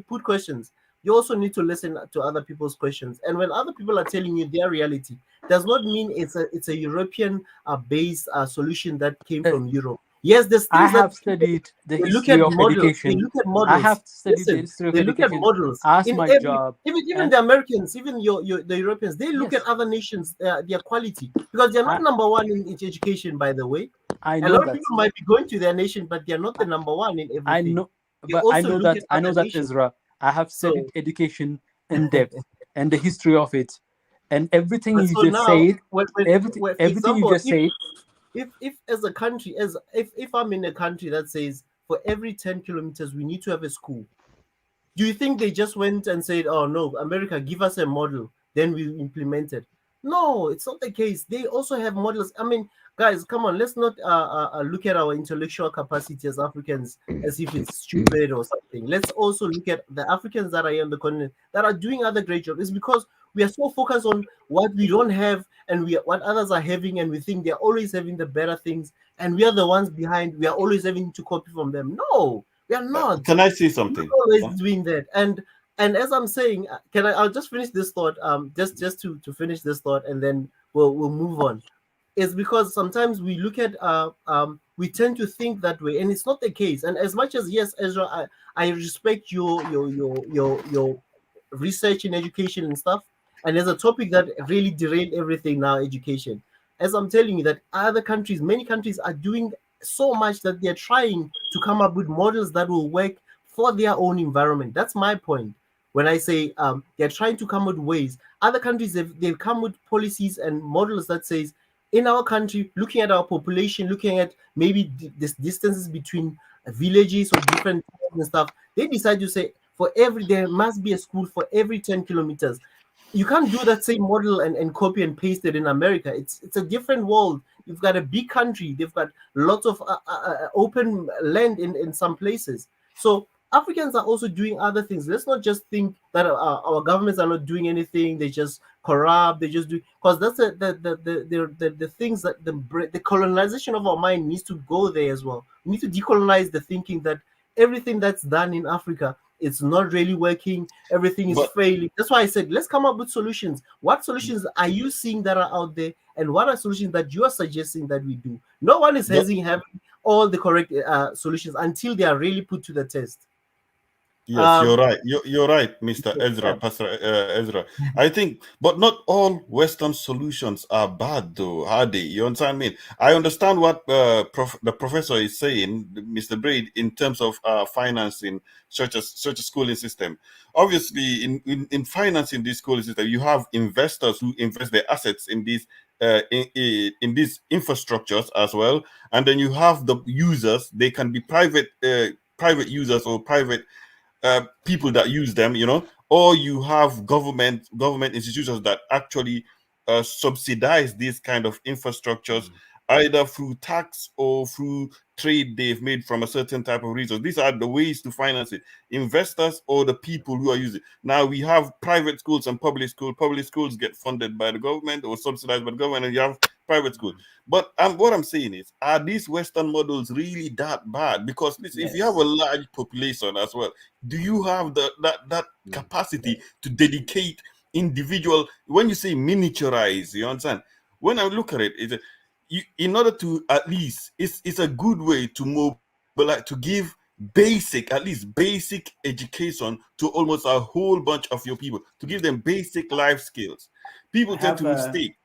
put questions. You also need to listen to other people's questions. And when other people are telling you their reality, does not mean it's a European based solution that came from Europe. Yes, there's things I have studied the history of education. They look at models. I have studied the history of they education. Look at models. As my job. Even the Americans, even the Europeans, they look at other nations, their quality, because they're not number one in education, by the way. I know a lot of people might be going to their nation, but they're not the number one in everything. I know, but I know that Ezra. I have studied education in depth and the history of it, and everything you just said. Everything you just said. If as a country, if I'm in a country that says for every 10 kilometers we need to have a school, do you think they just went and said, "Oh no, America, give us a model, then we implement it"? No, it's not the case. They also have models. I mean, guys, come on, let's not look at our intellectual capacity as Africans as if it's stupid or something. Let's also look at the Africans that are here on the continent that are doing other great jobs. It's because we are so focused on what we don't have and what others are having, and we think they're always having the better things, and we are the ones behind. We are always having to copy from them. No, we are not. Can I say something? We're always doing that. And as I'm saying, I'll just finish this thought. Just to finish this thought, and then we'll move on. It's because sometimes we look at we tend to think that way, and it's not the case. And as much as yes, Ezra, I respect your research in education and stuff, and there's a topic that really derailed everything now, education. As I'm telling you, that other countries, many countries are doing so much that they're trying to come up with models that will work for their own environment. That's my point. When I say they're trying to come with ways, other countries they've come with policies and models that says in our country, looking at our population, looking at maybe this distances between villages or different towns and stuff, they decide to say there must be a school for every 10 kilometers. You can't do that same model and copy and paste it in America. It's a different world. You've got a big country. They've got lots of open land in some places. So Africans are also doing other things. Let's not just think that our governments are not doing anything. They just corrupt. They just do, because that's the things that the colonization of our mind needs to go there as well. We need to decolonize the thinking that everything that's done in Africa, it's not really working. Everything is failing. That's why I said, let's come up with solutions. What solutions are you seeing that are out there, and what are solutions that you are suggesting that we do? No one is having all the correct solutions until they are really put to the test. Yes, you're right. You're right, Mr. Ezra, Pastor Ezra. I think, but not all Western solutions are bad, though, are they? You understand me? I understand what the professor is saying, Mr. Braid, in terms of financing such a schooling system. Obviously, in financing this schooling system, you have investors who invest their assets in these these infrastructures as well, and then you have the users. They can be private users or private people that use them, or you have government institutions that actually subsidize these kind of infrastructures, either through tax or through trade they've made from a certain type of resource. These are the ways to finance it: investors or the people who are using it. Now we have private schools and public schools. Public schools get funded by the government or subsidized by the government, and you have private schools. But what I'm saying is, are these Western models really that bad? Because listen, if you have a large population as well, do you have that capacity to dedicate individual? When you say miniaturize, you understand? When I look at it, in order to at least, it's a good way to mobilize, to give at least basic education to almost a whole bunch of your people, to give them basic life skills. People tend to mistake.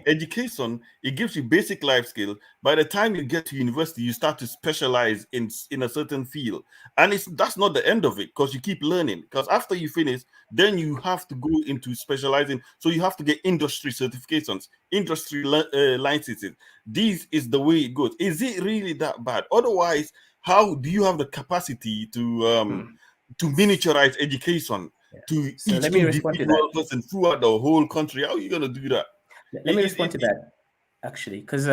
Education. It gives you basic life skills. By the time you get to university, you start to specialize in a certain field, and that's not the end of it, because you keep learning. Because after you finish, then you have to go into specializing. So you have to get industry certifications, industry licenses. This is the way it goes. Is it really that bad? Otherwise, how do you have the capacity to miniaturize education to each individual person throughout the whole country? How are you going to do that? Let me respond to that, actually, because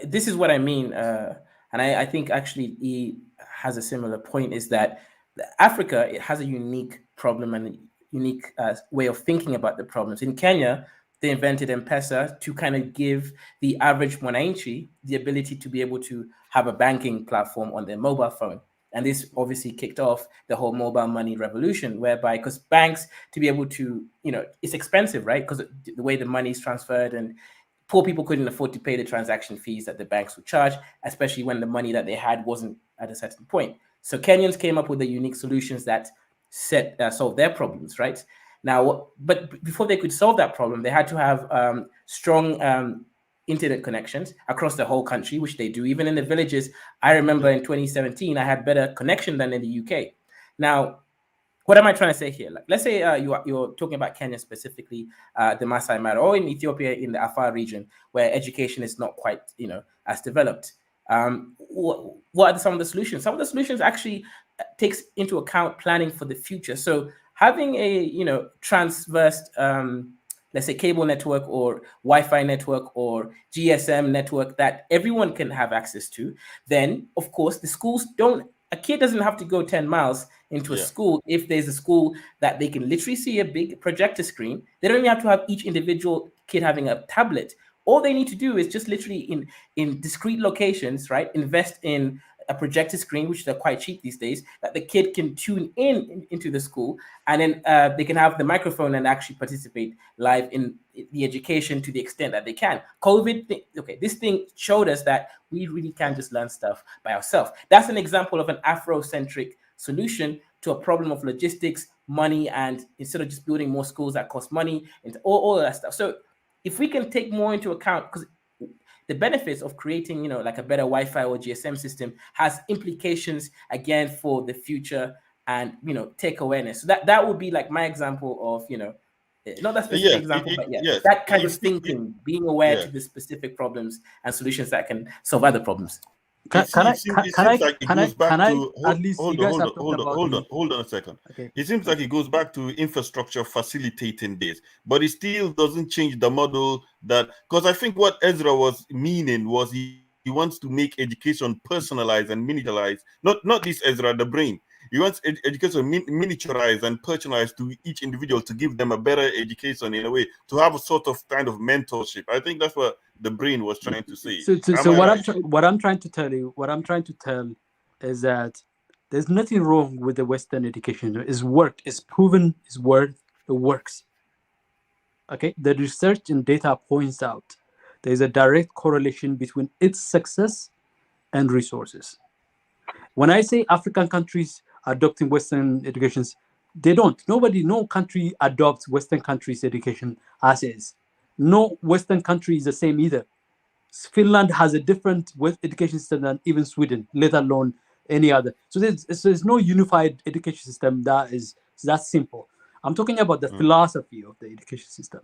this is what I mean. And I think actually he has a similar point, is that Africa, it has a unique problem and a unique way of thinking about the problems. In Kenya, they invented M-Pesa to kind of give the average Mwananchi the ability to be able to have a banking platform on their mobile phone. And this obviously kicked off the whole mobile money revolution, whereby, because banks, to be able to, it's expensive, right? Because the way the money is transferred, and poor people couldn't afford to pay the transaction fees that the banks would charge, especially when the money that they had wasn't at a certain point. So Kenyans came up with the unique solutions that solved their problems, right? Now, but before they could solve that problem, they had to have strong internet connections across the whole country, which they do. Even in the villages, I remember in 2017, I had better connection than in the UK. Now, what am I trying to say here? Like, let's say you're talking about Kenya specifically, the Masai Mara, or in Ethiopia in the Afar region, where education is not quite, as developed. What are some of the solutions? Some of the solutions actually takes into account planning for the future. So having a transverse let's say cable network or Wi-Fi network or GSM network that everyone can have access to, then of course the schools a kid doesn't have to go 10 miles into a school. If there's a school that they can literally see a big projector screen, they don't even have to have each individual kid having a tablet. All they need to do is just literally in discrete locations, right, invest in a projector screen, which are quite cheap these days, that the kid can tune into the school, and then they can have the microphone and actually participate live in the education to the extent that they can. This thing showed us that we really can just learn stuff by ourselves. That's an example of an Afrocentric solution to a problem of logistics, money, and instead of just building more schools that cost money and all of that stuff. So if we can take more into account, because the benefits of creating, like a better Wi-Fi or GSM system has implications again for the future and, tech awareness. So that would be like my example of, Not that specific example, but yes, that kind of thinking, being aware to the specific problems and solutions that can solve other problems. It seems like it goes back to at least you guys have talked about hold on a second. Okay. It seems like it goes back to infrastructure facilitating this, but it still doesn't change the model that, because I think what Ezra was meaning was he wants to make education personalized and miniaturized. Not this Ezra, the brain. He wants education miniaturized and personalized to each individual to give them a better education in a way, to have a sort of kind of mentorship. I think that's what the brain was trying to say. So what I'm trying to tell is that there's nothing wrong with the Western education. It's worked. It's proven. It's worked. It works. Okay. The research and data points out there is a direct correlation between its success and resources. When I say African countries adopting Western educations, they don't. No country adopts Western countries' education as is. No Western country is the same either. Finland has a different education system than even Sweden, let alone any other. So there's no unified education system that is that simple. I'm talking about the philosophy of the education system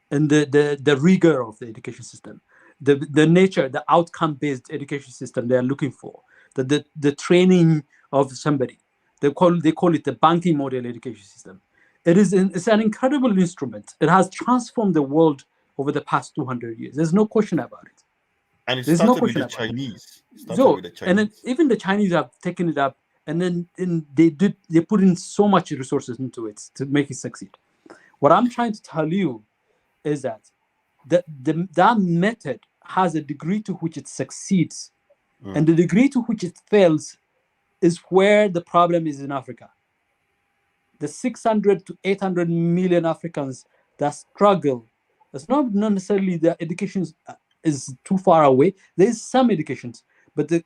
and the rigor of the education system, the nature, the outcome-based education system they are looking for, the training of somebody. They call it the banking model education system. It's an incredible instrument. It has transformed the world over the past 200 years. There's no question about it. And it started with the Chinese. And then even the Chinese have taken it up, and then they put in so much resources into it to make it succeed. What I'm trying to tell you is that that method has a degree to which it succeeds, and the degree to which it fails is where the problem is in Africa. The 600 to 800 million Africans that struggle, it's not necessarily the education is too far away. There is some educations, but the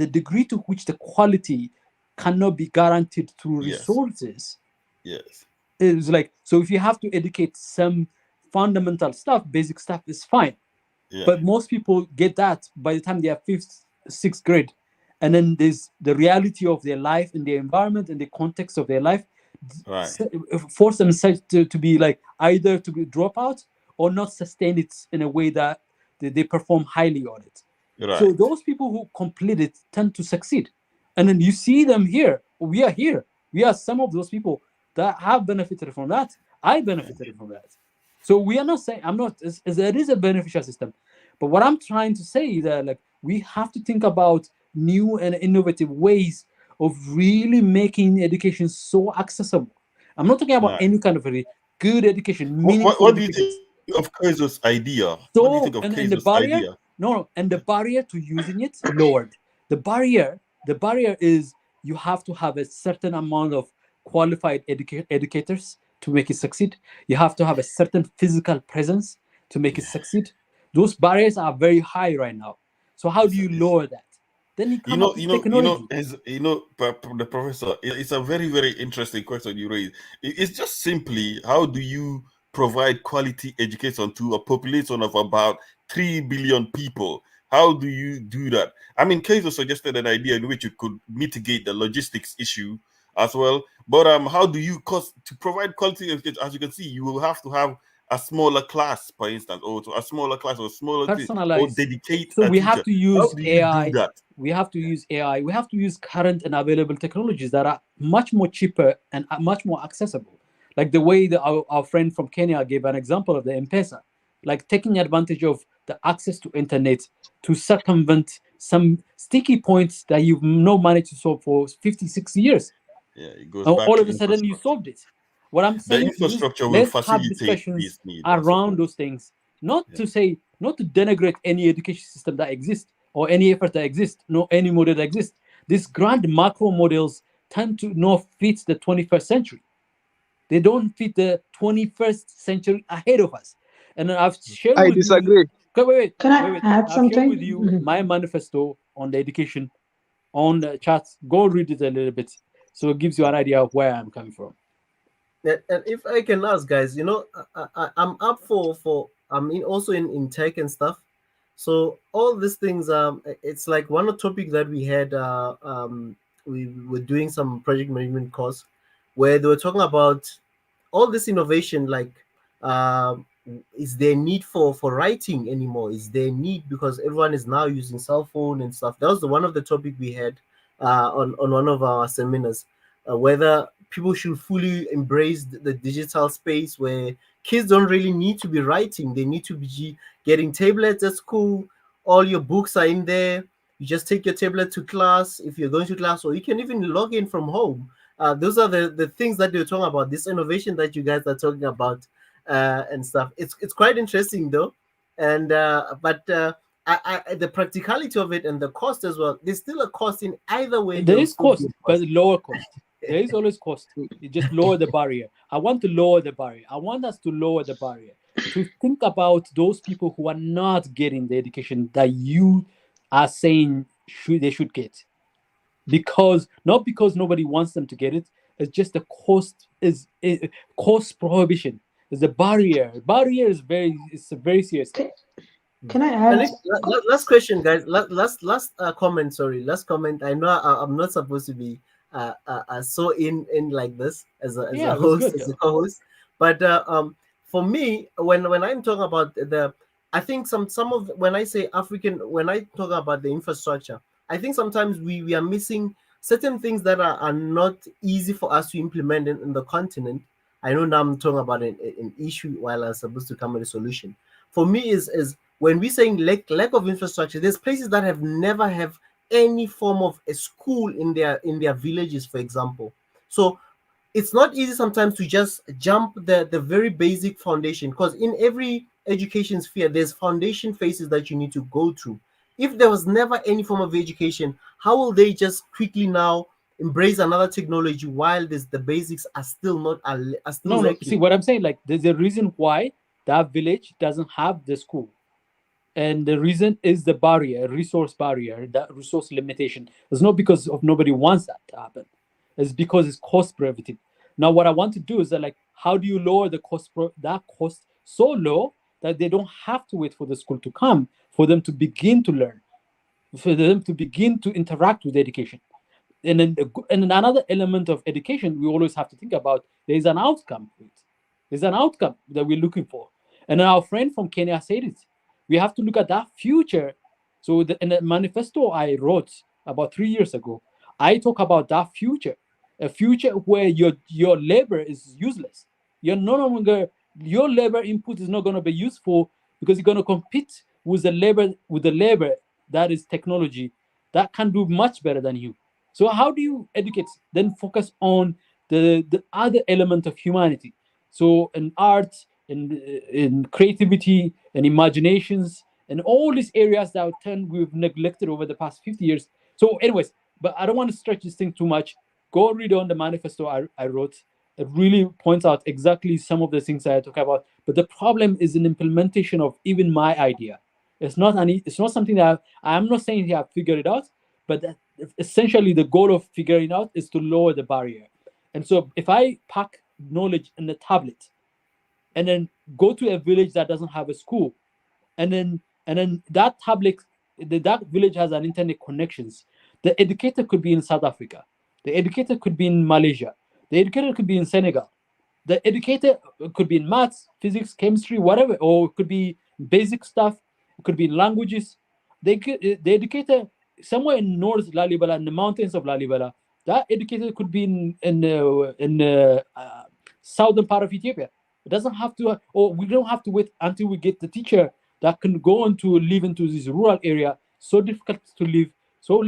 degree to which the quality cannot be guaranteed through resources. Yes. It's like, so if you have to educate some fundamental stuff, basic stuff is fine. Yeah. But most people get that by the time they are 5th, 6th grade. And then there's the reality of their life and their environment and the context of their life. Right. Force them to be like either to be drop out or not sustain it in a way that they perform highly on it. Right. So those people who complete it tend to succeed. And then you see them here. We are here. We are some of those people that have benefited from that. I benefited from that. So we are not saying, there is a beneficial system. But what I'm trying to say is that we have to think about new and innovative ways of really making education so accessible. I'm not talking about any kind of a good education, meaningful what do you education. think of Kaiser's idea? So, what do you think of Kaiser's idea? And the barrier to using it lowered. The barrier is you have to have a certain amount of qualified educators to make it succeed. You have to have a certain physical presence to make it succeed. Those barriers are very high right now. So how do you lower that? Then you come up with technology. The professor, it's a very, very interesting question you raise. It's just simply, how do you provide quality education to a population of about 3 billion people? How do you do that? I mean, Kaiser suggested an idea in which you could mitigate the logistics issue as well. But how do you, to provide quality education, as you can see, you will have to have a smaller class, for instance, or a smaller class or smaller personalized, or dedicate. So we have to use AI. Do that? We have to use AI. We have to use current and available technologies that are much more cheaper and much more accessible. Like the way that our friend from Kenya gave an example of the M-Pesa, like taking advantage of the access to internet to circumvent some sticky points that you've not managed to solve for 50, 60 years. Yeah, it goes and back all to of a sudden you solved it. What I'm saying, the infrastructure will let's have facilitate discussions these needs around those things, not to denigrate any education system that exists or any effort that exists, no any model that exists. These grand macro models tend to not fit the 21st century. They don't fit the 21st century ahead of us. And I've shared I with disagree. you. Wait. Can I add I've something? shared with you my manifesto on the education on the chat. Go read it a little bit, so it gives you an idea of where I'm coming from. And if I can ask, guys, I'm up for I'm also in tech and stuff. So all these things, it's like one topic that we had. We were doing some project management course where they were talking about all this innovation, like is there need for writing anymore? Is there need because everyone is now using cell phone and stuff? That was one of the topic we had on one of our seminars, whether people should fully embrace the digital space where kids don't really need to be writing. They need to be getting tablets at school. All your books are in there. You just take your tablet to class if you're going to class, or you can even log in from home. Those are the things that they're talking about, this innovation that you guys are talking about and stuff. It's quite interesting though. And but the practicality of it and the cost as well, there's still a cost in either way. There is cost, but lower cost. There is always cost. You just lower the barrier. I want to lower the barrier. I want us to lower the barrier, to think about those people who are not getting the education that you are saying they should get. Not because nobody wants them to get it. It's just the cost is cost prohibition. Is the barrier. Barrier is a very serious thing. Can I add? Last question, guys. Last comment. Sorry, last comment. I know I'm not supposed to be so in like this as a host, as a co-host, but for me, when I'm talking about I think some of when I say African, when I talk about the infrastructure, I think sometimes we are missing certain things that are not easy for us to implement in the continent. I know now I'm talking about an issue while I'm supposed to come with a solution. For me, is when we're saying lack of infrastructure, there's places that have never have any form of a school in their villages, for example. So it's not easy sometimes to just jump the very basic foundation, because in every education sphere, there's foundation phases that you need to go through. If there was never any form of education, how will they just quickly now embrace another technology while the basics are still not are still no. See what I'm saying? Like there's a reason why that village doesn't have the school, and the reason is the resource barrier, that resource limitation. It's not because of nobody wants that to happen. It's because it's cost prohibitive. Now, what I want to do is that, like, how do you lower the cost so low that they don't have to wait for the school to come for them to begin to learn, for them to begin to interact with education? And then another element of education we always have to think about, there's an outcome. There's an outcome that we're looking for. And our friend from Kenya said it. We have to look at that future. So in the manifesto I wrote about 3 years ago, I talk about that future, a future where your labor is useless. You're no longer, your labor input is not going to be useful because you're going to compete with the labor that is technology that can do much better than you. So how do you educate? Then focus on the other element of humanity. So in art, in creativity, and imaginations, and all these areas that we've neglected over the past 50 years. So anyways, but I don't want to stretch this thing too much. Go read on the manifesto I wrote. It really points out exactly some of the things I talk about. But the problem is in implementation of even my idea. It's not something that I'm not saying I've figured it out, but essentially the goal of figuring it out is to lower the barrier. And so if I pack knowledge in a tablet and then go to a village that doesn't have a school, and then that tablet, that village has an internet connections, the educator could be in South Africa, the educator could be in Malaysia, the educator could be in Senegal, the educator could be in maths, physics, chemistry, whatever, or it could be basic stuff, it could be in languages. The educator somewhere in North Lalibela, in the mountains of Lalibela, that educator could be in southern part of Ethiopia. It doesn't have to, or we don't have to wait until we get the teacher that can go on to live into this rural area, so difficult to live, so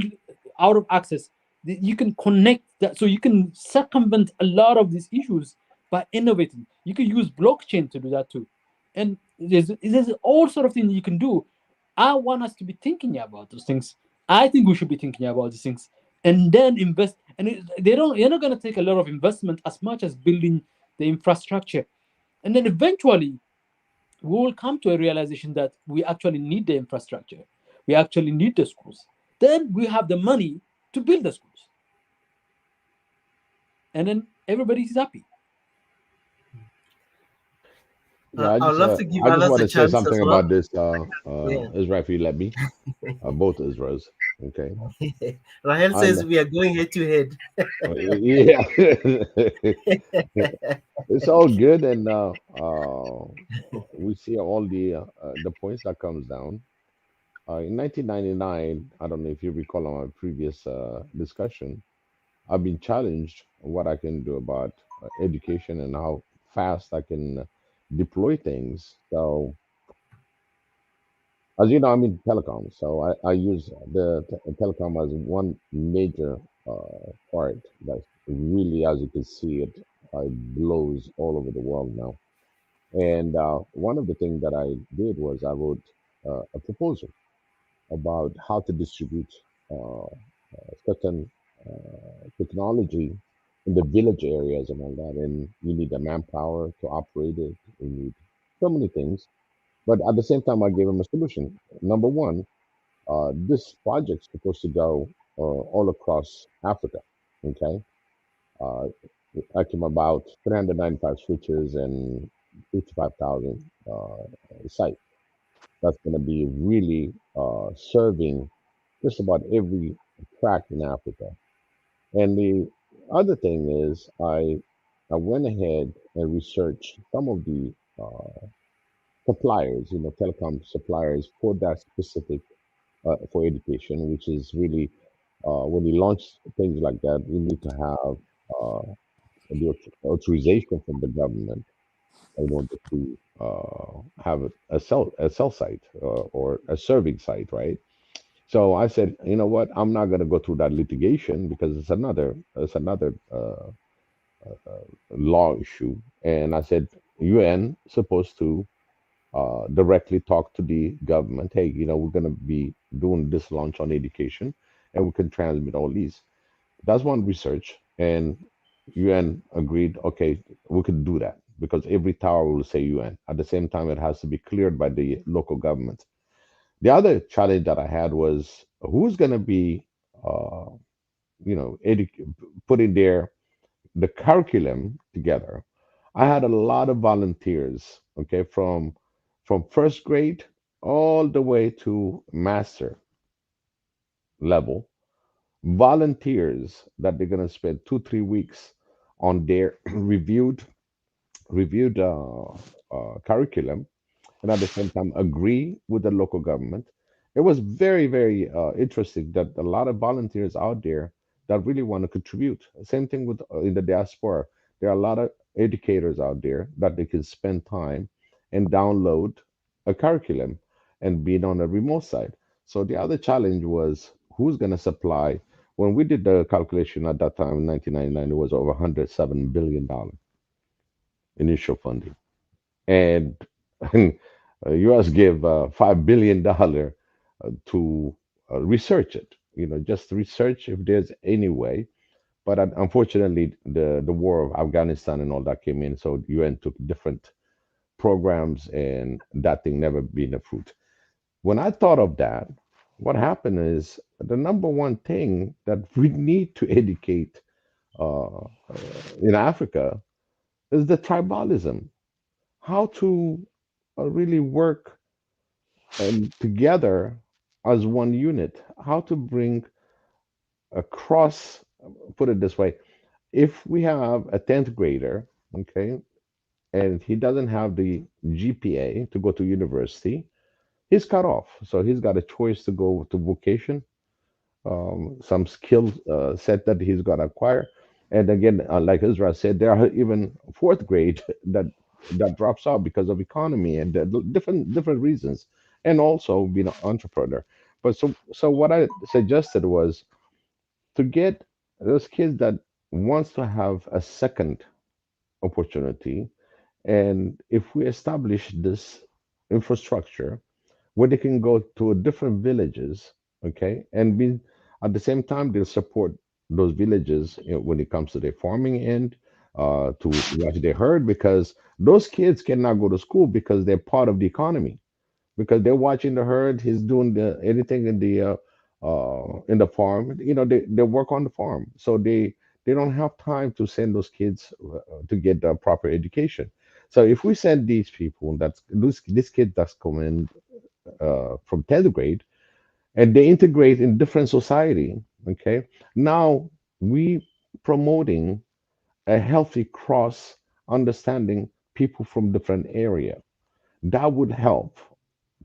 out of access. You can connect that, so you can circumvent a lot of these issues by innovating. You can use blockchain to do that too. And there's all sort of things you can do. I want us to be thinking about those things. I think we should be thinking about these things and then invest. And they're not going to take a lot of investment as much as building the infrastructure. And then eventually, we will come to a realization that we actually need the infrastructure. We actually need the schools. Then we have the money to build the schools. And then everybody's happy. Yeah, I I'd just, love to give I just others want a to say chance something as well. about this, Yeah. Israel, if you let me. Both Israels, okay? Rahel says we are going head to head. Yeah. It's all good, and we see all the points that comes down. In 1999, I don't know if you recall on my previous discussion, I've been challenged on what I can do about education and how fast I can deploy things. So, as you know, I'm in telecom, so I use telecom as one major part that's really, as you can see, it blows all over the world now. And one of the things that I did was I wrote a proposal about how to distribute certain technology in the village areas and all that. And you need the manpower to operate it. You need so many things. But at the same time, I gave them a solution. Number one, this project's supposed to go all across Africa. Okay. Uh, I came about 395 switches and 55,000 sites. That's going to be really serving just about every tract in Africa. And the other thing is, I went ahead and researched some of the suppliers, telecom suppliers for that specific for education, which is really when you launch things like that, you need to have the authorization from the government in order to have a cell site or a serving site, right? So I said, you know what? I'm not going to go through that litigation because it's another law issue. And I said, UN supposed to directly talk to the government. Hey, we're going to be doing this launch on education, and we can transmit all these. That's one research, and UN agreed. Okay, we could do that because every tower will say UN. At the same time, it has to be cleared by the local government. The other challenge that I had was who's going to be, uh, putting the curriculum together. I had a lot of volunteers, okay, from first grade all the way to master level, volunteers that they're going to spend 2 3 weeks on their reviewed curriculum, and at the same time agree with the local government. It was very, very interesting that a lot of volunteers out there that really want to contribute. Same thing with in the diaspora. There are a lot of educators out there that they can spend time and download a curriculum and being on a remote side. So the other challenge was who's going to supply. When we did the calculation at that time in 1999, it was over $107 billion initial funding, and U.S. gave $5 billion to research it. Just research if there's any way. But unfortunately, the war of Afghanistan and all that came in, so UN took different programs, and that thing never been a fruit. When I thought of that, what happened is the number one thing that we need to educate uh, in Africa is the tribalism, how to really work together as one unit, how to bring across, put it this way, if we have a 10th grader, okay, and he doesn't have the GPA to go to university, he's cut off. So he's got a choice to go to vocation, some skill set that he's got to acquire. And again, like Israel said, there are even fourth grade that drops out because of economy and different reasons, and also being an entrepreneur. But so what I suggested was to get those kids that wants to have a second opportunity, and if we establish this infrastructure where they can go to different villages, okay, and be at the same time they'll support those villages, when it comes to their farming end, to watch their herd, because those kids cannot go to school because they're part of the economy, because they're watching the herd. He's doing anything in the farm. They work on the farm, so they don't have time to send those kids to get the proper education. So if we send these people, that's this kid that's coming from 10th grade, and they integrate in different society, okay, now we promoting a healthy cross understanding people from different area. That would help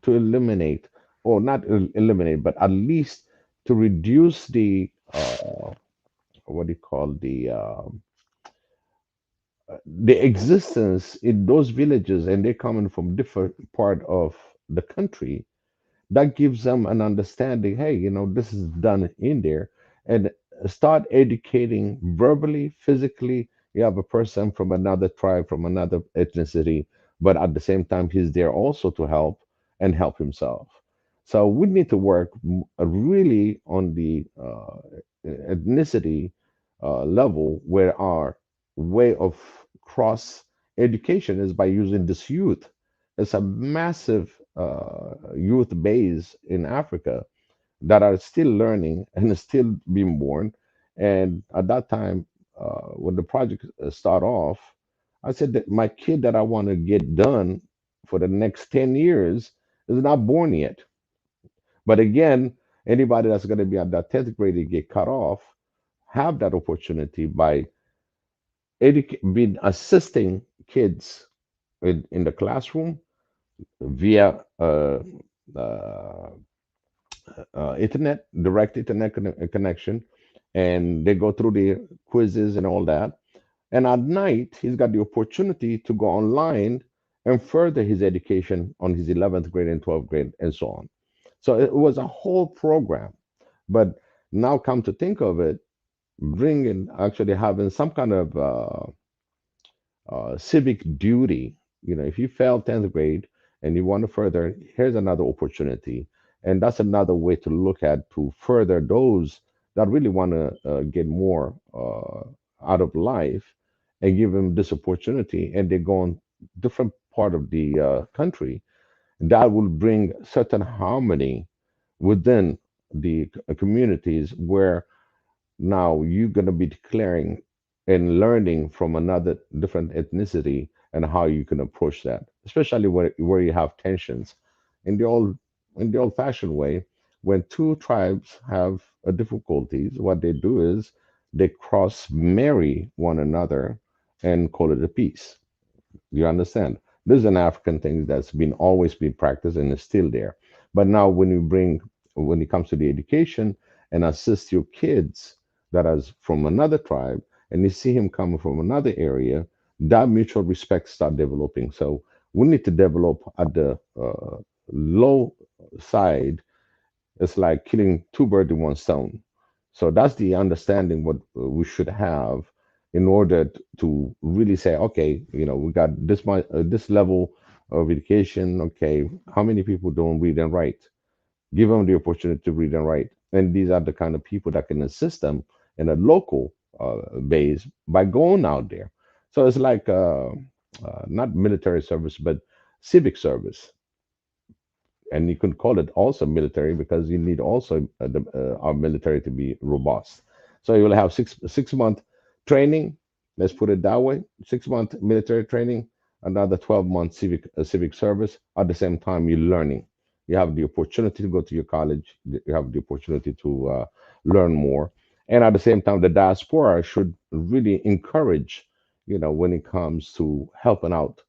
to eliminate, or not eliminate, but at least to reduce what do you call the existence in those villages, and they're coming from different part of the country. That gives them an understanding, hey, this is done in there, and start educating verbally, physically. You have a person from another tribe, from another ethnicity, but at the same time he's there also to help and help himself. So we need to work really on the ethnicity level, where our way of cross education is by using this youth. It's a massive youth base in Africa that are still learning and still being born. And at that time, when the project start off, I said that my kid that I want to get done for the next 10 years is not born yet. But again, anybody that's going to be at that 10th grade and get cut off have that opportunity by being assisting kids in the classroom via uh, internet, direct internet connection, and they go through the quizzes and all that. And at night, he's got the opportunity to go online and further his education on his 11th grade and 12th grade and so on. So it was a whole program. But now, come to think of it, bringing actually having some kind of civic duty. If you fail 10th grade and you want to further, here's another opportunity. And that's another way to look at to further those that really want to get more out of life, and give them this opportunity. And they go on different part of the country. That will bring certain harmony within the communities, where now you're going to be declaring and learning from another different ethnicity, and how you can approach that, especially where you have tensions. In the old fashioned way, when two tribes have a difficulties, what they do is they cross marry one another and call it a peace. You understand? This is an African thing that's been always been practiced and is still there. But now, when it comes to the education and assist your kids that is from another tribe, and you see him coming from another area, that mutual respect start developing. So we need to develop at the low side. It's like killing two birds with one stone. So that's the understanding what we should have in order to really say, okay, we got this level of education. Okay, how many people don't read and write? Give them the opportunity to read and write, and these are the kind of people that can assist them in a local base by going out there. So it's like not military service, but civic service, and you can call it also military, because you need also our military to be robust. So you will have 6 month training. Let's put it that way: 6 month military training, another 12 month civic service. At the same time, you're learning. You have the opportunity to go to your college. You have the opportunity to learn more, and at the same time, the diaspora should really encourage. When it comes to helping out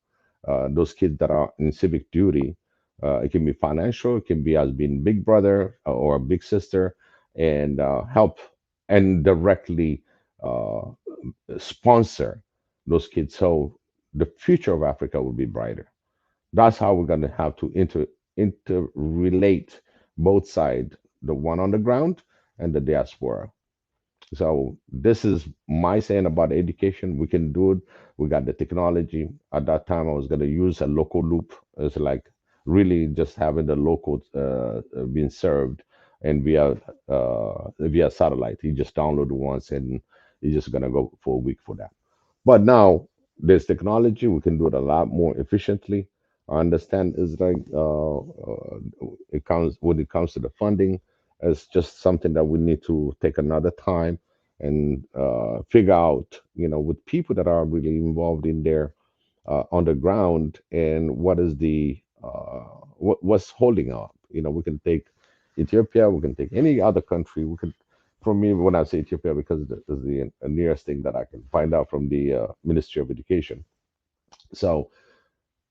those kids that are in civic duty, it can be financial, it can be as being big brother or a big sister, and help and directly uh, sponsor those kids, so the future of Africa will be brighter. That's how we're going to have to interrelate both sides, the one on the ground and the diaspora. So this is my saying about education. We can do it. We got the technology. At that time, I was going to use a local loop. It's like really just having the local being served, and via satellite. You just download it once, and you're just going to go for a week for that. But now there's technology. We can do it a lot more efficiently. I understand is like it comes when it comes to the funding. It's just something that we need to take another time and figure out, with people that are really involved in there on the ground, and what is what's holding up. We can take Ethiopia, we can take any other country. We can, for me, when I say Ethiopia, because it's the nearest thing that I can find out from the Ministry of Education. So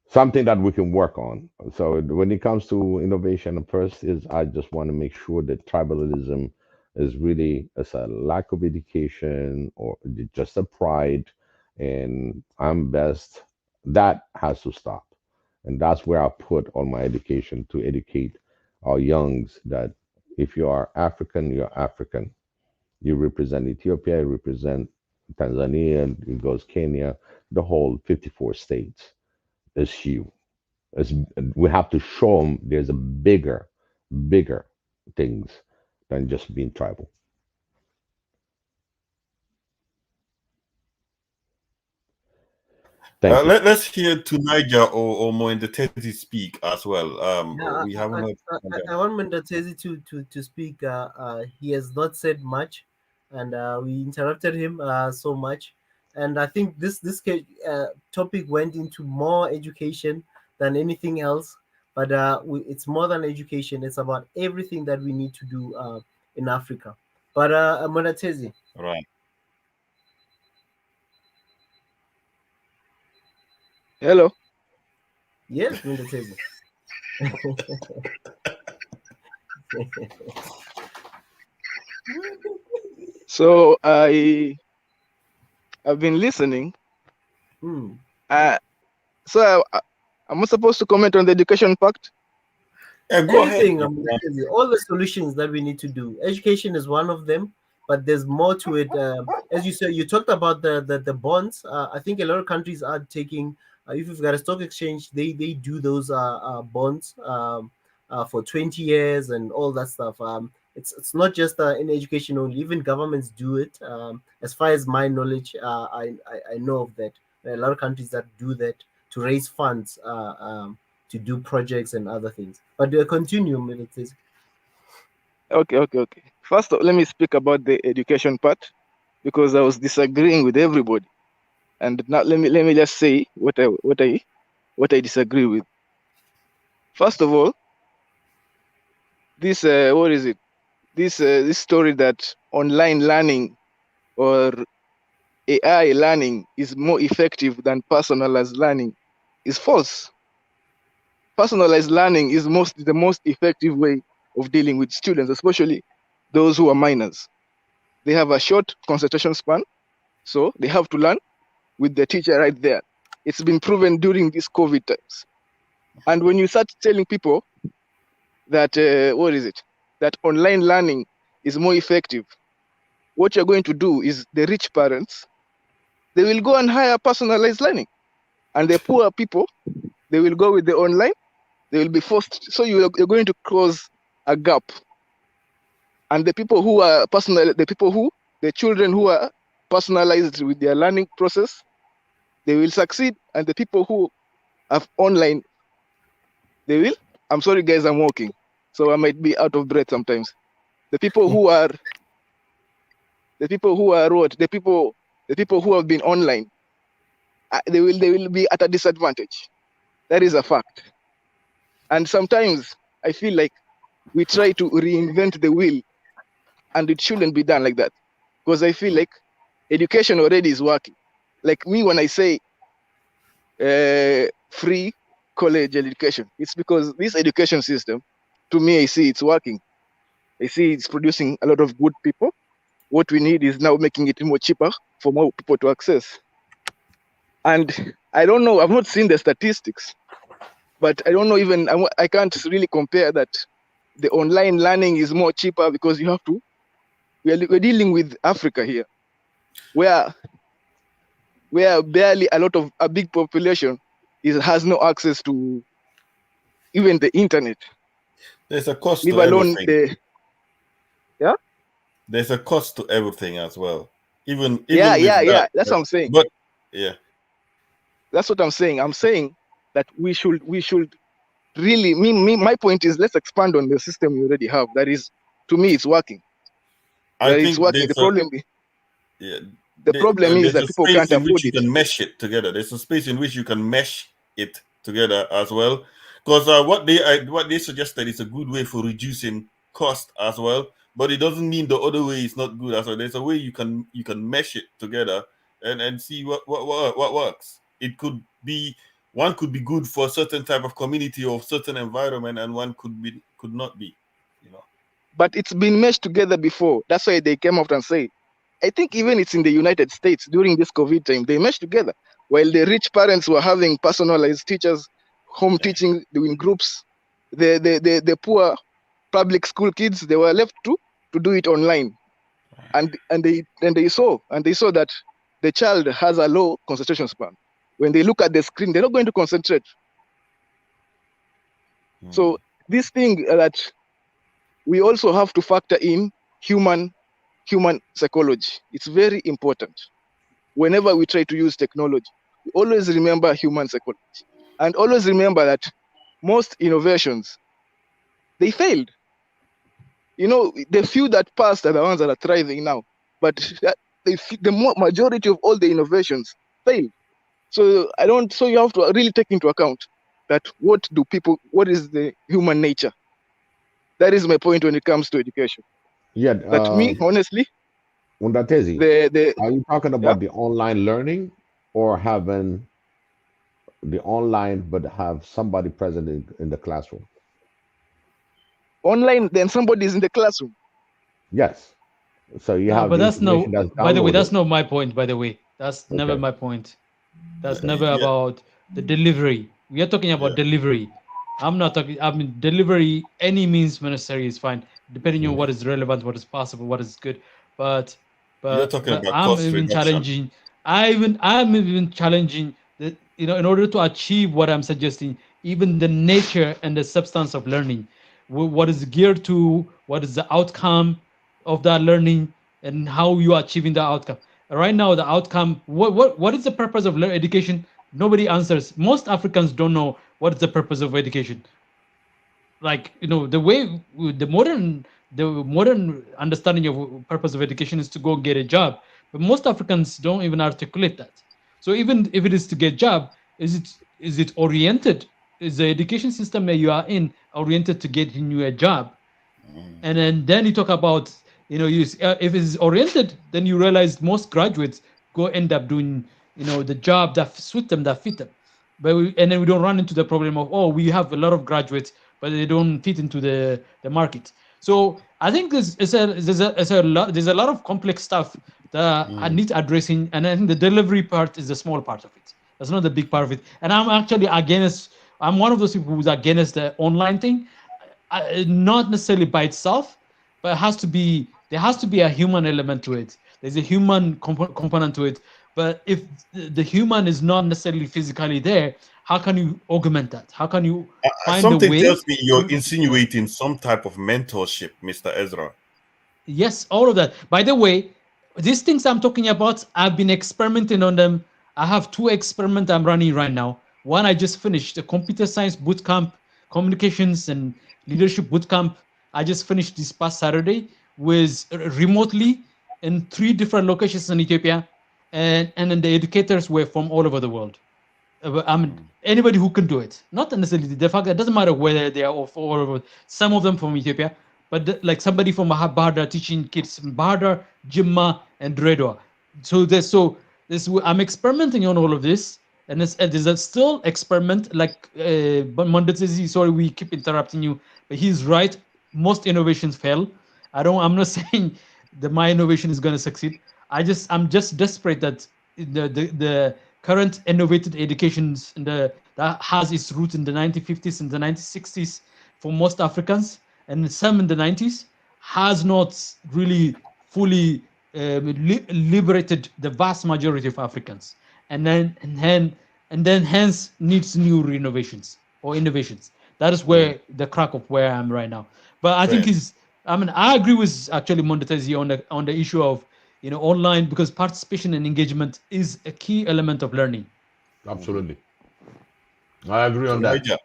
something that we can work on. So when it comes to innovation, first is I just want to make sure that tribalism is really as a lack of education or just a pride and I'm best. That has to stop. And that's where I put all my education to educate our youngs that if you are African, you're African. You represent Ethiopia, you represent Tanzania, it goes Kenya, the whole 54 states is you. It's, we have to show them there's a bigger things than just being tribal. Thank you. Let's hear to Niger or Moindetezi speak as well. Yeah, We haven't heard from them. I want Mendatezi to speak. He has not said much, and we interrupted him so much. And I think this topic went into more education than anything else. But it's more than education. It's about everything that we need to do in Africa. But Mendatezi. Right. Hello. Yes, Mendatezi. So I've been listening. So am I supposed to comment on the education pact? Go Anything, ahead. all the solutions that we need to do. Education is one of them, but there's more to it. As you said, you talked about the bonds. I think a lot of countries are taking. If you've got a stock exchange, they do those bonds for 20 years and all that stuff. It's not just in education only. Even governments do it. As far as my knowledge, I know of that. There are a lot of countries that do that to raise funds to do projects and other things. But continue, Mendatezi. Okay. First, let me speak about the education part because I was disagreeing with everybody. And now let me just say what I disagree with. First of all, this what is it? This story that online learning or AI learning is more effective than personalized learning is false. Personalized learning is the most effective way of dealing with students, especially those who are minors. They have a short concentration span, so they have to learn with the teacher right there. It's been proven during these COVID times. And when you start telling people that that online learning is more effective, what you're going to do is the rich parents, they will go and hire personalized learning, and the poor people, they will go with the online. They will be forced. So you're going to close a gap. And the people who are the children who are personalized with their learning process, they will succeed. And the people who have online, they will. I'm sorry, guys, I'm walking, so I might be out of breath sometimes. The people who are who have been online, they will be at a disadvantage. That is a fact. And sometimes I feel like we try to reinvent the wheel, and it shouldn't be done like that. Because I feel like education already is working. Like me, when I say free college education, it's because this education system, to me, I see it's working. I see it's producing a lot of good people. What we need is now making it more cheaper for more people to access. And I don't know, I've not seen the statistics, but I don't know even, I can't really compare that the online learning is more cheaper because you have to, we're dealing with Africa here, where barely a big population has no access to even the internet. There's a cost leave to alone everything. Yeah? There's a cost to everything as well. Even with yeah. that, That's what I'm saying. But yeah. That's what I'm saying. I'm saying that we should really, my point is, let's expand on the system we already have. That is, to me, it's working. It's working. The problem is that people can't afford it. You can mesh it together. There's a space in which you can mesh it together as well. Because what they suggested is a good way for reducing cost as well. But it doesn't mean the other way is not good as well. There's a way you can mesh it together and see what works. it could be, one could be good for a certain type of community or certain environment, and one could not be, you know. But it's been meshed together before. That's why they came out and say, I think even it's in the United States during this COVID time, they meshed together. While the rich parents were having personalized teachers, home teaching in groups, the poor public school kids, they were left to do it online. And they saw that the child has a low concentration span. When they look at the screen, they're not going to concentrate. So this thing that we also have to factor in human psychology. It's very important. Whenever we try to use technology, we always remember human psychology. And always remember that most innovations, they failed. You know, the few that passed are the ones that are thriving now. But the majority of all the innovations failed. So you have to really take into account that what is the human nature? That is my point when it comes to education. Yeah. That me, honestly, Undatezi, are you talking about the online learning or having the online but have somebody present in the classroom? Online, then somebody is in the classroom. Yes. So you have but the that's no. information that's By the way, that's downloaded. not my point. By the way, that's never my point. That's never about the delivery. We are talking about delivery. I'm not talking. I mean, delivery. Any means necessary is fine, depending on what is relevant, what is possible, what is good. But You're talking about I'm cost even reduction. challenging. I'm even challenging that, you know, in order to achieve what I'm suggesting, even the nature and the substance of learning, what is geared to, what is the outcome of that learning, and how you are achieving the outcome. Right now, the outcome. What is the purpose of education? Nobody answers. Most Africans don't know what is the purpose of education. Like, you know, the modern understanding of purpose of education is to go get a job, but most Africans don't even articulate that. So even if it is to get job, is it oriented? Is the education system that you are in oriented to getting you a job? And then you talk about, you know, if it's oriented, then you realize most graduates go end up doing, you know, the job that suit them, that fit them. And then we don't run into the problem of, oh, we have a lot of graduates, but they don't fit into the market. So I think there's a lot of complex stuff that I need addressing, and I think the delivery part is a small part of it. That's not the big part of it. And I'm actually against. I'm one of those people who's against the online thing, not necessarily by itself, but there has to be a human element to it. There's a human component to it. But if the human is not necessarily physically there, how can you augment that? How can you find a Something way? tells me you're insinuating some type of mentorship, Mr. Ezra. Yes, all of that. By the way, these things I'm talking about, I've been experimenting on them. I have 2 experiments I'm running right now. One I just finished, a computer science bootcamp, communications and leadership bootcamp. I just finished this past Saturday with remotely in 3 different locations in Ethiopia, and then the educators were from all over the world. I mean, anybody who can do it. Not necessarily the fact that it doesn't matter whether they are all over. Some of them from Ethiopia, but like somebody from Bahadar teaching kids in Bahadar, Jimma, and Redwa. I'm experimenting on all of this, and there's a still experiment. Like Mondetezi, sorry, we keep interrupting you, but he's right. Most innovations fail. I'm not saying that my innovation is going to succeed. I'm just desperate that the current innovative educations that has its roots in the 1950s and the 1960s for most Africans, and some in the 90s, has not really fully liberated the vast majority of Africans, and then hence needs new renovations or innovations. That is where the crack of where I am right now. But I think I agree with actually Mondetezi on the issue of, you know, online, because participation and engagement is a key element of learning. Absolutely. I agree on that.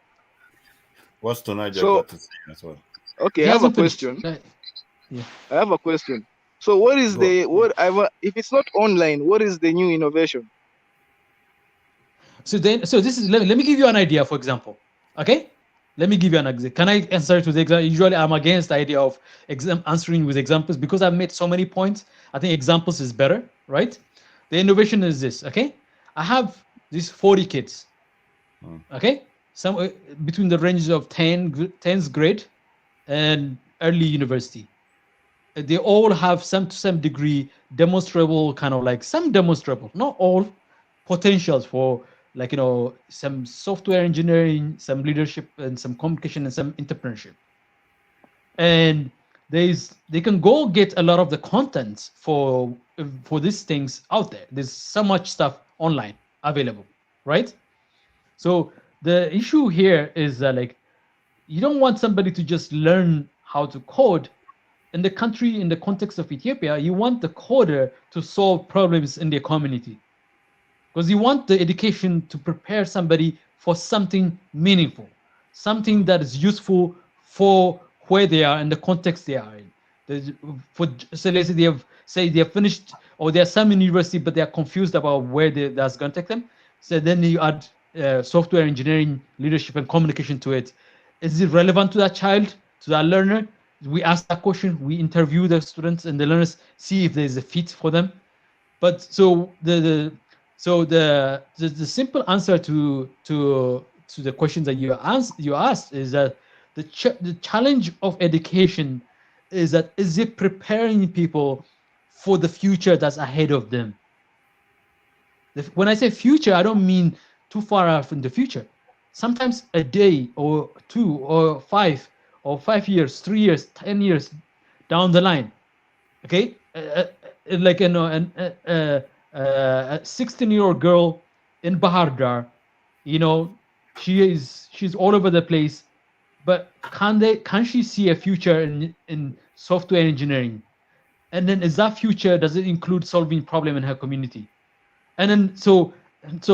What's Tonaja got to say as well? Okay, I have a question. Yeah. I have a question. So what is if it's not online, what is the new innovation? So this is, let me give you an idea, for example. Okay? Let me give you an example. Can I answer it with example? Usually I'm against the idea of answering with examples because I've made so many points. I think examples is better, right? The innovation is this, okay? I have these 40 kids. Okay, some between the ranges of 10th grade and early university. They all have some to some degree demonstrable, kind of like some demonstrable, not all, potentials for, like, you know, some software engineering, some leadership, and some communication, and some entrepreneurship. And they can go get a lot of the contents for these things out there. There's so much stuff online available, right? So the issue here is that, like, you don't want somebody to just learn how to code. In the country, in the context of Ethiopia, you want the coder to solve problems in their community, because you want the education to prepare somebody for something meaningful, something that is useful for where they are and the context they are in. So let's say they have finished, or they're some university, but they're confused about where that's going to take them. So then you add software engineering, leadership, and communication to it. Is it relevant to that child, to that learner? We ask that question. We interview the students and the learners, see if there's a fit for them. But so the simple answer to the questions that you asked is that the challenge of education is that, is it preparing people for the future that's ahead of them? When I say future, I don't mean too far out in the future. Sometimes a day or 2 or 5 or 5 years, 3 years, 10 years down the line. Okay, like, you know, a 16-year-old girl in Bahar Dar, you know, she's all over the place, but can she see a future in software engineering? And then, is that future, does it include solving problem in her community? And then so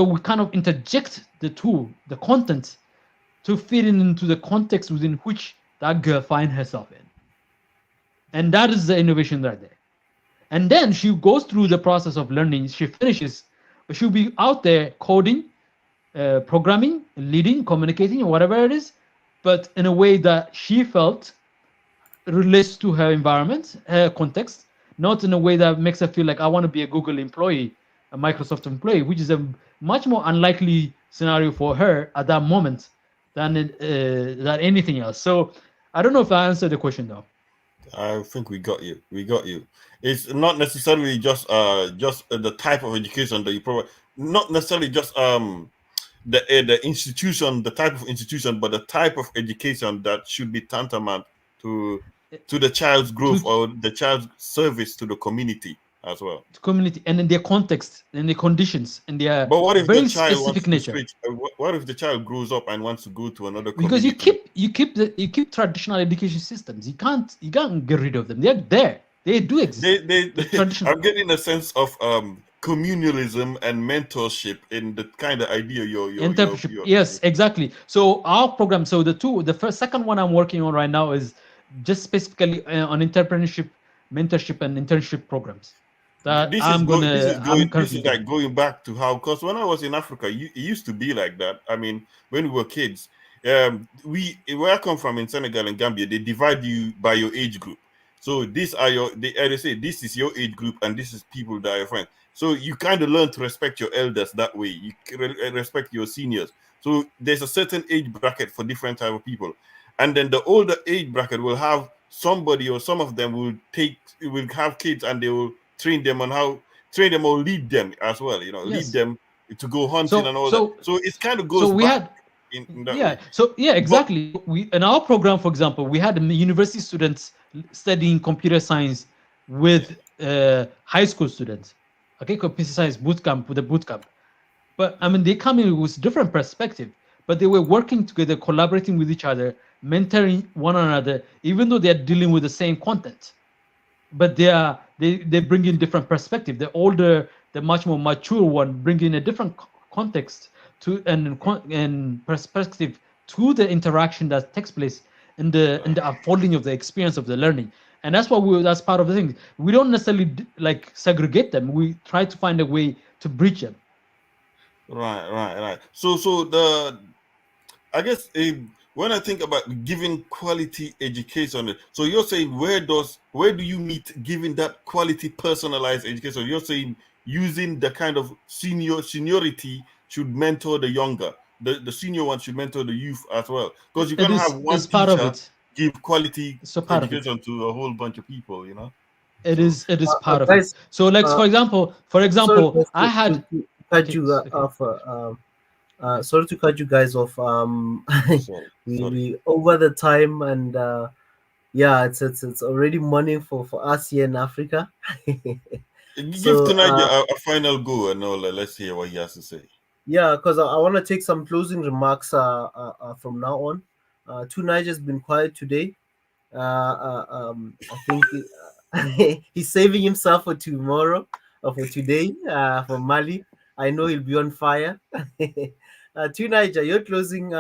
we kind of interject the tool, the content, to fit into the context within which that girl finds herself in. And that is the innovation right there. And then she goes through the process of learning, she finishes, but she'll be out there coding, programming, leading, communicating, or whatever it is, but in a way that she felt relates to her environment, her context, not in a way that makes her feel like, I want to be a Google employee, a Microsoft employee, which is a much more unlikely scenario for her at that moment than anything else. So I don't know if I answered the question though. I think we got you. It's not necessarily just the type of education that you provide, not necessarily just the institution, the type of institution, but the type of education that should be tantamount to the child's growth or the child's service to the community as well. Community, and in their context, and their conditions, and their but what if very the child specific wants nature. To switch? What if the child grows up and wants to go to another because community? you keep traditional education systems. You can't get rid of them. They're there. They do exist. I'm getting a sense of communalism and mentorship in the kind of idea you're yes, exactly. So our program, so the second one I'm working on right now is just specifically on entrepreneurship, mentorship, and internship programs. This is like going back to how, because when I was in Africa, it used to be like that. I mean, when we were kids, where I come from in Senegal and Gambia, they divide you by your age group. So they say this is your age group and this is people that are your friends. So you kind of learn to respect your elders that way. You respect your seniors. So there's a certain age bracket for different type of people, and then the older age bracket will have somebody, or some of them will have kids, and they will train them or lead them as well. You know, lead them to go hunting and all that. So it kind of goes back in that way. So exactly. We in our program, for example, we had university students studying computer science with high school students. Okay, computer science bootcamp with a bootcamp. But I mean, they come in with different perspective, but they were working together, collaborating with each other, mentoring one another, even though they're dealing with the same content. But they bring in different perspective. The older, the much more mature one, bring in a different context to and perspective to the interaction that takes place in the unfolding of the experience of the learning. And that's what that's part of the thing. We don't necessarily like segregate them. We try to find a way to bridge them. Right. So I guess when I think about giving quality education, so you're saying where do you meet giving that quality personalized education? You're saying using the kind of seniority should mentor the younger. The senior one should mentor the youth as well. Because you It can't have one is part of teacher it. give quality So part of it. education to a whole bunch of people, you know. It is part of guys, it. So, like for example, sorry guys, I had to cut okay, you okay. off. Sorry to cut you guys off. We over the time, and yeah, it's already morning for us here in Africa. Give tonight a final go, and all. Let's hear what he has to say. Yeah, because I want to take some closing remarks from now on. Tunaj has been quiet today. I think he's saving himself for tomorrow or for today for Mali. I know he'll be on fire. Tunaj, your closing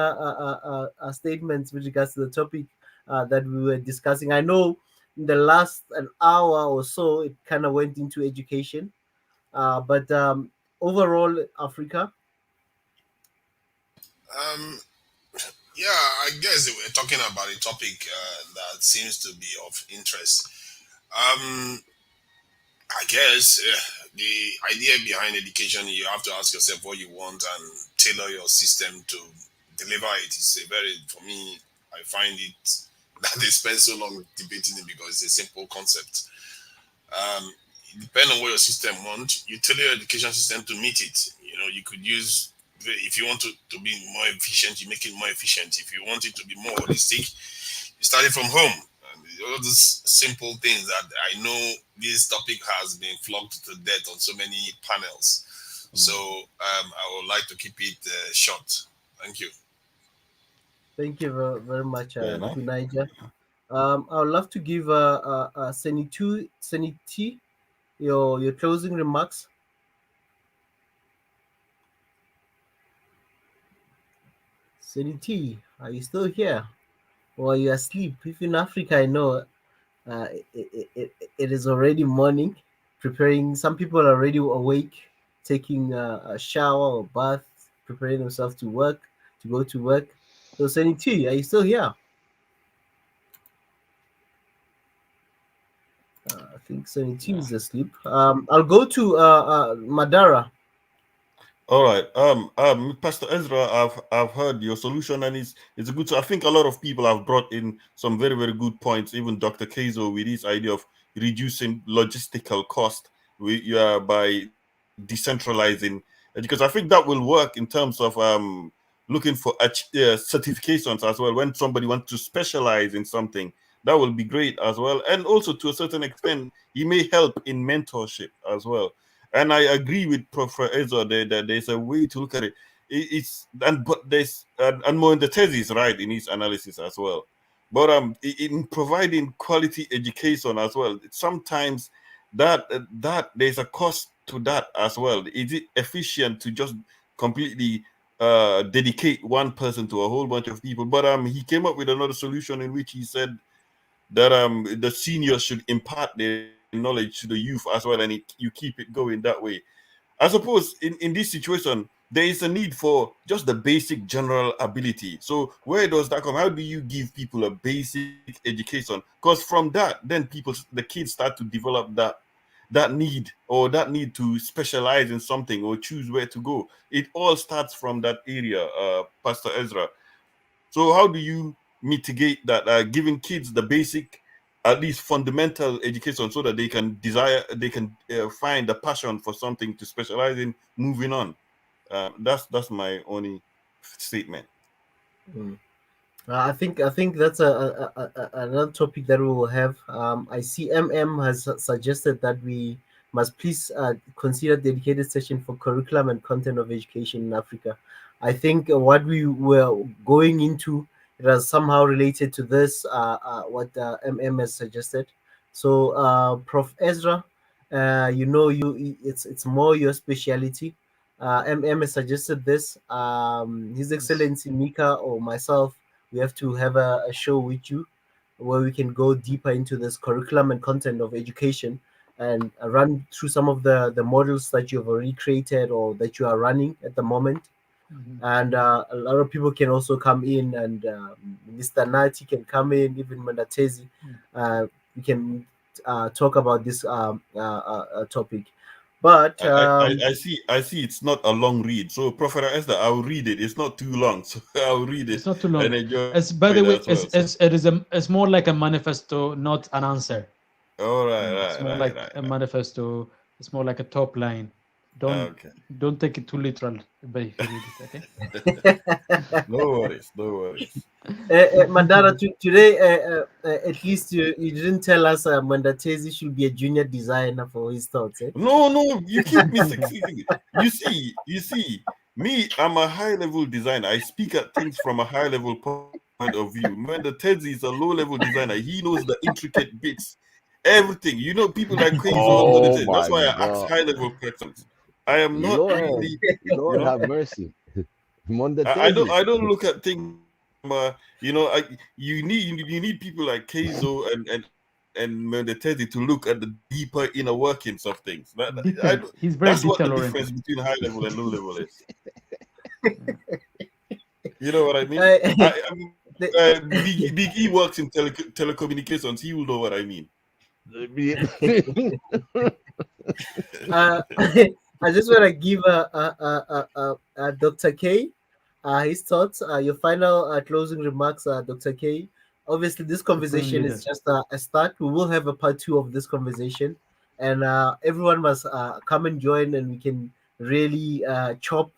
statements with regards to the topic that we were discussing. I know in the last an hour or so it kind of went into education, but overall, Africa. Yeah, I guess we're talking about a topic that seems to be of interest. I guess the idea behind education, you have to ask yourself what you want and tailor your system to deliver it. It's a very, for me, I find it that they spend so long debating it because it's a simple concept. Depending on what your system wants, you tailor your education system to meet it. You know, you could use, if you want to be more efficient, you make it more efficient. If you want it to be more holistic, you start it from home. All these simple things that I know this topic has been flogged to death on so many panels. So I would like to keep it short. Thank you. Thank you very, very much, nice. Tunija. I would love to give Seniti your closing remarks. Seniti, are you still here? Or are you asleep? If in Africa, I know it is already morning, preparing. Some people are already awake, taking a shower or bath, preparing themselves to go to work. So, Seniti, are you still here? I think Seniti is asleep. I'll go to Madara. All right. Pastor Ezra, I've heard your solution, and it's good. So I think a lot of people have brought in some very, very good points. Even Dr. Keizo with his idea of reducing logistical cost by decentralizing, because I think that will work in terms of looking for certifications as well. When somebody wants to specialize in something, that will be great as well. And also, to a certain extent, he may help in mentorship as well. And I agree with Professor Ezo that there's a way to look at it. But there's and more in the thesis, right, in his analysis as well. But in providing quality education as well, sometimes that there's a cost to that as well. Is it efficient to just completely dedicate one person to a whole bunch of people? But he came up with another solution in which he said that the seniors should impart their knowledge to the youth as well, and you keep it going that way. I suppose in this situation there is a need for just the basic general ability. So where does that come? How do you give people a basic education? Because from that, then the kids start to develop that need to specialize in something or choose where to go. It all starts from that area, Pastor Ezra. So how do you mitigate that, giving kids the basic, at least fundamental education, so that they can find a passion for something to specialize in, moving on? That's my only statement. I think that's another topic that we will have. I see has suggested that we must please consider dedicated session for curriculum and content of education in Africa. I think what we were going into, it was somehow related to this, what has suggested. So, Prof. Ezra, it's more your speciality. Has suggested this. His Excellency Mika or myself, we have to have a show with you where we can go deeper into this curriculum and content of education and run through some of the models that you've already created or that you are running at the moment. And a lot of people can also come in, and Mr. Nati can come in, even Mandatezi. We can talk about this topic. But I see it's not a long read. So Prophet Esther, I'll read it. It's not too long, so I'll read it. It's not too long. And enjoy As by the it way, as well. it's more like a manifesto, not an answer. All right, It's more like a manifesto. It's more like a top line. Don't take it too literal, but if you read it, okay. No worries. Mandara, today, at least you didn't tell us Mandatezi should be a junior designer for his thoughts. Eh? No, you keep me succeeding. You see, me, I'm a high-level designer. I speak at things from a high-level point of view. Mandatezi is a low-level designer. He knows the intricate bits, everything. You know, people like crazy. Oh That's why my I ask God. high-level questions. I am not really, Lord have mercy. I don't look at things. You need people like Keizo and Mendatezi to look at the deeper inner workings of things. He's very that's what the detail-oriented. difference between high level and low level is. You know what I mean? Big E works in telecommunications. He will know what I mean. I just want to give Dr. K his thoughts. Your final closing remarks, Dr. K. Obviously, this conversation is just a start. We will have a part 2 of this conversation, and everyone must come and join, and we can really chop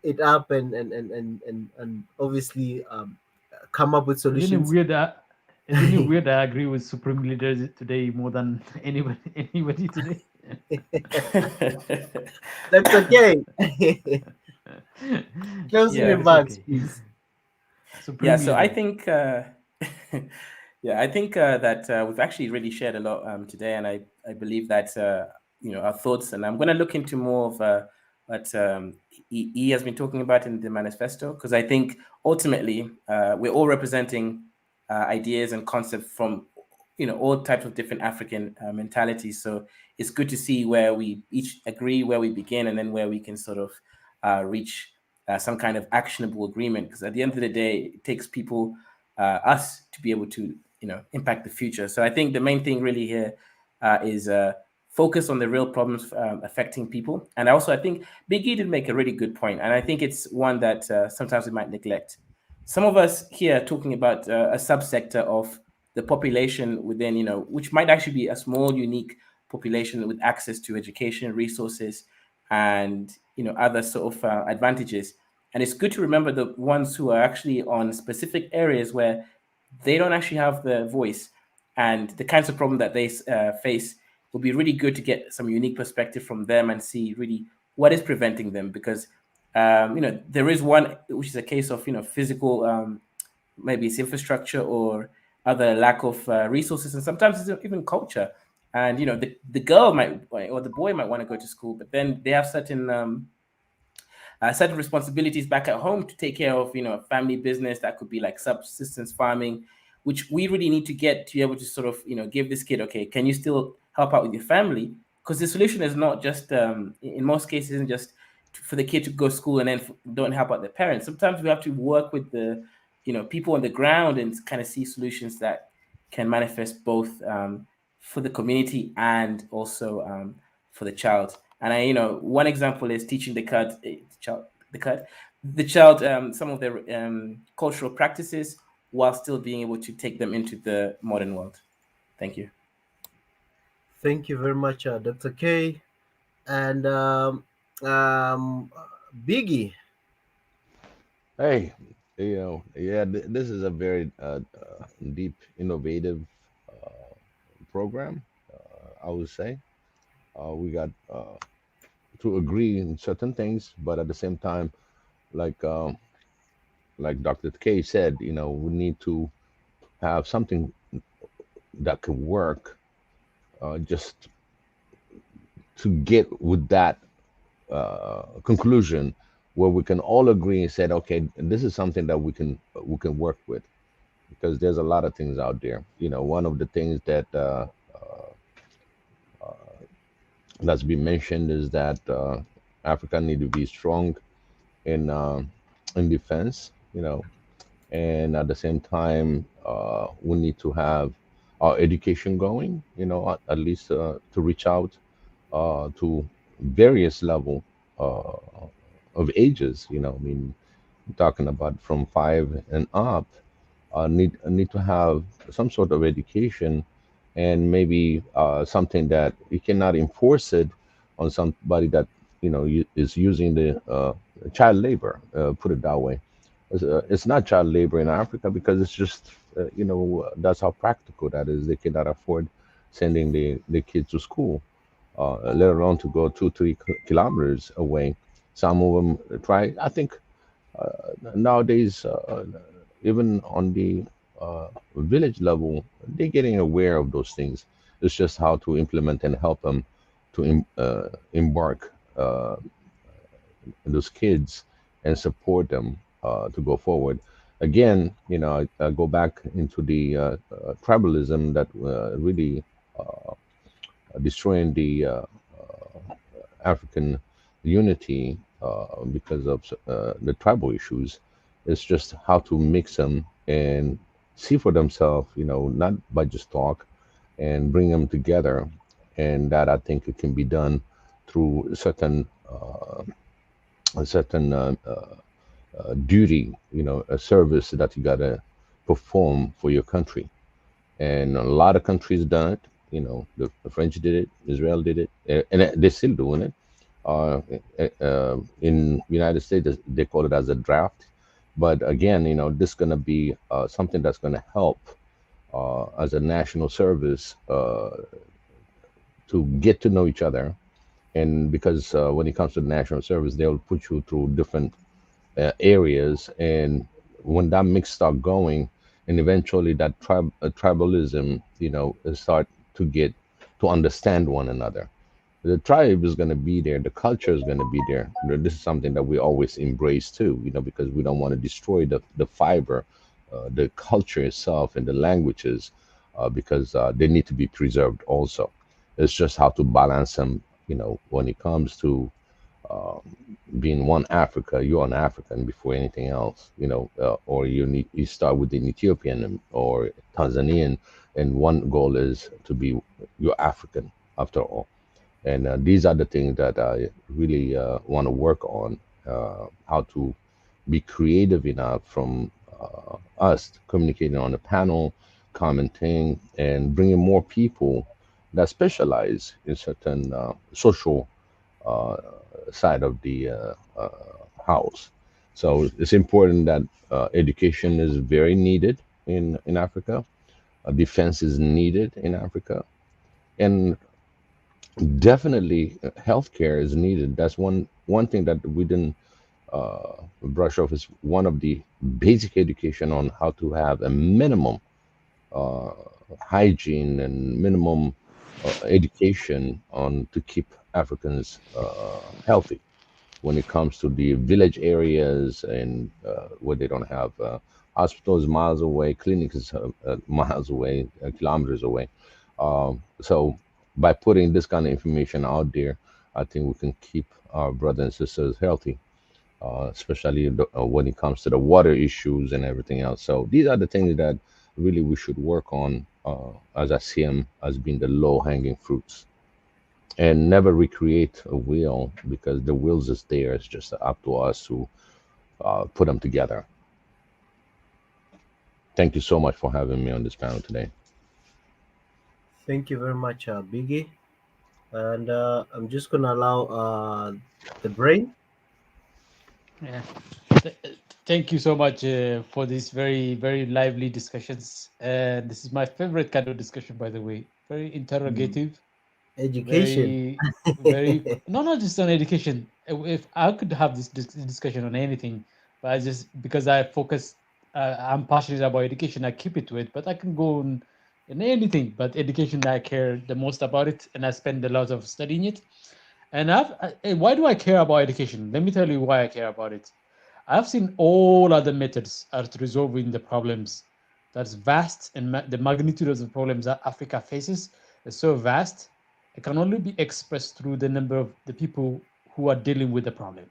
it up and obviously come up with solutions. Isn't it weird that I agree with supreme leaders today more than anybody today? That's okay. Closing remarks, please. So I think I think that we've actually really shared a lot today, and I believe that our thoughts, and I'm going to look into more of what E has been talking about in the manifesto, because I think ultimately we're all representing ideas and concepts from all types of different African mentalities. So it's good to see where we each agree, where we begin, and then where we can sort of reach some kind of actionable agreement. Because at the end of the day, it takes people, us, to be able to impact the future. So I think the main thing really here is focus on the real problems affecting people. And also, I think Big E did make a really good point, and I think it's one that sometimes we might neglect. Some of us here are talking about a subsector of the population within, which might actually be a small, unique population with access to education, resources, and other sort of advantages. And it's good to remember the ones who are actually on specific areas where they don't actually have the voice, and the kinds of problem that they face. Will be really good to get some unique perspective from them and see really what is preventing them, because there is one which is a case of physical, maybe it's infrastructure or other lack of resources, and sometimes it's even culture. And the girl might, or the boy might want to go to school, but then they have certain responsibilities back at home to take care of family business that could be like subsistence farming, which we really need to get to be able to sort of give this kid, okay, can you still help out with your family? Because the solution is not just in most cases isn't just for the kid to go to school and then don't help out their parents. Sometimes we have to work with the people on the ground and kind of see solutions that can manifest both for the community and also for the child. And one example is teaching the child some of their cultural practices while still being able to take them into the modern world. Thank you. Thank you very much, Dr. K. And Biggie. Hey, this is a very deep, innovative program. I would say we got to agree in certain things, but at the same time, like Dr. K said, we need to have something that can work, just to get with that conclusion where we can all agree and said, okay, this is something that we can work with, because there's a lot of things out there. One of the things that that's been mentioned is that Africa need to be strong in defense, and at the same time, we need to have our education going, at least to reach out to various level of ages. You know, I mean, talking about from 5 and up, need to have some sort of education, and maybe something that you cannot enforce it on somebody that is using the child labor. Put it that way. It's not child labor in Africa because it's just that's how practical that is. They cannot afford sending the kids to school, let alone to go 2-3 kilometers away. Some of them try. I think nowadays, even on the village level, they're getting aware of those things. It's just how to implement and help them to embark those kids and support them to go forward. Again, I go back into the tribalism that really destroying the African unity because of the tribal issues. It's just how to mix them and see for themselves, not by just talk, and bring them together. And that I think it can be done through a certain duty, a service that you gotta perform for your country. And a lot of countries done it. The French did it, Israel did it, and they're still doing it. In United States, they call it as a draft. But again, this is gonna be something that's gonna help as a national service to get to know each other. And because when it comes to the national service, they'll put you through different areas, and when that mix start going, and eventually that tribalism, start to get to understand one another. The tribe is going to be there, the culture is going to be there. This is something that we always embrace too, because we don't want to destroy the fiber, the culture itself and the languages, because they need to be preserved also. It's just how to balance them, when it comes to uh, being one Africa. You're an African before anything else, or you start with an Ethiopian or Tanzanian, and one goal is to be you're African after all. And these are the things that I really want to work on. How to be creative enough from us communicating on a panel, commenting, and bringing more people that specialize in certain social uh, side of the house. So it's important that education is very needed in Africa. Defense is needed in Africa, and definitely healthcare is needed. That's one thing that we didn't brush off. Is one of the basic education on how to have a minimum uh, hygiene and minimum education on to keep Africans healthy when it comes to the village areas, and where they don't have hospitals miles away, clinics miles away, kilometers away. So by putting this kind of information out there, I think we can keep our brothers and sisters healthy, especially when it comes to the water issues and everything else. So these are the things that really we should work on, as I see them as being the low hanging fruits, and never recreate a wheel, because the wheels is there. It's just up to us to put them together. Thank you so much for having me on this panel today. Thank you very much, Biggie. And I'm just gonna allow the brain. Yeah. Th- Thank you so much for these very, very lively discussions. And this is my favorite kind of discussion, by the way. Very interrogative, Education. very, very, no, not just on education. If I could have this discussion on anything, but I just, because I focus, I'm passionate about education, I keep it to it, but I can go on in anything, but education, I care the most about it, and I spend a lot of studying it. And why do I care about education? Let me tell you why I care about it. I've seen all other methods at resolving the problems. That's vast, and the magnitude of the problems that Africa faces is so vast. It can only be expressed through the number of the people who are dealing with the problem,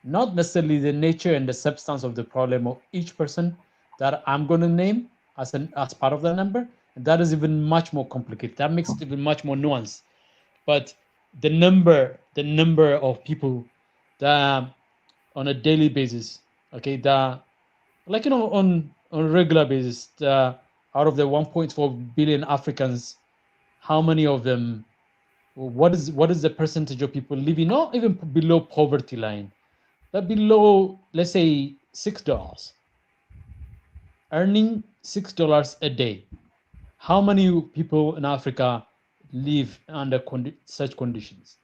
not necessarily the nature and the substance of the problem of each person that I'm going to name as part of the number. And that is even much more complicated. That makes it even much more nuanced. But the number the number of people that on a daily basis, okay, that like on a regular basis, out of the 1.4 billion Africans, how many of them? What is the percentage of people living not even below poverty line, but below, let's say, $6, earning $6 a day? How many people in Africa live under such conditions?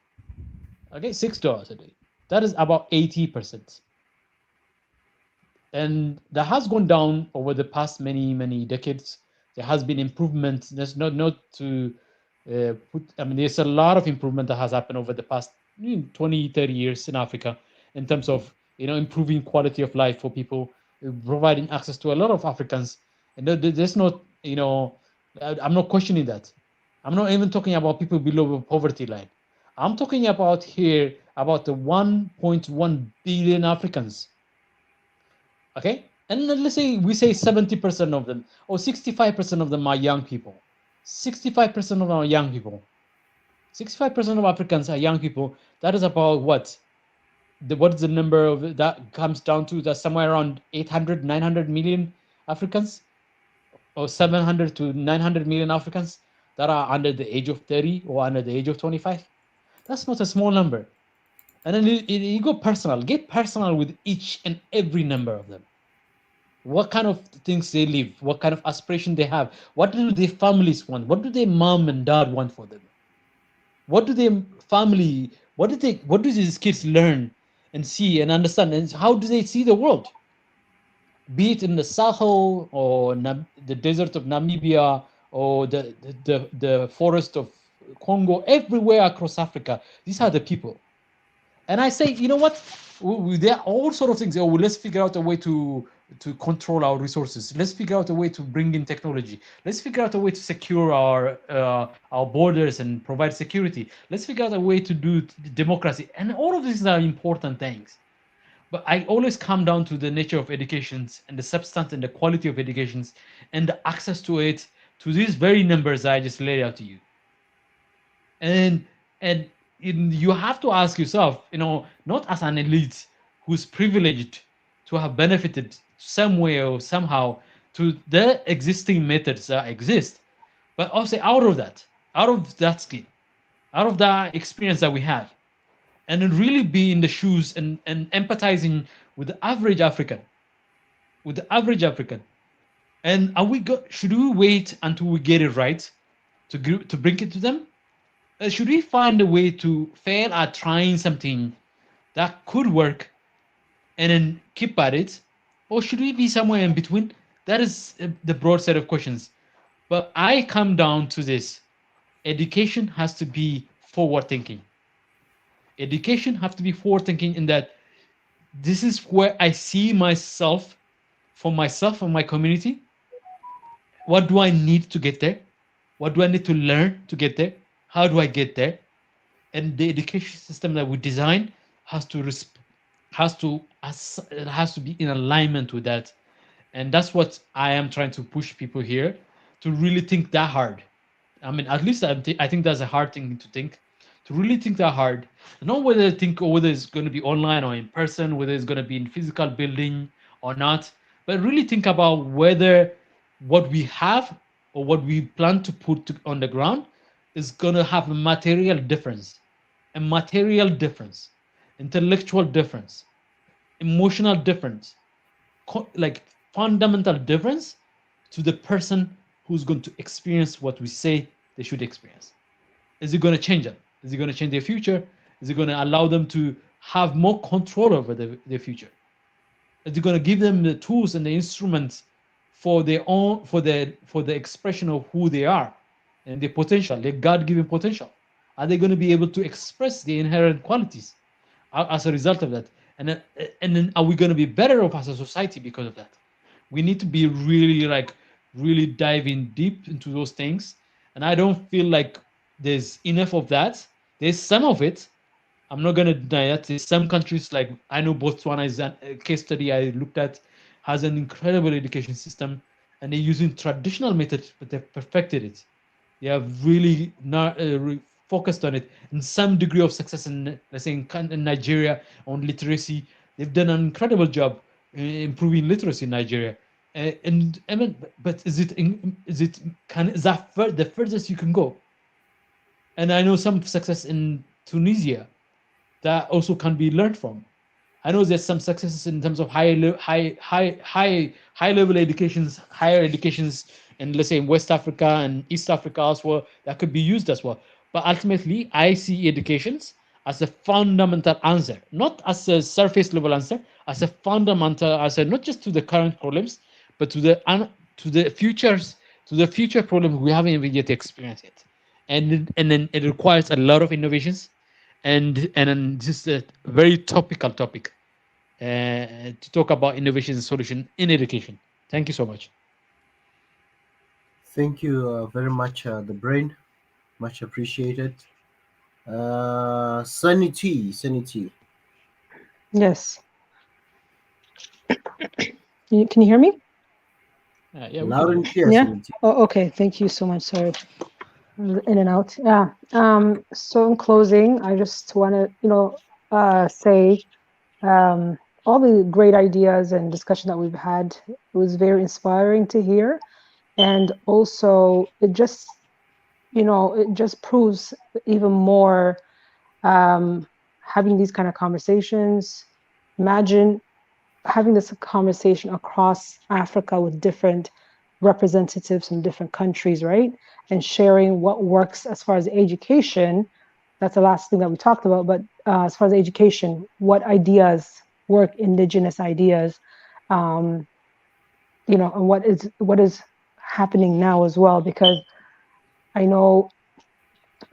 Okay, $6 a day. That is about 80%. And that has gone down over the past many decades. There has been improvement. There's not to put, I mean, there's a lot of improvement that has happened over the past 20, 30 years in Africa in terms of, improving quality of life for people, providing access to a lot of Africans. And there's not, I'm not questioning that. I'm not even talking about people below the poverty line. I'm talking about here about the 1.1 billion Africans. Okay, and let's say we say 70% of them or 65% of them are young people. 65% of them are young people. 65% of Africans are young people. That is about what? What is the number of that comes down to? That's somewhere around 800, 900 million Africans, or 700 to 900 million Africans that are under the age of 30 or under the age of 25. That's not a small number. And then you go personal. Get personal with each and every number of them. What kind of things they live, what kind of aspiration they have, what do their families want, what do their mom and dad want for them, what do their family, what do these kids learn and see and understand, and how do they see the world, be it in the Sahel or the desert of Namibia or the forest of Congo, everywhere across Africa. These are the people. And I say, you know what? There are all sort of things. Oh, let's figure out a way to control our resources. Let's figure out a way to bring in technology. Let's figure out a way to secure our borders and provide security. Let's figure out a way to do democracy. And all of these are important things. But I always come down to the nature of educations and the substance and the quality of educations and the access to it, to these very numbers I just laid out to you. And you have to ask yourself, not as an elite who's privileged to have benefited some way or somehow to the existing methods that exist, but also out of that skill, out of that experience that we have, and then really be in the shoes and empathizing with the average African, And should we wait until we get it right to bring it to them? Should we find a way to fail at trying something that could work and then keep at it? Or should we be somewhere in between? That is the broad set of questions. But I come down to this. Education has to be forward thinking. Education has to be forward thinking in that this is where I see myself, for myself and my community. What do I need to get there? What do I need to learn to get there? How do I get there? And the education system that we design has to be in alignment with that. And that's what I am trying to push people here to really think that hard. I mean, at least I think that's a hard thing to think, to really think that hard. Not whether it's going to be online or in person, whether it's going to be in physical building or not, but really think about whether what we have or what we plan to put on the ground is going to have a material difference, intellectual difference, emotional difference, like fundamental difference to the person who's going to experience what we say they should experience. Is it going to change them? Is it going to change their future? Is it going to allow them to have more control over their future? Is it going to give them the tools and the instruments for their own, for the expression of who they are and their potential, their God-given potential? Are they going to be able to express the inherent qualities as a result of that? And then are we going to be better off as a society because of that? We need to be really diving deep into those things. And I don't feel like there's enough of that. There's some of it. I'm not going to deny that. There's some countries, like I know Botswana is a case study I looked at, has an incredible education system, and they're using traditional methods, but they've perfected it. They have really not focused on it, and some degree of success in, let's say, in Nigeria on literacy. They've done an incredible job in improving literacy in Nigeria. And I mean, but is that the furthest you can go? And I know some success in Tunisia that also can be learned from. I know there's some successes in terms of high level educations, higher educations, and let's say in West Africa and East Africa as well, that could be used as well. But ultimately, I see educations as a fundamental answer, not as a surface level answer, as a fundamental answer, not just to the current problems, but to the future problems we haven't even yet experienced it. And then it requires a lot of innovations, and then just a very topical topic to talk about innovation and solution in education. Thank you so much. Thank you very much, the brain. Much appreciated. Sunny T. Yes. Can you hear me? Yeah, loud and clear. Yeah. Sunny T. Oh, okay. Thank you so much. Sorry, in and out. Yeah. So in closing, I just want to, say, all the great ideas and discussion that we've had, it was very inspiring to hear, and also it just proves even more, having these kind of conversations. Imagine having this conversation across Africa with different representatives from different countries, right? And sharing what works as far as education. That's the last thing that we talked about. But as far as education, what ideas work, indigenous ideas, and what is happening now as well. Because I know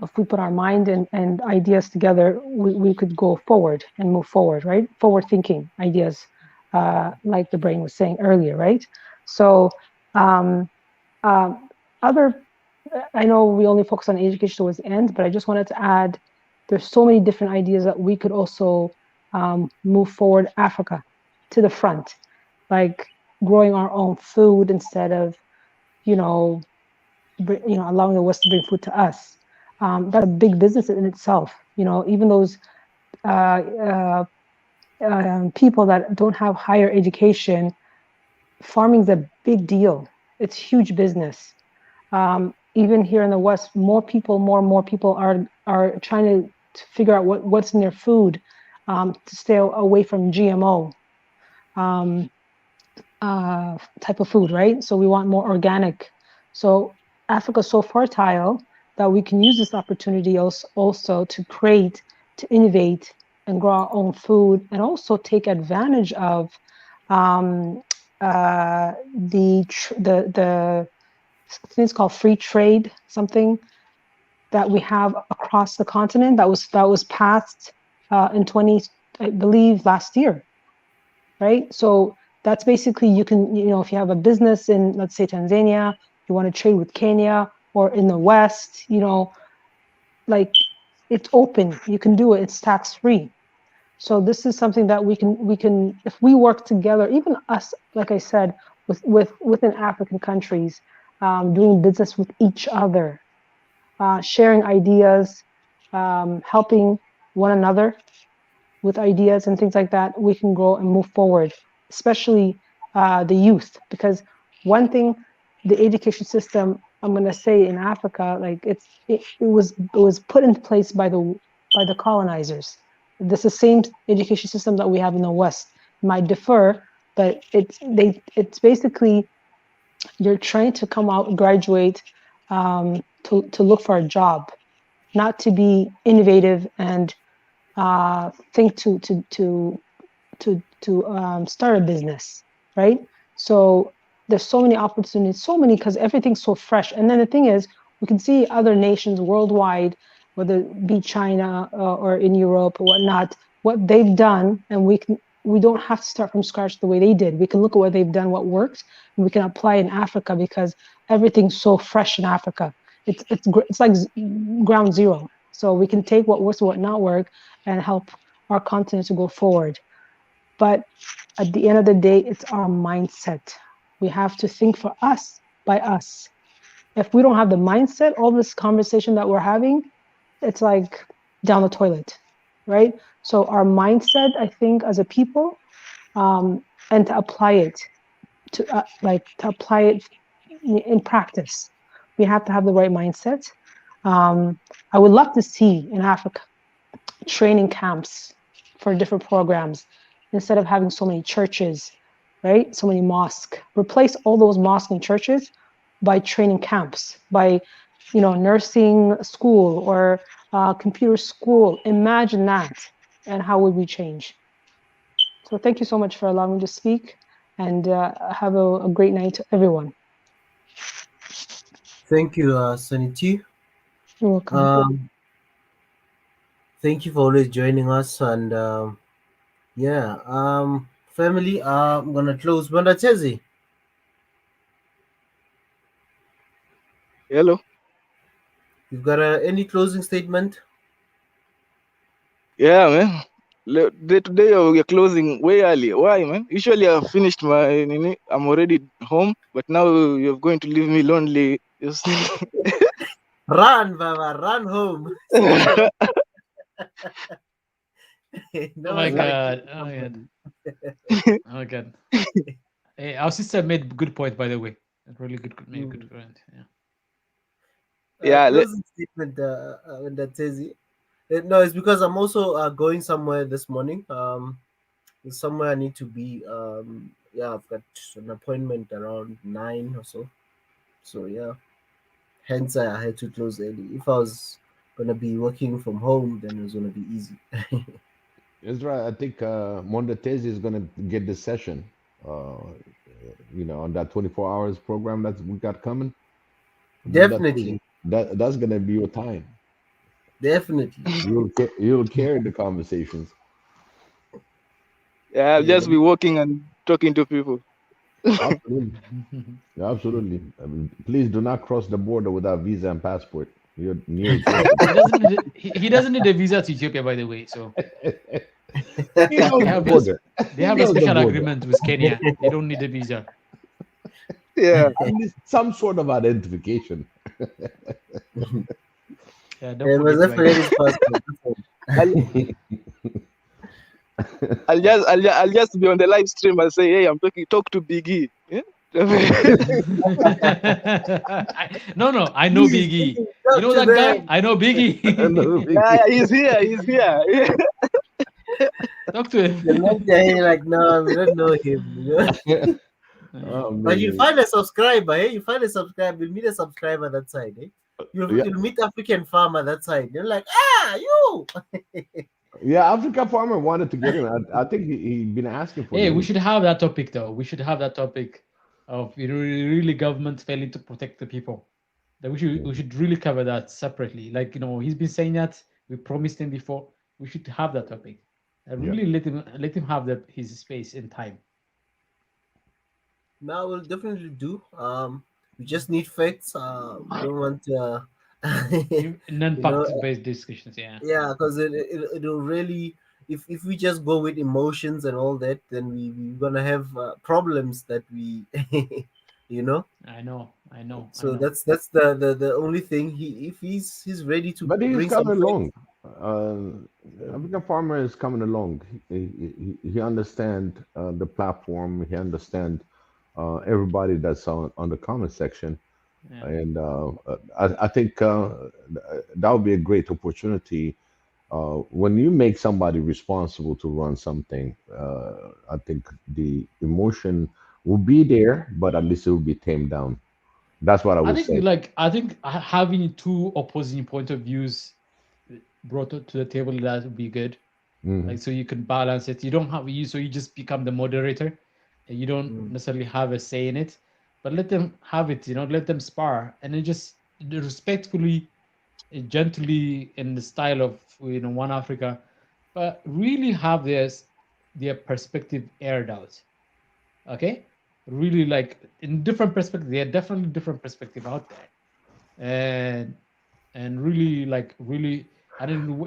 if we put our mind and ideas together, we could go forward and move forward, right? Forward thinking ideas, like the brain was saying earlier, right? So I know we only focus on education towards the end, but I just wanted to add, there's so many different ideas that we could also move forward Africa to the front, like growing our own food instead of, allowing the West to bring food to us. That's a big business in itself. Even those people that don't have higher education, farming is a big deal. It's huge business. Even here in the West, more and more people are trying to figure out what's in their food, to stay away from GMO type of food, right? So we want more organic. So Africa is so fertile that we can use this opportunity also to create, to innovate, and grow our own food, and also take advantage of the things called free trade, something that we have across the continent that was passed in I believe last year, right? So that's basically, you can, if you have a business in, let's say, Tanzania, you want to trade with Kenya, or in the West, like, it's open, you can do it, it's tax free. So this is something that we can, if we work together, even us, like I said, within African countries, doing business with each other, sharing ideas, helping one another with ideas and things like that, we can grow and move forward, especially the youth. Because one thing, the education system, I'm going to say, in Africa, like it was put in place by the colonizers. This is the same education system that we have in the West. It might differ, but it's basically, you're trying to come out, graduate, to look for a job, not to be innovative and think to start a business, right? So there's so many opportunities, because everything's so fresh. And then the thing is, we can see other nations worldwide, whether it be China or in Europe or whatnot, what they've done, and we don't have to start from scratch the way they did. We can look at what they've done, what worked, and we can apply in Africa, because everything's so fresh in Africa. It's like ground zero. So we can take what works, what not work, and help our continent to go forward. But at the end of the day, it's our mindset. We have to think for us, by us. If we don't have the mindset, all this conversation that we're having, it's like down the toilet, right? So our mindset, I think, as a people, and to apply it to apply it in practice, we have to have the right mindset. I would love to see in Africa training camps for different programs instead of having so many churches, right? So many mosques. Replace all those mosques and churches by training camps, by nursing school or computer school. Imagine that, and how would we change? So thank you so much for allowing me to speak, and have a great night to everyone. Thank you, Sunny T. You're welcome. Thank you for always joining us, and family. I'm gonna close. Bwana Chezi. Hello. You've got any closing statement? Yeah, man. Today we are closing way early. Why, man? Usually I've finished I'm already home, but now you're going to leave me lonely. Run, Baba, run home. Oh my god! Oh my god! Oh my god! Hey, our sister made good point, by the way. Really good, made a good point. Yeah. Closing statement. That says no, it's because I'm also going somewhere this morning. There's somewhere I need to be. I've got an appointment around 9 or so. So yeah, hence I had to close early. If I was gonna be working from home, then it was gonna be easy. Ezra, I think Mondatezi is going to get this session, on that 24 hours program that we got coming. Definitely. That's going to be your time. Definitely. You'll carry the conversations. Yeah, I'll just be walking and talking to people. Absolutely. Absolutely. I mean, please do not cross the border without visa and passport. You're near. He doesn't need a visa to Ethiopia, by the way. So they have a special agreement with Kenya. They don't need a visa. Yeah, some sort of identification. Yeah, don't forget his passport. I'll just be on the live stream and say, hey, talk to Biggie. Yeah? No, I know Biggie. You know that guy? I know Biggie. Yeah, he's here. Talk to him. You're like, no, we don't know him. But you find a subscriber, You find a subscriber, you meet a subscriber that side, You'll meet African farmer that side. You're like, you. Yeah, African farmer wanted to get him. I think he'd been asking for. Hey, we should have that topic though. We should have that topic of really government failing to protect the people. That we should really cover that separately. Like he's been saying that. We promised him before. We should have that topic. Really let him have his space in time. Now we'll definitely do. We just need facts. We don't want non-fact-based discussions. Yeah, because it'll really, if we just go with emotions and all that, then we're gonna have problems that we, I know. So that's the only thing. If he's ready to. But he's coming along. African farmer is coming along. He understands the platform. He understands everybody that's on the comment section. Yeah. And I think that would be a great opportunity. When you make somebody responsible to run something, I think the emotion will be there, but at least it will be tamed down. That's what I would say. I think having two opposing point of views brought to the table, that would be good. Mm-hmm. So you can balance it. You don't have so you just become the moderator, and you don't necessarily have a say in it. But let them have it, let them spar, and then just respectfully, gently, in the style of One Africa, but really have their perspective aired out. Okay, really in different perspectives. There are definitely different perspectives out there, and really, and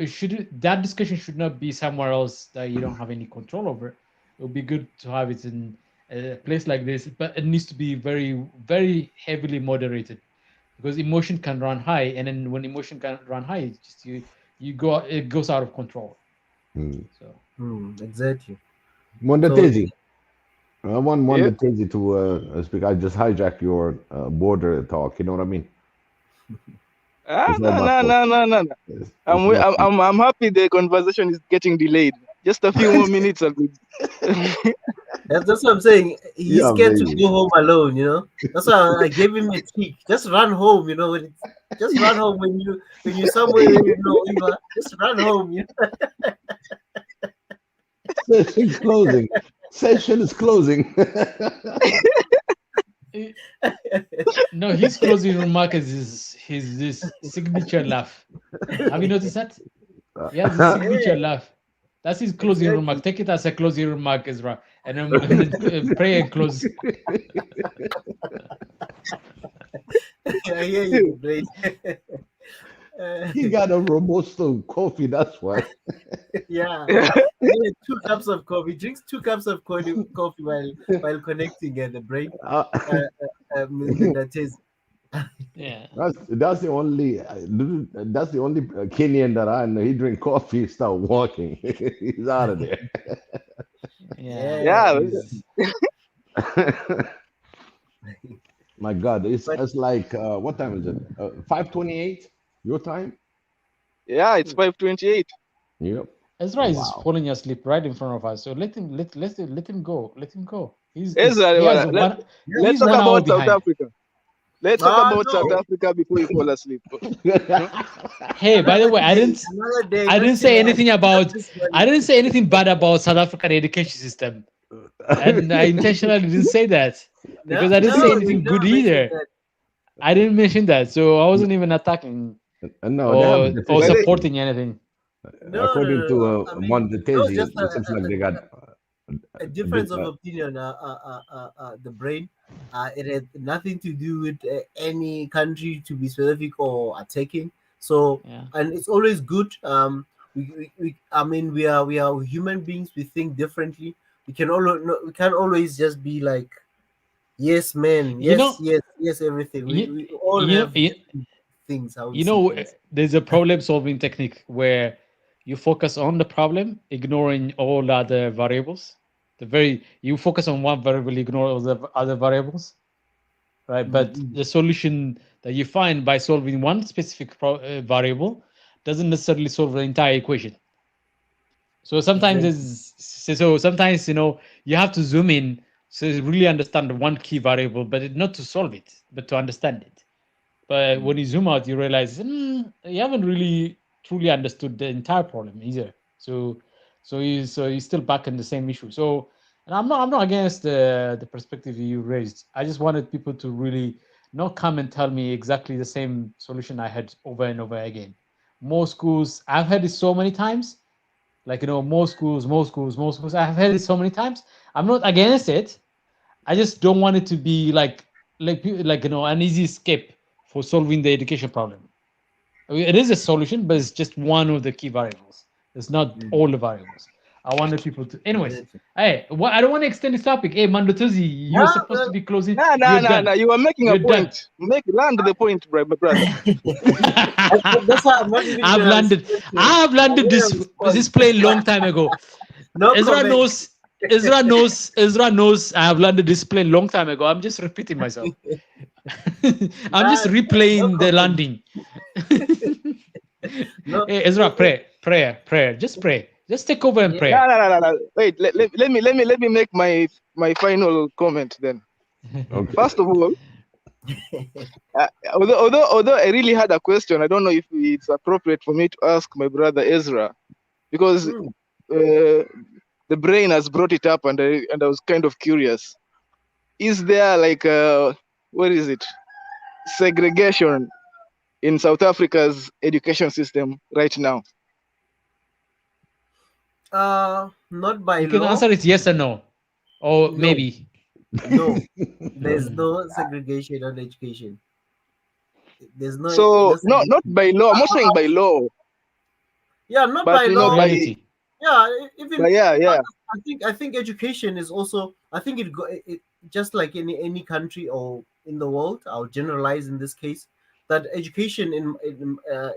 that discussion should not be somewhere else that you don't have any control over. It would be good to have it in a place like this, but it needs to be very, very heavily moderated, because emotion can run high, and then when emotion can run high, it's just it goes out of control. So exactly. Mondatezi. I want Mondatezi to speak. I just hijack your border talk. You know what I mean? No. I'm happy the conversation is getting delayed. Just a few more minutes of it. That's what I'm saying. He's Yeah, scared to baby. go home alone, you know. That's why I gave him a trick. Just run home, you know. Just run home when you somewhere you know. Just run home, you know. Session closing. Session is closing. No, his closing remark is his signature laugh. Have you noticed that? He has a signature laugh. That's his closing remark. Take it as a closing remark, Ezra, and then pray and close. I hear you, Brain. He got a Robusto coffee. That's why. Yeah. 2 cups of coffee. Drinks 2 cups of coffee while connecting the brain. That is. Yeah. That's the only Kenyan that I know. He drink coffee, start walking. He's out of there. Yeah. My God, it's like what time is it? 5:28 your time? Yeah, it's 5:28. Yep. Ezra is falling asleep right in front of us. So let him go. Let him go. Let's talk about South Africa. Let's talk about South Africa before you fall asleep. Hey, by the way, I didn't say anything bad about South African education system, and I intentionally didn't say that because I didn't say anything good either. I didn't mention that, so I wasn't even attacking or supporting anything. According to Mondatezi, it seems like they got a difference of opinion. The brain. It had nothing to do with any country to be specific or attacking. So, and it's always good. We are human beings. We think differently. We can't always just be like, yes, man, yes, everything. We all have things. How we see things. There's a problem-solving technique where you focus on the problem, ignoring all other variables. You focus on one variable, ignore all the other variables, right? But the solution that you find by solving one specific variable doesn't necessarily solve the entire equation. So sometimes sometimes you have to zoom in so you really understand one key variable, but not to solve it, but to understand it. But when you zoom out, you realize you haven't really truly understood the entire problem either. So you're still back in the same issue. So, and I'm not against the perspective you raised. I just wanted people to really not come and tell me exactly the same solution I had over and over again. More schools, I've heard it so many times. Like more schools. I've heard it so many times. I'm not against it. I just don't want it to be like an easy escape for solving the education problem. I mean, it is a solution, but it's just one of the key variables. It's not all the variables. I wanted people to. Anyways, hey, I don't want to extend this topic. Hey, Mandotozi, you're supposed to be closing. No. You are making a point. Land the point, brother. That's how I've landed this plane long time ago. Ezra knows I have landed this plane long time ago. I'm just repeating myself. I'm just replaying the landing. Hey, Ezra, prayer. Just pray. Just take over and pray. No. Wait, let me make my final comment then. Okay. First of all, although I really had a question, I don't know if it's appropriate for me to ask my brother Ezra, because the brain has brought it up, and I was kind of curious. Is there like segregation in South Africa's education system right now? Not by law. You can answer it yes or no, or No. maybe. No, there's no segregation on education. There's no. So not by law. I'm not saying by law. Yeah, not by law. Reality. Yeah, even. Yeah. I think education is also. I think it just like any country or in the world. I'll generalize in this case. that education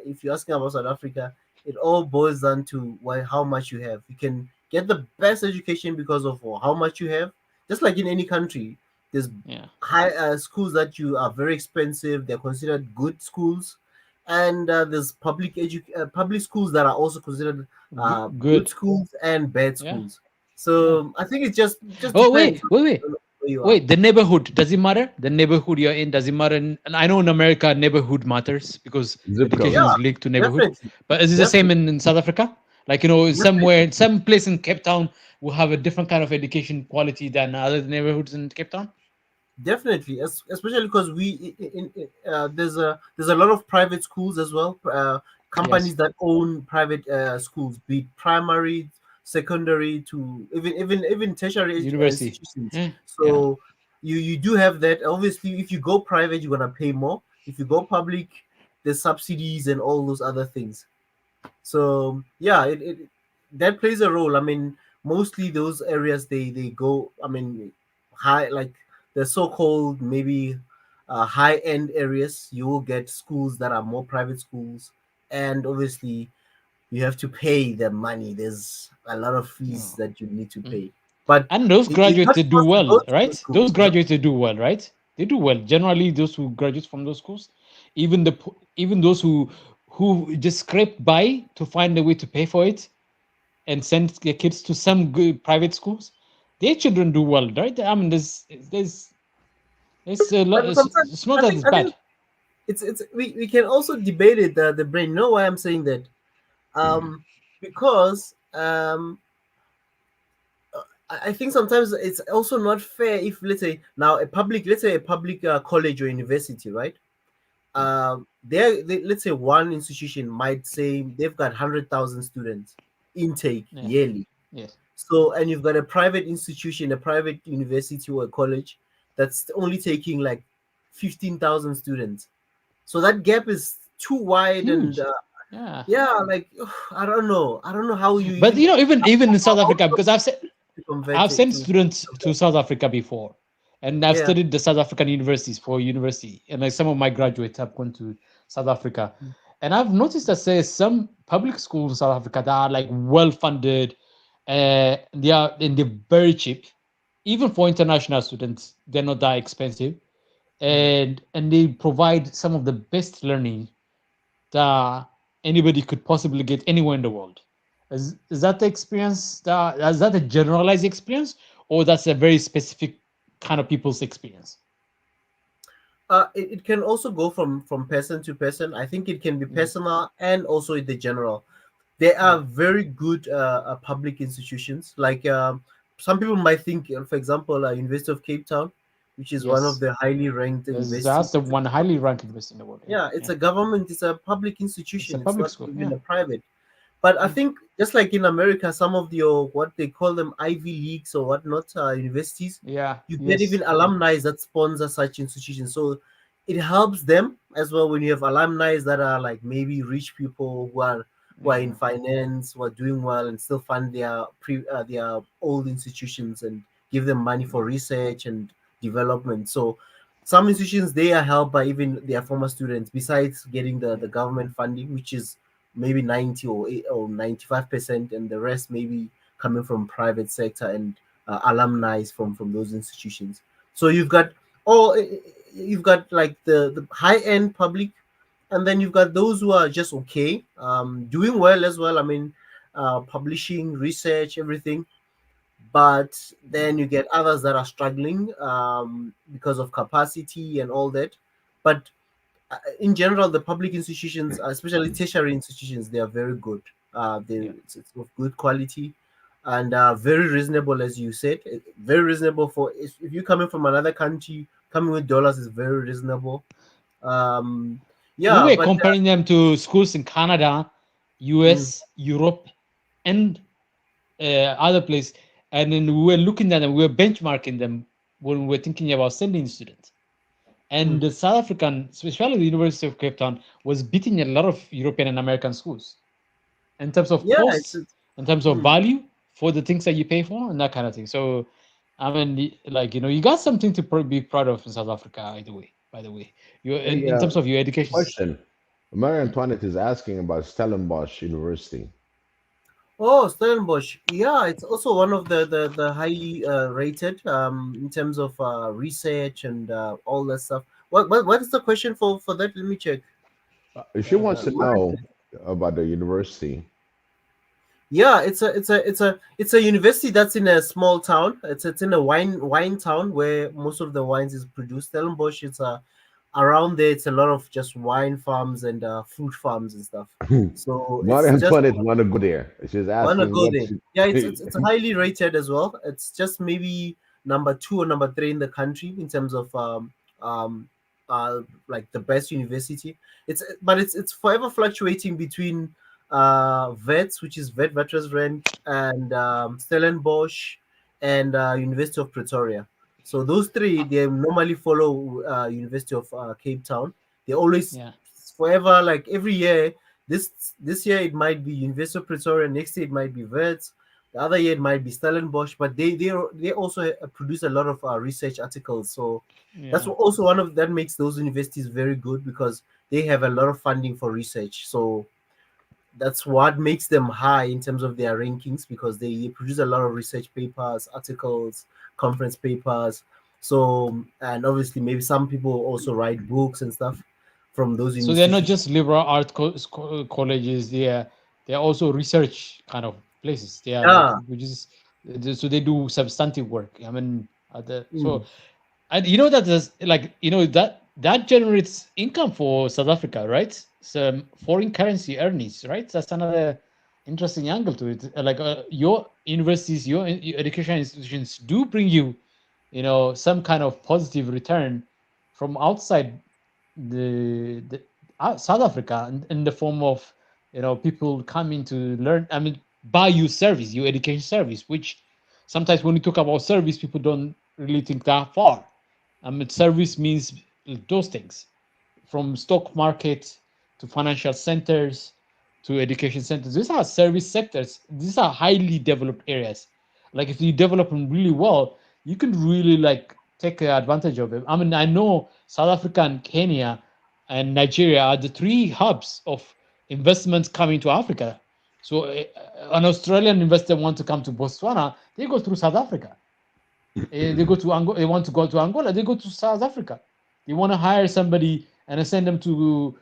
if you're asking about South Africa, it all boils down to how much you have. You can get the best education because of how much you have. Just like in any country, there's high schools that you are very expensive. They're considered good schools, and there's public schools that are also considered good schools and bad schools. So I think it just Oh, depends. wait. The neighborhood, does it matter? The neighborhood you're in, does it matter? And I know in America, neighborhood matters because education is linked to neighborhood. Definitely. But is it the same in South Africa? Like, somewhere, some place in Cape Town will have a different kind of education quality than other neighborhoods in Cape Town? Definitely, especially because there's a lot of private schools as well. Companies that own private schools, be it primary, secondary, to even tertiary University. institutions. So you do have that. Obviously, if you go private, you're gonna pay more. If you go public, there's subsidies and all those other things. So yeah, that plays a role. I mean, mostly those areas they go. I mean, high, like the so-called maybe high-end areas, you will get schools that are more private schools, and obviously you have to pay the money. There's a lot of fees that you need to pay. And those graduates, they do well, right? Those graduates, they do well, right? They do well. Generally, those who graduate from those schools, even those who just scrape by to find a way to pay for it and send their kids to some good private schools, their children do well, right? I mean, there's a lot. It's not as bad. We can also debate it. The brain. You know why I'm saying that? Because I think sometimes it's also not fair if, let's say a public college or university, right? Let's say one institution might say they've got 100,000 students intake yearly. Yes. So, and you've got a private institution, a private university or a college that's only taking like 15,000 students. So that gap is too wide. Huge. And like I don't know how you. But even in South Africa, because I've sent students to South Africa before, and I've studied the South African universities for university, and like some of my graduates have gone to South Africa, and I've noticed that some public schools in South Africa that are like well funded, they're very cheap, even for international students. They're not that expensive, and they provide some of the best learning that anybody could possibly get anywhere in the world. Is that the experience? Is that a generalized experience, or that's a very specific kind of people's experience? It can also go from person to person. I think it can be personal and also the general. There are very good public institutions. Like some people might think, for example, University of Cape Town, which is one of the highly ranked universities. That's the one highly ranked university in the world. Yeah, it's a government. It's a public institution. It's a public not school, even a private. But I think just like in America, some of what they call them Ivy Leagues or whatnot universities, you get even alumni that sponsor such institutions. So it helps them as well when you have alumni that are like maybe rich people who are in finance, who are doing well and still fund their old institutions and give them money for research and development. So some institutions, they are helped by even their former students, besides getting the government funding, which is maybe 90 or 95%, and the rest maybe coming from private sector and alumni from those institutions. So you've got like the high end public, and then you've got those who are just okay, doing well as well. I mean, publishing, research, everything. But then you get others that are struggling because of capacity and all that. But in general, the public institutions, especially tertiary institutions, they are very good. It's of good quality and very reasonable, as you said. Very reasonable for if you're coming from another country, coming with dollars is very reasonable. We were comparing them to schools in Canada, US, Europe, and other places, and then we were looking at them, we were benchmarking them when we were thinking about sending students. And the South African, especially the University of Cape Town, was beating a lot of European and American schools in terms of costs, in terms of value for the things that you pay for, and that kind of thing. So, I mean, like, you got something to be proud of in South Africa either way. by the way. In terms of your education system. Question. Marie Antoinette is asking about Stellenbosch University. Oh, Stellenbosch. Yeah, it's also one of the highly rated in terms of research and all that stuff. What is the question for that? Let me check. She wants to What? know about the university. Yeah, it's a university that's in a small town. It's in a wine town where most of the wines is produced. Stellenbosch, it's around there. It's a lot of just wine farms and fruit farms and stuff. So Marie it's just Antoinette want to go there. She's wanna asking go what there. she. Yeah, it's highly rated as well. It's just maybe number 2 or number 3 in the country in terms of um like the best university. It's forever fluctuating between VETS, which is Witwatersrand, and Stellenbosch and University of Pretoria. So those three they normally follow University of Cape Town. They always Yeah. forever, like every year. This year it might be University of Pretoria, next year it might be Wits, the other year it might be Stellenbosch, but they also produce a lot of research articles. So that's Yeah. also one of that makes those universities very good because they have a lot of funding for research. So that's what makes them high in terms of their rankings because they produce a lot of research papers, articles, conference papers. So and obviously maybe some people also write books and stuff from those So they're not institutions. just liberal art colleges. They're also research kind of places. They are like Yeah. which is so they do substantive work. I mean, Mm. and you know that there's like that generates income for South Africa, right? Some foreign currency earnings, right? That's another interesting angle to it. Like your universities, your education institutions do bring you, some kind of positive return from outside the South Africa in the form of people coming to learn. I mean, buy you service, your education service, which sometimes when you talk about service, people don't really think that far. I mean, service means those things, from stock market to financial centers to education centers. These are service sectors. These are highly developed areas. Like if you develop them really well, you can really like take advantage of it. I mean, I know South Africa and Kenya and Nigeria are the three hubs of investments coming to Africa. So an Australian investor want to come to Botswana, they go through South Africa. They go to Angola. They want to go to Angola. They go to South Africa. They want to hire somebody and send them to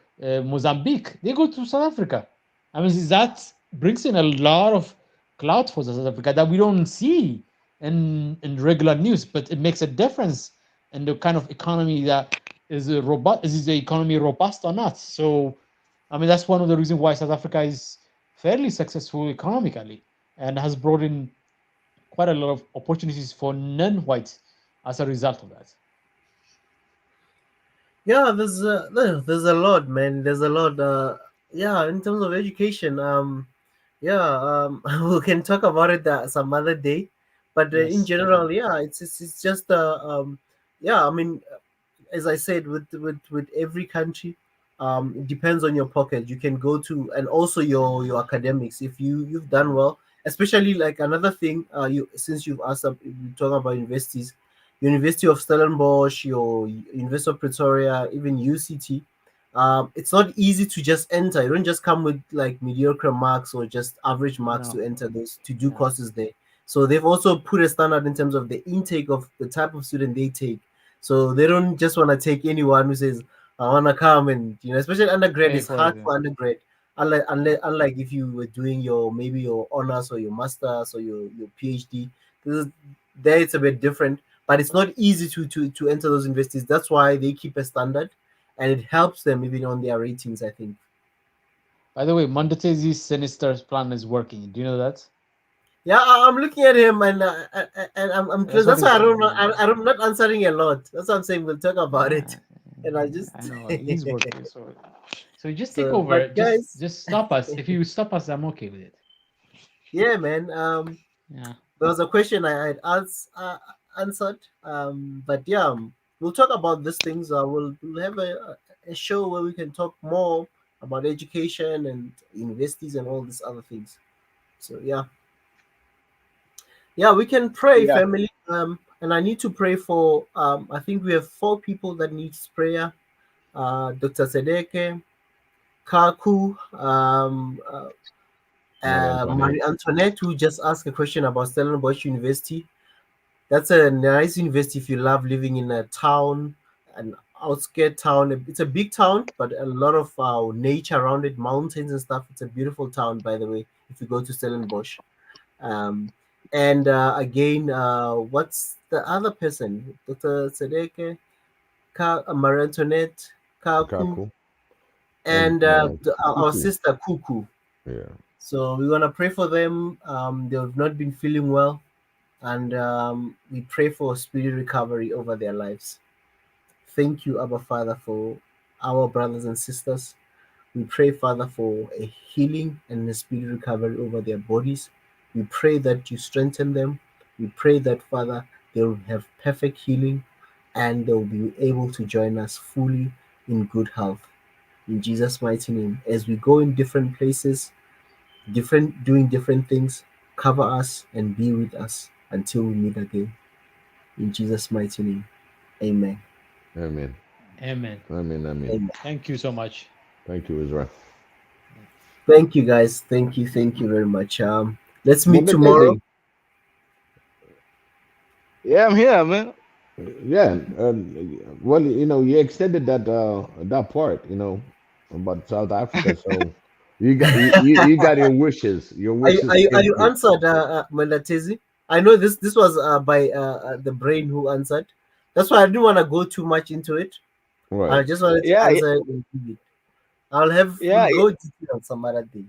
Mozambique. They go to South Africa. I mean, that brings in a lot of clout for South Africa that we don't see in regular news, but it makes a difference in the kind of economy that is robust. Is the economy robust or not? So, I mean, that's one of the reasons why South Africa is fairly successful economically and has brought in quite a lot of opportunities for non-whites as a result of that. Yeah, there's a lot, man. There's a lot. Yeah, in terms of education, yeah, we can talk about it some other day. But in Yes, general, definitely. yeah, it's just yeah. I mean, as I said, with every country, it depends on your pocket. You can go to and also your academics if you've done well. Especially like another thing, you since you've asked, you talking about universities, University of Stellenbosch, your University of Pretoria, even UCT. It's not easy to just enter. You don't just come with like mediocre marks or just average marks No. to enter those to do Yeah. courses there. So they've also put a standard in terms of the intake of the type of student they take. So they don't just want to take anyone who says, I want to come and, especially undergrad, Pay it's for it. hard for undergrad. Unlike if you were doing maybe your honors or your masters or your PhD, there it's a bit different, but it's not easy to enter those universities. That's why they keep a standard and it helps them even on their ratings, I think. By the way, Mondatezi's sinister plan is working. Do you know that? Yeah, I'm looking at him and I'm close. That's what That's why he's. I'm not answering a lot. That's what I'm saying. We'll talk about it, and I just I know he's working. So you just take so. over. But guys, Just stop us. If you stop us, I'm okay with it. yeah, man. Yeah. There was a question I had answered. But yeah, we'll talk about these things. We'll have a show where we can talk more about education and universities and all these other things. So yeah, we can pray, Yeah. family. And I need to pray for, I think we have 4 people that needs prayer. Dr. Sedeke, Kaku, Marie Antoinette. Marie Antoinette, who just asked a question about Stellenbosch University. That's a nice university if you love living in a town, an outskirt town. It's a big town, but a lot of nature around it, mountains and stuff. It's a beautiful town, by the way, if you go to Stellenbosch. And again, what's the other person? Dr. Sedeke, Marie Antoinette, Kaku, Kaku. and our Kuku. sister Kuku. Yeah. So we want to pray for them. They have not been feeling well, and we pray for speedy recovery over their lives. Thank you, Abba Father, for our brothers and sisters. We pray, Father, for a healing and a speedy recovery over their bodies. We pray that you strengthen them. We pray that, Father, they will have perfect healing and they will be able to join us fully in good health. In Jesus' mighty name, as we go in different places, doing different things, cover us and be with us until we meet again. In Jesus' mighty name, amen. Amen. Amen. Amen. Amen. Amen. Thank you so much. Thank you, Israel. Thank you, guys. Thank you very much. Let's meet tomorrow. Yeah, I'm here, man. Yeah. Well, you extended that part, about South Africa. So you got your wishes. Your wishes Are came you through. answered, Mandatezi? I know this was by the brain who answered. That's why I didn't want to go too much into it. Right. I just wanted to answer it and give it. We'll go detail some other day.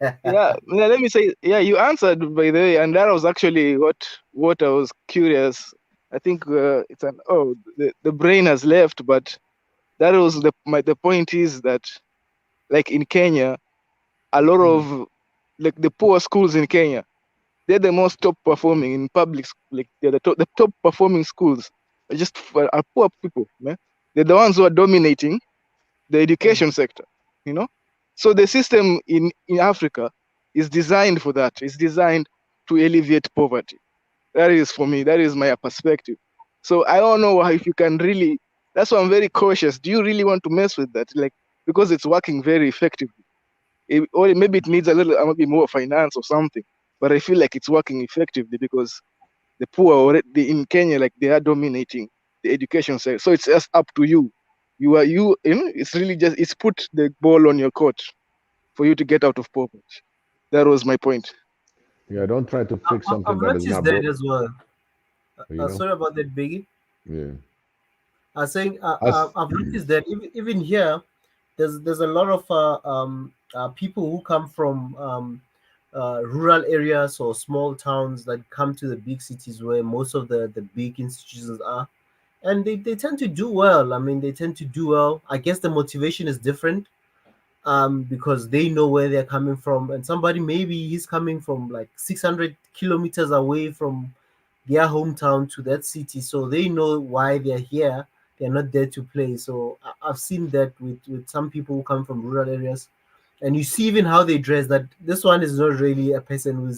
Yeah. Let me say, yeah, you answered by the way, and that was actually what I was curious. I think it's the brain has left, but that was the point is that, like in Kenya, a lot of like the poor schools in Kenya, they're the most top performing in public. Like they're the top performing schools are just are poor people, man. They're the ones who are dominating the education sector, So the system in Africa is designed for that. It's designed to alleviate poverty. That is, for me, that is my perspective. So I don't know if you can really. That's why I'm very cautious. Do you really want to mess with that? Like, because it's working very effectively. Or maybe it needs a little, maybe more finance or something. But I feel like it's working effectively because the poor already in Kenya, like they are dominating the education sector. So it's just up to you. It's really just, it's put the ball on your court for you to get out of poverty. That was my point. Yeah, don't try to fix something I've that is noticed not that broke. as well. Sorry about that, Biggie. Yeah. I was saying I've noticed that even here, there's a lot of people who come from rural areas or small towns that come to the big cities where most of the big institutions are, and they tend to do well. I mean, they tend to do well. I guess the motivation is different, because they know where they're coming from, and somebody maybe he's coming from like 600 kilometers away from their hometown to that city, so they know why they're here. They're not there to play. So I've seen that with some people who come from rural areas, and you see even how they dress, that this one is not really a person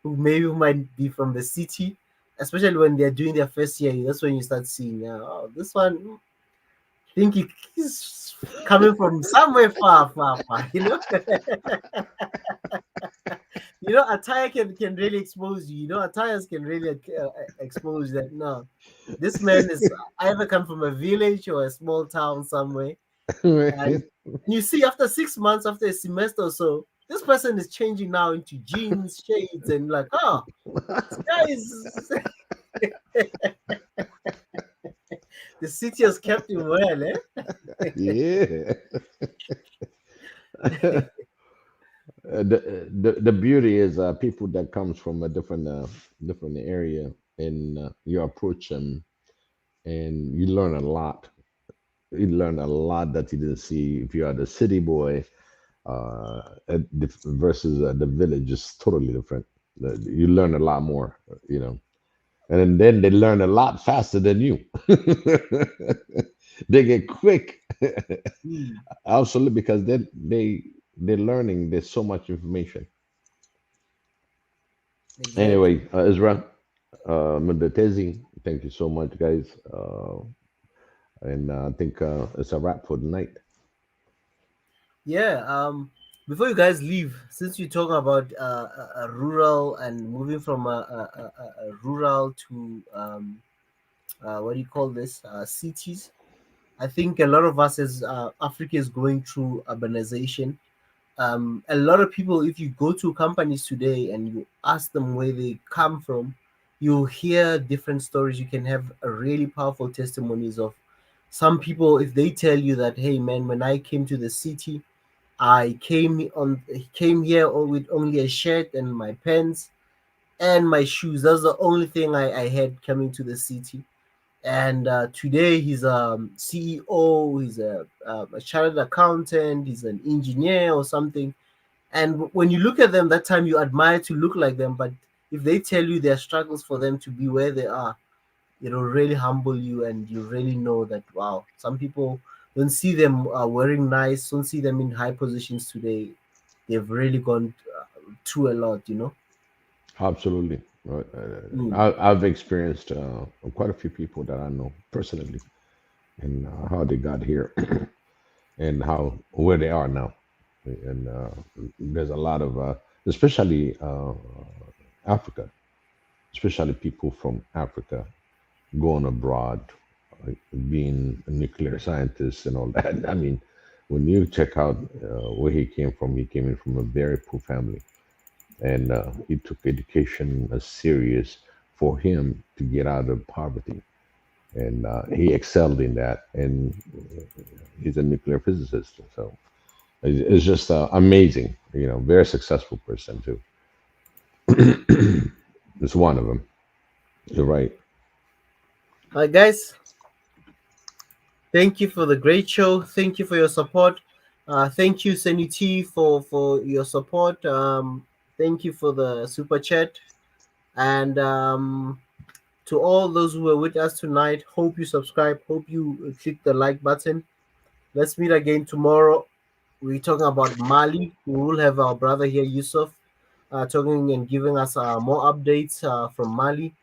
who maybe might be from the city, especially when they're doing their first year. That's when you start seeing, oh, this one, think he's coming from somewhere far, far, far. Attire can really expose you. Attires can really expose that. No, this man is either come from a village or a small town somewhere. And you see, after 6 months, after a semester or so, this person is changing now into jeans, shades, and like, oh, this guy is. The city has kept him well, eh? Yeah. The beauty is people that comes from a different area, and you approach them and you learn a lot. You learn a lot that you didn't see if you are the city boy, versus the village is totally different. You learn a lot more, and then they learn a lot faster than you. They get quick. Absolutely, because they're learning. There's so much information. Exactly. Anyway, Israel, Mendetezi, thank you so much, guys. And I think it's a wrap for tonight. Yeah. Before you guys leave, since you're talking about rural and moving from a rural to what do you call this, cities, I think a lot of us as Africa is going through urbanization. A lot of people, if you go to companies today and you ask them where they come from, you hear different stories. You can have a really powerful testimonies of some people. If they tell you that, hey man, when I came to the city, I came here with only a shirt and my pants and my shoes. That's the only thing I had coming to the city. And today he's a CEO, he's a chartered accountant, he's an engineer or something. And when you look at them, that time you admire to look like them. But if they tell you their struggles for them to be where they are, it'll really humble you, and you really know that wow, some people don't see them wearing nice, don't see them in high positions today. They've really gone through a lot. Absolutely. Mm. I've experienced quite a few people that I know personally and how they got here and how where they are now. And there's a lot of, especially Africa, especially people from Africa going abroad, being a nuclear scientist and all that. I mean, when you check out where he came in from a very poor family, and he took education as serious for him to get out of poverty, and he excelled in that. And he's a nuclear physicist, so it's just amazing. Very successful person too. It's one of them. You're right. All right, guys. Thank you for the great show. Thank you for your support. Thank you, Seniti, for your support. Thank you for the super chat. And to all those who were with us tonight, hope you subscribe. Hope you click the like button. Let's meet again tomorrow. We're talking about Mali. We will have our brother here, Yusuf, talking and giving us more updates from Mali.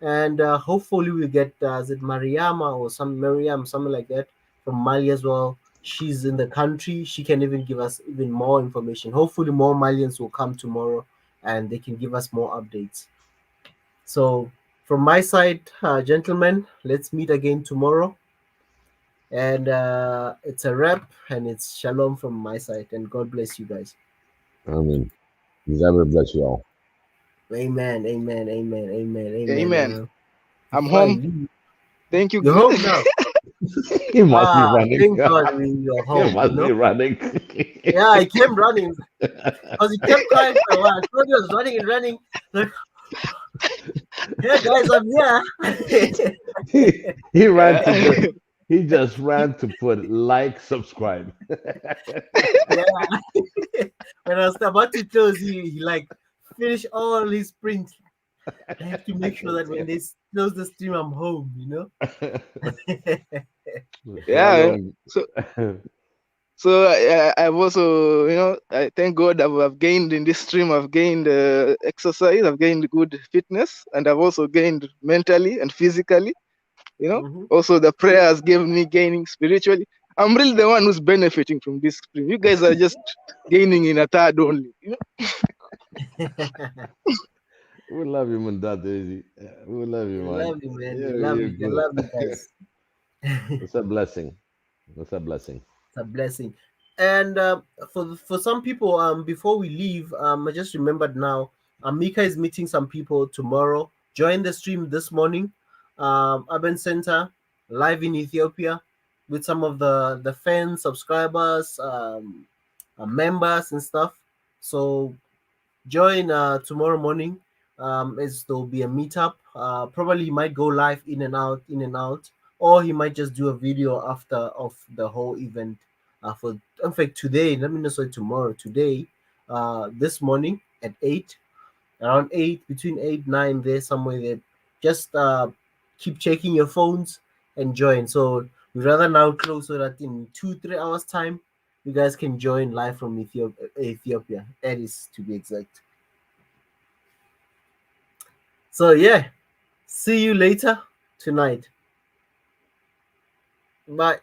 And hopefully we get, is it Mariama or some Mariam, something like that, from Mali as well. She's in the country. She can even give us even more information. Hopefully more Malians will come tomorrow and they can give us more updates. So from my side, gentlemen, let's meet again tomorrow. And it's a wrap, and it's shalom from my side. And God bless you guys. I mean, God bless you all. Amen. Amen. Amen. Amen. Amen. Amen. I'm Before I home. leave, Thank you. you're home now. He must be running. Thank God you're He home. must be running. Yeah, I came running because he kept quiet for a while. I thought he was running and running. Like, yeah, guys, I'm here. he ran to he just ran to put like, subscribe. Yeah. When I was about to close, he like finished all his sprint. I have to make sure that when they close the stream, I'm home. Yeah. So I've also, I thank God I've gained in this stream. I've gained exercise. I've gained good fitness, and I've also gained mentally and physically. Also the prayers gave me gaining spiritually. I'm really the one who's benefiting from this stream. You guys are just gaining in a third only. We love you, man. Daisy. We love you, man. Love you, man. Yeah, Love you're you. I good. love you guys. It's a blessing. It's a blessing. It's a blessing. And for some people, before we leave, I just remembered now, Mika is meeting some people tomorrow. Join the stream this morning, Urban Center, live in Ethiopia, with some of the fans, subscribers, members and stuff. So join tomorrow morning, as there'll be a meetup. Probably he might go live in and out, or he might just do a video after of the whole event. For in fact today, let me not say tomorrow, today, this morning at 8, around 8, between 8 9 there, somewhere there. Just keep checking your phones and join. So we'd rather now close so that in 2-3 hours time you guys can join live from Ethiopia, that is to be exact. So yeah, See you later tonight. Bye.